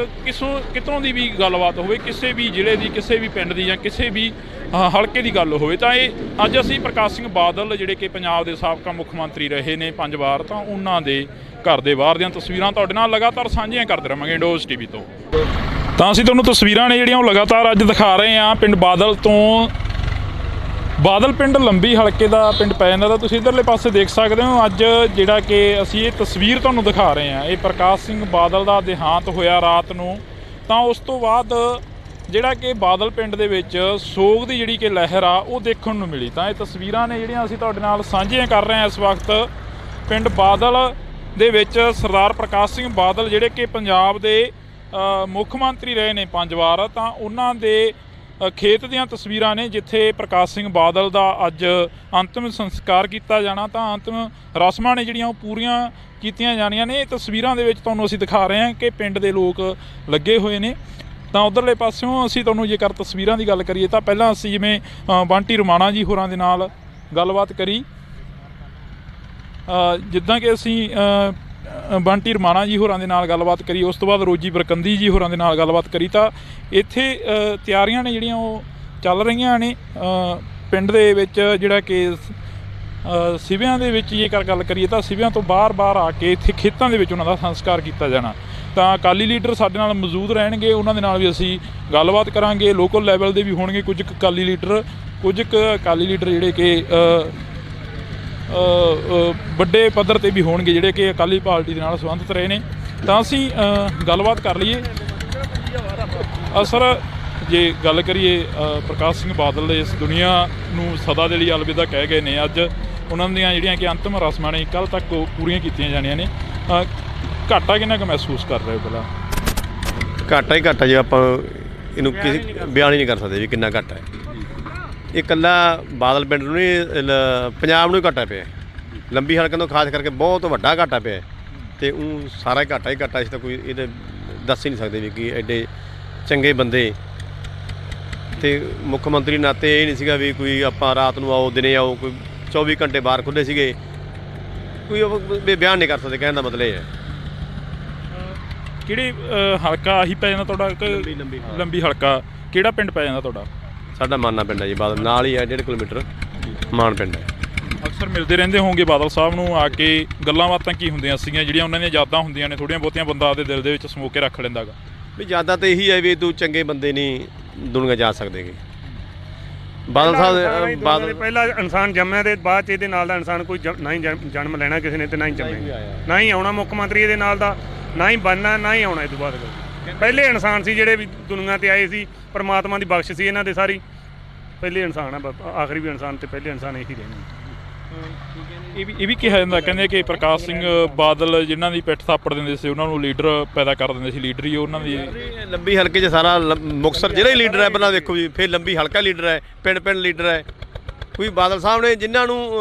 ਕਿਤੋਂ ਦੀ ਵੀ ਗੱਲਬਾਤ ਹੋਵੇ, ਕਿਸੇ ਵੀ ਜ਼ਿਲ੍ਹੇ ਦੀ, ਕਿਸੇ ਵੀ ਪਿੰਡ ਦੀ ਜਾਂ ਕਿਸੇ ਵੀ ਹਲਕੇ ਦੀ ਗੱਲ ਹੋਵੇ ਤਾਂ ਇਹ ਅੱਜ ਅਸੀਂ ਪ੍ਰਕਾਸ਼ ਸਿੰਘ ਬਾਦਲ ਜਿਹੜੇ ਕਿ ਪੰਜਾਬ ਦੇ ਸਾਬਕਾ ਮੁੱਖ ਮੰਤਰੀ ਰਹੇ ਨੇ 5 ਵਾਰ, ਤਾਂ ਉਹਨਾਂ ਦੇ ਘਰ ਦੇ ਬਾਹਰ ਦੀਆਂ ਤਸਵੀਰਾਂ ਤੁਹਾਡੇ ਨਾਲ ਲਗਾਤਾਰ ਸਾਂਝੀਆਂ ਕਰਦੇ ਰਹਾਂਗੇ ਇੰਡੋਜ਼ ਟੀਵੀ ਤੋਂ। ਤਾਂ ਅਸੀਂ ਤੁਹਾਨੂੰ ਤਸਵੀਰਾਂ ਨੇ ਜਿਹੜੀਆਂ ਉਹ ਲਗਾਤਾਰ ਅੱਜ ਦਿਖਾ ਰਹੇ ਹਾਂ ਪਿੰਡ ਬਾਦਲ ਤੋਂ। ਬਾਦਲ ਪਿੰਡ ਲੰਬੀ ਹਲਕੇ ਦਾ ਪਿੰਡ ਪੈ ਜਾਂਦਾ, ਤਾਂ ਤੁਸੀਂ ਇੱਧਰਲੇ ਪਾਸੇ ਦੇਖ ਸਕਦੇ ਹੋ। ਅੱਜ ਜਿਹੜਾ ਕਿ ਅਸੀਂ ਇਹ ਤਸਵੀਰ ਤੁਹਾਨੂੰ ਦਿਖਾ ਰਹੇ ਹਾਂ, ਇਹ ਪ੍ਰਕਾਸ਼ ਸਿੰਘ ਬਾਦਲ ਦਾ ਦੇਹਾਂਤ ਹੋਇਆ ਰਾਤ ਨੂੰ। ਤਾਂ ਉਸ ਤੋਂ ਬਾਅਦ ਜਿਹੜਾ ਕਿ ਬਾਦਲ ਪਿੰਡ ਦੇ ਵਿੱਚ ਸੋਗ ਦੀ ਜਿਹੜੀ ਕਿ ਲਹਿਰ ਆ ਉਹ ਦੇਖਣ ਨੂੰ ਮਿਲੀ। ਤਾਂ ਇਹ ਤਸਵੀਰਾਂ ਨੇ ਜਿਹੜੀਆਂ ਅਸੀਂ ਤੁਹਾਡੇ ਨਾਲ ਸਾਂਝੀਆਂ ਕਰ ਰਹੇ ਹਾਂ ਇਸ ਵਕਤ ਪਿੰਡ ਬਾਦਲ ਦੇ ਵਿੱਚ। ਸਰਦਾਰ ਪ੍ਰਕਾਸ਼ ਸਿੰਘ ਬਾਦਲ ਜਿਹੜੇ ਕਿ ਪੰਜਾਬ ਦੇ ਮੁੱਖ ਮੰਤਰੀ ਰਹੇ ਨੇ 5 ਵਾਰ, ਤਾਂ ਉਹਨਾਂ ਦੇ ਖੇਤ ਦੀਆਂ ਤਸਵੀਰਾਂ ਨੇ ਜਿੱਥੇ ਪ੍ਰਕਾਸ਼ ਸਿੰਘ ਬਾਦਲ ਦਾ ਅੱਜ ਅੰਤਿਮ ਸੰਸਕਾਰ ਕੀਤਾ ਜਾਣਾ। ਤਾਂ ਅੰਤਿਮ ਰਸਮਾਂ ਨੇ ਜਿਹੜੀਆਂ ਉਹ ਪੂਰੀਆਂ ਕੀਤੀਆਂ ਜਾਣੀਆਂ ਨੇ। ਇਹ ਤਸਵੀਰਾਂ ਦੇ ਵਿੱਚ ਤੁਹਾਨੂੰ ਅਸੀਂ ਦਿਖਾ ਰਹੇ ਹਾਂ ਕਿ ਪਿੰਡ ਦੇ ਲੋਕ ਲੱਗੇ ਹੋਏ ਨੇ। ਤਾਂ ਉਧਰਲੇ ਪਾਸਿਓਂ ਅਸੀਂ ਤੁਹਾਨੂੰ ਜੇਕਰ ਤਸਵੀਰਾਂ ਦੀ ਗੱਲ ਕਰੀਏ ਤਾਂ ਪਹਿਲਾਂ ਅਸੀਂ ਜਿਵੇਂ ਬੰਟੀ ਰਮਾਣਾ ਜੀ ਹੋਰਾਂ ਦੇ ਨਾਲ ਗੱਲਬਾਤ ਕਰੀ, ਜਿੱਦਾਂ ਕਿ ਅਸੀਂ ਬੰਟੀ ਰਮਾਣਾ ਜੀ ਹੋਰਾਂ ਦੇ ਨਾਲ ਗੱਲਬਾਤ ਕਰੀ, ਉਸ ਤੋਂ ਬਾਅਦ ਰੋਜੀ ਬਰਕੰਦੀ ਜੀ ਹੋਰਾਂ ਦੇ ਨਾਲ ਗੱਲਬਾਤ ਕਰੀ। ਤਾਂ ਇੱਥੇ ਤਿਆਰੀਆਂ ਨੇ ਜਿਹੜੀਆਂ ਉਹ ਚੱਲ ਰਹੀਆਂ ਨੇ ਪਿੰਡ ਦੇ ਵਿੱਚ। ਜਿਹੜਾ ਕਿ ਸਿਵਿਆਂ ਦੇ ਵਿੱਚ ਜੇਕਰ ਗੱਲ ਕਰੀਏ ਤਾਂ ਸਿਵਿਆਂ ਤੋਂ ਬਾਹਰ ਆ ਕੇ ਇੱਥੇ ਖੇਤਾਂ ਦੇ ਵਿੱਚ ਉਹਨਾਂ ਦਾ ਸੰਸਕਾਰ ਕੀਤਾ ਜਾਣਾ। ਤਾਂ ਅਕਾਲੀ ਲੀਡਰ ਸਾਡੇ ਨਾਲ ਮੌਜੂਦ ਰਹਿਣਗੇ, ਉਹਨਾਂ ਦੇ ਨਾਲ ਵੀ ਅਸੀਂ ਗੱਲਬਾਤ ਕਰਾਂਗੇ। ਲੋਕਲ ਲੈਵਲ ਦੇ ਵੀ ਹੋਣਗੇ ਕੁਝ ਕੁ ਅਕਾਲੀ ਲੀਡਰ ਜਿਹੜੇ ਕਿ ਵੱਡੇ ਪੱਧਰ 'ਤੇ ਵੀ ਹੋਣਗੇ ਜਿਹੜੇ ਕਿ ਅਕਾਲੀ ਪਾਰਟੀ ਦੇ ਨਾਲ ਸੰਬੰਧਿਤ ਰਹੇ ਨੇ। ਤਾਂ ਅਸੀਂ ਗੱਲਬਾਤ ਕਰ ਲਈਏ। ਸਰ, ਜੇ ਗੱਲ ਕਰੀਏ ਪ੍ਰਕਾਸ਼ ਸਿੰਘ ਬਾਦਲ ਦੇ ਇਸ ਦੁਨੀਆ ਨੂੰ ਸਦਾ ਦੇ ਲਈ ਅਲਵਿਦਾ ਕਹਿ ਗਏ ਨੇ। ਅੱਜ ਉਹਨਾਂ ਦੀਆਂ ਜਿਹੜੀਆਂ ਕਿ ਅੰਤਿਮ ਰਸਮਾਂ ਨੇ ਕੱਲ੍ਹ ਤੱਕ ਪੂਰੀਆਂ ਕੀਤੀਆਂ ਜਾਣੀਆਂ ਨੇ। ਘਾਟਾ ਕਿੰਨਾ ਕੁ ਮਹਿਸੂਸ ਕਰ ਰਹੇ ਹੋ? ਪਹਿਲਾਂ ਘਾਟਾ ਹੀ ਘਾਟਾ ਜੇ ਆਪਾਂ ਇਹਨੂੰ ਕਿਸੇ ਬਿਆਨ ਹੀ ਨਹੀਂ ਕਰ ਸਕਦੇ ਵੀ ਕਿੰਨਾ ਘਾਟਾ ਹੈ। ਇਹ ਇਕੱਲਾ ਬਾਦਲ ਪਿੰਡ ਨੂੰ ਨਹੀਂ, ਪੰਜਾਬ ਨੂੰ ਹੀ ਘਾਟਾ ਪਿਆ। ਲੰਬੀ ਹਲਕੇ ਤੋਂ ਖਾਸ ਕਰਕੇ ਬਹੁਤ ਵੱਡਾ ਘਾਟਾ ਪਿਆ ਅਤੇ ਉਹ ਸਾਰਾ ਘਾਟਾ ਹੀ ਘਾਟਾ। ਅਸੀਂ ਤਾਂ ਕੋਈ ਇਹਦੇ ਦੱਸ ਹੀ ਨਹੀਂ ਸਕਦੇ ਵੀ ਕਿ ਐਡੇ ਚੰਗੇ ਬੰਦੇ ਅਤੇ ਮੁੱਖ ਮੰਤਰੀ ਨਾਤੇ ਇਹ ਨਹੀਂ ਸੀਗਾ ਵੀ ਕੋਈ ਆਪਾਂ ਰਾਤ ਨੂੰ ਆਓ ਦਿਨੇ ਆਓ, ਕੋਈ 24 ਘੰਟੇ ਬਾਹਰ ਖੁੱਲ੍ਹੇ ਸੀਗੇ। ਕੋਈ ਬਿਆਨ ਨਹੀਂ ਕਰ ਸਕਦੇ, ਕਹਿਣ ਦਾ ਮਤਲਬ ਇਹ ਹੈ। ਕਿਹੜੇ ਹਲਕਾ ਆਹੀ ਪੈ ਜਾਂਦਾ ਤੁਹਾਡਾ? ਲੰਬੀ ਹਲਕਾ ਕਿਹੜਾ ਪਿੰਡ ਪੈ ਜਾਂਦਾ ਤੁਹਾਡਾ? ਸਾਡਾ ਮਾਨਾ ਪਿੰਡ ਹੈ ਜੀ, ਬਾਦਲ ਨਾਲ ਹੀ ਹੈ, 1.5 ਕਿਲੋਮੀਟਰ ਮਾਨ ਪਿੰਡ ਹੈ। ਅਕਸਰ ਮਿਲਦੇ ਰਹਿੰਦੇ ਹੋਣਗੇ ਬਾਦਲ ਸਾਹਿਬ ਨੂੰ ਆ ਕੇ, ਗੱਲਾਂ ਬਾਤਾਂ ਕੀ ਹੁੰਦੀਆਂ ਸੀਗੀਆਂ ਜਿਹੜੀਆਂ ਉਹਨਾਂ ਦੀਆਂ ਯਾਦਾਂ ਹੁੰਦੀਆਂ ਨੇ ਥੋੜ੍ਹੀਆਂ ਬਹੁਤੀਆਂ ਬੰਦਾ ਆਪਦੇ ਦਿਲ ਦੇ ਵਿੱਚ ਸਮੋ ਕੇ ਰੱਖ ਲੈਂਦਾ ਗਾ? ਵੀ ਯਾਦਾਂ ਤਾਂ ਇਹੀ ਹੈ ਵੀ ਤੂੰ ਚੰਗੇ ਬੰਦੇ ਨਹੀਂ ਦੁਨੀਆ ਜਾ ਸਕਦੇਗੇ। ਬਾਦਲ ਸਾਹਿਬ ਬਾਦਲ ਪਹਿਲਾ ਇਨਸਾਨ ਜੰਮਿਆ ਤੇ ਬਾਅਦ 'ਚ ਇਹਦੇ ਨਾਲ ਦਾ ਇਨਸਾਨ ਕੋਈ ਨਾ ਹੀ ਜਨਮ ਲੈਣਾ ਕਿਸੇ ਨੇ, ਤੇ ਨਾ ਹੀ ਜੰਮਿਆ, ਨਾ ਹੀ ਆਉਣਾ ਮੁੱਖ ਮੰਤਰੀ ਇਹਦੇ ਨਾਲ ਦਾ, ਨਾ ਹੀ ਬਣਨਾ, ਨਾ ਹੀ ਆਉਣਾ ਇਹ ਤੋਂ ਬਾਅਦ। ਪਹਿਲੇ ਇਨਸਾਨ ਸੀ ਜਿਹੜੇ ਵੀ ਦੁਨੀਆ ਤੇ ਆਏ ਸੀ, ਪਰਮਾਤਮਾ ਦੀ ਬਖਸ਼ ਸੀ ਇਹਨਾਂ ਦੇ ਸਾਰੀ। ਪਹਿਲੇ ਇਨਸਾਨ ਆ, ਆਖਰੀ ਵੀ ਇਨਸਾਨ ਤੇ ਪਹਿਲੇ ਇਨਸਾਨ ਇਹੀ ਰਹਿਣੇ। ਇਹ ਵੀ ਕਿਹਾ ਜਾਂਦਾ, ਕਹਿੰਦੇ ਕਿ ਪ੍ਰਕਾਸ਼ ਸਿੰਘ ਬਾਦਲ ਜਿਨ੍ਹਾਂ ਦੀ ਪਿੱਠ ਥਾਪੜ ਦਿੰਦੇ ਸੀ ਉਹਨਾਂ ਨੂੰ ਲੀਡਰ ਪੈਦਾ ਕਰ ਦਿੰਦੇ ਸੀ। ਲੀਡਰ ਹੀ ਉਹਨਾਂ ਦੀ ਲੰਬੀ ਹਲਕੇ 'ਚ ਸਾਰਾ ਮੁਕਤਸਰ ਜਿਹੜਾ ਹੀ ਲੀਡਰ ਹੈ ਪਹਿਲਾਂ ਦੇਖੋ ਜੀ, ਫਿਰ ਲੰਬੀ ਹਲਕਾ ਲੀਡਰ ਹੈ, ਪਿੰਡ ਲੀਡਰ ਹੈ। ਕੋਈ ਬਾਦਲ ਸਾਹਿਬ ਨੇ ਜਿਨ੍ਹਾਂ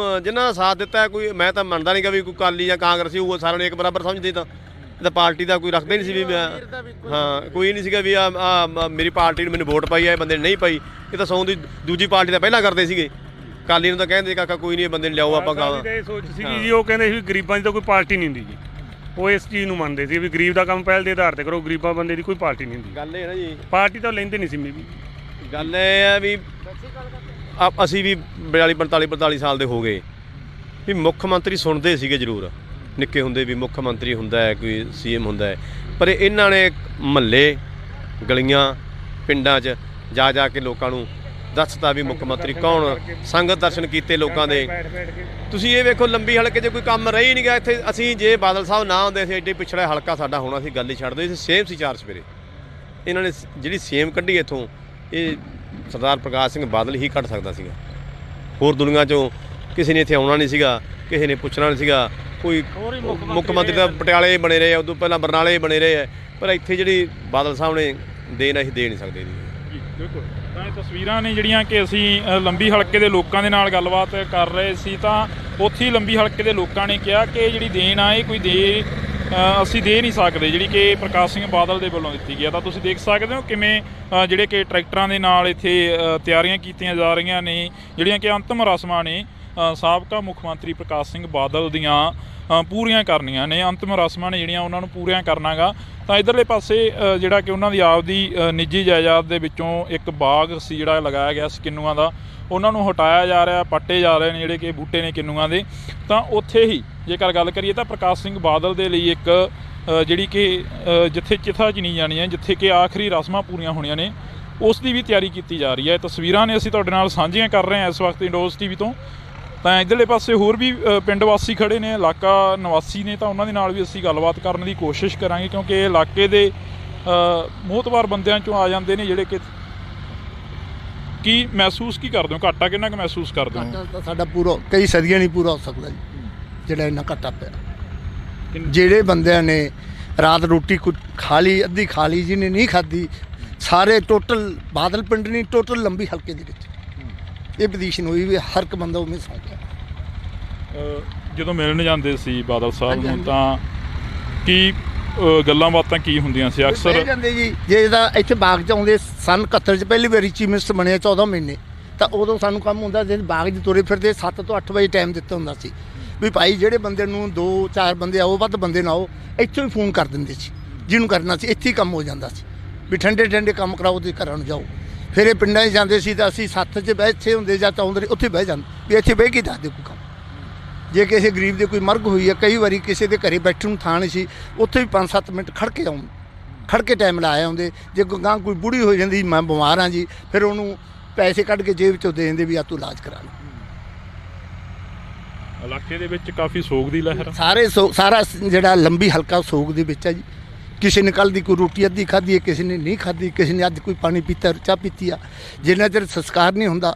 ਦਾ ਸਾਥ ਦਿੱਤਾ, ਕੋਈ ਮੈਂ ਤਾਂ ਮੰਨਦਾ ਨਹੀਂ ਕਿ ਵੀ ਕੋਈ ਅਕਾਲੀ ਜਾਂ ਕਾਂਗਰਸੀ ਉਹ ਸਾਰਿਆਂ ਨੂੰ ਇੱਕ ਬਰਾਬਰ ਸਮਝਦੇ। ਤਾਂ ਇਹ ਤਾਂ ਪਾਰਟੀ ਦਾ ਕੋਈ ਰੱਖਦਾ ਹੀ ਨਹੀਂ ਸੀ ਵੀ ਹਾਂ, ਕੋਈ ਨਹੀਂ ਸੀਗਾ ਵੀ ਆ ਮੇਰੀ ਪਾਰਟੀ ਨੂੰ ਮੈਨੂੰ ਵੋਟ ਪਾਈ ਹੈ, ਬੰਦੇ ਨੇ ਨਹੀਂ ਪਾਈ। ਇਹ ਤਾਂ ਸੌਂ ਦੀ ਦੂਜੀ ਪਾਰਟੀ ਦਾ ਪਹਿਲਾਂ ਕਰਦੇ ਸੀਗੇ। ਅਕਾਲੀ ਨੂੰ ਤਾਂ ਕਹਿੰਦੇ ਕਾਕਾ ਕੋਈ ਨਹੀਂ, ਬੰਦੇ ਨੂੰ ਲਿਆਓ ਆਪਾਂ ਗਾਵਾਂ। ਇਹ ਸੋਚ ਸੀਗੀ ਜੀ, ਉਹ ਕਹਿੰਦੇ ਸੀ ਵੀ ਗਰੀਬਾਂ ਦੀ ਤਾਂ ਕੋਈ ਪਾਰਟੀ ਨਹੀਂ ਹੁੰਦੀ ਜੀ। ਉਹ ਇਸ ਚੀਜ਼ ਨੂੰ ਮੰਨਦੇ ਸੀ ਵੀ ਗਰੀਬ ਦਾ ਕੰਮ ਪਹਿਲ ਦੇ ਆਧਾਰ ਤੇ ਕਰੋ, ਗਰੀਬਾਂ ਬੰਦੇ ਦੀ ਕੋਈ ਪਾਰਟੀ ਨਹੀਂ ਹੁੰਦੀ। ਗੱਲ ਇਹ ਨਾ ਜੀ, ਪਾਰਟੀ ਤਾਂ ਲੈਂਦੇ ਨਹੀਂ ਸੀ। ਵੀ ਗੱਲ ਇਹ ਹੈ ਵੀ ਅਸੀਂ ਵੀ 42 ਸਾਲ ਦੇ ਹੋ ਗਏ ਵੀ ਮੁੱਖ ਮੰਤਰੀ ਸੁਣਦੇ ਸੀਗੇ ਜ਼ਰੂਰ, ਨਿੱਕੇ ਹੁੰਦੇ ਵੀ ਮੁੱਖ ਮੰਤਰੀ ਹੁੰਦਾ ਹੈ, ਕੋਈ CM ਹੁੰਦਾ ਹੈ। ਪਰ ਇਹਨਾਂ ਨੇ ਮਹੱਲੇ ਗਲੀਆਂ ਪਿੰਡਾਂ 'ਚ ਜਾ ਕੇ ਲੋਕਾਂ ਨੂੰ ਦੱਸਤਾ ਵੀ ਮੁੱਖ ਮੰਤਰੀ ਕੌਣ, ਸੰਗਤ ਦਰਸ਼ਨ ਕੀਤੇ ਲੋਕਾਂ ਦੇ। ਤੁਸੀਂ ਇਹ ਵੇਖੋ ਲੰਬੀ ਹਲਕੇ 'ਚ ਕੋਈ ਕੰਮ ਰਹਿ ਹੀ ਨਹੀਂ ਗਿਆ ਇੱਥੇ। ਅਸੀਂ ਜੇ ਬਾਦਲ ਸਾਹਿਬ ਨਾ ਹੁੰਦੇ ਸੀ ਐਡੇ ਪਿਛੜਾ ਹਲਕਾ ਸਾਡਾ ਹੋਣਾ ਸੀ, ਗੱਲ ਹੀ ਛੱਡ ਦਿਓ। ਸੇਮ ਸੀ 4 ਸਵੇਰੇ ਇਹਨਾਂ ਨੇ ਜਿਹੜੀ ਸੇਮ ਕੱਢੀ ਇੱਥੋਂ, ਇਹ ਸਰਦਾਰ ਪ੍ਰਕਾਸ਼ ਸਿੰਘ ਬਾਦਲ ਹੀ ਕੱਢ ਸਕਦਾ ਸੀਗਾ। ਹੋਰ ਦੁਨੀਆ 'ਚੋਂ ਕਿਸੇ ਨੇ ਇੱਥੇ ਆਉਣਾ ਨਹੀਂ ਸੀਗਾ, ਕਿਸੇ ਨੇ ਪੁੱਛਣਾ ਨਹੀਂ ਸੀਗਾ। ਕੋਈ ਮੁੱਖ ਮੰਤਰੀ ਤਾਂ ਪਟਿਆਲੇ ਬਣੇ ਰਹੇ ਆ, ਉਦੋਂ ਪਹਿਲਾਂ ਬਰਨਾਲੇ ਬਣੇ ਰਹੇ ਆ, ਪਰ ਇੱਥੇ ਜਿਹੜੀ ਬਾਦਲ ਸਾਹਿਬ ਨੇ ਦੇਣ ਅਸੀਂ ਦੇ ਨਹੀਂ ਸਕਦੇ ਜੀ। ਬਿਲਕੁਲ। ਤਾਂ ਇਹ ਤਸਵੀਰਾਂ ਨੇ ਜਿਹੜੀਆਂ ਕਿ ਅਸੀਂ ਲੰਬੀ ਹਲਕੇ ਦੇ ਲੋਕਾਂ ਦੇ ਨਾਲ ਗੱਲਬਾਤ ਕਰ ਰਹੇ ਸੀ। ਤਾਂ ਉੱਥੇ ਹੀ ਲੰਬੀ ਹਲਕੇ ਦੇ ਲੋਕਾਂ ਨੇ ਕਿਹਾ ਕਿ ਜਿਹੜੀ ਦੇਣ ਆ ਇਹ ਕੋਈ ਅਸੀਂ ਦੇ ਨਹੀਂ ਸਕਦੇ, ਜਿਹੜੀ ਕਿ ਪ੍ਰਕਾਸ਼ ਸਿੰਘ ਬਾਦਲ ਦੇ ਵੱਲੋਂ ਦਿੱਤੀ ਗਈ ਆ। ਤਾਂ ਤੁਸੀਂ ਦੇਖ ਸਕਦੇ ਹੋ ਕਿਵੇਂ ਜਿਹੜੇ ਕਿ ਟਰੈਕਟਰਾਂ ਦੇ ਨਾਲ ਇੱਥੇ ਤਿਆਰੀਆਂ ਕੀਤੀਆਂ ਜਾ ਰਹੀਆਂ ਨੇ, ਜਿਹੜੀਆਂ ਕਿ ਅੰਤਿਮ ਰਸਮਾਂ ਨੇ ਸਾਬਕਾ ਮੁੱਖ ਮੰਤਰੀ ਪ੍ਰਕਾਸ਼ ਸਿੰਘ ਬਾਦਲ ਦੀਆਂ ਪੂਰੀਆਂ ਕਰਨੀਆਂ ਨੇ। ਅੰਤਿਮ ਰਸਮਾਂ ਨੇ ਜਿਹੜੀਆਂ ਉਹਨਾਂ ਨੂੰ ਪੂਰੀਆਂ ਕਰਨਾਗਾ। ਤਾਂ ਇੱਧਰਲੇ ਪਾਸੇ ਜਿਹੜਾ ਕਿ ਉਹਨਾਂ ਦੀ ਆਪਦੀ ਨਿੱਜੀ ਜਾਇਦਾਦ ਦੇ ਵਿੱਚੋਂ ਇੱਕ ਬਾਗ ਸੀ ਜਿਹੜਾ ਲਗਾਇਆ ਗਿਆ ਸੀ ਕਿੰਨੂਆਂ ਦਾ, ਉਹਨਾਂ ਨੂੰ ਹਟਾਇਆ ਜਾ ਰਿਹਾ, ਪੱਟੇ ਜਾ ਰਹੇ ਨੇ ਜਿਹੜੇ ਕਿ ਬੂਟੇ ਨੇ ਕਿੰਨੂਆਂ ਦੇ। ਤਾਂ ਉੱਥੇ ਹੀ ਜੇਕਰ ਗੱਲ ਕਰੀਏ ਤਾਂ ਪ੍ਰਕਾਸ਼ ਸਿੰਘ ਬਾਦਲ ਦੇ ਲਈ ਇੱਕ ਜਿਹੜੀ ਕਿ ਜਿੱਥੇ ਚਿਥਾ ਚਿਣੀ ਜਾਣੀ ਹੈ, ਜਿੱਥੇ ਕਿ ਆਖਰੀ ਰਸਮਾਂ ਪੂਰੀਆਂ ਹੋਣੀਆਂ ਨੇ, ਉਸ ਦੀ ਵੀ ਤਿਆਰੀ ਕੀਤੀ ਜਾ ਰਹੀ ਹੈ। ਤਸਵੀਰਾਂ ਨੇ ਅਸੀਂ ਤੁਹਾਡੇ ਨਾਲ ਸਾਂਝੀਆਂ ਕਰ ਰਹੇ ਹਾਂ ਇਸ ਵਕਤ ਇੰਡੋਜ਼ ਟੀਵੀ ਤੋਂ। ਤਾਂ ਇੱਧਰਲੇ ਪਾਸੇ ਹੋਰ ਵੀ ਪਿੰਡ ਵਾਸੀ ਖੜੇ ਨੇ, ਇਲਾਕਾ ਨਿਵਾਸੀ ਨੇ, ਤਾਂ ਉਹਨਾਂ ਦੇ ਨਾਲ ਵੀ ਅਸੀਂ ਗੱਲਬਾਤ ਕਰਨ ਦੀ ਕੋਸ਼ਿਸ਼ ਕਰਾਂਗੇ ਕਿਉਂਕਿ ਇਹ ਇਲਾਕੇ ਦੇ ਮੋਹਤਵਾਰ ਬੰਦਿਆਂ 'ਚੋਂ ਆ ਜਾਂਦੇ ਨੇ ਜਿਹੜੇ ਕਿ ਕੀ ਮਹਿਸੂਸ ਕੀ ਕਰਦੇ ਹੋ, ਘਾਟਾ ਕਿੰਨਾ ਕੁ ਮਹਿਸੂਸ ਕਰਦੇ ਹੋ? ਘਾਟਾ ਤਾਂ ਸਾਡਾ ਪੂਰਾ ਕਈ ਸਦੀਆਂ ਨਹੀਂ ਪੂਰਾ ਹੋ ਸਕਦਾ ਜੀ, ਜਿਹੜਾ ਇੰਨਾ ਘਾਟਾ ਪਿਆ। ਜਿਹੜੇ ਬੰਦਿਆਂ ਨੇ ਰਾਤ ਰੋਟੀ ਖਾ ਲਈ, ਅੱਧੀ ਖਾ ਲਈ, ਜਿਹਨੇ ਨਹੀਂ ਖਾਧੀ, ਸਾਰੇ ਟੋਟਲ ਬਾਦਲ ਪਿੰਡ ਨਹੀਂ, ਟੋਟਲ ਲੰਬੀ ਹਲਕੇ ਦੇ ਵਿੱਚ ਇਹ ਪੋਜੀਸ਼ਨ ਹੋਈ ਵੀ ਹਰ ਇੱਕ ਬੰਦਾ ਉਵੇਂ ਸੌਂ ਗਿਆ। ਜਦੋਂ ਮਿਲਣ ਜਾਂਦੇ ਸੀ ਬਾਦਲ ਸਾਹਿਬ ਨੂੰ ਤਾਂ ਕੀ ਗੱਲਾਂ ਬਾਤਾਂ ਕੀ ਹੁੰਦੀਆਂ ਸੀ ਅਕਸਰ? ਬਹਿ ਜਾਂਦੇ ਜੀ, ਜੇ ਤਾਂ ਇੱਥੇ ਬਾਗ 'ਚ ਆਉਂਦੇ ਸਨ 71 'ਚ ਪਹਿਲੀ ਵਾਰੀ ਚੀਫ ਮਿਨਿਸਟਰ ਬਣਿਆ 14 ਮਹੀਨੇ, ਤਾਂ ਉਦੋਂ ਸਾਨੂੰ ਕੰਮ ਹੁੰਦਾ ਜੇ ਬਾਗ 'ਚ ਤੁਰੇ ਫਿਰਦੇ 7 ਤੋਂ 8 ਵਜੇ ਟਾਈਮ ਦਿੱਤਾ ਹੁੰਦਾ ਸੀ ਵੀ ਭਾਈ ਜਿਹੜੇ ਬੰਦੇ ਨੂੰ 2-4 ਬੰਦੇ ਆਓ, ਵੱਧ ਬੰਦੇ ਨਾ ਆਓ, ਇੱਥੋਂ ਹੀ ਫੋਨ ਕਰ ਦਿੰਦੇ ਸੀ ਜਿਹਨੂੰ ਕਰਨਾ ਸੀ, ਇੱਥੇ ਹੀ ਕੰਮ ਹੋ ਜਾਂਦਾ ਸੀ ਵੀ ਠੰਡੇ ਠੰਡੇ ਕੰਮ ਕਰਾਓ ਤੇ ਘਰਾਂ ਨੂੰ ਜਾਓ। ਫਿਰ ਇਹ ਪਿੰਡਾਂ 'ਚ ਜਾਂਦੇ ਸੀ ਤਾਂ ਅਸੀਂ ਸੱਥ 'ਚ ਬੈਠੇ ਹੁੰਦੇ ਜਾਂ ਚਾਹੁੰਦੇ ਉੱਥੇ ਬਹਿ ਜਾਂਦੇ ਵੀ ਇੱਥੇ ਬਹਿ ਕੇ ਦੱਸ ਦਿਓ ਕੋਈ ਕੰਮ। ਜੇ ਕਿਸੇ ਗਰੀਬ ਦੇ ਕੋਈ ਮਰਗ ਹੋਈ ਹੈ, ਕਈ ਵਾਰੀ ਕਿਸੇ ਦੇ ਘਰੇ ਬੈਠਣ ਨੂੰ ਥਾਂ ਨਹੀਂ ਸੀ, ਉੱਥੇ ਵੀ 5-7 ਮਿੰਟ ਖੜ ਕੇ ਟਾਈਮ ਲਾਇਆ ਆਉਂਦੇ। ਜੇ ਗਾਂ ਕੋਈ ਬੁੜੀ ਹੋ ਜਾਂਦੀ, ਮੈਂ ਬਿਮਾਰ ਹਾਂ ਜੀ, ਫਿਰ ਉਹਨੂੰ ਪੈਸੇ ਕੱਢ ਕੇ ਜੇਬ 'ਚੋਂ ਦੇ ਦਿੰਦੇ ਵੀ ਆ ਤੂੰ ਇਲਾਜ ਕਰਾ ਲੈ। ਇਲਾਕੇ ਦੇ ਵਿੱਚ ਕਾਫੀ ਸੋਗ ਦੀ ਲਹਿਰ, ਸਾਰਾ ਜਿਹੜਾ ਲੰਬੀ ਹਲਕਾ ਸੋਗ ਦੇ ਵਿੱਚ ਹੈ ਜੀ। ਕਿਸੇ ਨੇ ਕੱਲ੍ਹ ਦੀ ਕੋਈ ਰੋਟੀ ਅੱਧੀ ਖਾਧੀ ਹੈ, ਕਿਸੇ ਨੇ ਨਹੀਂ ਖਾਧੀ, ਕਿਸੇ ਨੇ ਅੱਜ ਕੋਈ ਪਾਣੀ ਪੀਤਾ, ਚਾਹ ਪੀਤੀ ਆ। ਜਿੰਨਾ ਚਿਰ ਸੰਸਕਾਰ ਨਹੀਂ ਹੁੰਦਾ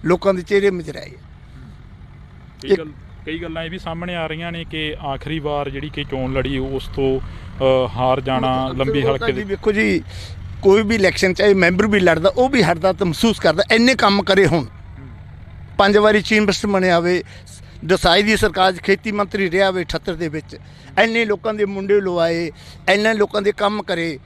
ਲੋਕਾਂ ਦੇ ਚਿਹਰੇ ਮੁਰਝਾਏ। ਕਈ ਗੱਲਾਂ ਇਹ ਵੀ ਸਾਹਮਣੇ ਆ ਰਹੀਆਂ ਨੇ ਕਿ ਆਖਰੀ ਵਾਰ ਜਿਹੜੀ ਕਿ ਚੋਣ ਲੜੀ ਉਸ ਤੋਂ ਹਾਰ ਜਾਣਾ ਲੰਬੀ ਹਲਕੇ ਦੇ। ਵੇਖੋ ਜੀ, ਕੋਈ ਵੀ ਇਲੈਕਸ਼ਨ ਚਾਹੇ ਮੈਂਬਰ ਵੀ ਲੜਦਾ, ਉਹ ਵੀ ਹਟਦਾ ਤਾਂ ਮਹਿਸੂਸ ਕਰਦਾ ਇੰਨੇ ਕੰਮ ਕਰੇ। ਹੁਣ 5 ਵਾਰੀ ਚੀਫ ਮਿਨਿਸਟਰ ਬਣਿਆ ਹੋਵੇ, ਦਸਾਈ ਦੀ ਸਰਕਾਰ 'ਚ ਖੇਤੀ ਮੰਤਰੀ ਰਿਹਾ ਹੋਵੇ 78 ਦੇ ਵਿੱਚ, ਇੰਨੇ ਲੋਕਾਂ ਦੇ ਮੁੰਡੇ ਲਵਾਏ, ਇੰਨੇ ਲੋਕਾਂ ਦੇ ਕੰਮ ਕਰੇ,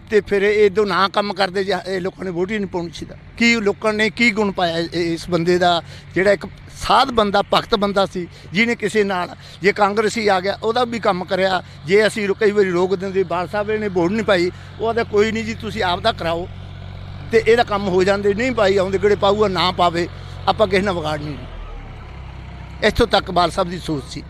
ਤੇ ਫਿਰ ਇਹ ਦੋ ਨਾ ਕੰਮ ਕਰਦੇ ਜੇ ਇਹ ਲੋਕਾਂ ਨੇ ਵੋਟ ਹੀ ਨਹੀਂ ਪਾਉਣੀ ਸੀ। ਕੀ ਲੋਕਾਂ ਨੇ ਕੀ ਗੁਣ ਪਾਇਆ ਇਸ ਬੰਦੇ ਦਾ, ਜਿਹੜਾ ਇੱਕ ਸਾਧ ਬੰਦਾ, ਭਗਤ ਬੰਦਾ ਸੀ, ਜਿਹਨੇ ਕਿਸੇ ਨਾਲ ਜੇ ਕਾਂਗਰਸੀ ਆ ਗਿਆ ਉਹਦਾ ਵੀ ਕੰਮ ਕਰਿਆ। ਜੇ ਅਸੀਂ ਕਈ ਵਾਰੀ ਰੋਕ ਦਿੰਦੇ, ਬਾਲ ਸਾਹਿਬ ਨੇ ਵੋਟ ਨਹੀਂ ਪਾਈ, ਉਹਦਾ ਕੋਈ ਨਹੀਂ ਜੀ ਤੁਸੀਂ ਆਪ ਦਾ ਕਰਾਓ ਤੇ ਇਹਦਾ ਕੰਮ ਹੋ ਜਾਂਦੇ। ਨਹੀਂ ਪਾਈ ਆਉਂਦੇ ਕਿਹੜੇ ਪਾਊਗਾ, ਨਾ ਪਾਵੇ, ਆਪਾਂ ਕਿਸੇ ਨਾਲ ਵਿਗਾੜ ਨਹੀਂ। ਇੱਥੋਂ ਤੱਕ ਬਾਲ ਸਾਹਿਬ ਦੀ ਸੋਚ ਸੀ।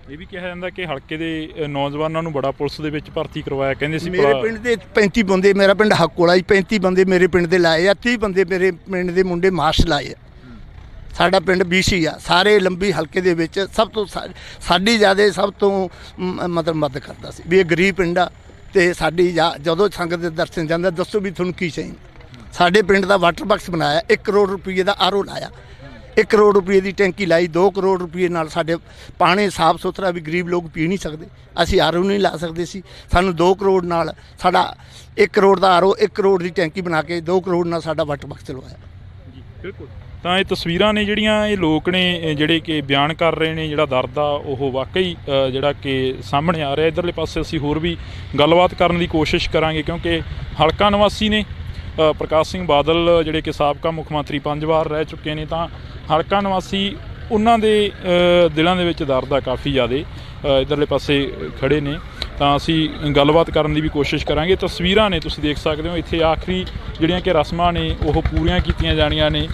ਇਹ ਵੀ ਕਿਹਾ ਜਾਂਦਾ ਕਿ ਹਲਕੇ ਦੇ ਨੌਜਵਾਨਾਂ ਨੂੰ ਬੜਾ ਪੁਲਿਸ ਦੇ ਵਿੱਚ ਭਰਤੀ ਕਰਵਾਇਆ, ਕਹਿੰਦੇ ਸੀ ਮੇਰੇ ਪਿੰਡ ਦੇ 35 ਬੰਦੇ, ਮੇਰਾ ਪਿੰਡ ਹੱਕੋਲਾ ਜੀ, 35 ਬੰਦੇ ਮੇਰੇ ਪਿੰਡ ਦੇ ਲਾਏ ਆ, 30 ਬੰਦੇ ਮੇਰੇ ਪਿੰਡ ਦੇ ਮੁੰਡੇ ਮਾਰਸ਼ ਲਾਏ ਆ। ਸਾਡਾ ਪਿੰਡ BC ਆ, ਸਾਰੇ ਲੰਬੀ ਹਲਕੇ ਦੇ ਵਿੱਚ ਸਭ ਤੋਂ ਸਾਡੀ ਜ਼ਿਆਦਾ ਸਭ ਤੋਂ ਮਤਲਬ ਮਦਦ ਕਰਦਾ ਸੀ ਵੀ ਇਹ ਗਰੀਬ ਪਿੰਡ ਆ। ਤੇ ਸਾਡੀ ਜਦੋਂ ਸੰਗਤ ਦੇ ਦਰਸ਼ਨ ਜਾਂਦਾ, ਦੱਸੋ ਵੀ ਤੁਹਾਨੂੰ ਕੀ ਚਾਹੀਦਾ। ਸਾਡੇ ਪਿੰਡ ਦਾ ਵਾਟਰ ਬਾਕਸ ਬਣਾਇਆ, 1 ਕਰੋੜ ਰੁਪਏ ਦਾ RO ਲਾਇਆ, 1 ਕਰੋੜ ਰੁਪਏ ਦੀ ਟੈਂਕੀ ਲਾਈ, 2 ਕਰੋੜ ਰੁਪਏ ਨਾਲ ਸਾਡੇ ਪਾਣੀ ਸਾਫ ਸੁਥਰਾ ਵੀ ਗਰੀਬ ਲੋਕ ਪੀ ਨਹੀਂ ਸਕਦੇ, ਅਸੀਂ RO ਨਹੀਂ ਲਾ ਸਕਦੇ ਸੀ। ਸਾਨੂੰ 2 ਕਰੋੜ ਨਾਲ ਸਾਡਾ 1 ਕਰੋੜ ਦਾ RO, 1 ਕਰੋੜ ਦੀ ਟੈਂਕੀ ਬਣਾ ਕੇ 2 ਕਰੋੜ ਨਾਲ ਸਾਡਾ ਵਾਟਰ ਬਾਕਸ ਚਲਵਾਇਆ ਜੀ। ਬਿਲਕੁਲ। ਤਾਂ ਇਹ ਤਸਵੀਰਾਂ ਨੇ ਜਿਹੜੀਆਂ ਇਹ ਲੋਕ ਨੇ ਜਿਹੜੇ ਕਿ ਬਿਆਨ ਕਰ ਰਹੇ ਨੇ, ਜਿਹੜਾ ਦਰਦ ਆ ਉਹ ਵਾਕਈ ਜਿਹੜਾ ਕਿ ਸਾਹਮਣੇ ਆ ਰਿਹਾ। ਇੱਧਰਲੇ ਪਾਸੇ ਅਸੀਂ ਹੋਰ ਵੀ ਗੱਲਬਾਤ ਕਰਨ ਦੀ ਕੋਸ਼ਿਸ਼ ਕਰਾਂਗੇ ਕਿਉਂਕਿ ਹਲਕਾ ਨਿਵਾਸੀ ਨੇ ਪ੍ਰਕਾਸ਼ ਸਿੰਘ ਬਾਦਲ ਜਿਹੜੇ ਕਿ ਸਾਬਕਾ ਮੁੱਖ ਮੰਤਰੀ 5 ਵਾਰ ਰਹਿ ਚੁੱਕੇ ਨੇ, ਤਾਂ ਹਲਕਾ ਨਿਵਾਸੀ ਉਹਨਾਂ ਦੇ ਦਿਲਾਂ ਦੇ ਵਿੱਚ ਦਰਦ ਆ ਕਾਫੀ ਜ਼ਿਆਦਾ। ਇੱਧਰਲੇ ਪਾਸੇ ਖੜੇ ਨੇ ਤਾਂ ਅਸੀਂ ਗੱਲਬਾਤ ਕਰਨ ਦੀ ਵੀ ਕੋਸ਼ਿਸ਼ ਕਰਾਂਗੇ। ਤਸਵੀਰਾਂ ਨੇ ਤੁਸੀਂ ਦੇਖ ਸਕਦੇ ਹੋ, ਇੱਥੇ ਆਖਰੀ ਜਿਹੜੀਆਂ ਕਿ ਰਸਮਾਂ ਨੇ ਉਹ ਪੂਰੀਆਂ ਕੀਤੀਆਂ ਜਾਣੀਆਂ ਨੇ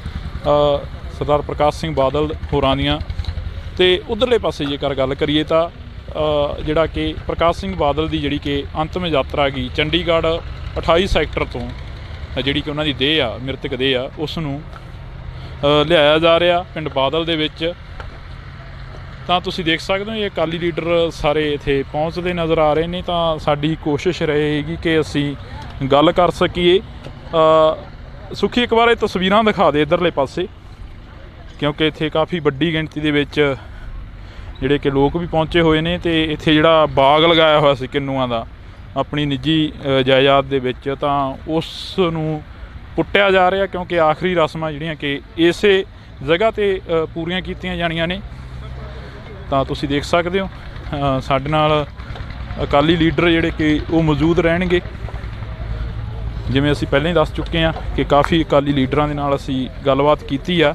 ਸਰਦਾਰ ਪ੍ਰਕਾਸ਼ ਸਿੰਘ ਬਾਦਲ ਹੋਰਾਂ ਦੀਆਂ। ਤੇ ਉਧਰਲੇ ਪਾਸੇ ਜੇਕਰ ਗੱਲ ਕਰੀਏ ਤਾਂ ਜਿਹੜਾ ਕਿ ਪ੍ਰਕਾਸ਼ ਸਿੰਘ ਬਾਦਲ ਦੀ ਜਿਹੜੀ ਕਿ ਅੰਤਮ ਯਾਤਰਾ ਗਈ ਚੰਡੀਗੜ੍ਹ 28 ਸੈਕਟਰ ਤੋਂ, ਜਿਹੜੀ ਕਿ ਉਹਨਾਂ ਦੀ ਦੇਹ ਆ, ਮ੍ਰਿਤਕ ਦੇਹ ਆ, ਉਸ ਨੂੰ ਲਿਆਇਆ ਜਾ ਰਿਹਾ ਪਿੰਡ ਬਾਦਲ ਦੇ ਵਿੱਚ। ਤਾਂ ਤੁਸੀਂ ਦੇਖ ਸਕਦੇ ਹੋ ਇਹ ਅਕਾਲੀ ਲੀਡਰ ਸਾਰੇ ਇੱਥੇ ਪਹੁੰਚਦੇ ਨਜ਼ਰ ਆ ਰਹੇ ਨੇ। ਤਾਂ ਸਾਡੀ ਕੋਸ਼ਿਸ਼ ਰਹੇਗੀ ਕਿ ਅਸੀਂ ਗੱਲ ਕਰ ਸਕੀਏ। ਸੁਖੀ ਇੱਕ ਵਾਰ ਇਹ ਤਸਵੀਰਾਂ ਦਿਖਾ ਦੇ ਇੱਧਰਲੇ ਪਾਸੇ, ਕਿਉਂਕਿ ਇੱਥੇ ਕਾਫੀ ਵੱਡੀ ਗਿਣਤੀ ਦੇ ਵਿੱਚ ਜਿਹੜੇ ਕਿ ਲੋਕ ਵੀ ਪਹੁੰਚੇ ਹੋਏ ਨੇ। ਤੇ ਇੱਥੇ ਜਿਹੜਾ ਬਾਗ ਲਗਾਇਆ ਹੋਇਆ ਸੀ ਕਿੰਨੂਆਂ ਦਾ ਆਪਣੀ ਨਿੱਜੀ ਜਾਇਦਾਦ ਦੇ ਵਿੱਚ, ਤਾਂ ਉਸ ਨੂੰ ਪੁੱਟਿਆ ਜਾ ਰਿਹਾ ਕਿਉਂਕਿ ਆਖਰੀ ਰਸਮਾਂ ਜਿਹੜੀਆਂ ਕਿ ਇਸੇ ਜਗ੍ਹਾ 'ਤੇ ਪੂਰੀਆਂ ਕੀਤੀਆਂ ਜਾਣੀਆਂ ਨੇ। ਤਾਂ ਤੁਸੀਂ ਦੇਖ ਸਕਦੇ ਹੋ ਸਾਡੇ ਨਾਲ ਅਕਾਲੀ ਲੀਡਰ ਜਿਹੜੇ ਕਿ ਉਹ ਮੌਜੂਦ ਰਹਿਣਗੇ। ਜਿਵੇਂ ਅਸੀਂ ਪਹਿਲਾਂ ਹੀ ਦੱਸ ਚੁੱਕੇ ਹਾਂ ਕਿ ਕਾਫੀ ਅਕਾਲੀ ਲੀਡਰਾਂ ਦੇ ਨਾਲ ਅਸੀਂ ਗੱਲਬਾਤ ਕੀਤੀ ਆ।